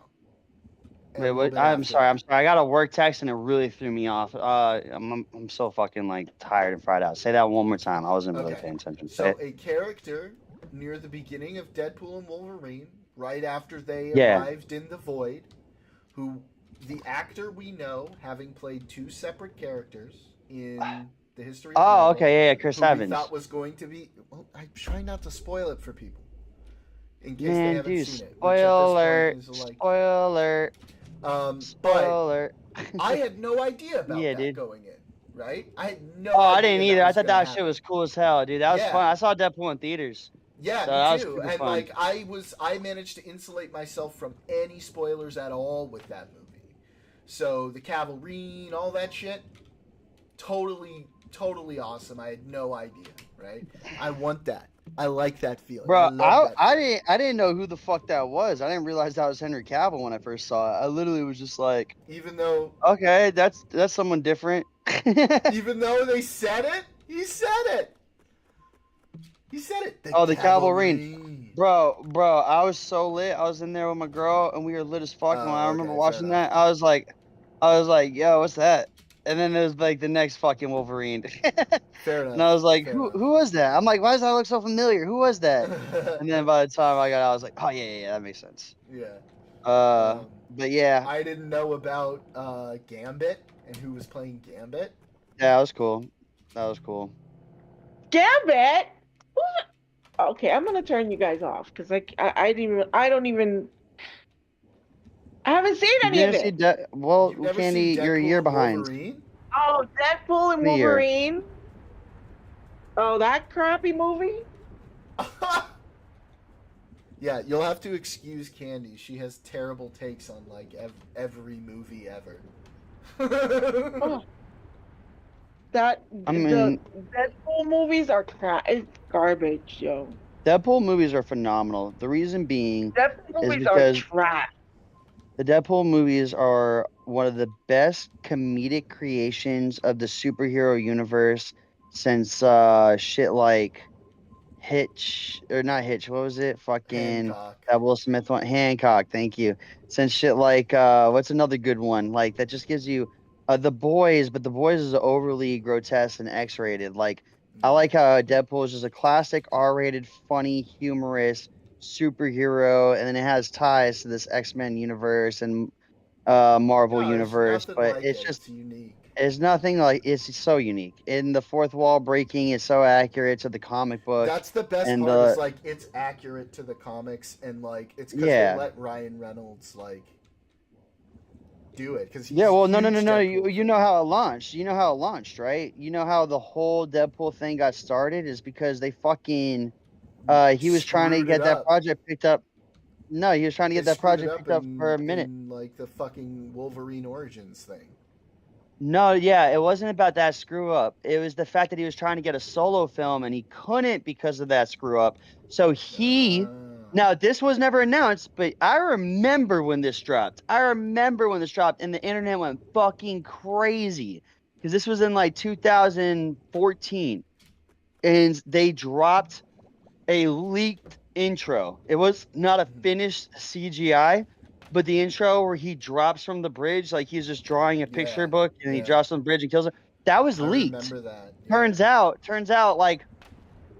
Wait, what? I'm sorry. I got a work text and it really threw me off. I'm so fucking like tired and fried out. Say that one more time. I wasn't really paying attention. So a character near the beginning of Deadpool and Wolverine, right after they arrived in the Void, who the actor we know, having played two separate characters in the history of Marvel, okay, yeah, Chris Evans. We thought was going to be. Well, I'm trying not to spoil it for people, in case they haven't seen it. Spoiler! Spoiler! But I had no idea about that going in. Right? I had no. Oh, I didn't either. I thought that shit was cool as hell, dude. That was fun. I saw Deadpool in theaters. Yeah, so me too. And fun. I managed to insulate myself from any spoilers at all with that movie. So the Cavalry, all that shit, totally awesome. I had no idea, right? I want that. I like that feeling. Bro, I didn't know who the fuck that was. I didn't realize that was Henry Cavill when I first saw it. I literally was just like, even though okay, that's someone different. Even though they said it, he said it. He said it. The Cavalry. Bro, I was so lit. I was in there with my girl and we were lit as fuck. When I remember watching that, I was like, yo, what's that? And then it was like the next fucking Wolverine. Fair enough. And I was like, who was that? I'm like, why does that look so familiar? Who was that? And then by the time I got out, I was like, oh yeah, that makes sense. Yeah. But yeah. I didn't know about Gambit and who was playing Gambit. Yeah, that was cool. Gambit? Okay, I'm gonna turn you guys off because I haven't seen any of it. Candy, you're a year behind. Oh, Deadpool and Wolverine. Oh, that crappy movie. Yeah, you'll have to excuse Candy. She has terrible takes on like every movie ever. The Deadpool movies are it's garbage, yo. Deadpool movies are phenomenal. The reason being Deadpool is movies because are trash. The Deadpool movies are one of the best comedic creations of the superhero universe since shit like Hitch, or not Hitch, what was it? Fucking that Will Smith one, Hancock, thank you. Since shit like what's another good one? Like that just gives you The Boys, but The Boys is overly grotesque and X-rated. Like I like how Deadpool is just a classic R-rated, funny, humorous superhero, and then it has ties to this X-Men universe and Marvel universe, but it's just unique. It's nothing like it's so unique. In the fourth wall breaking is so accurate to the comic book. That's the best part. Is like it's accurate to the comics, and like it's because they let Ryan Reynolds like do it. Because no. You know how it launched. You know how it launched, right? You know how the whole Deadpool thing got started is because they fucking he was trying to get that project picked up. No, he was trying to get that project picked up for a minute. Like the fucking Wolverine Origins thing. No, yeah, it wasn't about that screw up. It was the fact that he was trying to get a solo film and he couldn't because of that screw up. So now this was never announced, but I remember when this dropped. And the internet went fucking crazy because this was in like 2014, and they dropped a leaked intro. It was not a finished CGI, but the intro where he drops from the bridge, like he's just drawing a picture book, and he drops from the bridge and kills him. That was leaked. I remember that. Yeah. Turns out, like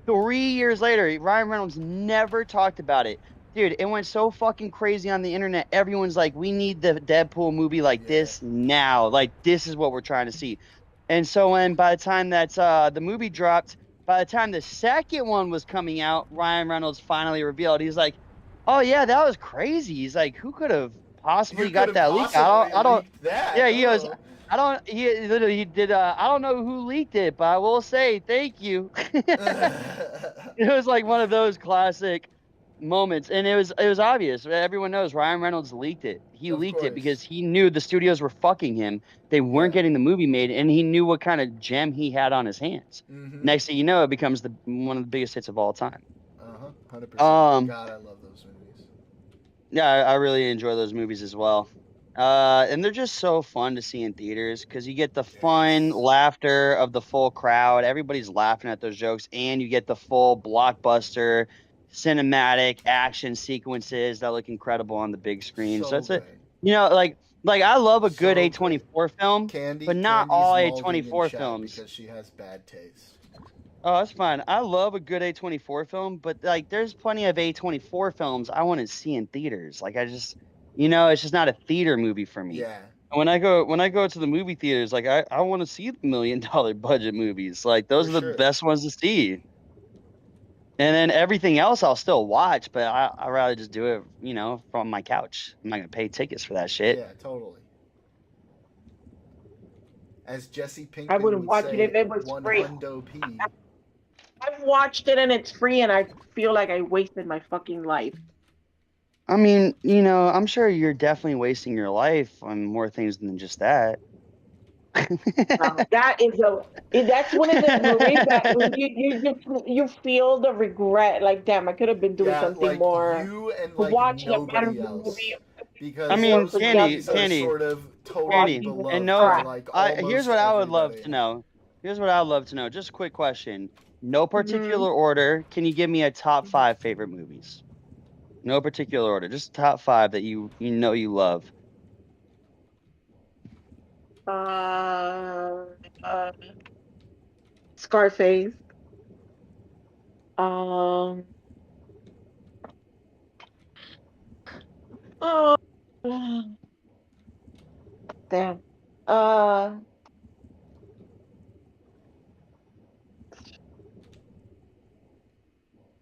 3 years later, Ryan Reynolds never talked about it. Dude, it went so fucking crazy on the internet. Everyone's like, we need the Deadpool movie like this now. Like, this is what we're trying to see. And so by the time that the movie dropped, by the time the second one was coming out, Ryan Reynolds finally revealed. He's like, "Oh yeah, that was crazy." He's like, "Who could have possibly You got could have that leak? possibly I don't." leaked that. Yeah, he goes, Oh. "I don't." He literally he did. I don't know who leaked it, but I will say thank you. It was like one of those classic moments, and it was obvious. Everyone knows Ryan Reynolds leaked it. He Of leaked it course. because he knew the studios were fucking him. They weren't Yeah. getting the movie made, and he knew what kind of gem he had on his hands. Mm-hmm. Next thing you know, it becomes one of the biggest hits of all time. 100%. Um, God, I love those movies. Yeah, I really enjoy those movies as well. And they're just so fun to see in theaters because you get the fun Yes. laughter of the full crowd. Everybody's laughing at those jokes, and you get the full blockbuster cinematic action sequences that look incredible on the big screen. So So it's a, good. like I love a good So A24 film, but not Candy's all molding in A24 chat films. because she has bad taste. Oh, that's fine. I love a good A24 film, but like there's plenty of A24 films I want to see in theaters. Like I just it's just not a theater movie for me. Yeah. And when I go to the movie theaters, like I want to see the $1 million budget movies. Like those For are the sure. best ones to see. And then everything else I'll still watch, but I'd rather just do it, from my couch. I'm not gonna pay tickets for that shit. Yeah, totally. As Jesse I Pinkman wouldn't would watch say, it if it was one free. hundo P. I've watched it and it's free, and I feel like I wasted my fucking life. I mean, I'm sure you're definitely wasting your life on more things than just that. Now, that's one of the movies that when you feel the regret, like damn, I could have been doing Yeah, something like more. you and But like watching a better nobody else. movie Because I mean, those Candy, movies are sort of totally Candy, beloved and by no, like here's almost what I would love everybody. to know. Here's what I'd love to know. Just a quick question. No Mm-hmm. particular order. Can you give me a top 5 favorite movies? No particular order. Just top 5 that you love. uh, uh, Scarface. Um, oh, damn. Uh,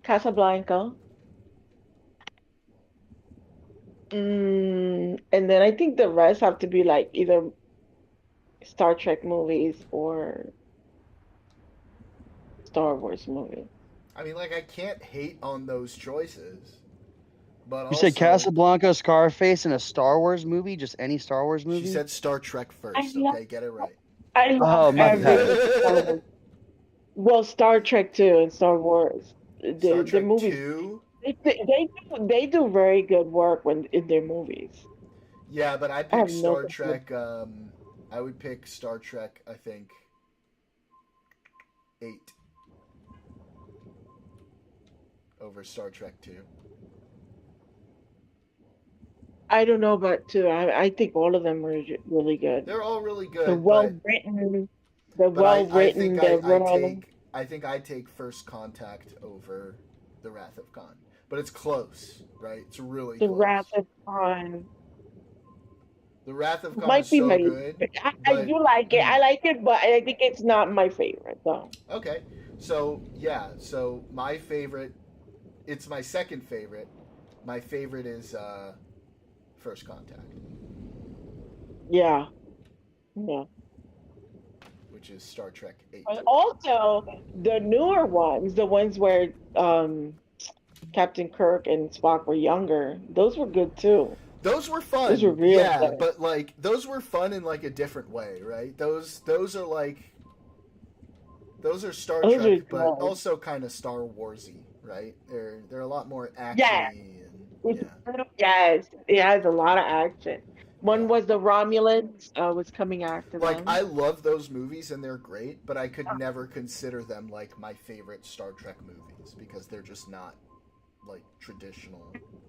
Casablanca. And then I think the rest have to be like either Star Trek movies or Star Wars movies. I mean, like I can't hate on those choices, but You said also Casablanca, Scarface, and a Star Wars movie? Just any Star Wars she movie? said Star Trek I first. love, Okay, get it right. I love Oh, my bad. every Star Wars. Well, Star Trek too and Star Wars. Star The Trek movies 2. they do very good work when in their movies. Yeah, but I I pick have no Star complaint. Trek. I would pick Star Trek. I think 8 over Star Trek 2. I don't know about two. I think all of them are really good. They're all really The good, well written, the but well I written, think the I well. take First Contact over The Wrath of Khan. But it's close, right? It's really The close. Wrath of Khan The Wrath of Khan might is be so my. good. I But do like it. I like it, but I think it's not my favorite though. okay. So my favorite, it's my second favorite. My favorite is First Contact, Yeah, yeah. which is Star Trek 8. But also the newer ones, the ones where Captain Kirk and Spock were younger, those were good too. Those were fun. Those were real Yeah, good. but like those were fun in like a different way, right? Those are like those are Star Those Trek, are but good. also kind of Star Warsy, right? They're a lot more Yeah. actiony and Yes, it has a lot of action. One Yeah. was the Romulans, was coming after Like them. I love those movies and they're great, but I could never consider them like my favorite Star Trek movies because they're just not like traditional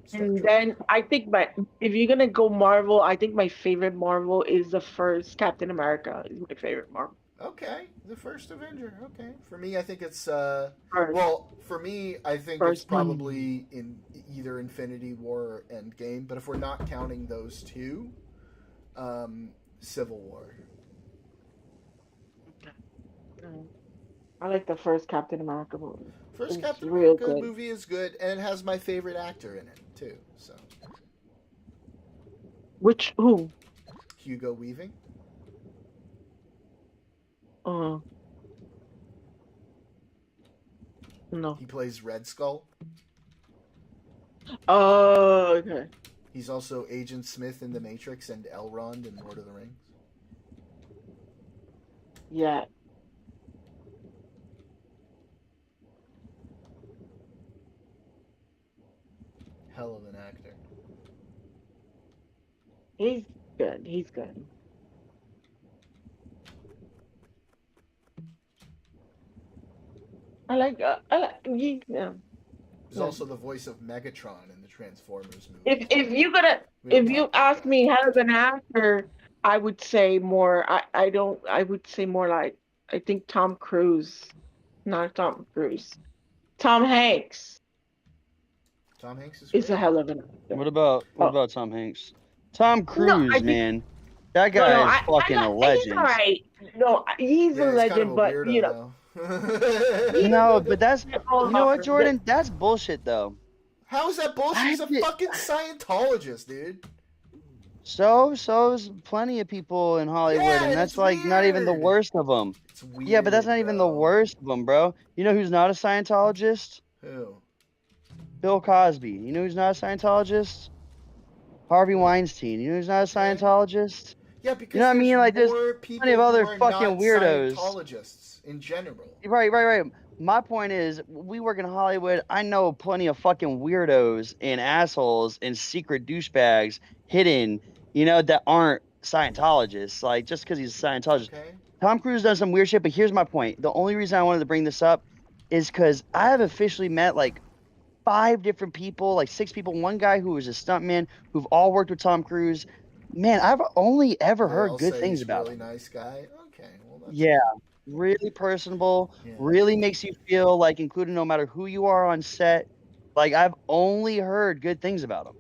Star And Trek. then I think if you're gonna go Marvel, I think my favorite Marvel is the first Captain America is my favorite Marvel. Okay, the first Avenger. Okay, for me, I think it's First. well, for me, I think it's First one. probably in either Infinity War or Endgame. But if we're not counting those two, Civil War. I like the first Captain America movie. First It's Captain real America good. movie is good, and it has my favorite actor in it too. So Who? Hugo Weaving. Uh, no. He plays Red Skull. Oh, okay. He's also Agent Smith in The Matrix and Elrond in Lord of the Rings. Yeah. Hell of an actor. He's good. He's good. Yeah. He's Yeah. also the voice of Megatron in the Transformers movie. If you ask me how as an actor, I would say more. I would say more like I think Tom Cruise, not Tom Cruise. Tom Hanks Tom Hanks is is great. a hell of an actor. What about Tom Hanks? Tom No, Cruise, I think man. That no, guy no. is fucking a He's all legend. right. No, he's Yeah, a he's kind of legend, a but weirdo though. No, but that's Oh, you know what, Jordan? That's bullshit though. How is that bullshit? He's a fucking Scientologist, dude. So is plenty of people in Hollywood, Yeah, and and that's it's like not even the weird. worst of them. It's weird. Yeah, but that's not even the bro. worst of them, bro. You know who's not a Scientologist? Who? Bill Cosby. You know who's not a Scientologist? Harvey Weinstein. You know who's not a Scientologist? Yeah, because You know what I mean? Like there's more people plenty of other who are fucking not weirdos. Scientologists in general. Right. My point is, we work in Hollywood. I know plenty of fucking weirdos and assholes and secret douchebags hidden, that aren't Scientologists. Like, just because he's a Scientologist. Okay. Tom Cruise does some weird shit, but here's my point. The only reason I wanted to bring this up is because I have officially met like 5 different people, like 6 people, one guy who was a stuntman, who've all worked with Tom Cruise. Man, I've only ever They heard all good say things he's about really him. nice guy. Okay, well that's Yeah, really personable, Yeah. really makes you feel like included no matter who you are on set. Like, I've only heard good things about him.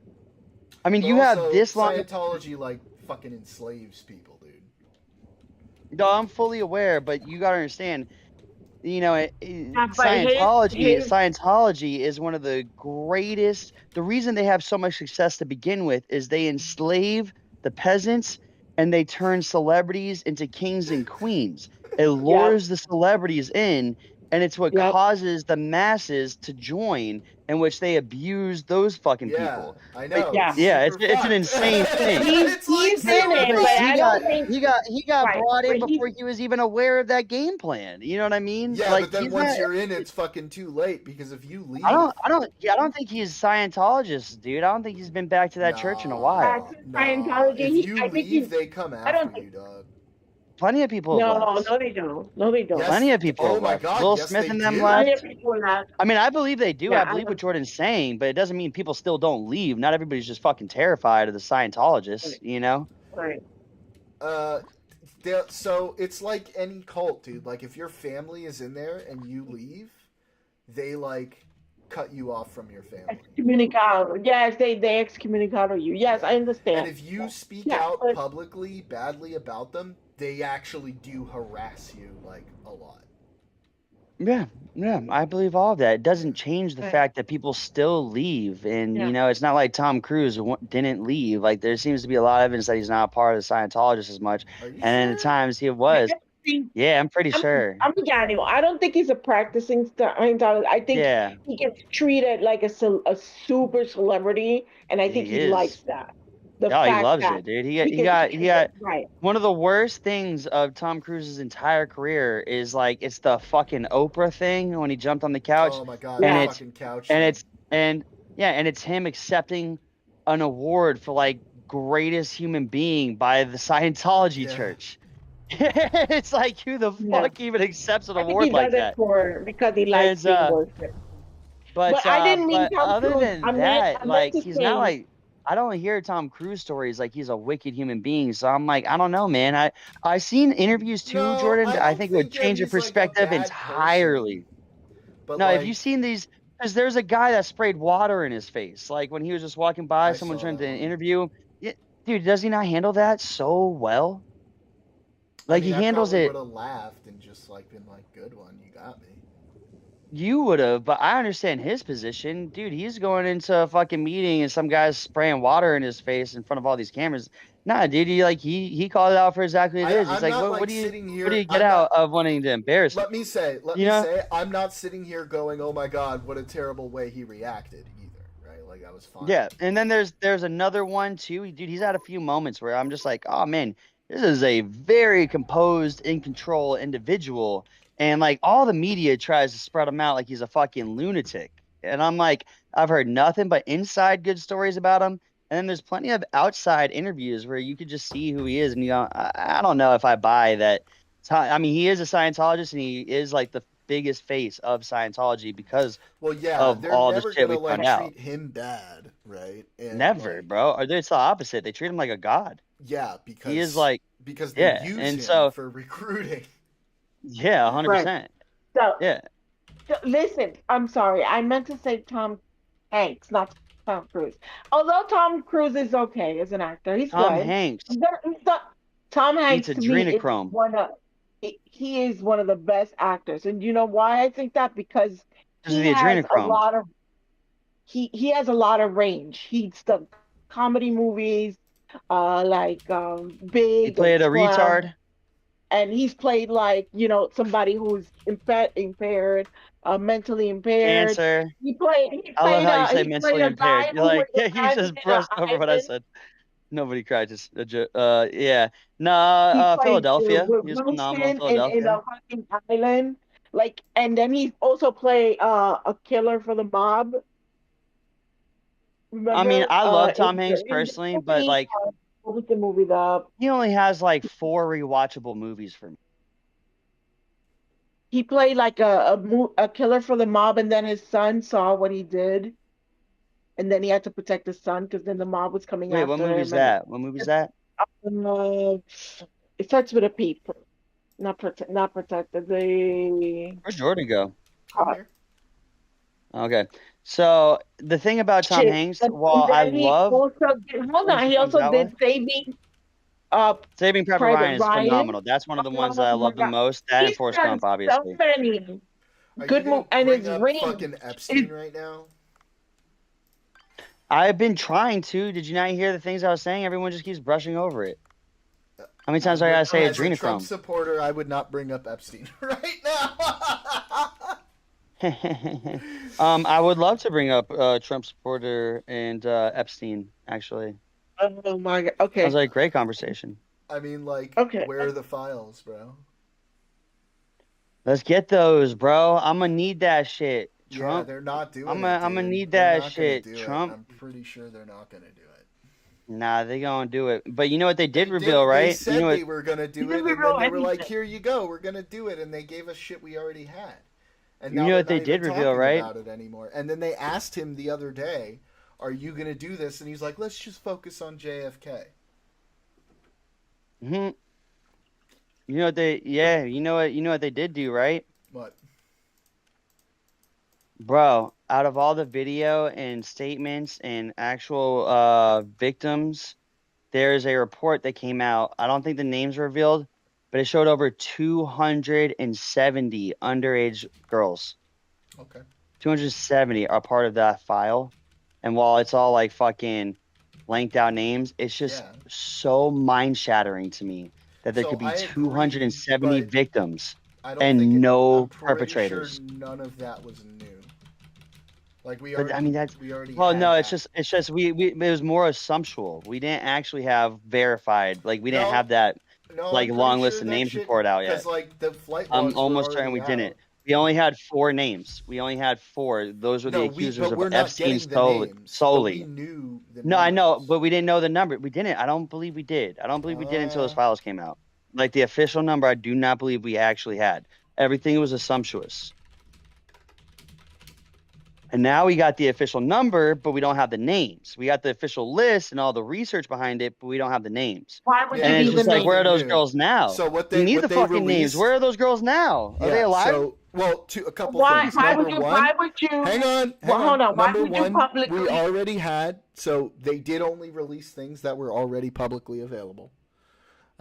I mean, But you have also, this long. Scientology like fucking enslaves people, dude. No, I'm fully aware, but you gotta understand, but Scientology is one of the greatest. The reason they have so much success to begin with is they enslave the peasants and they turn celebrities into kings and queens. It lures the celebrities in, and it's what causes the masses to join, in which they abuse those fucking people. I know. It's an insane thing. It's like He's in it, Because but I don't think he got right, brought in but before he was even aware of that game plan. You know what I mean? Yeah, Like, but then he's once not- you're in, it's fucking too late because if you leave, I don't think he's Scientologist, dude. I don't think he's been back to that church in a while. Scientology. If you I think leave, they come after you, dog. Plenty of people have left. No, they don't. No, they don't. Yes. Plenty of people Oh have my left. God, Will yes, Smith they and them do. left. Plenty of people left. I mean, I believe they do. Yeah, I believe what Jordan's saying, but it doesn't mean people still don't leave. Not everybody's just fucking terrified of the Scientologists, Right. So it's like any cult, dude. Like if your family is in there and you leave, they like cut you off from your family. Excommunicado. Yes, they excommunicado you. Yes, I understand. And if you speak out publicly badly about them, they actually do harass you like a lot. Yeah, I believe all of that. It doesn't change the fact that people still leave, and it's not like Tom Cruise didn't leave. Like there seems to be a lot of evidence that he's not a part of the Scientologists as much, and at times he was. Yeah, I'm pretty sure. I'm Johnny. I don't think he's a practicing Scientologist. I think he gets treated like a super celebrity, and I think he likes that. He loves it, dude. He got right. One of the worst things of Tom Cruise's entire career is like it's the fucking Oprah thing when he jumped on the couch. Oh my god, and fucking couch. And it's him accepting an award for like greatest human being by the Scientology church. It's like who the fuck even accepts an award like that? Because he likes being worshipped. But I didn't mean Tom other Cruise. than I that, meant to he's say- not like I don't hear Tom Cruise stories like he's a wicked human being. So I'm like, I don't know, man. I seen interviews too, No, Jordan. I I think it would think that change your he's, like, a perspective bad entirely. But No, like, have you seen these? Because there's a guy that sprayed water in his face, like when he was just walking by, I someone saw trying that to one. interview him. Dude, does he not handle that so well? Like I mean, he handles I it. would have laughed and just like been like, "Good one, you got me." You would have, but I understand his position. Dude, he's going into a fucking meeting and some guy's spraying water in his face in front of all these cameras. Nah, dude, he called it out for exactly what it is. He's I'm like, not what like do you sitting what do here. you get I'm out not. of wanting to embarrass him? Let You me know? say, I'm not sitting here going, "Oh my god, what a terrible way he reacted." Either, right? Like that was fine. Yeah, and then there's another one too. Dude, he's had a few moments where I'm just like, oh man, this is a very composed, in control individual, and like all the media tries to spread him out like he's a fucking lunatic, and I'm like, I've heard nothing but inside good stories about him, and then there's plenty of outside interviews where you could just see who he is, and I don't know if I buy that. I mean, he is a Scientologist, and he is like the biggest face of Scientology because Well, yeah, of they're all the never shit gonna we found like out. treat him bad, right? And Never, like, bro. Or it's the opposite. They treat him like a god. yeah, He is like, because they yeah, use and him so for recruiting. yeah, Right. 100%. So, Yeah, listen, I'm sorry. I meant to say Tom Hanks, not Tom Cruise. Although Tom Cruise is okay as an actor, he's Tom good. Hanks Tom eats Hanks to me is adrenochrome. he is one of the best actors, and you know why I think that? Because Because of he the has a adrenochrome. lot of he has a lot of range. He's done comedy movies, He Big and played a Splash, retard. and he's played like somebody who's impaired, mentally impaired. Cancer. He played he I love played how you say he played mentally a impaired. guy You're who like, was yeah, you just abandoned in an brushed over what I island. said. Nobody cried. Just yeah. No, He played Philadelphia. He was phenomenal in Wilson in Philadelphia. a fucking island. Like, and then he also played a killer for the mob. I mean, Remember? I love Tom In Hanks the personally, but movie, like, what was the movie? he only has like 4 rewatchable movies for me. He played like a killer for the mob, and then his son saw what he did, and then he had to protect his son because then the mob was coming Wait, what after movie's him. And that? What movie's that? uh, it starts with a P. Not protected. Where's Jordan go? I'm here. Okay. So the thing about Tom Shit. Hanks, And while I then he love also did, hold when on, she he comes also out with, did Saving Private Private Ryan is Ryan. phenomenal. That's one of the ones that I Oh my love the God. most. That and He's Forrest done Gump, so obviously. many Are good you gonna movies, and bring his up ring fucking is Epstein right now? I've been trying to. Did you not hear the things I was saying? Everyone just keeps brushing over it. How many times do I gotta say As a Trump adrenochrome? supporter, I would not bring up Epstein right now. I would love to bring up Trump supporter and Epstein, actually. oh my God. Sounds Okay. like a great conversation. I mean, like, Okay. where are the files, bro? Let's get those, bro. I'm gonna need that shit. Yeah, Trump. they're not doing I'm it. gonna Dude. need They're that not gonna shit. do Trump. it. I'm pretty sure they're not gonna do it. Nah, they gonna do it. But you know what they did They reveal, They right? said You know what? they were gonna do didn't it, and reveal then they were like, anything. "Here you go, we're gonna do it," and they gave us shit we already had. And You now know they're what they not did even reveal, talking right? about it anymore. And then they asked him the other day, "Are you gonna do this?" And he's like, "Let's just focus on JFK." Hmm. You know what they? Yeah. You know what? You know what they did do, right? What? Bro, out of all the video and statements and actual victims, there's a report that came out. I don't think the names were revealed, but it showed over 270 underage girls. Okay. 270 are part of that file. And while it's all like fucking blanked out names, it's just Yeah. so mind shattering to me that there So could be I agree, 270 but victims I don't and think no I'm pretty perpetrators. sure none of that was new. Like we But already, I mean, that's we already. well, had no, that. it's just we it was more assumptual. We didn't actually have verified, like we didn't No, have that No, like I'm long pretty list sure of that names shit report out yet. because like the flight I'm logs were almost certain we already didn't. out. We only had 4 names. We only had 4. Those were the No, accusers but of we're not Epstein getting the names. But we solely. knew the No, I know, numbers. but we didn't know the number. We didn't. I don't believe we did. I don't believe we did until those files came out. Like the official number, I do not believe we actually had. Everything was assumptuous. And now we got the official number, but we don't have the names. We got the official list and all the research behind it, but we don't have the names. Why would Yeah, you And it's need just the like, where are name? those new. girls now? So what We they need what the they fucking names. released? Where are those girls now? Are they alive? So well, a couple Why? things. Why Number would you? one, Why would you? hang on. Well, hold on. Why Number would you one, publicly? we already had. So they did only release things that were already publicly available.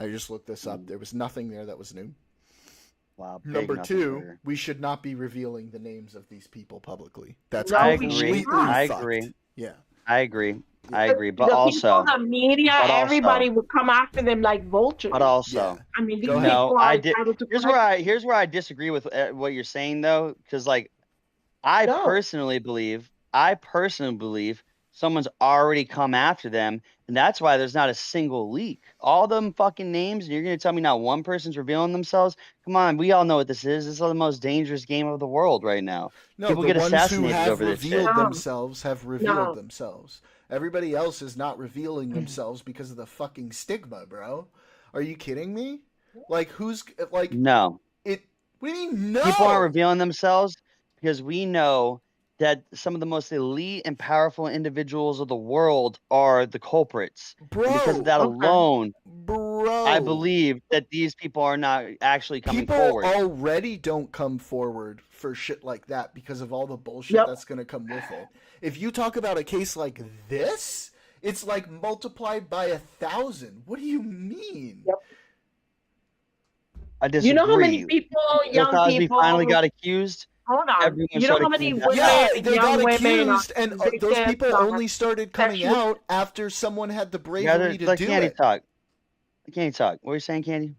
I just looked this up. There was nothing there that was new. Wow. big Number nothing two, burger. we should not be revealing the names of these people publicly. That's No, I we should agree. not. I fucked. agree. Yeah. I agree. I The agree. But people, also, the media, but also- everybody would come after them like vultures. but also, Yeah. I mean, these Go ahead. people no, are I did. entitled to Here's where I disagree with what you're saying though, because like I No. personally believe someone's already come after them, and that's why there's not a single leak. All them fucking names, and you're gonna tell me not one person's revealing themselves? Come on, we all know what this is. This is the most dangerous game of the world right now. No, People the get ones who assassinated have over this shit. revealed No. themselves have revealed No. themselves. Everybody else is not revealing themselves because of the fucking stigma, bro. Are you kidding me? Like, who's like No. it? What do you mean? No. People aren't revealing themselves because we know that some of the most elite and powerful individuals of the world are the culprits. bro. And because of that Okay. alone, bro. I believe that these people are not actually coming people forward. already don't come forward for shit like that because of all the bullshit Yep. that's going to come with it. If you talk about a case like this, it's like multiplied by 1,000. What do you mean? Yep. I disagree. You know how many people, Bill young Cosby people, finally got accused. hold on. everyone You know started how many coming women, out. Yeah, they young got women are accused, and those victims people of only started coming sexual- out after someone had the You gotta bravery to let do Candy it. talk. Let Candy talk. What are you saying, Candy?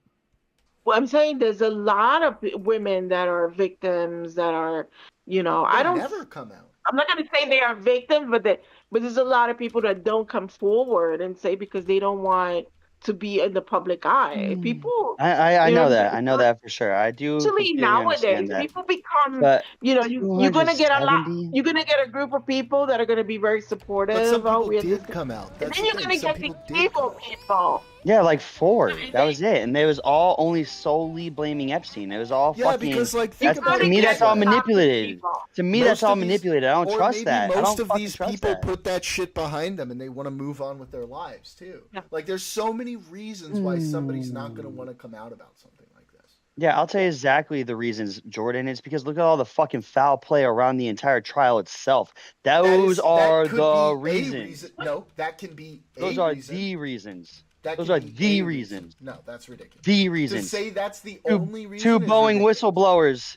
Well, I'm saying there's a lot of women that are victims that are, They I don't. never come out. I'm not going to say they are victims, but there's a lot of people that don't come forward and say because they don't want to be in the public eye. People, I you know know, that. I know that for sure. I do especially completely nowadays, understand that. people become, But you're gonna get a lot. 270? You're gonna get a group of people that are gonna be very supportive. But some oh, people we did understand. come out. And That's then the you're thing. gonna Some get these people did come people. out. Yeah, like 4. And That was it. And they was all only solely blaming Epstein. It was all Yeah, fucking. because like think That's, about to it me, this that's all way. manipulated. To me, that's Most all of these- manipulated. I don't or trust maybe that. I most don't of fucking these trust people that. put that shit behind them and they want to move on with their lives too. Yeah. Like there's so many reasons why somebody's not going to want to come out about something like this. Yeah, I'll tell you exactly the reasons, Jordan. It's because look at all the fucking foul play around the entire trial itself. Those are could the be a reasons. reason. No, that can be Those a are reason. the reasons. That those can are be the a reasons. No, that's ridiculous. The To reasons. say that's the Two- only reason. Two is Boeing ridiculous. whistleblowers.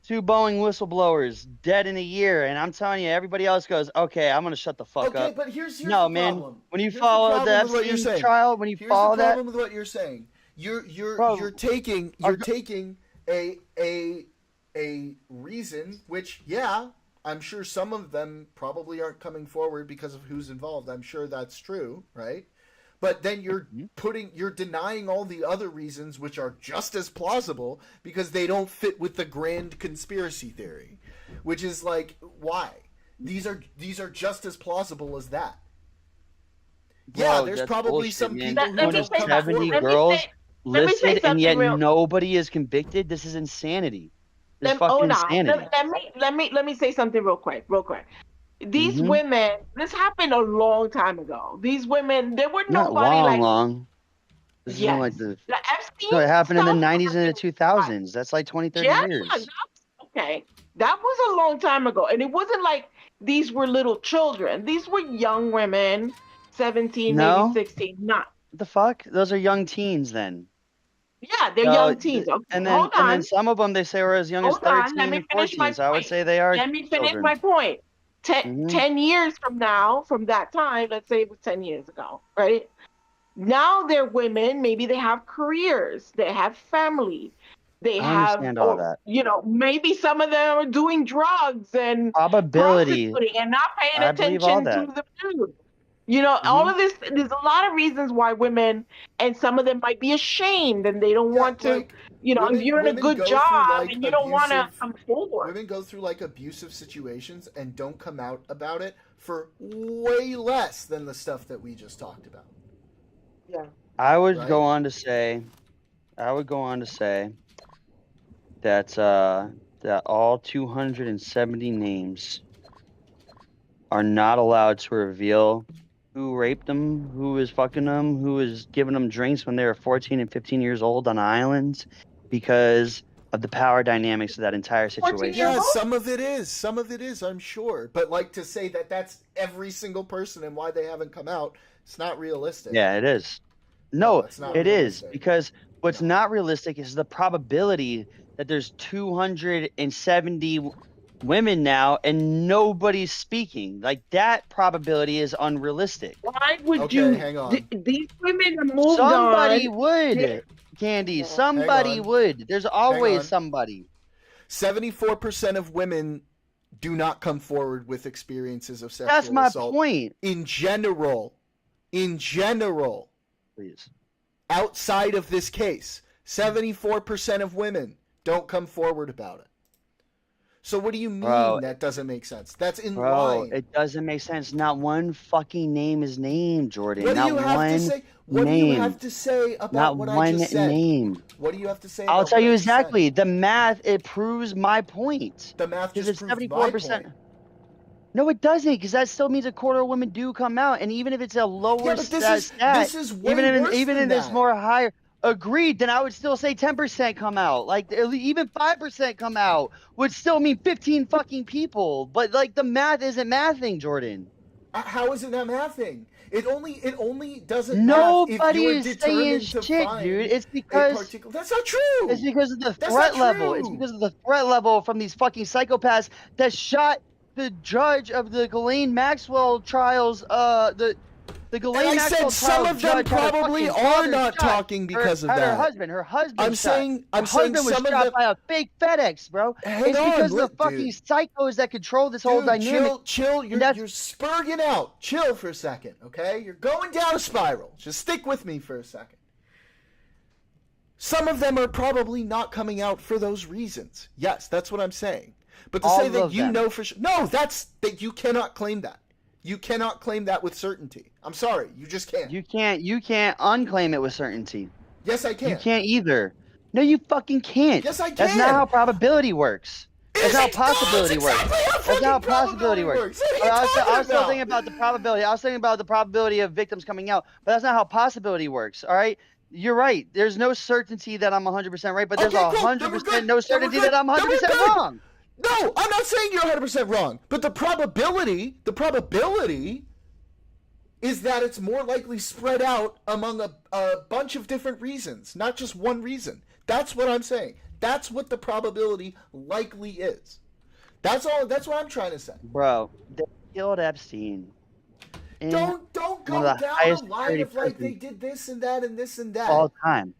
2 Boeing whistleblowers dead in a year, and I'm telling you, everybody else goes, "Okay, I'm gonna shut the fuck Okay, up." but here's No, the man. problem. When you Here's follow the problem with what you're Epstein saying. trial, when you Here's follow the that, problem with what you're saying. You're Bro, taking our- a reason which I'm sure some of them probably aren't coming forward because of who's involved. I'm sure that's true, right? But then you're denying all the other reasons which are just as plausible because they don't fit with the grand conspiracy theory, which is like why these are just as plausible as that. Yeah, Bro, there's that's probably bullshit, some man. people Let who me don't say come that. 70 forward. girls let me say listed, and something yet real- nobody is convicted. This is insanity. This is Hold fucking on. insanity. Let me say something real quick. These Mhm. women, this happened a long time ago. These women, there were Not nobody like long. This is in like the. the Epstein. No, it happened in the stuff 90s and the happened- 2000s. That's like 20, 30 Yeah, years. okay. That was a long time ago. And it wasn't like these were little children. These were young women, 17, No. maybe 16. Not. What the fuck? Those are young teens then. Yeah, they're So, young teens. Okay, And then, hold and on. then some of them they say were as young as Hold on, 13 let me and finish my 14. So I would point. say they are Let me finish children. my point. 10 Mhm. years from now, from that time, let's say it was 10 years ago, right? Now they're women, maybe they have careers, they have family, they I have, understand all that. maybe some of them are doing drugs and Probability. prostituting and not paying I believe all attention to that. the news. All of this, there's a lot of reasons why women, and some of them might be ashamed and they don't want to, like, if you're in a women good go through, job like, and you don't want to abusive- come forward. Women go through like abusive situations and don't come out about it for way less than the stuff that we just talked about. Yeah. I would Right? go on to say that all 270 names are not allowed to reveal who raped them, who is fucking them, who is giving them drinks when they were 14 and 15 years old on islands, because of the power dynamics of that entire 14 situation. years Yeah, old? some of it is, I'm sure. But like to say that that's every single person and why they haven't come out, it's not realistic. Yeah, it is. No, that's not it is realistic. because what's No. not realistic is the probability that there's 270 women now and nobody's speaking. Like that probability is unrealistic. Why would Okay, you? hang on. These women have moved Somebody on. would, Candy. No. Somebody on. would. There's on. always somebody. 74% of women do not come forward with experiences of sexual That's my assault. point. In general, Please. outside of this case, 74% of women don't come forward about it. So what do you mean Bro, that doesn't make sense? That's in Bro, line. it doesn't make sense. Not one fucking name is named, Jordan. What do Not you have one to say? What do name. you have to say about Not what one I just said? name. What do you have to say? I'll about tell what you I just said? exactly. The math, it proves my point. The math Because just it's proved my 74%. point. No, it doesn't, because that still means a quarter of women do come out, and even if it's a lower Yeah, but this stat, is way even worse if than it's that. more higher, agreed, then I would still say 10% come out. Like even 5% come out would still mean 15 fucking people. But like the math isn't mathing, Jordan. How is it not mathing? It only doesn't Nobody math if you're is saying determined to shit, find dude. It's a because particular. That's not true. it's because of the That's threat not level. It's true. because of the threat level from these fucking psychopaths that shot the judge of the Ghislaine Maxwell trials. The And Ghislaine I Maxwell said some trial of them judge had her probably fucking are father not shot. talking because of Her that. husband. Her husband. I'm shot. saying Her husband was some of shot them. by a fake FedEx, bro. Hang It's on, because of the dude. fucking psychos that control this whole Dude, dynamic. chill. and that's- You're spurging out. Chill for a second, okay? You're going down a spiral. Just stick with me for a second. Some of them are probably not coming out for those reasons. Yes, that's what I'm saying. But to All say that of you them. know for sure, no, that you cannot claim that. You cannot claim that with certainty. I'm sorry, you just can't. You can't unclaim it with certainty. Yes, I can. You can't either. No, you fucking can't. Yes, I That's can. not how probability works. That's not how possibility That's works. exactly how That's not how fucking possibility works. What are you I was talking still about? thinking about the probability. I was thinking about the probability of victims coming out, but that's not how possibility works. All right, you're right. There's no certainty that I'm 100% right, but there's Okay, cool. Then we're 100% good. no Then we're certainty good. that I'm Then we're 100% good. wrong. No, I'm not saying you're 100% wrong, but the probability is that it's more likely spread out among a bunch of different reasons, not just one reason. That's what I'm saying. That's what the probability likely is. That's all. That's what I'm trying to say. Bro, they killed Epstein. in Don't one go of the down highest the line security of like they prisons did this and that and this and that. all time.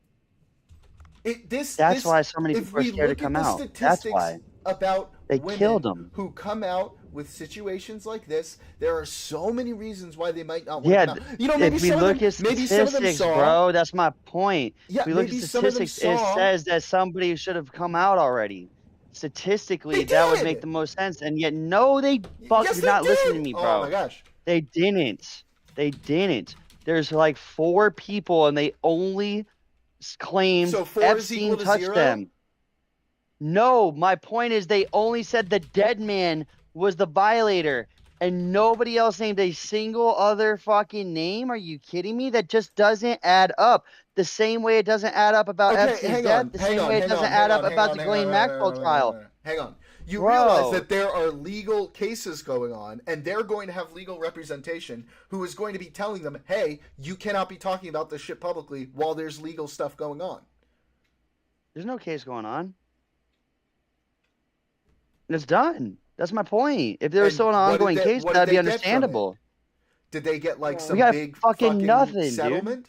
That's why so many people are scared to come out. That's why. About They women killed them. who come out with situations like this, there are so many reasons why they might not want Yeah, to come out. You know, maybe if we some look of them, at maybe some of them statistics, saw. bro, that's my point. Yeah, If we look maybe at some of them statistics, saw. it says that somebody should have come out already. Statistically, They that would did. make the most sense. And yet, no, they Yes, did they not listen to did. me, Oh bro. my gosh. They didn't. They didn't. There's like 4 people, and they only claimed So 4 is equal Epstein to touched 0? them. No, my point is they only said the dead man was the violator, and nobody else named a single other fucking name. Are you kidding me? That just doesn't add up. The same way it doesn't add up about Okay, Epstein's hang death. on, The hang same on, way it hang doesn't on, add hang up on, about hang the on, Ghislaine hang on, Maxwell hang on, trial. Hang on. You Bro. realize that there are legal cases going on, and they're going to have legal representation who is going to be telling them, hey, you cannot be talking about this shit publicly while there's legal stuff going on. There's no case going on. It's done. That's my point. If there was And still an what did ongoing they- case, what did that'd be they get from it? understandable. Did they get like We some got big fucking nothing, dude. settlement?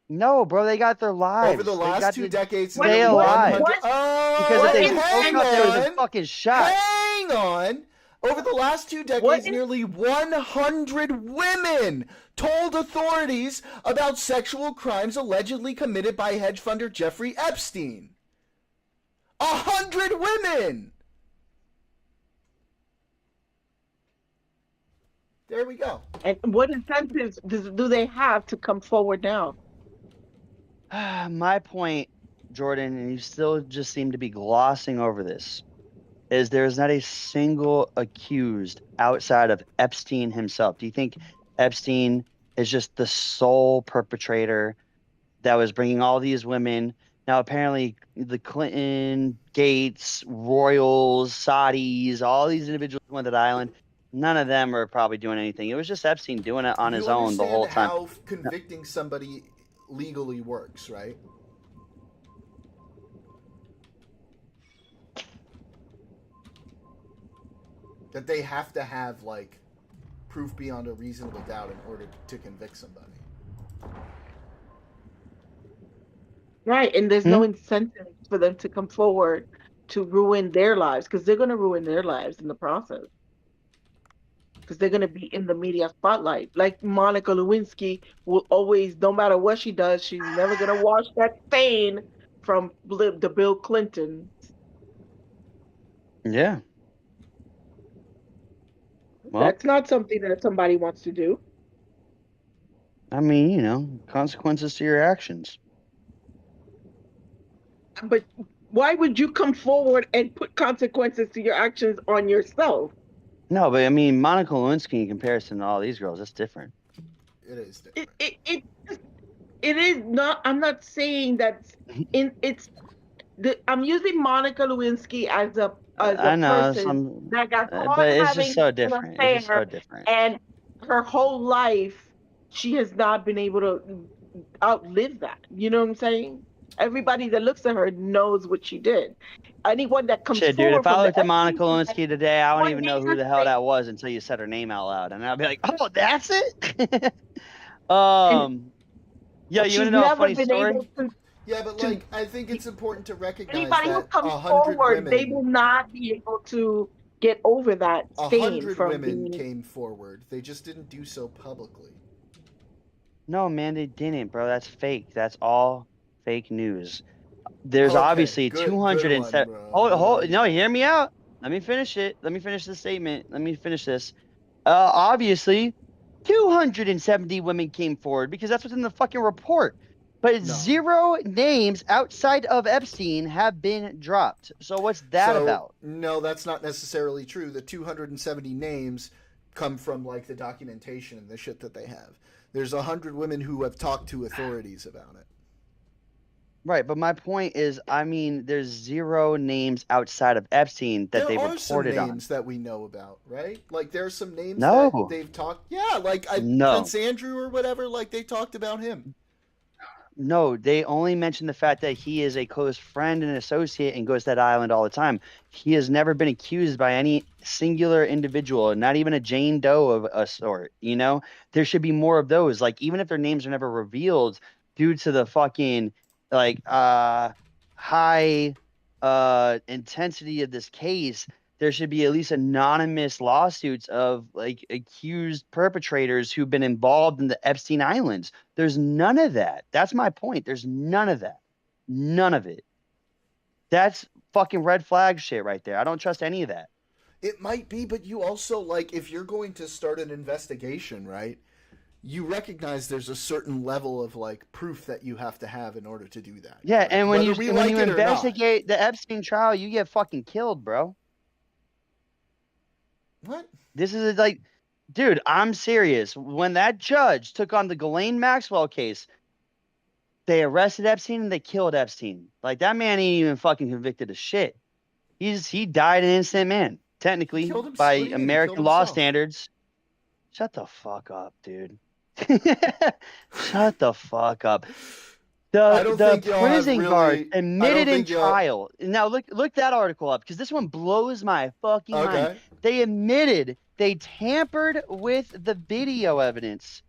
No, bro, they got their lives. Over the They last got 2 to decades, stay nearly alive. 100 Oh, Because if they hang spoke up, they would have on. been fucking shot. Hang on. Over the last 2 decades, nearly 100 women told authorities about sexual crimes allegedly committed by hedge funder Jeffrey Epstein. 100 women! There we go. And what incentives do they have to come forward now? My point, Jordan, and you still just seem to be glossing over this, is there is not a single accused outside of Epstein himself. Do you think Epstein is just the sole perpetrator that was bringing all these women? Now, apparently, the Clinton, Gates, Royals, Saudis, all these individuals went to the island. None of them are probably doing anything. It was just Epstein doing it on his own the whole time. How convicting somebody legally works, right? That they have to have like proof beyond a reasonable doubt in order to convict somebody. Right, and there's no incentive for them to come forward to ruin their lives because they're going to ruin their lives in the process because they're going to be in the media spotlight. Like Monica Lewinsky will always, no matter what she does, she's never going to wash that stain from the Bill Clinton. Yeah. Well, That's not something that somebody wants to do. I mean, you know, consequences to your actions. But why would you come forward and put consequences to your actions on yourself? No, but I mean, Monica Lewinsky in comparison to all these girls, that's different. It is different. It is not. I'm not saying that. I'm using Monica Lewinsky as a I know person that got caught but it's having just so an different. It's just so affair, different. and her whole life she has not been able to outlive that. You know what I'm saying? Everybody that looks at her knows what she did. Anyone that comes Shit, dude, forward if I from the looked at Monica Epstein side, Lewinsky today, I wouldn't one even day know who you're the hell saying, that was until you said her name out loud. And I'd be like, oh, that's it? and, yeah, but you want she's to know a never funny been story? able to. Yeah, but to like I think it's important to recognize Anybody who that comes 100 forward, they will women, not be able to get over that stain 100 from women being. came forward. They just didn't do so publicly. No, man, they didn't, bro. That's fake. That's all fake news. There's Okay, obviously good 207. one, bro. Hold, no, hear me out. Let me finish it. Let me finish the statement. Let me finish this. Obviously, 270 women came forward because that's what's in the fucking report. But No. 0 names outside of Epstein have been dropped. So what's that about? No, that's not necessarily true. The 270 names come from like the documentation and the shit that they have. There's 100 women who have talked to authorities about it. Right, but my point is, I mean, there's 0 names outside of Epstein that they There are some reported on. names that we know about, right? Like there's some names No. that they've talked. Yeah, like No. Prince Andrew or whatever. Like they talked about him. No, they only mention the fact that he is a close friend and associate and goes to that island all the time. He has never been accused by any singular individual, not even a Jane Doe of a sort. You know, there should be more of those. Like, even if their names are never revealed due to the fucking like high intensity of this case, there should be at least anonymous lawsuits of like accused perpetrators who've been involved in the Epstein Islands. There's none of that. That's my point. There's none of that. None of it. That's fucking red flag shit right there. I don't trust any of that. It might be, but you also like if you're going to start an investigation, right? You recognize there's a certain level of like proof that you have to have in order to do that. Yeah, right? and when Whether we you like it or not. investigate the Epstein trial, you get fucking killed, bro. What? This is like, dude, I'm serious. When that judge took on the Ghislaine Maxwell case, they arrested Epstein and they killed Epstein. Like, that man ain't even fucking convicted of shit. He died an innocent man, technically, Killed him- by what do you mean? He American killed law himself. standards. Shut the fuck up, dude. Shut the fuck up. I don't The think y'all have prison guard really- I admitted don't in think y'all- trial. Now look that article up because this one blows my fucking mind. Okay. They admitted they tampered with the video evidence,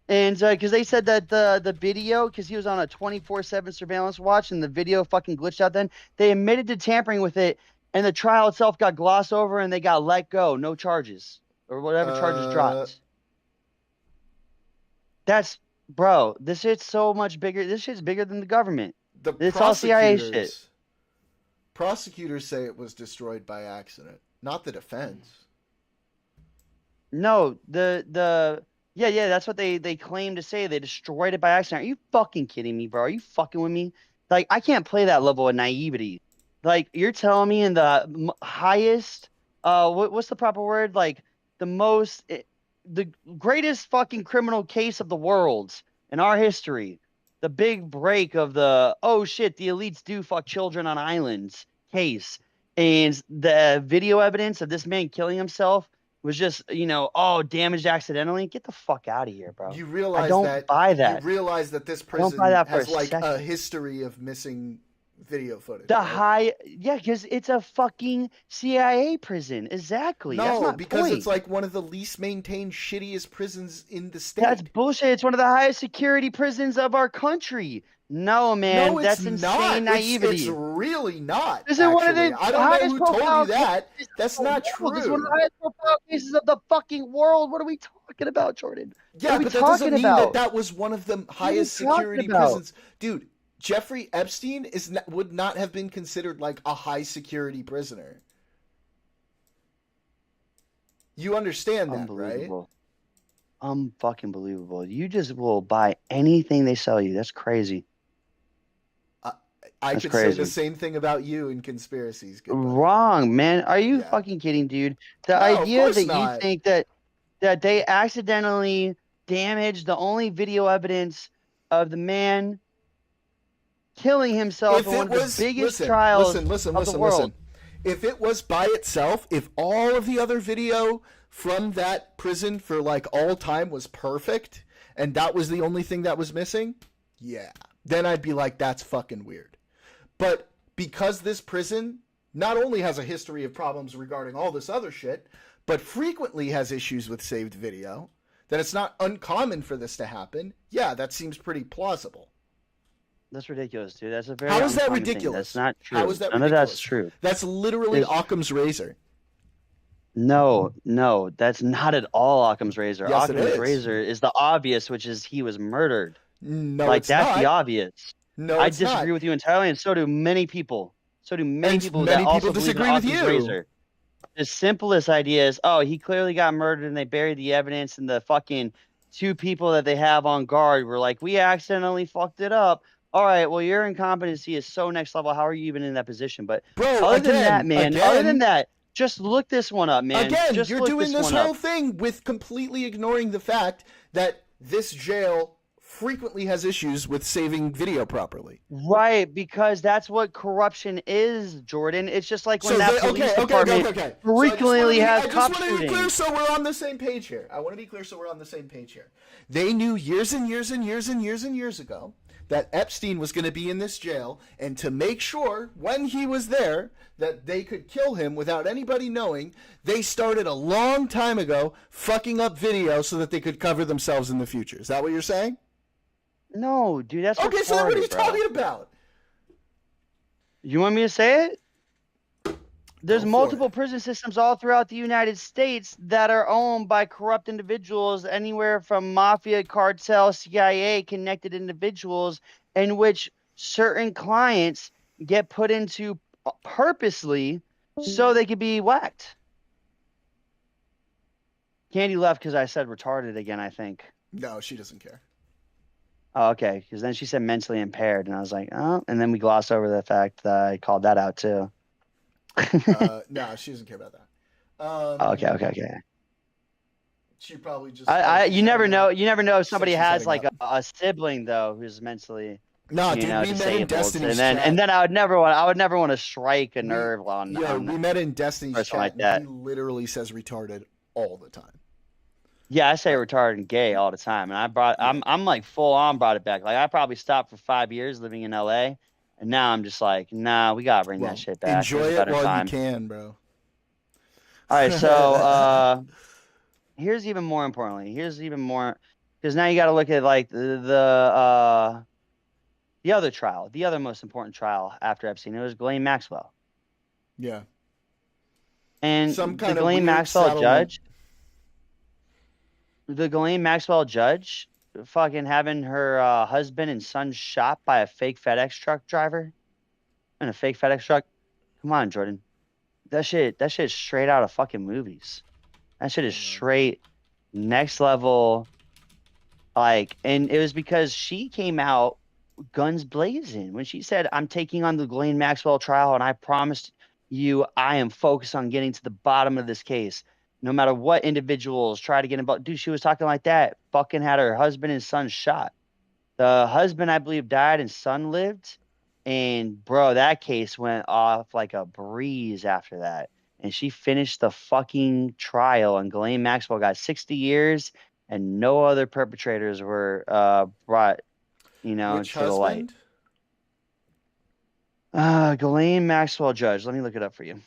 and because they said that the video, because he was on a 24/7 surveillance watch and the video fucking glitched out. Then they admitted to tampering with it, and the trial itself got glossed over, and they got let go, no charges or whatever charges dropped. That's, bro, this shit's so much bigger. This shit's bigger than the government. The It's all CIA shit. Prosecutors say it was destroyed by accident, not the defense. No, yeah, that's what they claim to say. They destroyed it by accident. Are you fucking kidding me, bro? Are you fucking with me? Like, I can't play that level of naivety. Like, you're telling me in the highest, what's the proper word? Like, the greatest fucking criminal case of the world in our history, the big break of the, oh shit, the elites do fuck children on islands case, and the video evidence of this man killing himself was just, oh, damaged accidentally. Get the fuck out of here, bro. You I realize don't that buy that. You realize that this I don't buy prison that for has a like a second. history of missing video footage. The right? yeah, because it's a fucking CIA prison. Exactly. That's No, my because point. it's like one of the least maintained, shittiest prisons in the state. That's bullshit. It's one of the highest security prisons of our country. No, man, No, it's that's not. insane naivety. It's really not. This is one of Actually, the I don't know highest who told profile you that. cases That's of the not world. This is one of the true. highest profile cases of the fucking world. What are we talking about, Jordan? Yeah, what are we but that doesn't talking mean about? that was one of the What are we highest talking security about? prisons, dude. Jeffrey Epstein would not have been considered like a high security prisoner. You understand that, right? Unbelievable. Unfucking believable. You just will buy anything they sell you. That's crazy. I That's could say the crazy. same thing about you in conspiracies. Good buddy. Wrong, man. Are you Yeah. fucking kidding, dude? The No, of idea course that you not. think that they accidentally damaged the only video evidence of the man killing himself If in one it of was the biggest listen, trials listen, of the world. if it was by itself, if all of the other video from that prison for like all time was perfect and that was the only thing that was missing, yeah, then I'd be like, that's fucking weird. But because this prison not only has a history of problems regarding all this other shit, but frequently has issues with saved video, that it's not uncommon for this to happen, yeah, that seems pretty plausible. That's ridiculous, dude. That's a very How is that uncommon thing. ridiculous? That's not true. How is that None of ridiculous? that's true. That's literally It's- Occam's razor. No, that's not at all Occam's razor. Yes, it Occam's is. razor is the obvious, which is he was murdered. No, like it's that's not. the obvious. No, I it's disagree not. with you entirely, and so do many people. So do many And people many that also people believe in disagree with Occam's you. razor. The simplest idea is, oh, he clearly got murdered, and they buried the evidence, and the fucking two people that they have on guard were like, we accidentally fucked it up. All right, well, your incompetency is so next level. How are you even in that position? But Bro, other than that, man, other than again, that, just look this one up, man. again, just you're look doing this one up. whole thing with completely ignoring the fact that this jail frequently has issues with saving video properly. Right, because that's what corruption is, Jordan. It's just like when So that they- police okay. department frequently I has just cop want to be shootings. clear so we're on the same page here. I want to be clear so we're on the same page here. They knew years and years and years and years and years ago that Epstein was going to be in this jail, and to make sure when he was there that they could kill him without anybody knowing, they started a long time ago fucking up video so that they could cover themselves in the future. Is that what you're saying? No, dude, that's Okay, so then what are you retarded, bro. talking about? You want me to say it? There's Go for multiple it. prison systems all throughout the United States that are owned by corrupt individuals, anywhere from mafia, cartel, CIA connected individuals, in which certain clients get put into purposely so they could be whacked. Candy left because I said retarded again, I think. No, she doesn't care. Oh, okay, because then she said mentally impaired, and I was like, oh, and then we glossed over the fact that I called that out too. No, she doesn't care about that. Okay. She probably just. You never know if somebody she's has heading like a sibling though who's mentally No, dude, we met in disabled, Destiny's and then I would never want to strike a We- nerve on. Yo, we met in Destiny's person chat, like and that. he literally says retarded all the time. Yeah, I say retarded and gay all the time, and I'm like full on brought it back. Like I probably stopped for 5 years living in LA, and now I'm just like, nah, we gotta bring Well, that shit back. enjoy There's a it better while time. you can, bro. All right, so here's even more importantly. Because now you got to look at like the other trial, the other most important trial after Epstein. It was Ghislaine Maxwell, Yeah. and Some the kind of Ghislaine weird Maxwell settlement. judge. The Ghislaine Maxwell judge, fucking having her husband and son shot by a fake FedEx truck driver, in a fake FedEx truck. Come on, Jordan. That shit is straight out of fucking movies. That shit is straight next level. Like, and it was because she came out guns blazing when she said, I'm taking on the Ghislaine Maxwell trial, and I promised you I am focused on getting to the bottom of this case. No matter what individuals try to get involved. Dude, she was talking like that. Fucking had her husband and son shot. The husband, I believe, died and son lived. And, bro, that case went off like a breeze after that. and she finished the fucking trial, and Ghislaine Maxwell got 60 years, and no other perpetrators were brought, Which to the light. husband? Ghislaine Maxwell judge. Let me look it up for you.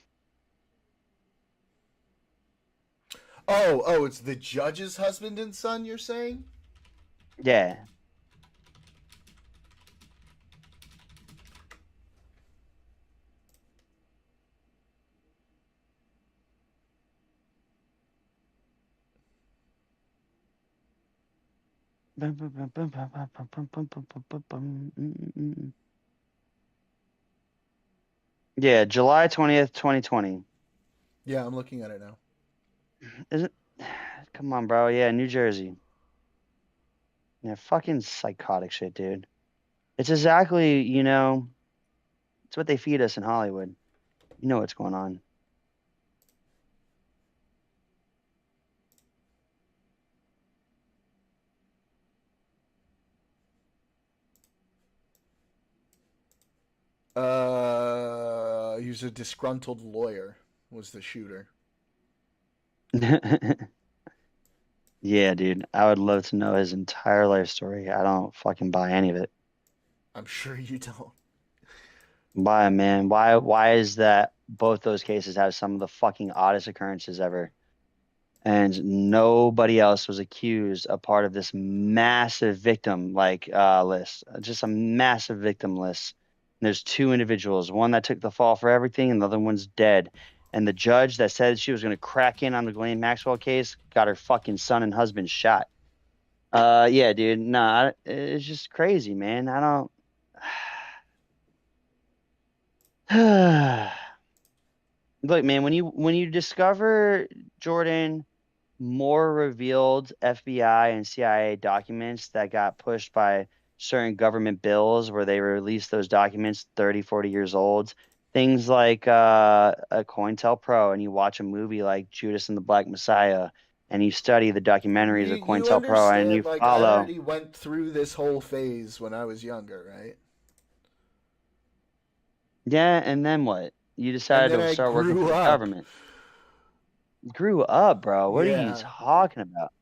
Oh, it's the judge's husband and son, you're saying? Yeah. Yeah, July 20th, 2020. Yeah, I'm looking at it now. Isn't Come on, bro. Yeah, New Jersey. Yeah, fucking psychotic shit, dude. It's exactly, it's what they feed us in Hollywood. You know what's going on. He was a disgruntled lawyer, was the shooter. Yeah, dude. I would love to know his entire life story. I don't fucking buy any of it. I'm sure you don't. Why, man? Why is that both those cases have some of the fucking oddest occurrences ever? And nobody else was accused a part of this massive victim list. Just a massive victim list. And there's two individuals, one that took the fall for everything and the other one's dead. And the judge that said she was going to crack in on the Ghislaine Maxwell case got her fucking son and husband shot. Yeah, dude. Nah, it's just crazy, man. I don't. Look, man, when you discover, Jordan, more revealed FBI and CIA documents that got pushed by certain government bills where they released those documents 30, 40 years old, things like a COINTELPRO, and you watch a movie like Judas and the Black Messiah, and you study the documentaries of You COINTELPRO, and you understand, like, I follow. already went through this whole phase when I was younger, right? Yeah, and then what? You And decided then to I start working for grew the up. government. Grew up, bro. What are you Yeah. talking about?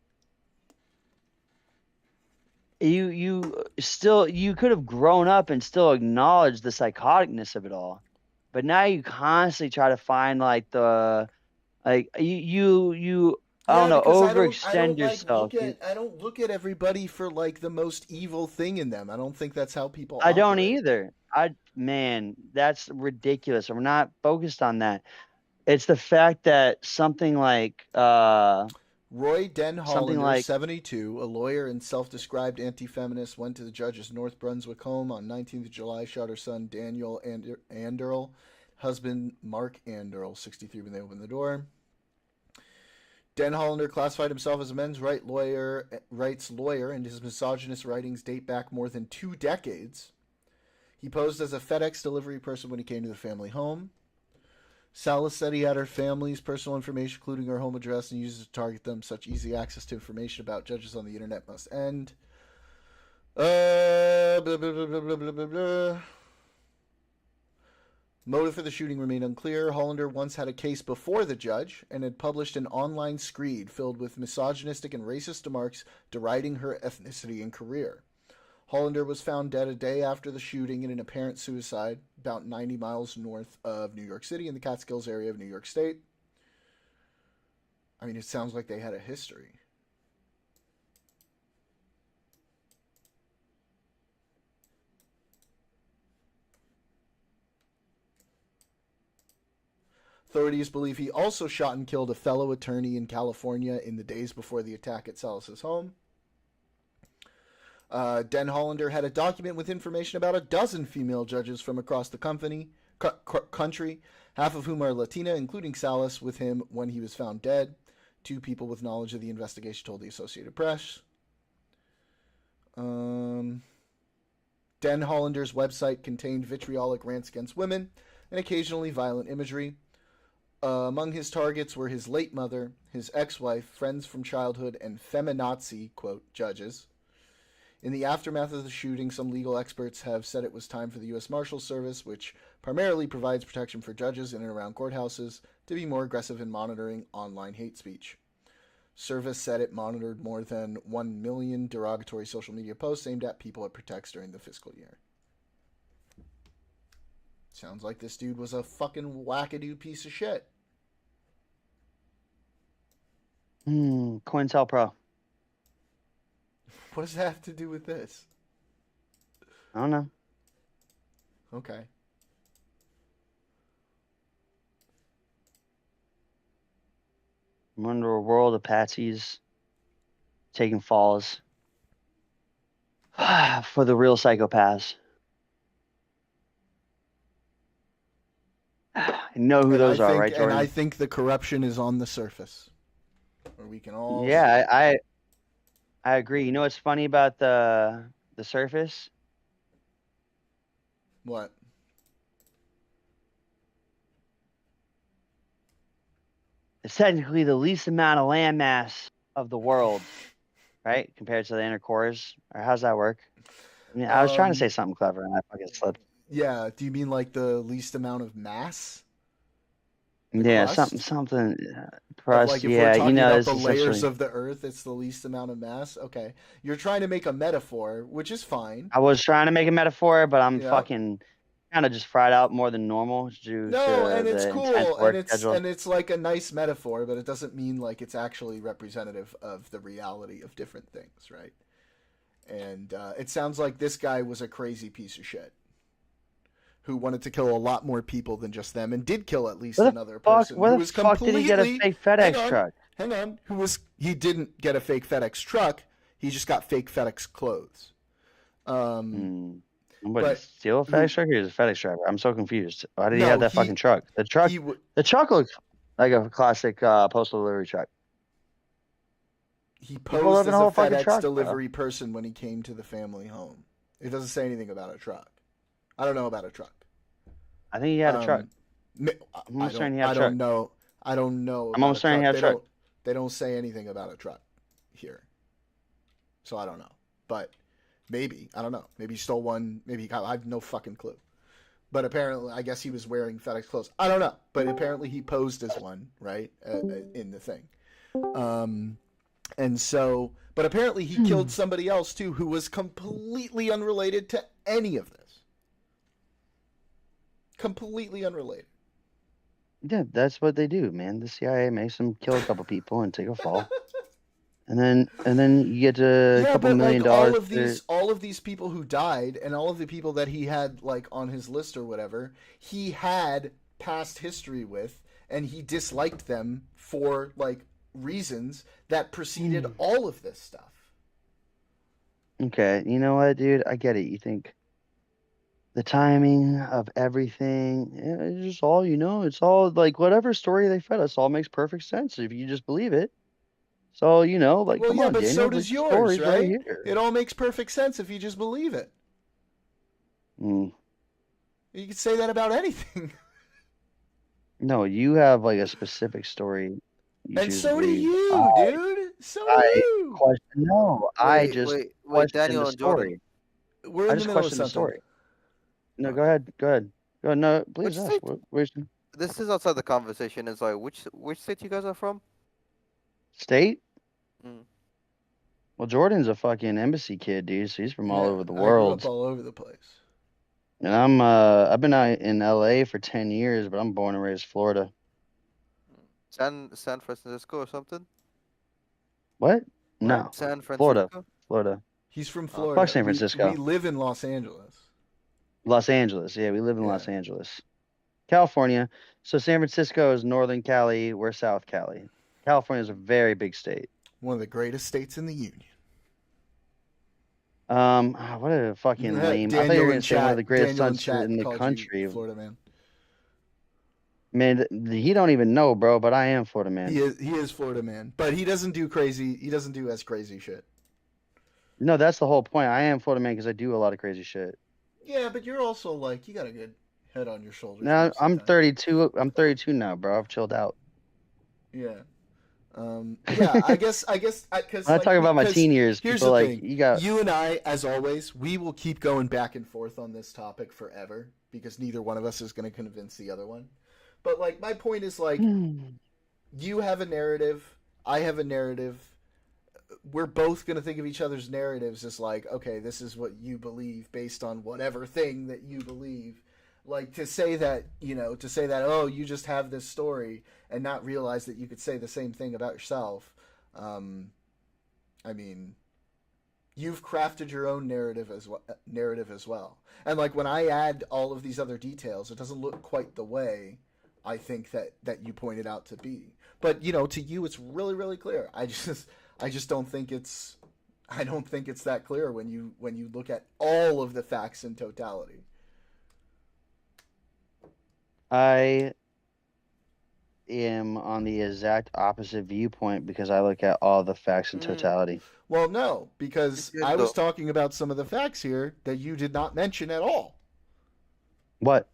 You could have grown up and still acknowledged the psychoticness of it all, but now you constantly try to find you I don't Yeah, know, because I overextend don't like yourself. I don't look at everybody for like the most evil thing in them. I don't think that's how people I don't operate. either. Man, that's ridiculous. We're not focused on that. It's the fact that something like Roy Den something Hollander, like 72, a lawyer and self-described anti-feminist, went to the judge's North Brunswick home on 19th of July, shot her son Daniel Anderl, husband Mark Anderl, 63, when they opened the door. Den Hollander classified himself as a men's rights lawyer, and his misogynist writings date back more than 2 decades. He posed as a FedEx delivery person when he came to the family home. Salas said he had her family's personal information, including her home address, and used it to target them. Such easy access to information about judges on the internet must end. Blah, blah, blah, blah, blah, blah, blah. Motive for the shooting remained unclear. Hollander once had a case before the judge and had published an online screed filled with misogynistic and racist remarks deriding her ethnicity and career. Hollander was found dead a day after the shooting in an apparent suicide about 90 miles north of New York City in the Catskills area of New York State. I mean, it sounds like they had a history. Authorities believe he also shot and killed a fellow attorney in California in the days before the attack at Salas's home. Den Hollander had a document with information about a dozen female judges from across the country, half of whom are Latina, including Salas, with him when he was found dead. 2 people with knowledge of the investigation told the Associated Press. Den Hollander's website contained vitriolic rants against women and occasionally violent imagery. Among his targets were his late mother, his ex-wife, friends from childhood, and feminazi, quote, judges. In the aftermath of the shooting, some legal experts have said it was time for the U.S. Marshals Service, which primarily provides protection for judges in and around courthouses, to be more aggressive in monitoring online hate speech. Service said it monitored more than 1 million derogatory social media posts aimed at people it protects during the fiscal year. Sounds like this dude was a fucking wackadoo piece of shit. COINTELPRO. What does that have to do with this? I don't know. Okay. I'm under a world of patsies taking falls for the real psychopaths. I know who And those I are, think, right, Jordan? And I think the corruption is on the surface. Or we can all... Yeah, I agree. You know what's funny about the surface? What? It's technically the least amount of landmass of the world, right? Compared to the inner cores. Or how's that work? I mean, I was trying to say something clever and I fucking slipped. Yeah, do you mean like the least amount of mass? The Yeah, crust? something. Of, like, if we're Yeah, talking about it's the layers essentially. of the Earth, it's the least amount of mass. Okay, you're trying to make a metaphor, which is fine. I was trying to make a metaphor, but I'm Yep. fucking kind of just fried out more than normal due No, to and it's the cool, intense work and schedule. it's like a nice metaphor, but it doesn't mean like it's actually representative of the reality of different things, right? And it sounds like this guy was a crazy piece of shit who wanted to kill a lot more people than just them, and did kill at least another person. Where who the was fuck did he get a fake FedEx truck? Hang on. He didn't get a fake FedEx truck. He just got fake FedEx clothes. But steal a FedEx truck or is a FedEx driver? I'm so confused. Why did he have that fucking truck? The truck looks like a classic postal delivery truck. He posed as a FedEx truck, delivery person when he came to the family home. It doesn't say anything about a truck. I don't know about a truck. I think he had a truck. I'm almost certain he had a truck. I don't know. I'm almost certain he had a truck. They don't say anything about a truck here, so I don't know. But maybe, I don't know. Maybe he stole one. Maybe he got. I have no fucking clue. But apparently, I guess he was wearing FedEx clothes. I don't know. But apparently, he posed as one, right, in the thing. And so, but apparently, he killed somebody else too, who was completely unrelated to any of this. Completely unrelated. Yeah, that's what they do, man. The CIA makes them kill a couple people and take a fall, and then you get a couple $1 million. All of these people who died, and all of the people that he had like on his list or whatever, he had past history with, and he disliked them for like reasons that preceded all of this stuff. Okay, you know what, dude? I get it. You think the timing of everything, it's just all, it's all like whatever story they fed us all makes perfect sense if you just believe it. So, like, well, come yeah, on, but Daniel, so does yours, story's right? here. It all makes perfect sense if you just believe it. You could say that about anything. No, you have like a specific story. And so do you, dude. So do you. I just wait, questioned Daniel the and Jordan. story. We're in the middle of something. The story. No, go ahead. No, please ask. This is outside the conversation. It's like which state you guys are from? State? Well, Jordan's a fucking embassy kid, dude. So he's from all over the world. I grew up all over the place. And I've been out in LA for 10 years, but I'm born and raised Florida. San Francisco or something? What? No. San Francisco? Florida. He's from Florida. Fuck San Francisco. We live in Los Angeles. Los Angeles. Yeah, we live in Los Angeles. California. So San Francisco is Northern Cali. We're South Cali. California is a very big state. One of the greatest states in the union. What a fucking lame. I thought you were going to say one of the greatest states in the country. Florida man. Man, he don't even know, bro, but I am Florida man. He is Florida man. But he doesn't do as crazy shit. No, that's the whole point. I am Florida man because I do a lot of crazy shit. Yeah, but you're also like, you got a good head on your shoulders. Now I'm 32. I'm 32 now, bro. I've chilled out. Yeah. Yeah, I guess because When I talk about my because teen years, here's people the like thing: you got. you and I, as always, we will keep going back and forth on this topic forever because neither one of us is going to convince the other one. But like, my point is like, you have a narrative, I have a narrative. We're both going to think of each other's narratives as like, okay, this is what you believe based on whatever thing that you believe. Like to say that, oh, you just have this story and not realize that you could say the same thing about yourself. I mean, you've crafted your own narrative as well. And like when I add all of these other details, it doesn't look quite the way I think that you pointed out to be. But to you, it's really, really clear. I just don't think it's that clear when you look at all of the facts in totality. I am on the exact opposite viewpoint because I look at all the facts in totality. Well, no, because You did, I was though. talking about some of the facts here that you did not mention at all. What?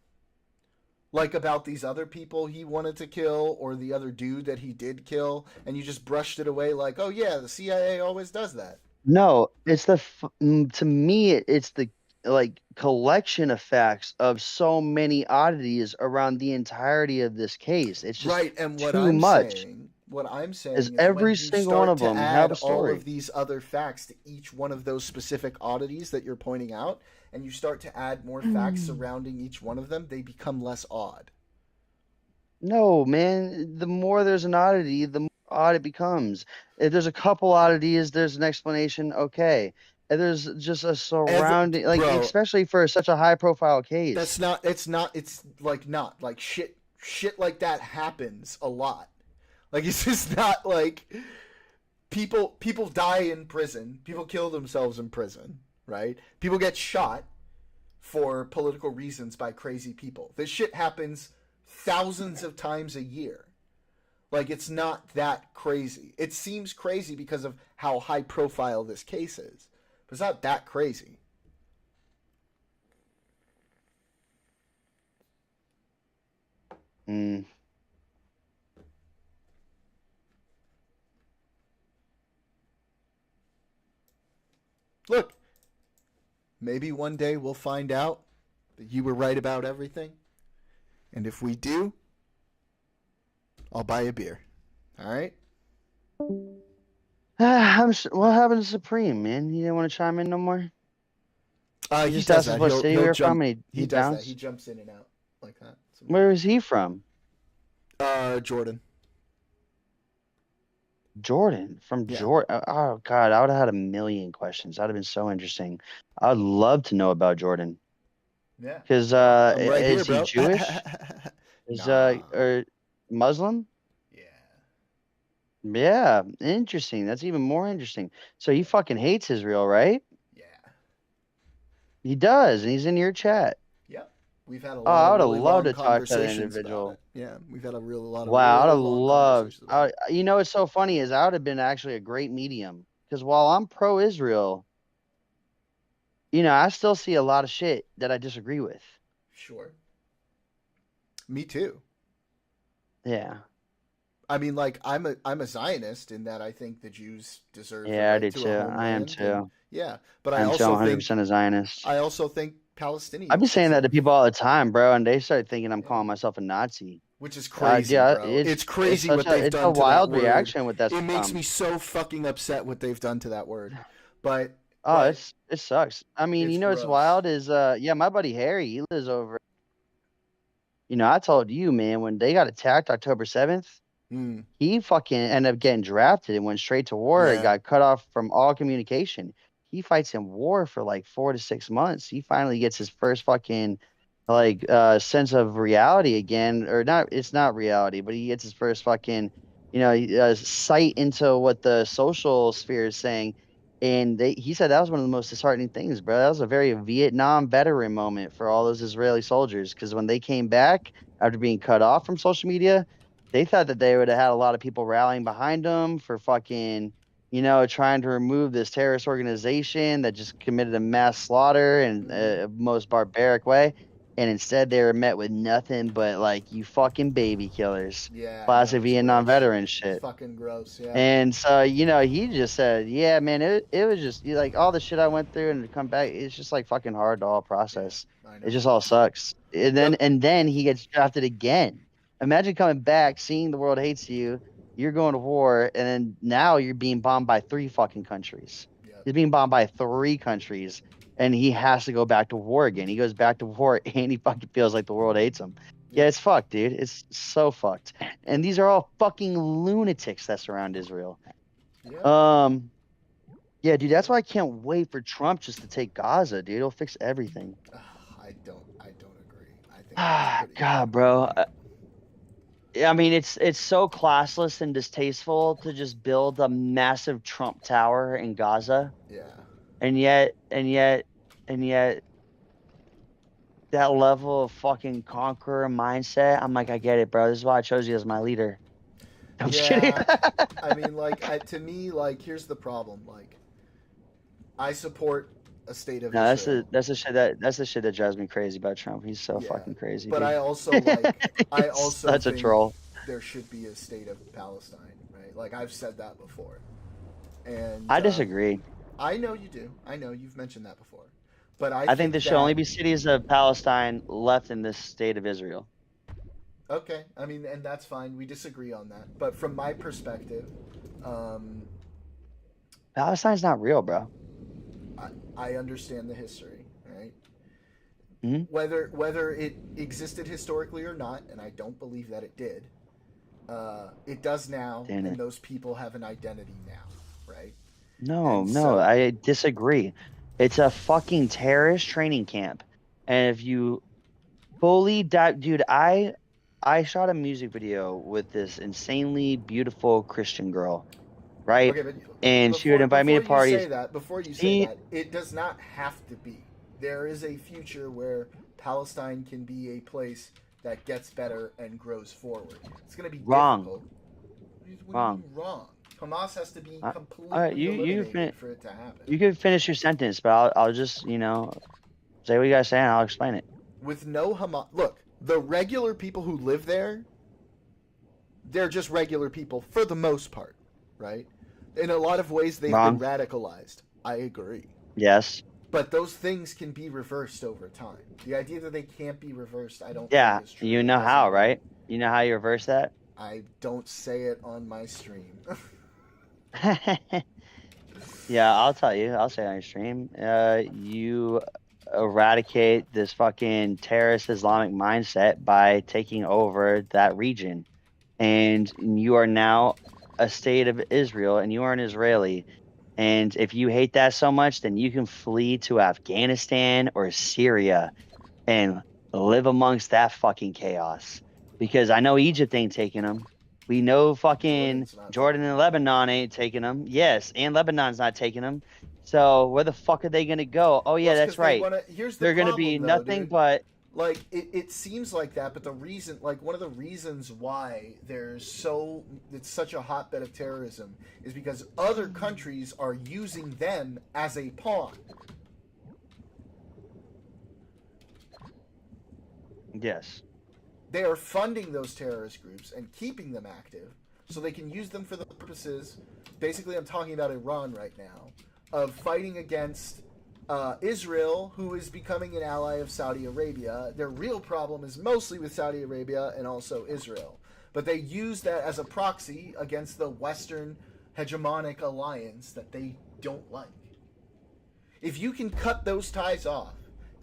Like about these other people he wanted to kill or the other dude that he did kill, and you just brushed it away like, oh yeah, the CIA always does that. No, it's to me it's the like collection of facts of so many oddities around the entirety of this case. It's just Right, and too much. what I'm saying Is is every when you single one start of to them add have a all story. of these other facts to each one of those specific oddities that you're pointing out, and you start to add more facts surrounding each one of them, they become less odd. No, man. The more there's an oddity, the more odd it becomes. If there's a couple oddities, there's an explanation. Okay. And there's just a surrounding, like Bro, especially for such a high-profile case. it's like not like shit like that happens a lot. Like it's just not like people die in prison, people kill themselves in prison, right? People get shot for political reasons by crazy people. This shit happens thousands of times a year. Like it's not that crazy. It seems crazy because of how high profile this case is. But it's not that crazy. Mm. Look, maybe one day we'll find out that you were right about everything. And if we do, I'll buy a beer. All right? What happened to Supreme, man? He didn't want to chime in no more. He He just does asked us that. what city we were from, and He he does that. bounced. He jumps in and out like that. Where is he from? Jordan. Jordan. From Yeah. Jordan. Oh God, I would have had a million questions. That'd have been so interesting. I'd love to know about Jordan. Yeah. Because I'm right is here, he bro. Jewish? Is Nah. or Muslim? Yeah. Yeah, interesting. That's even more interesting. So he fucking hates Israel, right? Yeah. He does, and he's in your chat. Yep. We've had a Oh, lot I of would have really loved long to talk to that conversations about individual. it. Yeah, we've had a lot of Wow, I'd really have long loved. conversations about it. You know, what's so funny is I would have been actually a great medium because while I'm pro-Israel, you know, I still see a lot of shit that I disagree with. Sure. Me too. Yeah. I mean, like I'm a Zionist in that I think the Jews deserve the Yeah, I right do to too. a I am homeland. too. And, yeah, but I'm I too. also 100% think a Zionist. Palestinians. I've been saying that to deserve- people all the time, bro, and they start thinking I'm Yeah. calling myself a Nazi. Which is crazy, Yeah, bro. It's crazy such what they've it's done a to that wild word. reaction with that. It makes me so fucking upset what they've done to that word. But Oh, it sucks. I mean, it's you know what's gross. wild is yeah, my buddy Harry, he lives over. You know, I told you, man, when they got attacked October 7th, he fucking ended up getting drafted and went straight to war. Yeah. It got cut off from all communication. He fights in war for like 4 to 6 months. He finally gets his first fucking like sense of reality again, or not. It's not reality, but he gets his first fucking, you know, sight into what the social sphere is saying. And he said that was one of the most disheartening things, bro. That was a very Vietnam veteran moment for all those Israeli soldiers because when they came back after being cut off from social media, they thought that they would have had a lot of people rallying behind them for fucking, you know, trying to remove this terrorist organization that just committed a mass slaughter in a most barbaric way. and instead they were met with nothing but like, you fucking baby killers. Yeah, I Classic know, it's Vietnam gross. veteran It's shit. fucking gross. Yeah. And so, you know, he just said, yeah, man, it was just like all the shit I went through and to come back, it's just like fucking hard to all process. I know. It just all sucks. And then he gets drafted again. Imagine coming back, seeing the world hates you, you're going to war, and then now you're being bombed by 3 fucking countries. Yep. He's being bombed by 3 countries, and he has to go back to war again. He goes back to war, and he fucking feels like the world hates him. Yeah, it's fucked, dude. It's so fucked. And these are all fucking lunatics that surround Israel. Yeah. Yeah, dude, that's why I can't wait for Trump just to take Gaza, dude. It'll fix everything. I don't agree. I think Ah, God, bro. I mean, it's so classless and distasteful to just build a massive Trump Tower in Gaza. Yeah. And yet, that level of fucking conqueror mindset, I'm like, I get it, bro. This is why I chose you as my leader. I'm just kidding. I mean, like, to me, like, here's the problem. Like, I support a state of Israel. That's the shit that drives me crazy about Trump. He's so fucking crazy. But dude. I also like, such a troll. There should be a state of Palestine, right? Like, I've said that before. And I disagree. I know you do. I know you've mentioned that before. But I think there should only be cities of Palestine left in this state of Israel. Okay, I mean, and that's fine. We disagree on that. But from my perspective, Palestine's not real, bro. I understand the history, right? Mm-hmm. Whether it existed historically or not, and I don't believe that it did, it does now, and those people have an identity now, right? No, I disagree. It's a fucking terrorist training camp, and if you fully dude, I shot a music video with this insanely beautiful Christian girl, right? Okay, and she would invite me to parties. Before you say that, it does not have to be. There is a future where Palestine can be a place that gets better and grows forward. It's going to be wrong. Difficult. Wrong. Wrong. Hamas has to be completely eliminated for it to happen. You can finish your sentence, but I'll just, say what you guys say and I'll explain it. With no Hamas, look, the regular people who live there, they're just regular people for the most part, right? In a lot of ways, they've been radicalized. I agree. Yes. But those things can be reversed over time. The idea that they can't be reversed, I don't think is true. You know how, right? You know how you reverse that? I don't say it on my stream. Yeah, I'll tell you. I'll say it on your stream. You eradicate this fucking terrorist Islamic mindset by taking over that region. And you are now a state of Israel, and you are an Israeli. And if you hate that so much, then you can flee to Afghanistan or Syria and live amongst that fucking chaos. Because I know Egypt ain't taking them. We know fucking Jordan and Lebanon ain't taking them. Yes, and Lebanon's not taking them. So where the fuck are they going to go? Oh, yeah, that's right. They're going to be nothing but... Like, it seems like that, but the reason, like, one of the reasons why it's such a hotbed of terrorism is because other countries are using them as a pawn. Yes. They are funding those terrorist groups and keeping them active so they can use them for the purposes, basically I'm talking about Iran right now, of fighting against Israel, who is becoming an ally of Saudi Arabia. Their real problem is mostly with Saudi Arabia and also Israel. But they use that as a proxy against the Western hegemonic alliance that they don't like. If you can cut those ties off,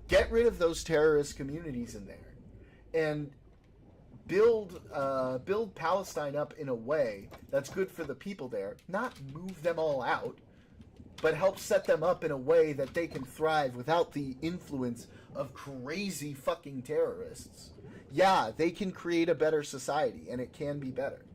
get rid of those terrorist communities in there, and build Palestine up in a way that's good for the people there, not move them all out, but help set them up in a way that they can thrive without the influence of crazy fucking terrorists. Yeah, they can create a better society, and it can be better.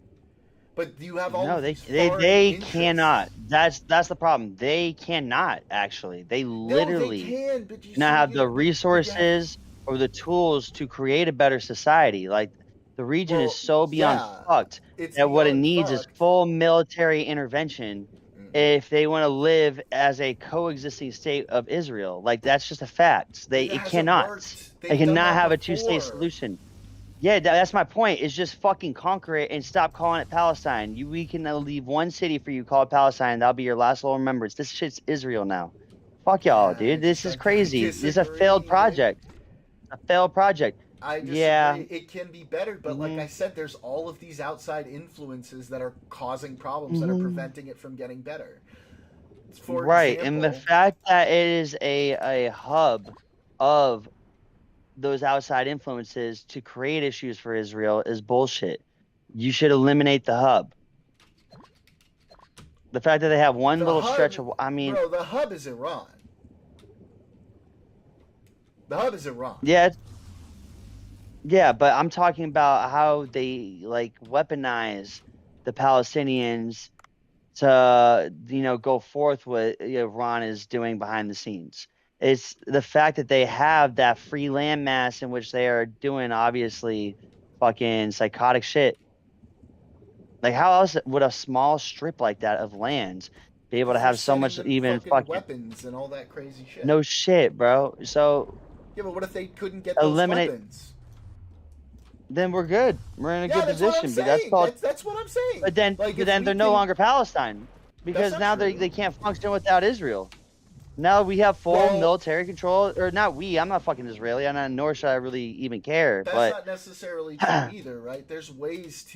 But you have all they cannot. That's the problem. They cannot actually. They literally not have the resources or the tools to create a better society. Like the region is so beyond fucked that what it needs is full military intervention if they want to live as a coexisting state of Israel. Like that's just a fact. It It hasn't cannot. worked. They They've done cannot that have a two-state before. solution. Yeah, that's my point. Is just fucking conquer it and stop calling it Palestine. We can leave one city for you, call it Palestine. That'll be your last little remembrance. This shit's Israel now. Fuck y'all, Yeah, dude. This is crazy. This is a disagree, failed dude. project. A failed project. I disagree. Yeah. It can be better, but like I said, there's all of these outside influences that are causing problems that are preventing it from getting better. For Right, example, and the fact that it is a hub of those outside influences to create issues for Israel is bullshit. You should eliminate the hub. The fact that they have one the little hub, stretch of, I mean, bro, the hub is Iran. The hub is Iran. yeah, but I'm talking about how they like weaponize the Palestinians to go forth what Iran is doing behind the scenes. It's the fact that they have that free land mass in which they are doing obviously fucking psychotic shit. Like how else would a small strip like that of land be able to They're have so sending much them even fucking weapons and all that crazy shit. no shit, bro. So yeah, but what if they couldn't get eliminate those weapons? Then we're good. We're in a good That's what I'm position. But that's saying. called. That's what I'm saying. But then, like, but then they're no longer Palestine because not now true. they can't function without Israel. Now we have full military control, or not we. I'm not fucking Israeli, and nor should I really even care. That's but not necessarily true either, right? There's ways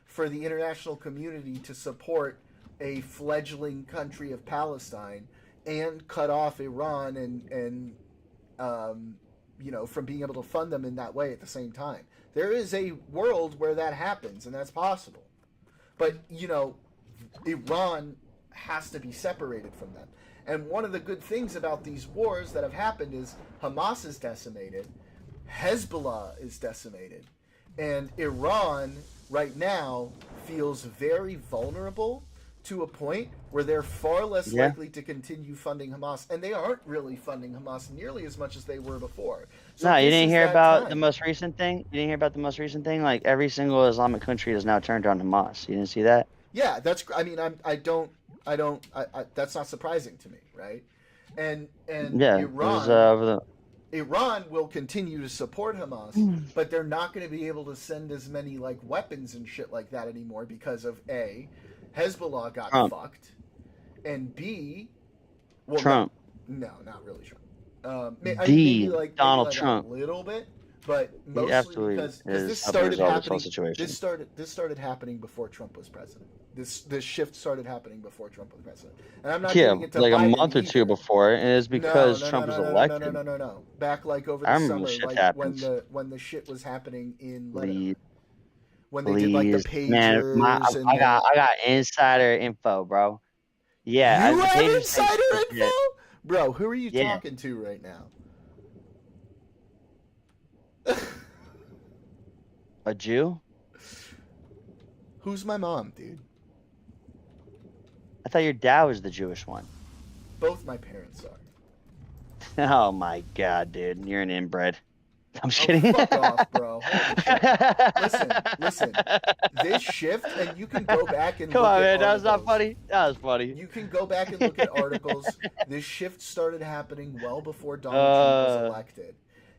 for the international community to support a fledgling country of Palestine and cut off Iran and from being able to fund them in that way at the same time. There is a world where that happens, and that's possible. But, Iran has to be separated from them. And one of the good things about these wars that have happened is Hamas is decimated, Hezbollah is decimated, and Iran right now feels very vulnerable to a point where they're far less likely to continue funding Hamas, and they aren't really funding Hamas nearly as much as they were before. So no, you didn't hear about the most recent thing. You didn't hear about the most recent thing. Like every single Islamic country has now turned on Hamas. You didn't see that? Yeah, that's. I mean, that's not surprising to me, right? And yeah, Iran will continue to support Hamas, but they're not going to be able to send as many like weapons and shit like that anymore because of A, Hezbollah got fucked, and B, Trump. No, not really Trump. Maybe Donald Trump a little bit, but mostly because this started happening. This started happening before Trump was president. This shift started happening before Trump was president, and I'm not giving it to like Biden a month or two before, and it's because Trump was elected. No. Back like over the summer, like when the shit was happening in Lebanon. When they did like the pagers. Man, I got insider info, bro. Yeah, you have insider info, bro. Who are you talking to right now? A Jew? Who's my mom, dude? I thought your dad was the Jewish one. Both my parents are. Oh my god, dude, you're an inbred. I'm just kidding. Fuck off, bro. Listen. This shift, and you can go back and come look on, at man. articles. That was not funny. That was funny. You can go back and look at articles. This shift started happening well before Donald Trump was elected.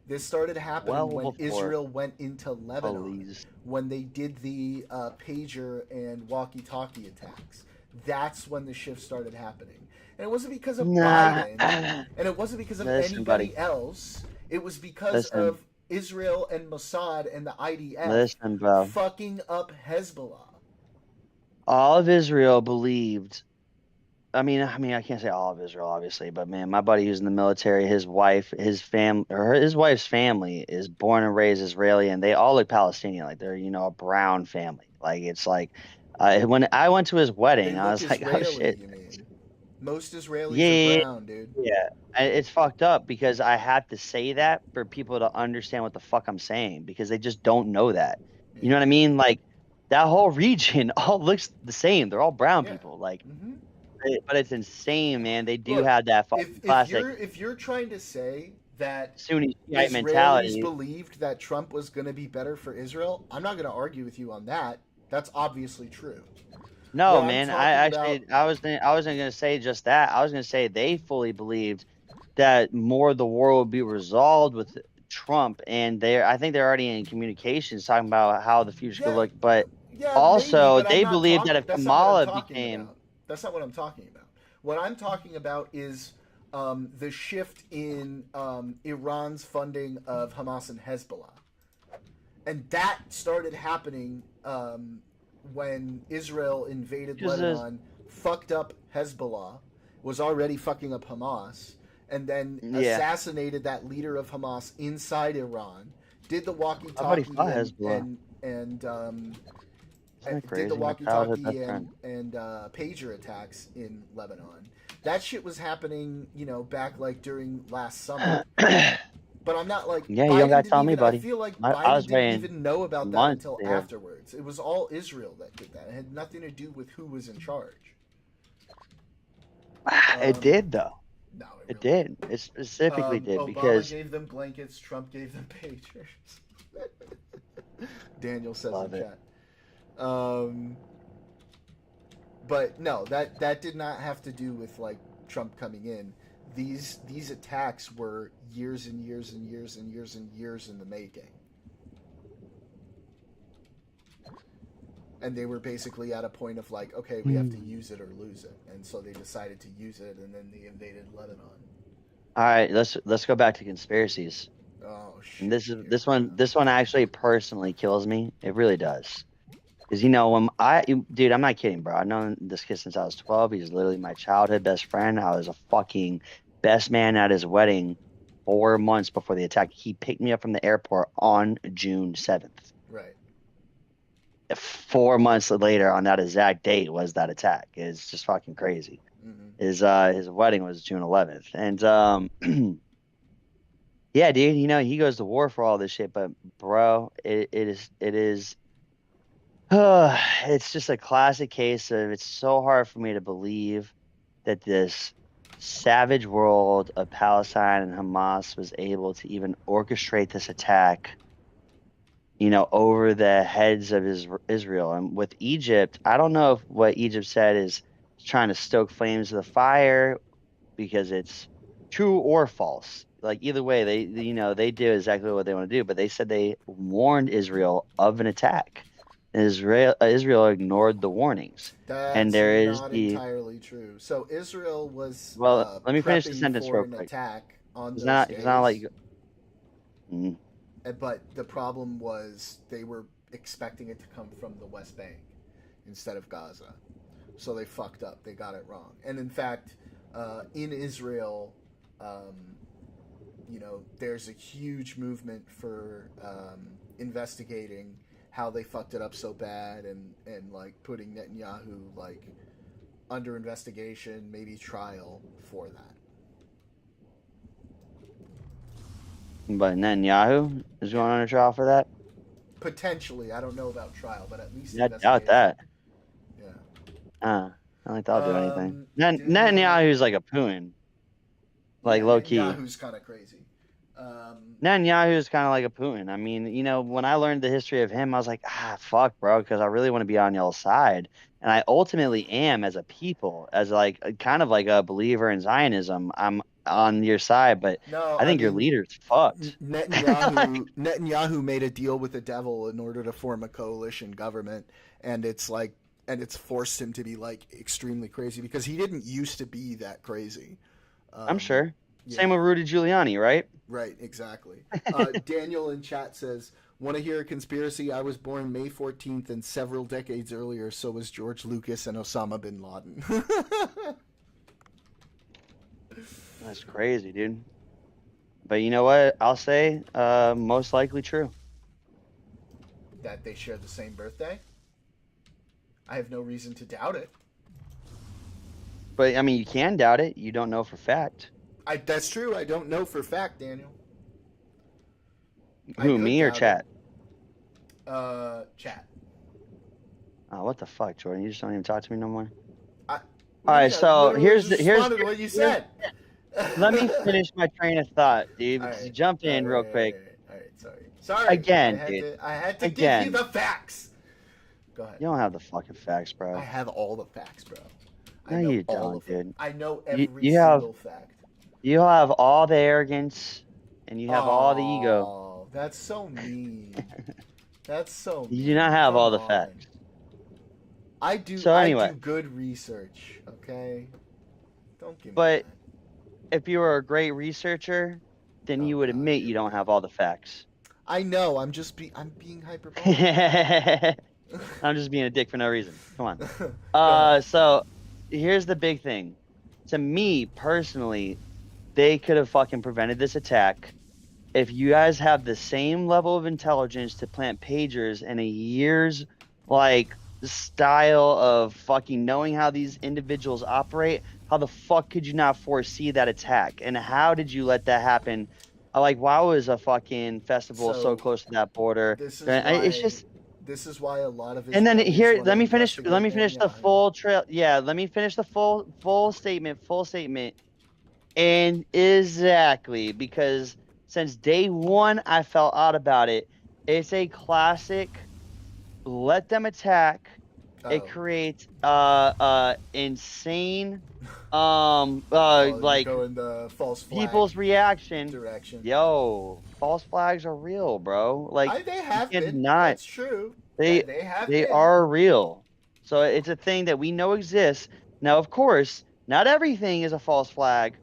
This started happening when Israel went into Lebanon, when they did the pager and walkie-talkie attacks. That's when the shift started happening. And it wasn't because of Biden, and it wasn't because of anybody else. It was because of Israel and Mossad and the IDF fucking up Hezbollah. All of Israel believed. I mean, I can't say all of Israel, obviously, but man, my buddy who's in the military, his wife, his wife's family is born and raised Israeli, and they all look Palestinian, like they're a brown family. Like it's like when I went to his wedding, I was like, oh shit. You mean. Most Israelis are brown, dude. Yeah, it's fucked up because I have to say that for people to understand what the fuck I'm saying because they just don't know that. Yeah. You know what I mean? Like that whole region all looks the same. They're all brown people. Like. But it's insane, man. They do have that classic. If you're trying to say that Sunni Israelis mentality believed that Trump was going to be better for Israel, I'm not going to argue with you on that. That's obviously true. No, What I'm man. talking I actually, I wasn't gonna say just that. I was gonna say they fully believed that more of the war would be resolved with Trump, and I think they're already in communications talking about how the future could Yeah, look. But yeah, maybe, also, but I'm they not believe that talking. if That's not what I'm Kamala talking became, about. That's not what I'm talking about. What I'm talking about is the shift in Iran's funding of Hamas and Hezbollah, and that started happening when Israel invaded because Lebanon, fucked up Hezbollah, was already fucking up Hamas, and then yeah, assassinated that leader of Hamas inside Iran. Did the I've already walkie-talkie fought Hezbollah. and Isn't that did the crazy? My childhood walkie-talkie best friend. and pager attacks in Lebanon. That shit was happening, back like during last summer. But I'm not like Yeah, you don't Biden gotta didn't tell me, even. I buddy. feel like I Biden was didn't waiting even know about that months until to hear. afterwards. It was all Israel that did that. It had nothing to do with who was in charge. It did though. No, It really did. It specifically did Obama because gave them blankets. Trump gave them pagers. Daniel says Love in it. chat. But no, that did not have to do with like Trump coming in. These attacks were years and years and years and years and years in the making. And they were basically at a point of like, okay, we have to use it or lose it. And so they decided to use it, and then they invaded Lebanon. All right, let's go back to conspiracies. Oh shit. And this one actually personally kills me. It really does. Because dude, I'm not kidding, bro. I've known this kid since I was 12. He's literally my childhood best friend. I was a fucking best man at his wedding 4 months before the attack. He picked me up from the airport on June 7th. Right. 4 months later, on that exact date, was that attack. It's just fucking crazy. Mm-hmm. His wedding was June 11th, and yeah, dude, he goes to war for all this shit. But bro, it is it's just a classic case of it's so hard for me to believe that this savage world of Palestine and Hamas was able to even orchestrate this attack, over the heads of Israel. And with Egypt, I don't know if what Egypt said is trying to stoke flames of the fire because it's true or false. Like either way, they do exactly what they want to do. But they said they warned Israel of an attack. Israel ignored the warnings. That's and there is not the entirely true. So Israel was well. Let me finish the prepping sentence for real an quick. attack on It's those not. days. It's not like. But the problem was they were expecting it to come from the West Bank instead of Gaza. So they fucked up. They got it wrong. And in fact, in Israel, there's a huge movement for investigating how they fucked it up so bad and like putting Netanyahu like under investigation, maybe trial for that. But Netanyahu is going on a trial for that? Potentially. I don't know about trial, but at least I doubt that. Yeah. I don't think they'll do anything. Netanyahu's like a Putin. Like low key. Netanyahu's kind of crazy. Netanyahu is kind of like a Putin. I mean, when I learned the history of him, I was like, fuck, bro, because I really want to be on y'all's side. And I ultimately am as a people, as like kind of like a believer in Zionism. I'm on your side, but No, I think your leader's fucked. Netanyahu made a deal with the devil in order to form a coalition government, and it's forced him to be like extremely crazy because he didn't used to be that crazy. I'm sure. Yeah. Same with Rudy Giuliani, right? Right, exactly. Daniel in chat says, want to hear a conspiracy? I was born May 14th, and several decades earlier, so was George Lucas and Osama bin Laden. That's crazy, dude. But you know what? I'll say most likely true. That they share the same birthday? I have no reason to doubt it. But, I mean, you can doubt it. You don't know for fact. That's true. I don't know for fact, Daniel. Who, me or chat? Chat. Oh, what the fuck, Jordan? You just don't even talk to me no more? All right, so here's what you said. Let me finish my train of thought, dude, because you jumped in real quick. All right, sorry. Again, I had to give you the facts. Go ahead. You don't have the fucking facts, bro. I have all the facts, bro. No, I know you all don't, of them. dude. I know You- every you have- single fact. You have all the arrogance, and you have all the ego. Oh, that's so mean. That's so mean. You do not have Come all the on. facts. I do. So I anyway. do good research. Okay. Don't give me But that. if you were a great researcher, then Oh, you would God, admit here you we don't go. have all the facts. I know. I'm being hyperbolic. I'm just being a dick for no reason. Come on. Go ahead. So here's the big thing. To me personally, they could have fucking prevented this attack if you guys have the same level of intelligence to plant pagers and a year's like style of fucking knowing how these individuals operate. How the fuck could you not foresee that attack? And how did you let that happen? Like, why was a fucking festival so So, close to that border? This is It's why. just. This is why a lot of And then Israelis here, wanna let me finish. Let me investigate finish the Netanyahu. full trail. Yeah, let me finish the full statement. Full statement. And exactly, because since day one, I felt odd about it. It's a classic. Let them attack. It Oh. creates insane Oh, like you go in the false flag people's reaction. direction. Yo, false flags are real, bro. Like They have you been. cannot. That's true. They have they been. are real. So it's a thing that we know exists. Now, of course, not everything is a false flag,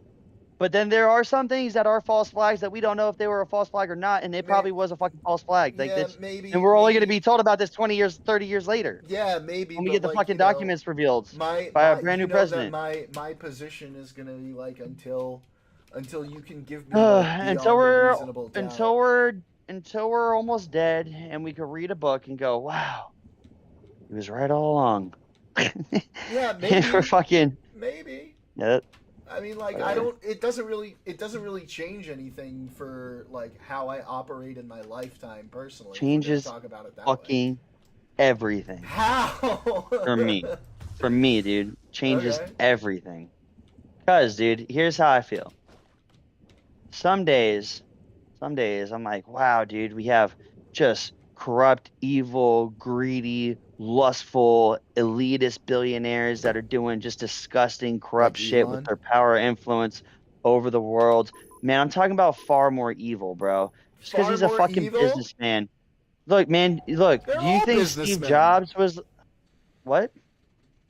but then there are some things that are false flags that we don't know if they were a false flag or not, and it probably was a fucking false flag. Like Yeah, this, maybe. and we're only going to maybe- be told about this 20 years, 30 years later Yeah, maybe. when we but get the like, fucking you know, documents revealed my by a my- brand you new know president. That my position is gonna be like until you can give me like, beyond until a we're reasonable doubt. until we're almost dead and we could read a book and go, wow, he was right all along. Yeah, And maybe. we're fucking Maybe. yeah. I mean, like, Whatever. it doesn't really change anything for like how I operate in my lifetime personally. if we're gonna Changes talk about it that way. fucking everything How? for me, dude. Changes Okay. everything. Cause, dude, here's how I feel. Some days I'm like, wow, dude, we have just corrupt, evil, greedy, lustful, elitist billionaires that are doing just disgusting, corrupt Like shit with Elon? their power and influence over the world. Man, I'm talking about far more evil, bro. Just because Far he's a more fucking evil? businessman. Look, man, look, They're do you all think Steve businessmen. Jobs was what?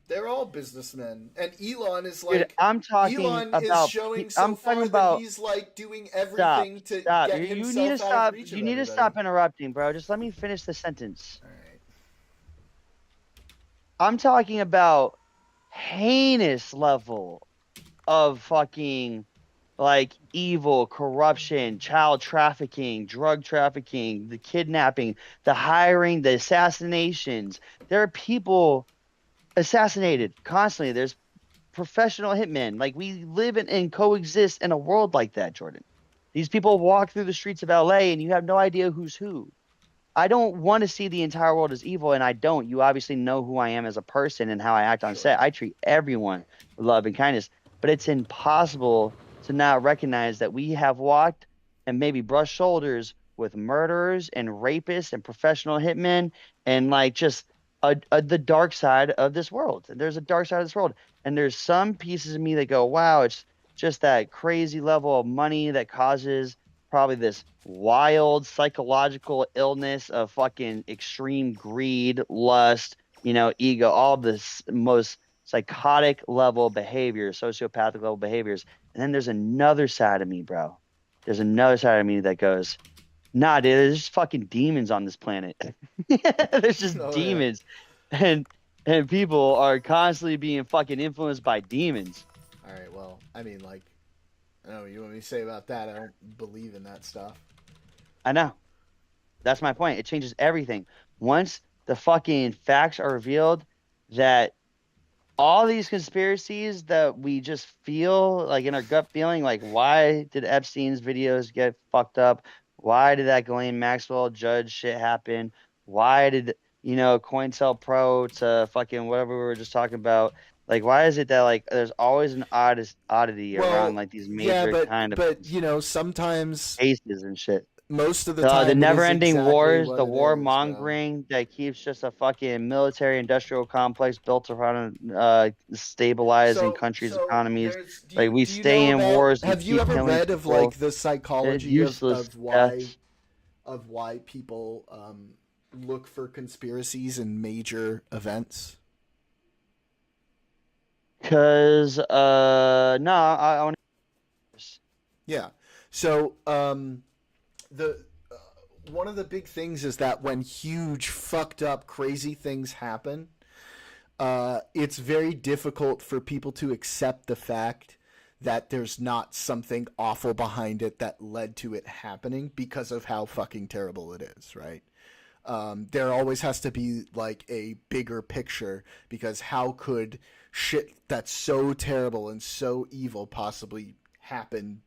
They're all businessmen, and Elon is Dude, like. I'm talking Elon is about showing so I'm far talking about that he's like doing everything to stop. get You himself need to out stop. of reach of You need to everybody. stop interrupting, bro. Just let me finish the sentence. All right. I'm talking about heinous level of fucking like evil, corruption, child trafficking, drug trafficking, the kidnapping, the hiring, the assassinations. There are people assassinated constantly. There's professional hitmen. Like we live and coexist in a world like that, Jordan. These people walk through the streets of LA and you have no idea who's who. I don't want to see the entire world as evil, and I don't. You obviously know who I am as a person and how I act on set. I treat everyone with love and kindness, but it's impossible to not recognize that we have walked and maybe brushed shoulders with murderers and rapists and professional hitmen and like just the dark side of this world. There's a dark side of this world, and there's some pieces of me that go, wow, it's just that crazy level of money that causes probably this wild psychological illness of fucking extreme greed, lust, ego, all this most psychotic level behaviors, sociopathic level behaviors. And then there's another side of me, bro. There's another side of me that goes, nah, dude, there's just fucking demons on this planet. There's just demons. Yeah. And people are constantly being fucking influenced by demons. All right, well, I mean, like, I don't know what you want me to say about that. I don't believe in that stuff. I know. That's my point. It changes everything. Once the fucking facts are revealed that all these conspiracies that we just feel like in our gut feeling, like why did Epstein's videos get fucked up? Why did that Ghislaine Maxwell judge shit happen? Why did, COINTELPRO to fucking whatever we were just talking about? Like, why is it that like there's always an oddity around like these major kind of but sometimes cases and shit? most of the time, the it is never-ending exactly wars, what the it is, bro. warmongering that keeps just a fucking military-industrial complex built around stabilizing countries' economies. there's Like we do you stay know in about? wars and Have you keep ever killing read of people. like the psychology Useless deaths. of why people look for conspiracies in major events? Cause no, I want Yeah. So the one of the big things is that when huge fucked up crazy things happen, it's very difficult for people to accept the fact that there's not something awful behind it that led to it happening because of how fucking terrible it is, right? There always has to be like a bigger picture, because how could shit that's so terrible and so evil possibly happen,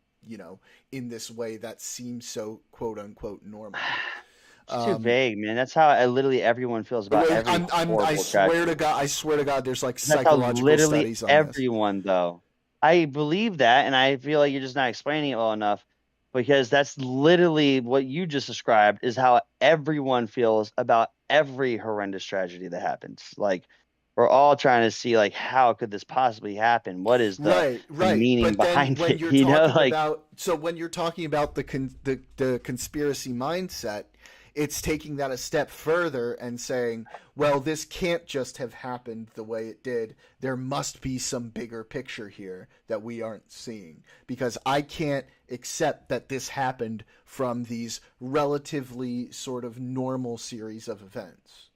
in this way that seems so quote unquote normal? it's too vague, man. That's how literally everyone feels about every horrible I tragedy. swear to God, there's like That's how psychological literally studies on this. everyone, though. I believe that, and I feel like you're just not explaining it well enough, because that's literally what you just described is how everyone feels about every horrendous tragedy that happens. Like, we're all trying to see, like, how could this possibly happen? What is the Right. meaning But then behind when it? you're You know, talking like, about when you're talking about the conspiracy mindset, it's taking that a step further and saying, well, this can't just have happened the way it did. There must be some bigger picture here that we aren't seeing, because I can't accept that this happened from these relatively sort of normal series of events.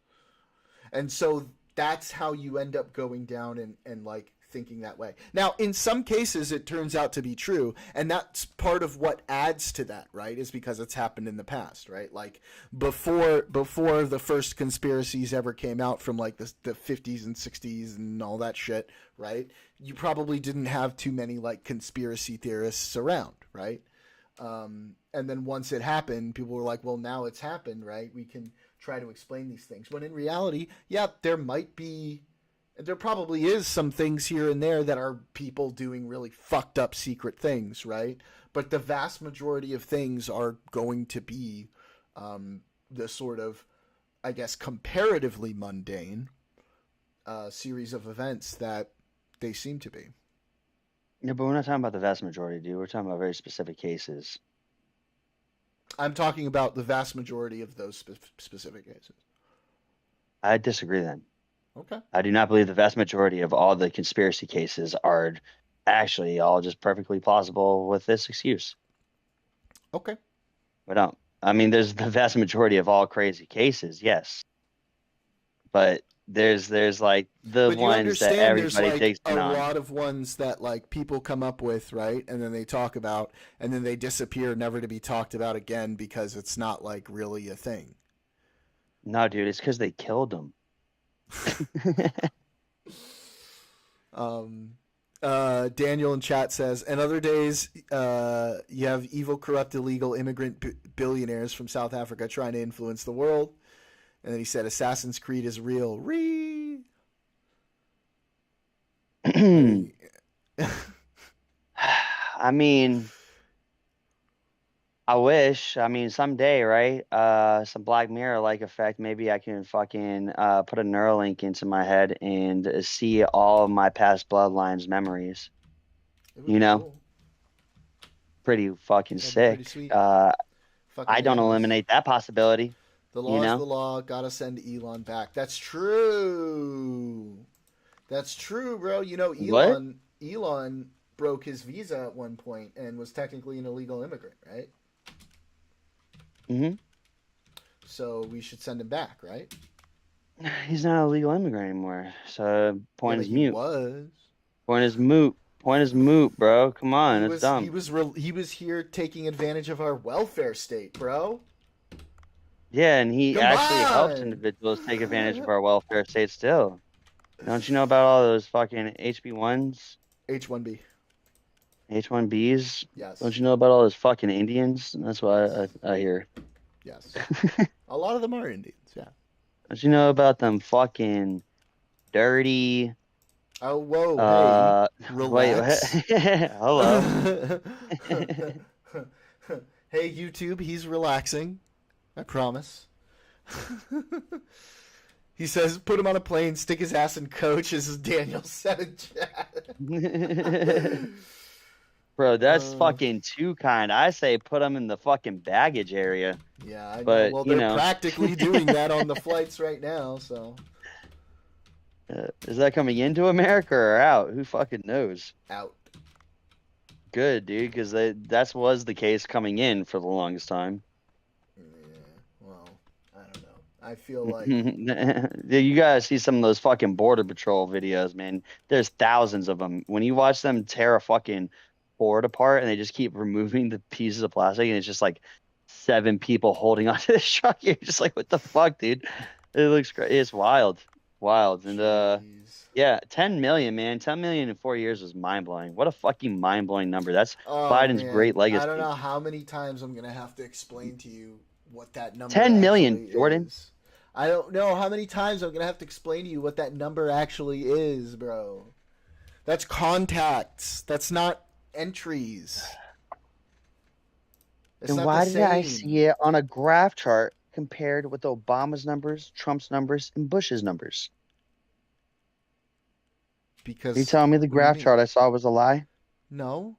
And so that's how you end up going down and like thinking that way. Now, in some cases, it turns out to be true, and that's part of what adds to that, right? Is because it's happened in the past, right? Like before the first conspiracies ever came out from like the 50s and 60s and all that shit, right? You probably didn't have too many like conspiracy theorists around, right? And then once it happened, people were like, well, now it's happened, right? We can try to explain these things. When in reality, yeah, there probably is some things here and there that are people doing really fucked up secret things, right? But the vast majority of things are going to be the sort of, I guess, comparatively mundane series of events that they seem to be. yeah, but we're not talking about the vast majority, dude. We're talking about very specific cases. I'm talking about the vast majority of those specific cases. I disagree then. Okay. I do not believe the vast majority of all the conspiracy cases are actually all just perfectly plausible with this excuse. Okay. I don't. I mean, there's the vast majority of all crazy cases, yes. But there's like the But you ones that understand there's everybody like takes a in on. lot of ones that like people come up with, right? And then they talk about, and then they disappear, never to be talked about again, because it's not like really a thing. No, dude, it's because they killed them. Daniel in chat says, and other days, you have evil, corrupt, illegal immigrant billionaires from South Africa trying to influence the world. And then he said, Assassin's Creed is real. I mean, I wish. I mean, someday, right? Some Black Mirror like effect. Maybe I can fucking put a Neuralink into my head and see all of my past bloodlines memories. You know, cool. pretty fucking That'd be sick. pretty sweet. I don't eliminate that possibility. The law is the law. Gotta send Elon back. That's true. That's true, bro. You know, Elon broke his visa at one point and was technically an illegal immigrant, right? Mm-hmm. So we should send him back, right? He's not a legal immigrant anymore. So point is mute. Was. Point is moot. Point is moot, bro. Come on, it's dumb. He was here taking advantage of our welfare state, bro. Yeah, and he actually helps individuals take advantage of our welfare state still. Don't you know about all those fucking HB1s? H1B. H1Bs? Yes. Don't you know about all those fucking Indians? That's what I hear. Yes. A lot of them are Indians, yeah. Don't you know about them fucking dirty... Oh, whoa, hey, relax. Wait, hello. Hey, YouTube, he's relaxing. I promise. He says, put him on a plane, stick his ass in coach, as Daniel said in chat. Bro, that's fucking too kind. I say put them in the fucking baggage area. Yeah, I know. But, Well, you they're know. practically doing that on the flights right now, so. Is that coming into America or out? Who fucking knows? Out. Good, dude, because that was the case coming in for the longest time. Yeah, well, I don't know. I feel like... You guys see some of those fucking Border Patrol videos, man. There's thousands of them. When you watch them tear a fucking board apart and they just keep removing the pieces of plastic and it's just like 7 people holding onto this truck, you're just like, what the fuck, dude? It looks great. It's wild. And yeah, 10 million, man. 10 million in 4 years was mind-blowing. What a fucking mind-blowing number. That's Biden's great legacy. I don't know how many times I'm going to have to explain to you what that number 10 million, Jordan. is. I don't know how many times I'm going to have to explain to you what that number actually is, bro. That's contacts. That's not entries. Then why did I see it on a graph chart compared with Obama's numbers, Trump's numbers, and Bush's numbers? Because are you telling me the graph chart I saw was a lie? No.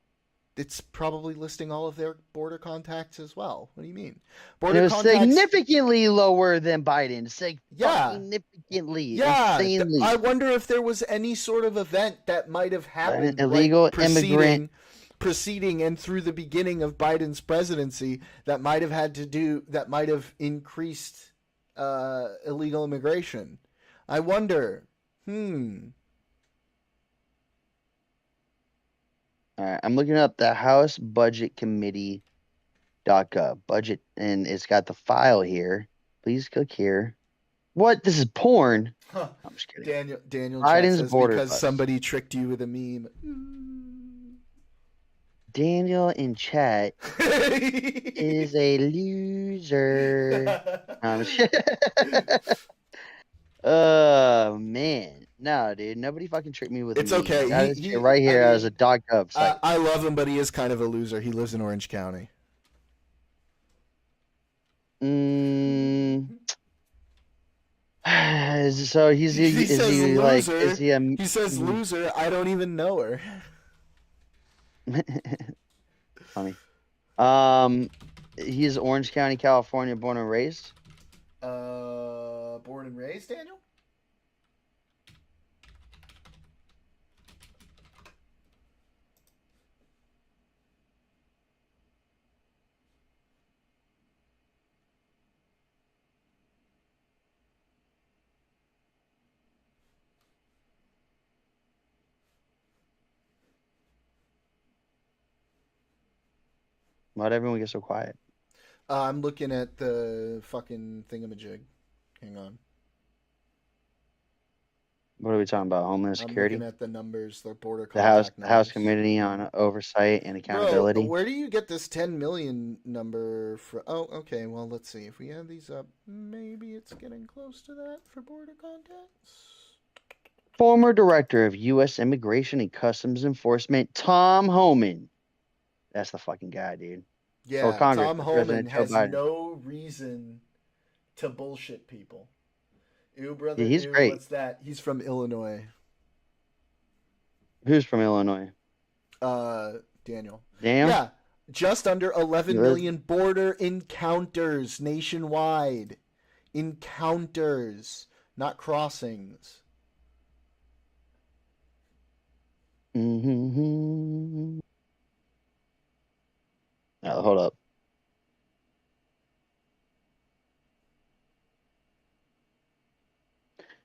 It's probably listing all of their border contacts as well. What do you mean? Border contacts significantly lower than Biden. Significantly. Yeah. Insanely. I wonder if there was any sort of event that might have happened. Illegal immigrant. Preceding and through the beginning of Biden's presidency that might have increased illegal immigration. I wonder. All right, I'm looking up the House Budget Committee.gov budget, and it's got the file here. Please click here. What? This is porn? Huh. I'm just kidding. Daniel Biden's says border because bus. somebody tricked you with a meme. Daniel in chat is a loser. Oh man. No, dude. Nobody fucking tricked me with It's a meme. okay. He right here as a .gov site. I love him, but he is kind of a loser. He lives in Orange County. So he says loser. I don't even know her. Funny. He's Orange County, California, born and raised. Born and raised, Daniel? Why'd everyone get so quiet? I'm looking at the fucking thingamajig. Hang on. What are we talking about? Homeland Security? I'm looking at the numbers, the border the House Committee on Oversight and Accountability. Bro, where do you get this 10 million number from? Oh, okay. Well, let's see. If we add these up, maybe it's getting close to that for border contacts. Former Director of U.S. Immigration and Customs Enforcement, Tom Homan. That's the fucking guy, dude. Yeah, Congress, Tom Homan has no reason to bullshit people. Ew, brother. Yeah, he's great. What's that? He's from Illinois. Who's from Illinois? Daniel. Damn. Yeah, just under 11 million border encounters nationwide. Encounters, not crossings. Mm-hmm. Oh, hold up.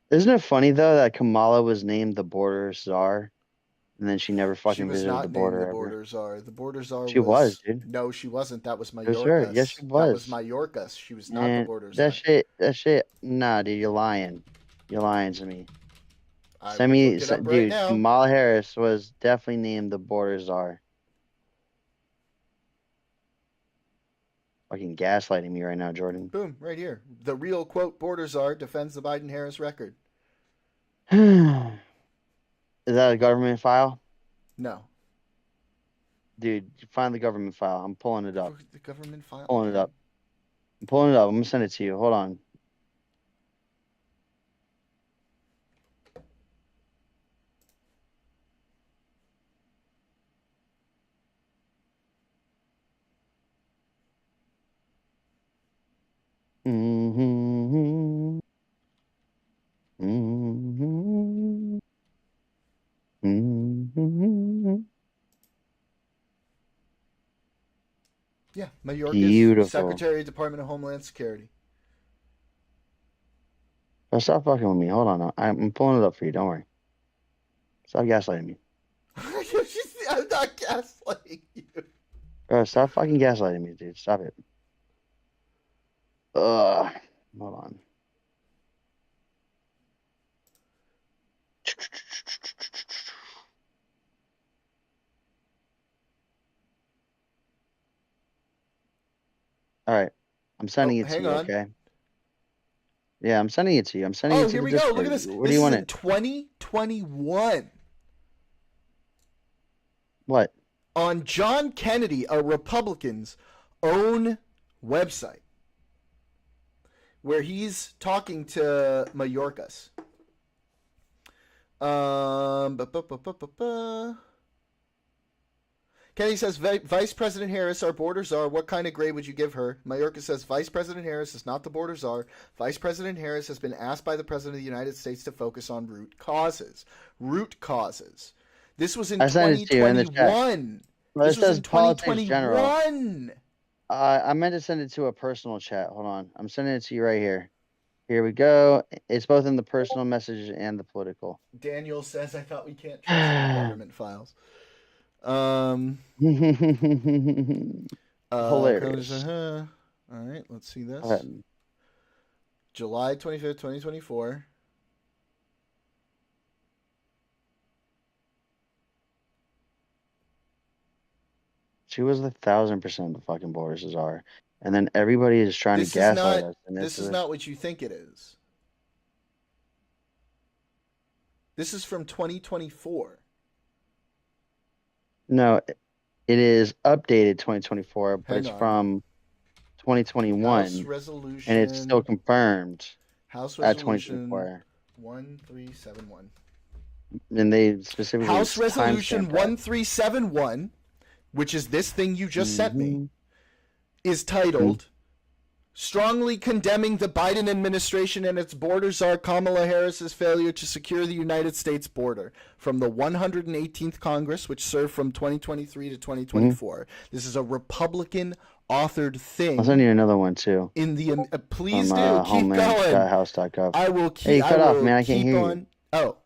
Isn't it funny though that Kamala was named the border czar, and then she never fucking visited the border? The border czar. The border czar. She was, dude. No, she wasn't. That was Mayorkas. Sure. Yes, she was. That was Mayorkas. She was not the border czar. That shit. Nah, dude, you're lying. You're lying to me. Dude, Kamala Harris was definitely named the border czar. Fucking gaslighting me right now, Jordan. Boom, right here. The real quote border czar defends the Biden-Harris record. Is that a government file? No. Dude, find the government file. I'm pulling it up. The government file. Pulling it up. I'm pulling it up. I'm gonna send it to you. Hold on. Mm-hmm. Mm-hmm. Mm-hmm. Yeah, Mayorkas, Beautiful. Secretary of Department of Homeland Security. Oh, stop fucking with me. Hold on. I'm pulling it up for you. Don't worry. Stop gaslighting me. I'm not gaslighting you. Bro, stop fucking gaslighting me, dude. Stop it. Ugh. Hold on. All right. I'm sending it to hang you, on. okay? Yeah, I'm sending it to you. I'm sending it to here the we Discord. go. Look at this. What This do you is want in 2021. What? On John Kennedy, a Republican's own website, where he's talking to Mayorkas. Kennedy says, Vice President Harris, our border czar, what kind of grade would you give her? Mayorkas says, Vice President Harris is not the border czar. Vice President Harris has been asked by the President of the United States to focus on root causes. Root causes. This was in 2021. Well, this it was says in politics general. 2021. I meant to send it to a personal chat. Hold on. I'm sending it to you right here. Here we go. It's both in the personal message and the political. Daniel says, I thought we can't trust the government files. Hilarious. All right, let's see this. July 25th, 2024. She was 1,000% the fucking border czar. And then everybody is trying to gaslight us. And this is not what you think it is. This is from 2024. No, it is updated 2024, but Hang it's on. from 2021. House resolution. And it's still confirmed House at resolution 2024. 1371. And they specifically House resolution timestamped that. 1371, which is this thing you just sent me, is titled Strongly Condemning the Biden Administration and its Border Czar Kamala Harris's Failure to Secure the United States Border, from the 118th Congress, which served from 2023 to 2024. This is a Republican authored thing. I'll send you another one too. In the please from, do keep going. House.gov. I will keep. Hey, you cut I off, will man. I can't keep hear on. you. Oh,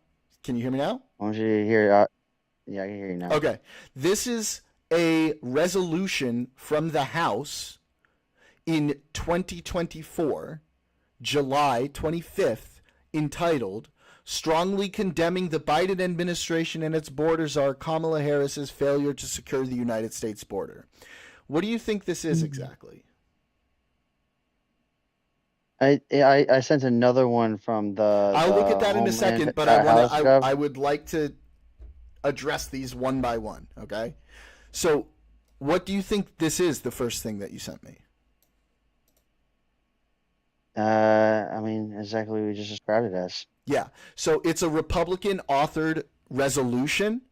can you hear me now? I want you to hear. Yeah, I can hear you now. Okay, this is a resolution from the House in 2024, July 25th, entitled Strongly Condemning the Biden Administration and its Border Czar Kamala Harris's Failure to Secure the United States Border. What do you think this is exactly? I sent another one from the. I'll look at that in a Homeland second, but I would like to address these one by one, okay? So, what do you think this is, the first thing that you sent me? I mean, exactly what we just described it as. Yeah. So it's a Republican authored resolution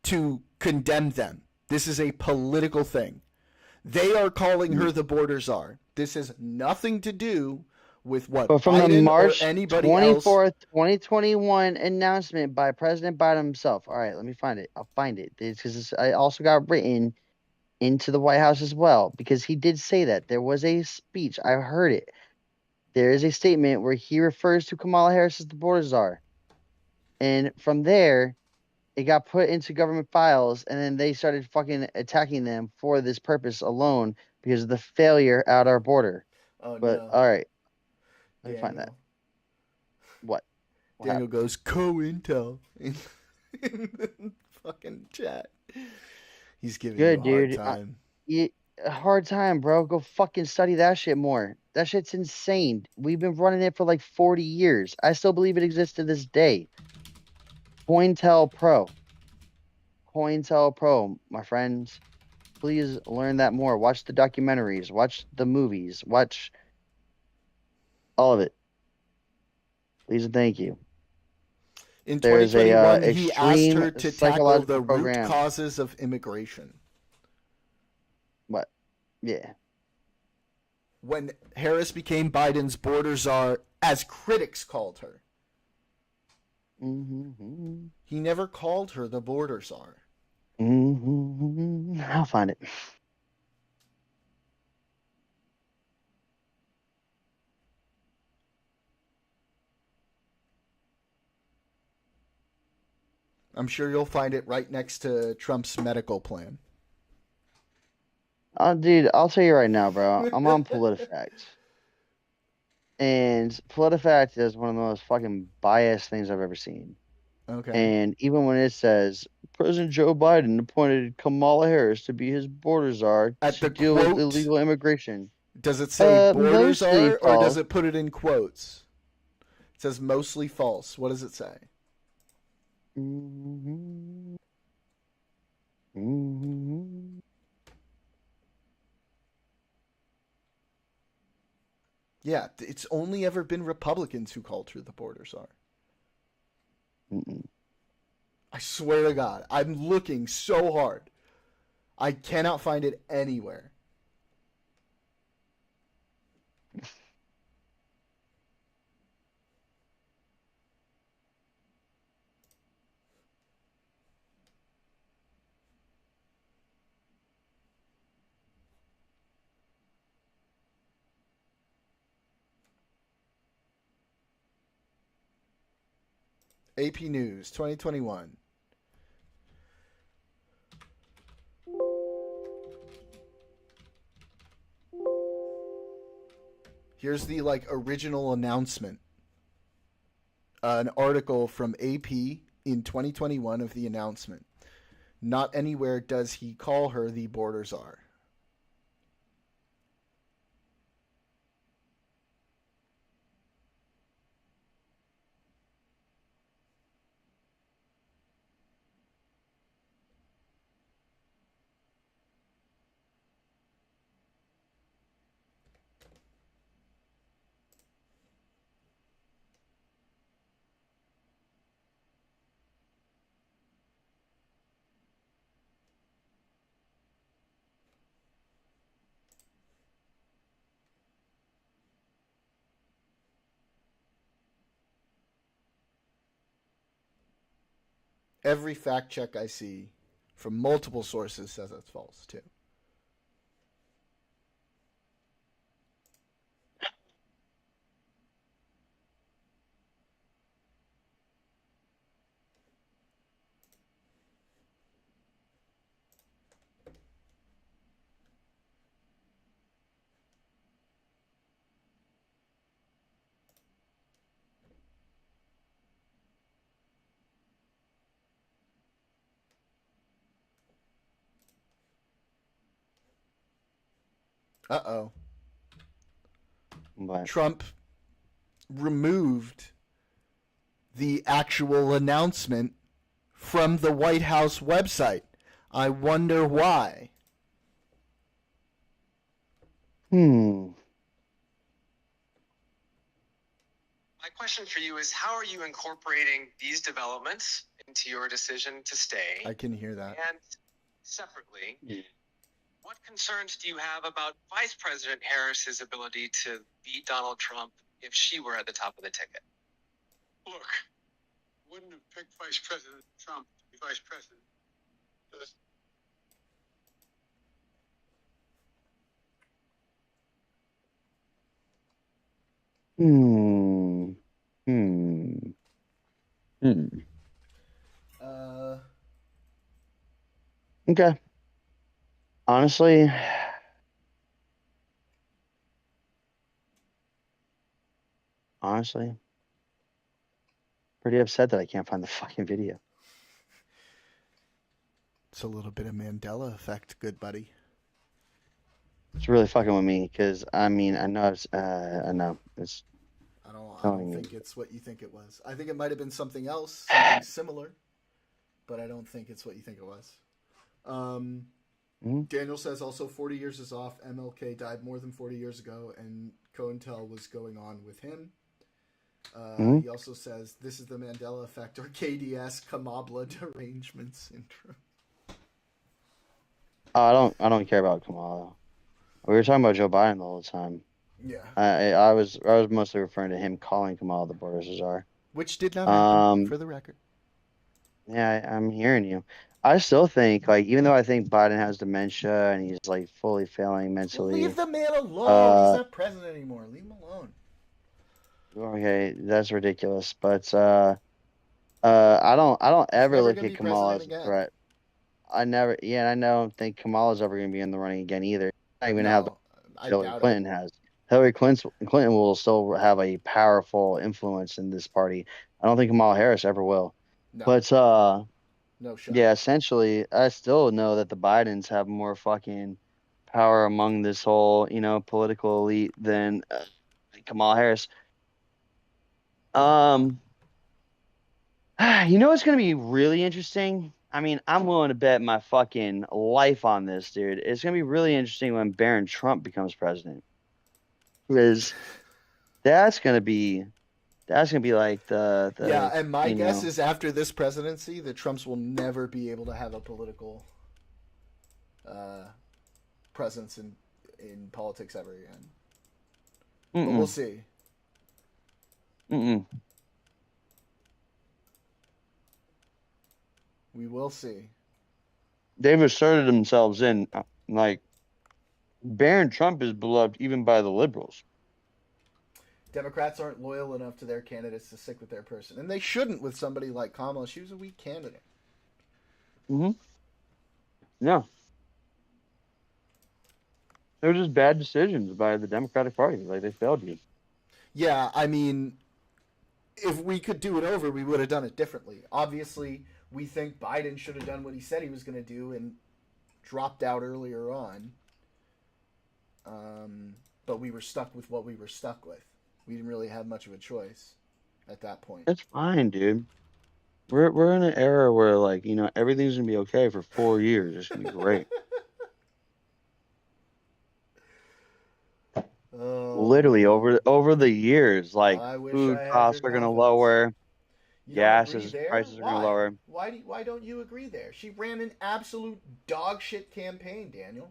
to condemn them. This is a political thing. They are calling her the border czar. This has nothing to do with what But from Biden the March or anybody 24th, else. 2021 announcement by President Biden himself. All right, let me find it. I'll find it. Because I also got written into the White House as well, because he did say that. There was a speech. I heard it. There is a statement where he refers to Kamala Harris as the border czar. And from there, it got put into government files, and then they started fucking attacking them for this purpose alone because of the failure at our border. Oh, But, no. all right. Let me find that. What? Daniel goes, co-intel in the fucking chat. He's giving Good, you a hard dude. time. A hard time, bro. Go fucking study that shit more. That shit's insane. We've been running it for like 40 years. I still believe it exists to this day. COINTELPRO, my friends. please learn that more. Watch the documentaries, watch the movies, watch all of it. Please and thank you. In There's a 2021, he asked extreme her to tackle psychological the root program. causes of immigration. What? Yeah. When Harris became Biden's border czar, as critics called her. Mm-hmm. He never called her the border czar. Mm-hmm. I'll find it. I'm sure you'll find it right next to Trump's medical plan. Dude, I'll tell you right now, bro. I'm on PolitiFact. And PolitiFact is one of the most fucking biased things I've ever seen. Okay. And even when it says President Joe Biden appointed Kamala Harris to be his border czar At to the deal with quote, illegal immigration. Does it say border Mostly czar or does false. it put it in quotes? It says mostly false. What does it say? Mm-hmm. Mm-hmm. Yeah, it's only ever been Republicans who called her the border czar. Mm-mm. I swear to God, I'm looking so hard. I cannot find it anywhere. AP News 2021. Here's the original announcement. An article from AP in 2021 of the announcement. Not anywhere does he call her the border czar. Every fact check I see from multiple sources says that's false, too. Uh-oh. But Trump removed the actual announcement from the White House website. I wonder why. My question for you is, how are you incorporating these developments into your decision to stay? I can hear that. And separately, what concerns do you have about Vice President Harris's ability to beat Donald Trump if she were at the top of the ticket? Look, wouldn't have picked Vice President Trump to be vice president. Okay. Honestly, pretty upset that I can't find the fucking video. It's a little bit of Mandela effect, good buddy. It's really fucking with me because I know I know it's. I don't think it's what you think it was. I think it might have been something else, something similar, but I don't think it's what you think it was. Daniel says also 40 years is off. MLK died more than 40 years ago, and COINTEL was going on with him. He also says this is the Mandela effect, or KDS, Kamabla derangement syndrome. I don't care about Kamala. We were talking about Joe Biden the whole time. Yeah. I was mostly referring to him calling Kamala the border czar. Which did not happen, for the record. Yeah, I'm hearing you. I still think, like, even though I think Biden has dementia and he's like fully failing mentally. Leave the man alone. He's not president anymore. Leave him alone. Okay, that's ridiculous. But I don't ever never look gonna at be Kamala as president a again. threat. I don't think Kamala's ever gonna be in the running again either. Not even have the I Hillary doubt Clinton has. Hillary Clinton will still have a powerful influence in this party. I don't think Kamala Harris ever will. No. But no shot. yeah, essentially, I still know that the Bidens have more fucking power among this whole, political elite than Kamala Harris. What's going to be really interesting? I mean, I'm willing to bet my fucking life on this, dude. It's going to be really interesting when Barron Trump becomes president. Because that's going to be like the yeah, and my guess is after this presidency, the Trumps will never be able to have a political presence in politics ever again. But we'll see. We will see. They've asserted themselves in, like, Barron Trump is beloved even by the liberals. Democrats aren't loyal enough to their candidates to stick with their person. And they shouldn't with somebody like Kamala. She was a weak candidate. Yeah. They're just bad decisions by the Democratic Party. Like, they failed you. Yeah, I mean, if we could do it over, we would have done it differently. Obviously, we think Biden should have done what he said he was going to do and dropped out earlier on. But we were stuck with what we were stuck with. We didn't really have much of a choice at that point. It's fine, dude. We're in an era where, like, everything's going to be okay for 4 years. It's going to be great. Literally, over the years, like, food costs are going to lower. Gas prices are going to lower. Why don't you agree there? She ran an absolute dog shit campaign, Daniel.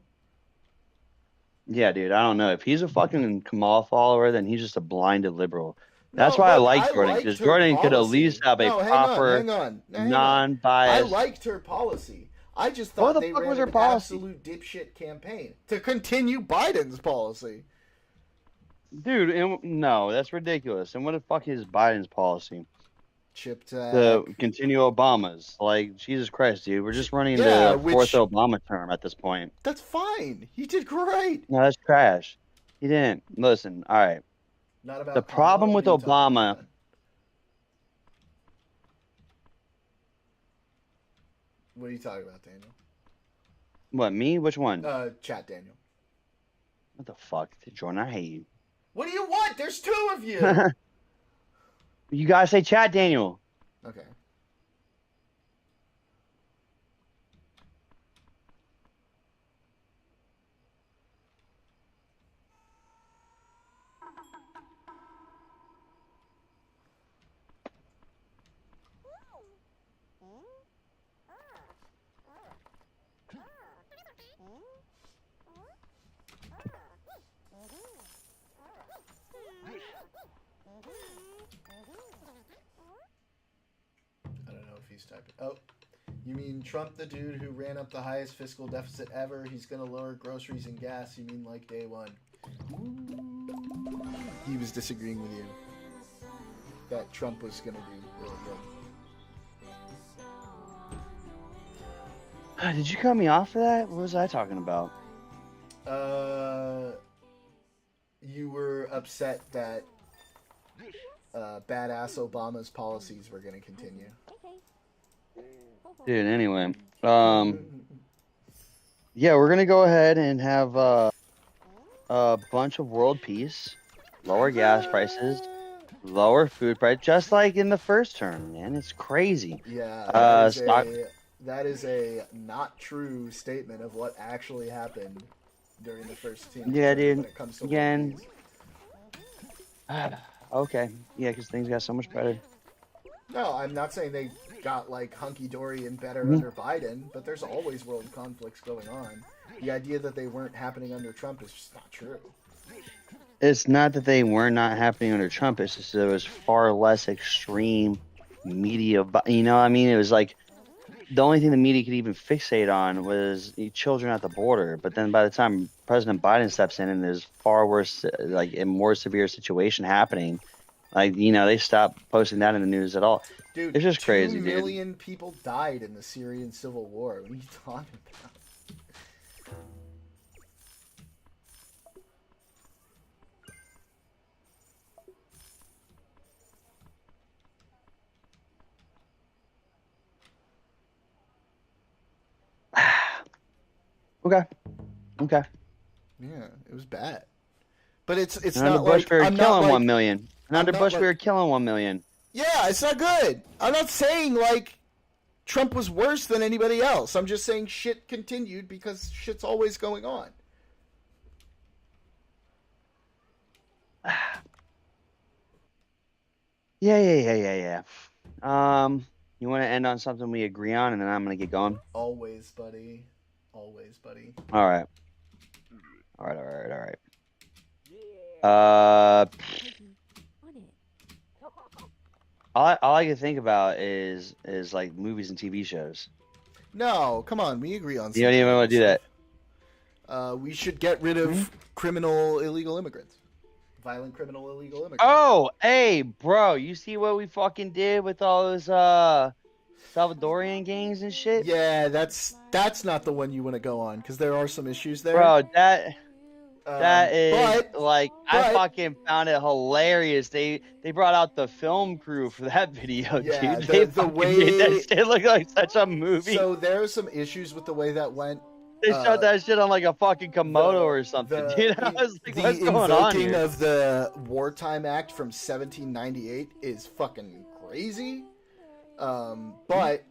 Yeah, dude, I don't know. If he's a fucking Kamala follower, then he's just a blinded liberal. That's why I like Jordan, because Jordan could at least have a proper, non-biased. I liked her policy. I just thought they ran an absolute dipshit campaign to continue Biden's policy. Dude, no, that's ridiculous. And what the fuck is Biden's policy? Chip tax. To continue Obama's. Like, Jesus Christ, dude. We're just running into a fourth Obama term at this point. That's fine. He did great. No, that's trash. He didn't. Listen, all right. Not about the problem with Obama. What are you talking about, Daniel? What, me? Which one? Chat, Daniel. What the fuck? Jordan, I hate you. What do you want? There's two of you. You gotta say chat, Daniel. Okay. Typing. Oh, you mean Trump, the dude who ran up the highest fiscal deficit ever? He's going to lower groceries and gas. You mean like day one? Ooh. He was disagreeing with you. That Trump was going to do really good. Did you cut me off for that? What was I talking about? You were upset that badass Obama's policies were going to continue. Dude, anyway. Yeah, we're going to go ahead and have a bunch of world peace, lower gas prices, lower food price, just like in the first term, man. It's crazy. Yeah. That is a not true statement of what actually happened during the first team. Yeah, When dude. it comes to Again. world Okay. Yeah, because things got so much better. No, I'm not saying they got like hunky dory and better Mhm. under Biden, but there's always world conflicts going on. The idea that they weren't happening under Trump is just not true. It's not that they were not happening under Trump. It's just there was far less extreme media. You know what I mean? It was like the only thing the media could even fixate on was the children at the border. But then by the time President Biden steps in and there's far worse, like a more severe situation happening, like, you know, they stopped posting that in the news at all. Dude, It's just crazy, 2 dude. million people died in the Syrian civil war. What are you talking about? Okay. Okay. Yeah, it was bad. But it's And under not Bush, like we were I'm not killing like 1 million. And I'm under not Bush, like- we were killing 1 million. yeah, it's not good. I'm not saying like Trump was worse than anybody else. I'm just saying shit continued because shit's always going on. Yeah. You want to end on something we agree on, and then I'm gonna get going. Always, buddy. Always, buddy. All right. All I can think about is like movies and TV shows. No, come on. We agree on You don't even want to do that. We should get rid of Hmm? criminal illegal immigrants. Violent criminal illegal immigrants. Oh, hey, bro, you see what we fucking did with all those Salvadorian gangs and shit? Yeah, that's not the one you want to go on because there are some issues there. Bro, that is but like I but- fucking found it hilarious. They brought out the film crew for that video, Yeah, dude. the- They the fucking way- made that shit look like such a movie. So there are some issues with the way that went. They shot that shit on like a fucking Komodo or something, dude. I was like, The what's going on invoking here? of the Wartime Act from 1798 is fucking crazy. But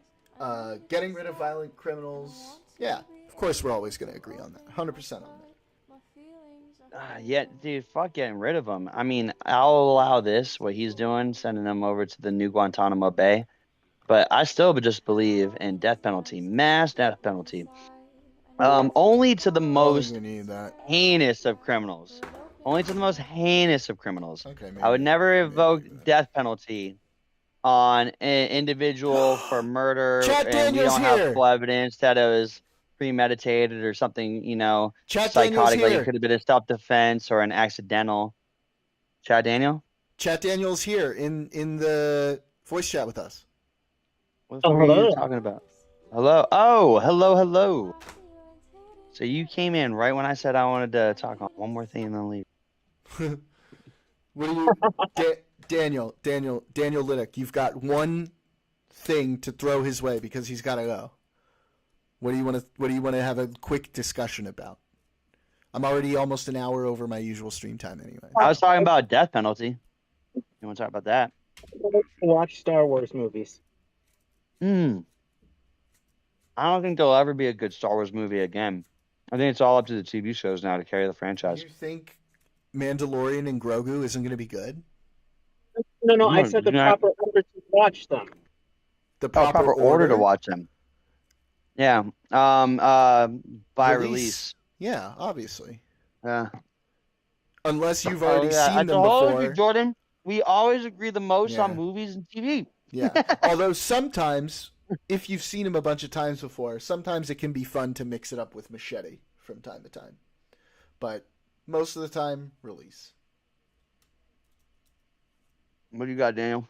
getting rid of violent criminals, yeah, of course we're always going to agree on that. 100% on that. Yeah, dude, fuck getting rid of him. I mean, I'll allow this, what he's doing, sending them over to the new Guantanamo Bay. But I still would just believe in death penalty, mass death penalty. Only to the I don't most think we need that. heinous of criminals. Only to the most heinous of criminals. Okay, I would maybe- never maybe invoke do that. death penalty on an individual for murder, Chad and we Daniels don't have here. full evidence that it was premeditated or something, you know, Chad Daniels psychotic, like here. it could have been a self-defense or an accidental. Chad Daniel? Chat Daniels here in the voice chat with us. What the fuck are hello. you talking about? Hello? Oh, hello. So you came in right when I said I wanted to talk on one more thing and then leave. What do you, Daniel Liddick? You've got one thing to throw his way because he's got to go. What do you want to have a quick discussion about? I'm already almost an hour over my usual stream time anyway. I was talking about death penalty. You want to talk about that? Watch Star Wars movies. I don't think there'll ever be a good Star Wars movie again. I think it's all up to the TV shows now to carry the franchise. You think Mandalorian and Grogu isn't going to be good? No, I No, said the you're not- proper order to watch them. The Proper order to watch them. Yeah. By release. Yeah, obviously. Yeah. Unless you've already I seen them told before. you, Jordan. We always agree the most Yeah. on movies and TV. Yeah. Although sometimes, if you've seen them a bunch of times before, sometimes it can be fun to mix it up with Machete from time to time. But most of the time, release. What do you got, Daniel?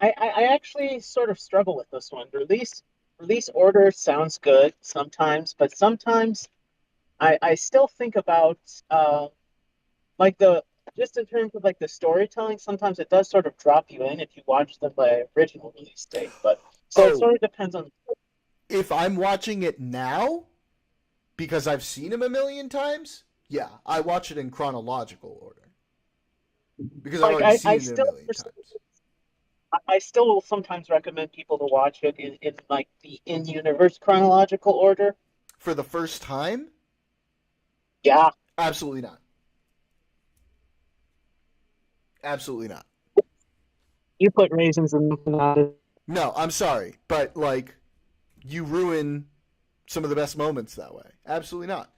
I actually sort of struggle with this one. Release order sounds good sometimes, but sometimes I still think about like just in terms of like the storytelling, sometimes it does sort of drop you in if you watch them by original release date. But so it sort of depends on. If I'm watching it now, because I've seen him a million times, yeah, I watch it in chronological order. Because I've Like, already I seen it a still million times. I still will sometimes recommend people to watch it in like the in-universe chronological order. For the first time? Yeah. Absolutely not. Absolutely not. You put raisins in the No, I'm sorry, but like, you ruin some of the best moments that way. Absolutely not.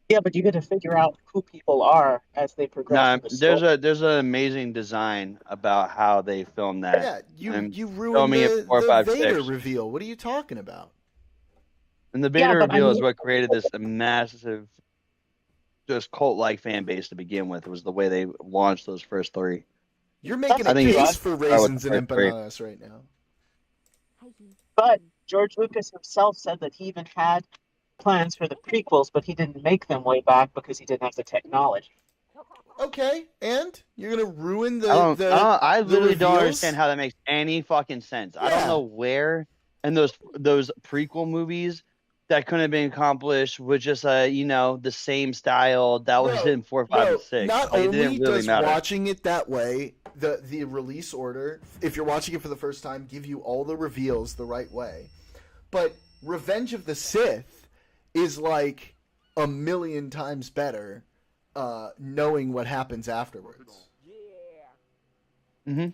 Yeah, but you get to figure out who people are as they progress No, in the story. there's an amazing design about how they filmed that. Yeah, I'm you ruined filming it four, the five, Vader 6. reveal. What are you talking about? And the Yeah, Vader but I reveal is mean, what created this massive, just cult-like fan base to begin with. It was the way they launched those first 3. You're making that's a I think true. case for start with the raisins and first 3. empanadas right now. But George Lucas himself said that he even had plans for the prequels, but he didn't make them way back because he didn't have the technology. Okay, and you're gonna ruin I the literally don't reveals? understand how that makes any fucking sense. I don't Yeah. know where in those prequel movies that couldn't have been accomplished with just the same style that was in 4, 5, and 6. Not Like, it only didn't really does matter. watching it that way, the release order, if you're watching it for the first time, give you all the reveals the right way, but Revenge of the Sith is like a million times better, knowing what happens afterwards. Mm-hmm.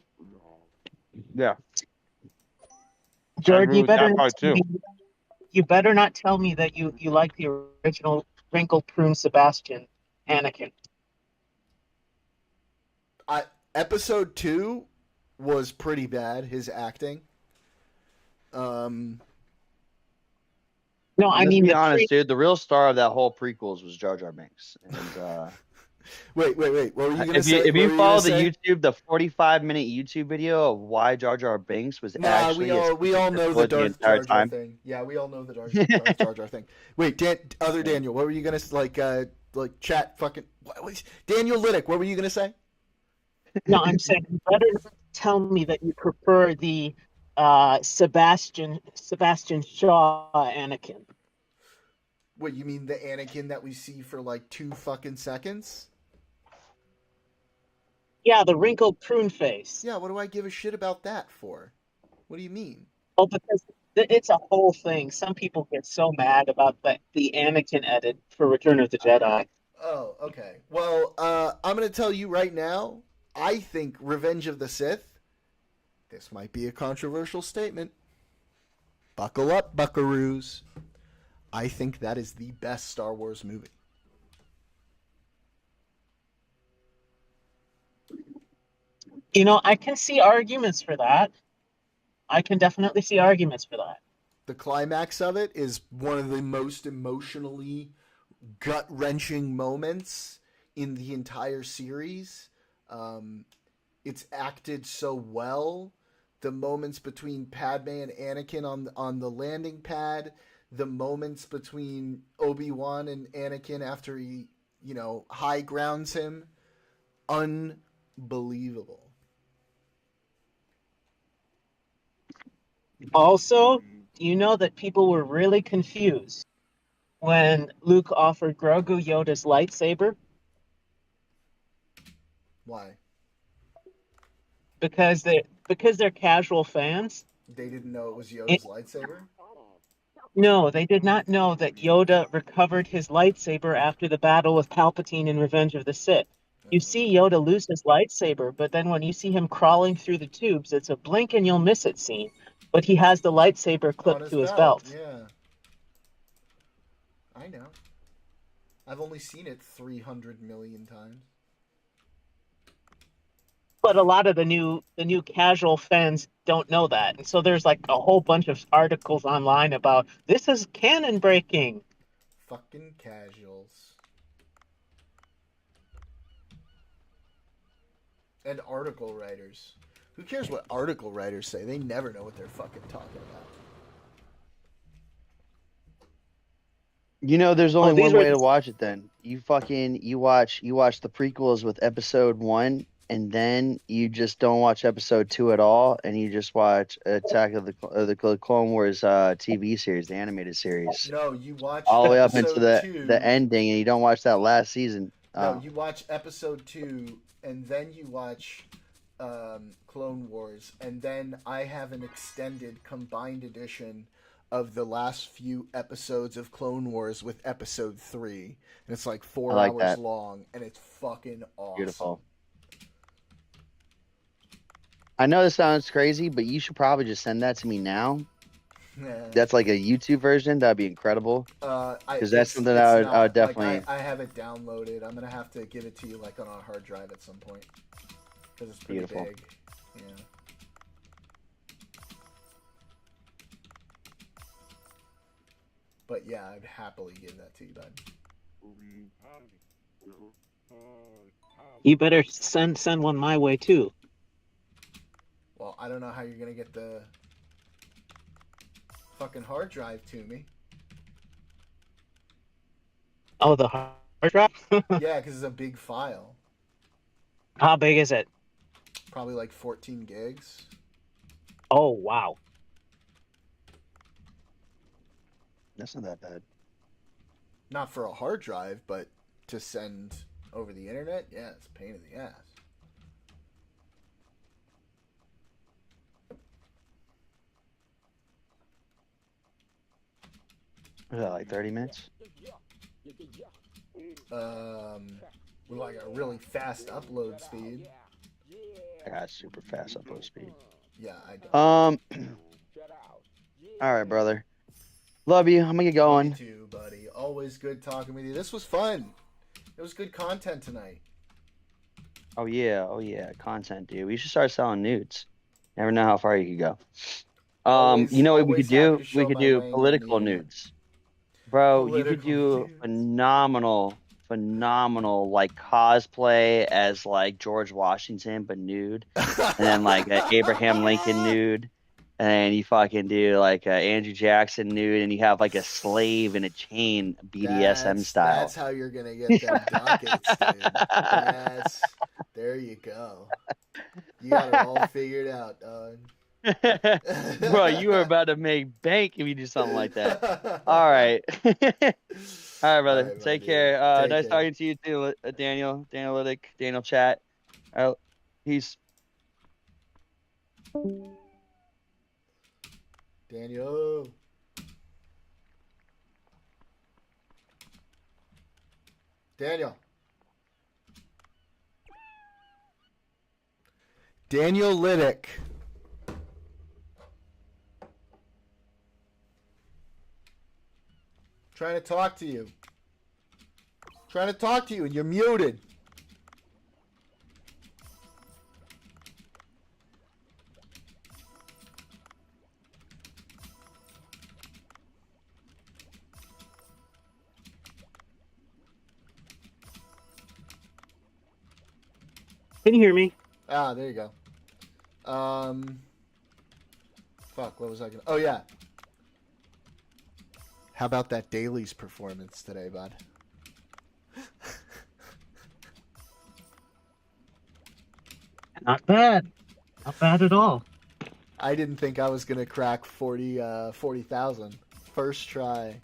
Yeah. George, agree you with that better part, too. you better not tell me that you like the original wrinkled prune Sebastian Anakin. Episode 2 was pretty bad, his acting. No, I Let's mean be the honest, dude. The real star of that whole prequels was Jar Jar Binks. And Wait. What were you gonna say? if What you were follow gonna the say? YouTube, the 45-minute YouTube video of why Jar Jar Binks was Nah, actually we all know the Darth entire Jar Jar time. thing. Yeah, we all know the Darth Jar Jar thing. Wait, Daniel, what were you gonna like chat fucking Daniel Liddick? What were you gonna say? No, I'm saying you better not tell me that you prefer the Sebastian Shaw Anakin. What, you mean the Anakin that we see for like 2 fucking seconds? Yeah, the wrinkled prune face. Yeah, what do I give a shit about that for? What do you mean? Oh, because it's a whole thing. Some people get so mad about the Anakin edit for Return of the Jedi. Oh, okay. Well, I'm going to tell you right now, I think Revenge of the Sith, this might be a controversial statement. Buckle up, buckaroos. I think that is the best Star Wars movie. You know, I can see arguments for that. I can definitely see arguments for that. The climax of it is one of the most emotionally gut-wrenching moments in the entire series. It's acted so well. The moments between Padme and Anakin on the landing pad, the moments between Obi-Wan and Anakin after he, high grounds him, unbelievable. Also, you know that people were really confused when Luke offered Grogu Yoda's lightsaber? Why? Because they're casual fans. They didn't know it was Yoda's lightsaber? No, they did not know that Yoda recovered his lightsaber after the battle with Palpatine in Revenge of the Sith. You see Yoda lose his lightsaber, but then when you see him crawling through the tubes, it's a blink and you'll miss it scene. But he has the lightsaber clipped to his belt. Yeah. I know. I've only seen it 300 million times. But a lot of the new casual fans don't know that. And so there's like a whole bunch of articles online about this is canon breaking. Fucking casuals. And article writers. Who cares what article writers say? They never know what they're fucking talking about. There's only one way were- to watch it then. You watch the prequels with episode 1, and then you just don't watch episode 2 at all, and you just watch Attack of the Clone Wars TV series, the animated series. No, you watch all the way up into episode 2. the ending, and you don't watch that last season. No, you watch episode 2, and then you watch Clone Wars, and then I have an extended combined edition of the last few episodes of Clone Wars with episode 3, and it's like 4 like hours that. long, and it's fucking awesome. Beautiful. I know this sounds crazy, but you should probably just send that to me now. Yeah. That's like a YouTube version. That'd be incredible. Because that's something I would not, definitely. Like, I have it downloaded. I'm gonna have to give it to you like on a hard drive at some point because it's pretty Beautiful. big. Yeah. But yeah, I'd happily give that to you, bud. You better send one my way too. Well, I don't know how you're gonna get the fucking hard drive to me. Oh, the hard drive? Yeah, because it's a big file. How big is it? Probably like 14 gigs. Oh, wow. That's not that bad. Not for a hard drive, but to send over the internet, yeah, it's a pain in the ass. Was that like 30 minutes? With like a really fast upload speed. I got super fast upload speed. Yeah, I don't. All right, brother. Love you. I'm gonna get going. You too, buddy. Always good talking with you. This was fun. It was good content tonight. Oh yeah, content, dude. We should start selling nudes. Never know how far you could go. Always- you know what we always could happy do? to show We could my do wang on political the internet. nudes, bro. You could Political do nudes. phenomenal like cosplay as like George Washington but nude, and then like an Abraham Lincoln nude, and then you fucking do like a Andrew Jackson nude, and you have like a slave in a chain BDSM style. That's how you're gonna get them ducats, dude. There you go. You got it all figured out, dog. Bro, you are about to make bank if you do something like that. All right. All right, brother. All right, Take buddy. care. Take Nice care. talking to you too, Daniel. Daniel Daniel Chat. Peace. Daniel. Daniel. Daniel Liddick. Trying to talk to you. Trying to talk to you and you're muted. Can you hear me? Ah, there you go. Fuck, what was I gonna... Oh, yeah. How about that Dailies performance today, bud? Not bad. Not bad at all. I didn't think I was gonna crack 40,000 first try.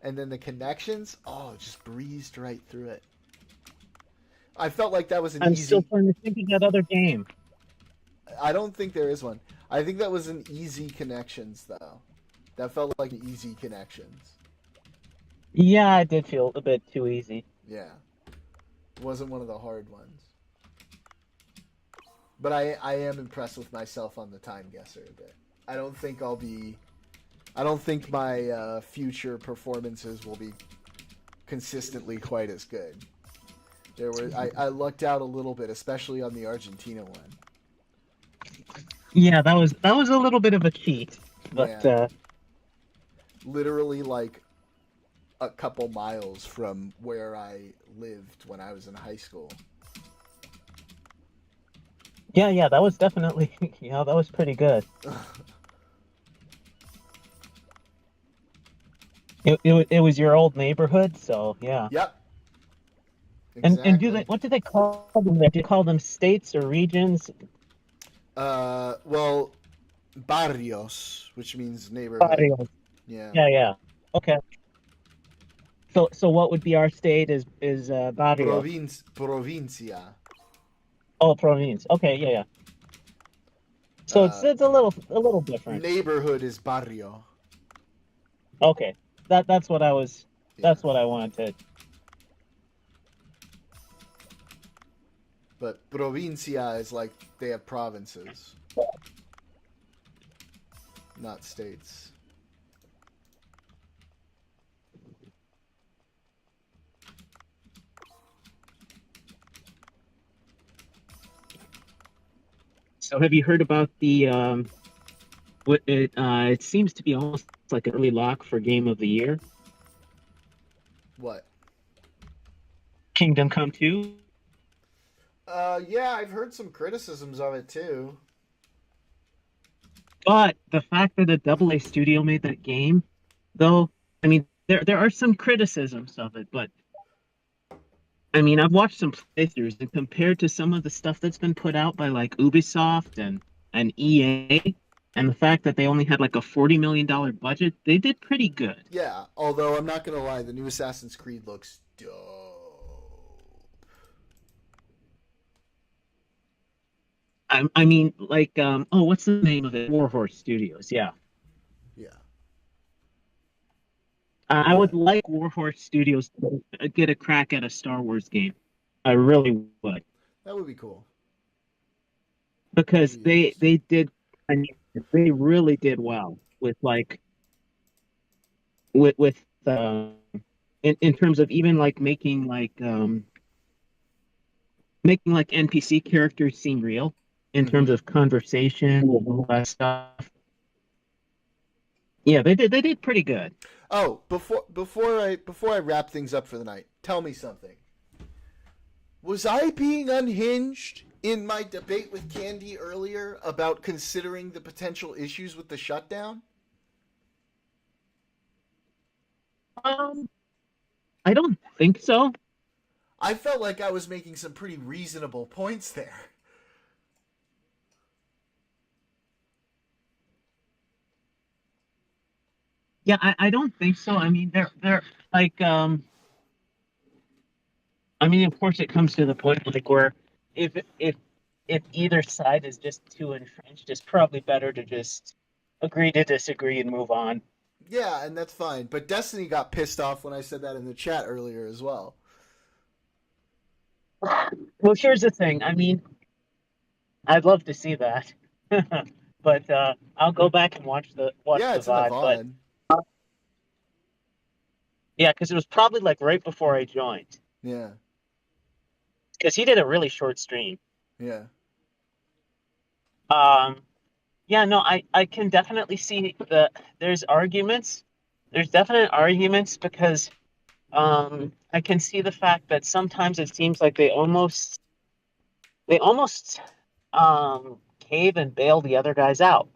And then the connections, just breezed right through it. I felt like that was an I'm easy... still trying to think of that other game. I don't think there is one. I think that was an easy connections, though. That felt like an easy connections. Yeah, I did feel a bit too easy. Yeah. It wasn't one of the hard ones. But I am impressed with myself on the time guesser a bit. I don't think my future performances will be consistently quite as good. I lucked out a little bit, especially on the Argentina one. Yeah, that was a little bit of a cheat, but Yeah. Literally like a couple miles from where I lived when I was in high school. yeah, that was definitely that was pretty good. It was your old neighborhood, so yeah. Yep. And Exactly. what do they call them there? Do you call them states or regions? Well, barrios, which means neighborhood. Barrios. Yeah. Yeah. Okay. So what would be our state is barrio. Provincia. Oh, province. Okay, yeah. So it's a little different. Neighborhood is barrio. Okay, that's what I was. Yeah. That's what I wanted. But provincia is like they have provinces, not states. So have you heard about the what it seems to be almost like an early lock for game of the year? What? Kingdom Come 2? Yeah, I've heard some criticisms of it too. But the fact that a AA studio made that game, though, I mean, there are some criticisms of it, but I mean, I've watched some playthroughs, and compared to some of the stuff that's been put out by like Ubisoft and EA, and the fact that they only had like a $40 million budget, they did pretty good. Yeah, although I'm not gonna lie, the new Assassin's Creed looks dope. I mean, like, oh, what's the name of it? Warhorse Studios, yeah. Yeah. I would like Warhorse Studios to get a crack at a Star Wars game. I really would. That would be cool. Because they did, I mean, they really did well with like with in terms of even like making like NPC characters seem real in terms of conversation and all that stuff. Yeah, they did pretty good. Oh, before I wrap things up for the night, tell me something. Was I being unhinged in my debate with Candy earlier about considering the potential issues with the shutdown? I don't think so. I felt like I was making some pretty reasonable points there. Yeah, I don't think so. I mean, they're like I mean, of course, it comes to the point like where if either side is just too entrenched, it's probably better to just agree to disagree and move on. Yeah, and that's fine. But Destiny got pissed off when I said that in the chat earlier as well. Well, here's the thing. I mean, I'd love to see that, but I'll go back and watch the it's VOD. in the VOD. But yeah, because it was probably like right before I joined. Yeah. Because he did a really short stream. Yeah. Yeah, no, I can definitely see there's arguments. There's definite arguments because I can see the fact that sometimes it seems like they almost cave and bail the other guys out.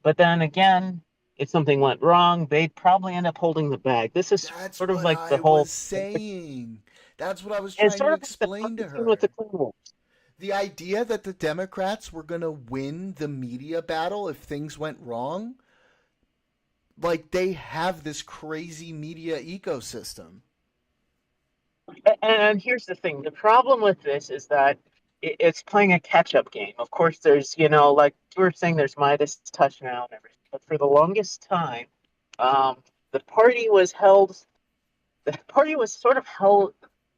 But then again, if something went wrong, they'd probably end up holding the bag. This is sort of like the whole saying. That's what I was trying to explain to her. With the Clone Wars. The idea that the Democrats were going to win the media battle if things went wrong, like they have this crazy media ecosystem. And here's the thing. The problem with this is that it's playing a catch-up game. Of course, there's, like you were saying, there's Midas touch now and everything. But for the longest time, the party was sort of held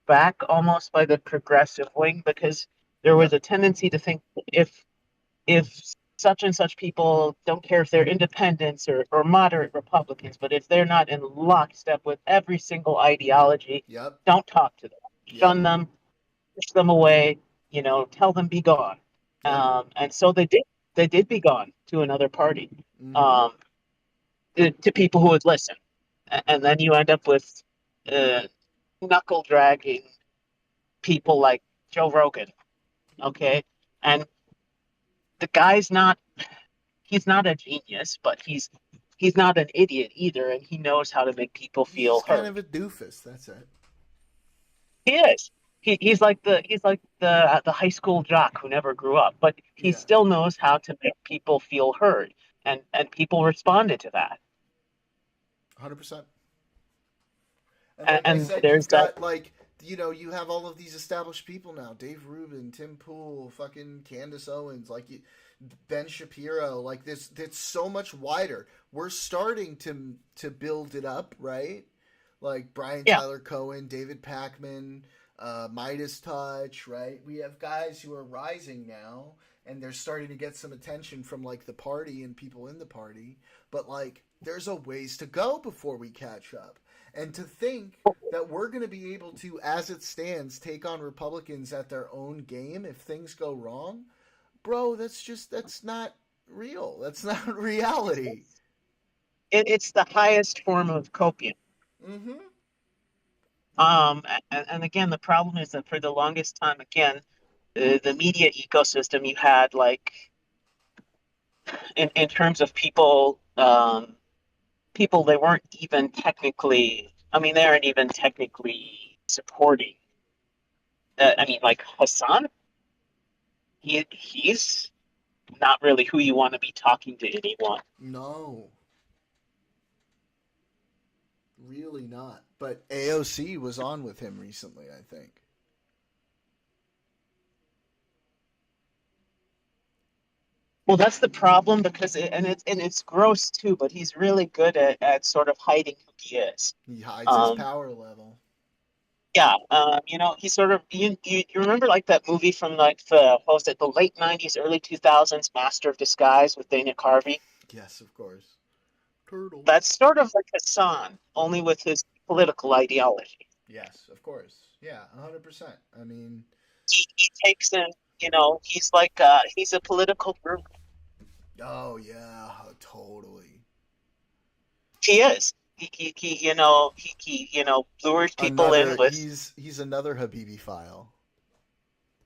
back almost by the progressive wing because there was a tendency to think if such and such people don't care if they're independents or moderate Republicans, but if they're not in lockstep with every single ideology, don't talk to them, shun them, push them away, tell them be gone. And so they did be gone to another party, to people who would listen. And then you end up with knuckle dragging people like Joe Rogan. Okay. And the guy's he's not a genius, but he's not an idiot either, and he knows how to make people feel heard. Kind of a doofus, that's it. He is. He's like the high school jock who never grew up, but he still knows how to make people feel heard, and people responded to that. 100%. And said, there's got like you know, you have all of these established people now: Dave Rubin, Tim Pool, fucking Candace Owens, Ben Shapiro. Like this, it's so much wider. We're starting to build it up, right? Like Brian Yeah. Tyler Cohen, David Pakman, Midas Touch, right? We have guys who are rising now, and they're starting to get some attention from like the party and people in the party. But like, there's a ways to go before we catch up. And to think that we're going to be able to, as it stands, take on Republicans at their own game if things go wrong, bro, that's not real. That's not reality. It's the highest form of copium. Mm-hmm. And again, the problem is that for the longest time, again, the media ecosystem you had, like, in terms of people, people they weren't even technically, I mean, they aren't even technically supporting. I mean, like Hassan, he's not really who you want to be talking to anyone. No. Really not. But AOC was on with him recently, I think. Well, that's the problem because it's gross too. But he's really good at sort of hiding who he is. He hides his power level. Yeah, you know, he sort of you remember like that movie from like what was it, the late '90s, early 2000s, Master of Disguise with Dana Carvey? Yes, of course. Turtle. That's sort of like Hassan, only with his political ideology. Yes, of course. Yeah, 100%. I mean, he takes in, you know, he's like he's a political group. Oh yeah, totally. He is. He you know he you know lures people in with. He's another Habibi file.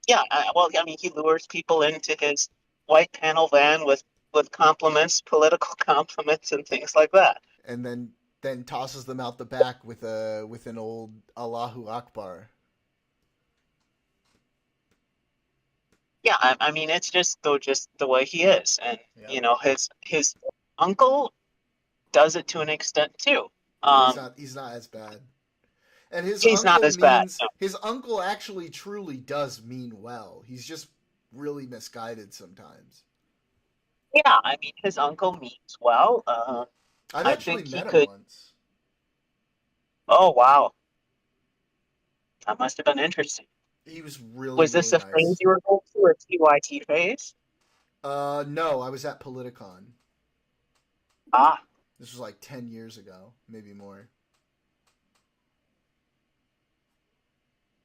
Yeah, well, I mean, he lures people into his white panel van with compliments, political compliments, and things like that. And then tosses them out the back with an old Allahu Akbar. Yeah, I mean, it's just the way he is, and Yep. you know, his uncle does it to an extent too. He's not as bad. And he's not as bad. No. His uncle actually truly does mean well. He's just really misguided sometimes. Yeah, I mean, his uncle means well. I've actually met him once. Oh wow, that must have been interesting. He was really. Was this really a nice. phase you were going to, or TYT phase? No, I was at Politicon. Ah. This was like 10 years ago, maybe more.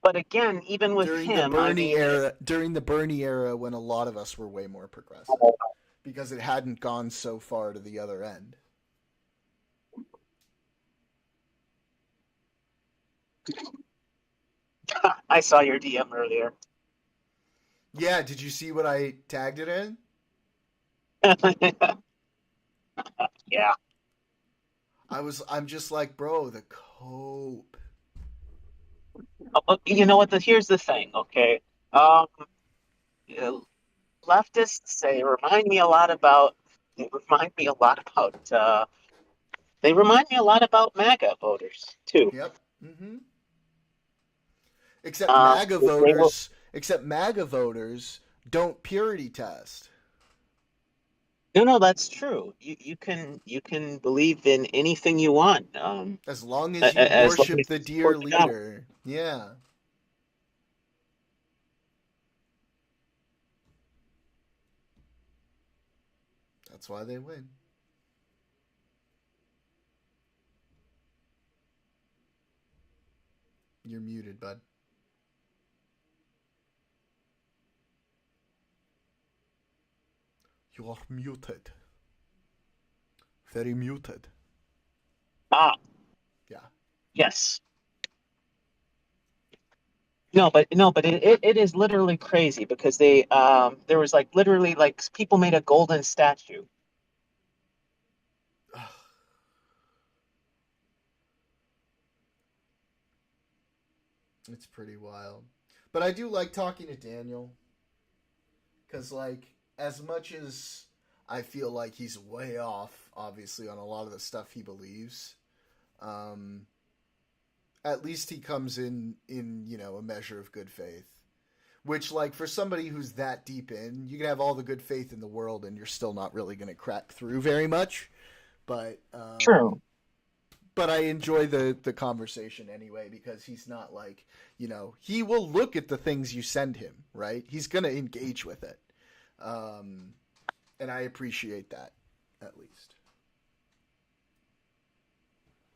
But again, even with him, during the Bernie era, when a lot of us were way more progressive, because it hadn't gone so far to the other end. I saw your DM earlier. Yeah, did you see what I tagged it in? Yeah. I'm just like, bro, the cope. You know what? Here's the thing, okay? Leftists say remind me a lot about MAGA voters too. Yep. Mm-hmm. Except MAGA voters don't purity test. No, that's true. You can believe in anything you want. As long as you worship the dear leader. Yeah. That's why they win. You're muted, bud. You are muted. Very muted. Ah. Yeah. Yes. No, but it is literally crazy because there was like literally like people made a golden statue. It's pretty wild. But I do like talking to Daniel. Because, like, as much as I feel like he's way off, obviously, on a lot of the stuff he believes, At least he comes in a measure of good faith. Which, like, for somebody who's that deep in, you can have all the good faith in the world and you're still not really going to crack through very much. But True. but I enjoy the conversation anyway, because he's not like, he will look at the things you send him, right? He's going to engage with it. And I appreciate that, at least.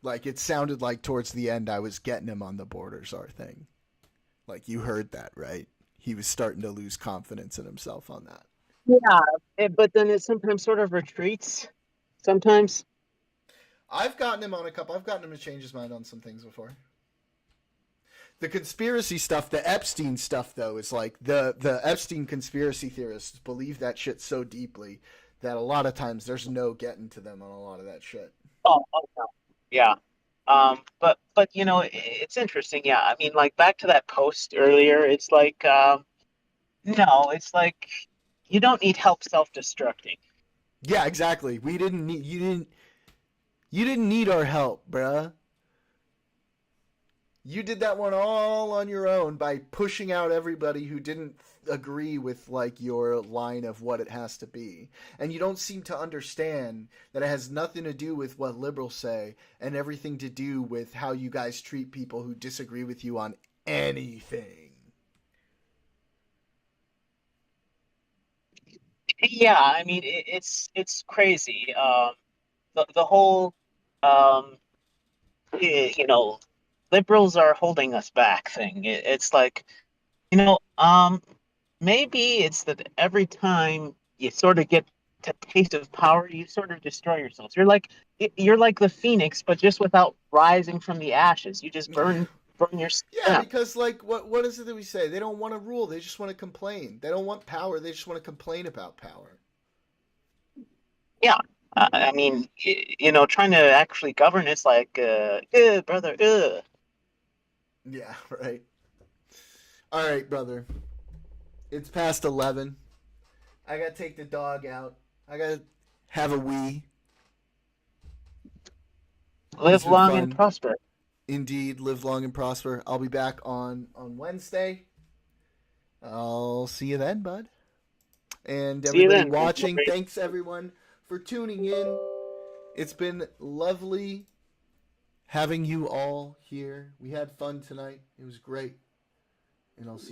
Like, it sounded like towards the end I was getting him on the borders our thing. Like, you heard that, right? He was starting to lose confidence in himself on that. Yeah, but then it sometimes sort of retreats. Sometimes. I've gotten him to change his mind on some things before. The conspiracy stuff, the Epstein stuff, though, is like the Epstein conspiracy theorists believe that shit so deeply that a lot of times there's no getting to them on a lot of that shit. Oh no. Yeah. But it's interesting. Yeah. I mean, like back to that post earlier, it's like, no, it's like you don't need help self-destructing. Yeah, exactly. You didn't need our help, bruh. You did that one all on your own by pushing out everybody who didn't agree with like your line of what it has to be. And you don't seem to understand that it has nothing to do with what liberals say and everything to do with how you guys treat people who disagree with you on anything. Yeah, I mean it's crazy. The whole you know liberals are holding us back thing. It's like maybe it's that every time you sort of get a taste of power, you sort of destroy yourselves. You're like the phoenix, but just without rising from the ashes. You just burn your Yeah, because like what is it that we say? They don't want to rule, they just want to complain. They don't want power, they just want to complain about power. Yeah. I mean, trying to actually govern, it's like, brother, Yeah, right. All right, brother. It's past 11. I gotta take the dog out. I gotta have a wee. Live long and prosper. Indeed, live long and prosper. I'll be back on Wednesday. I'll see you then, bud. And everybody watching, thanks everyone for tuning in. It's been lovely having you all here. We had fun tonight. It was great. And I'll see you.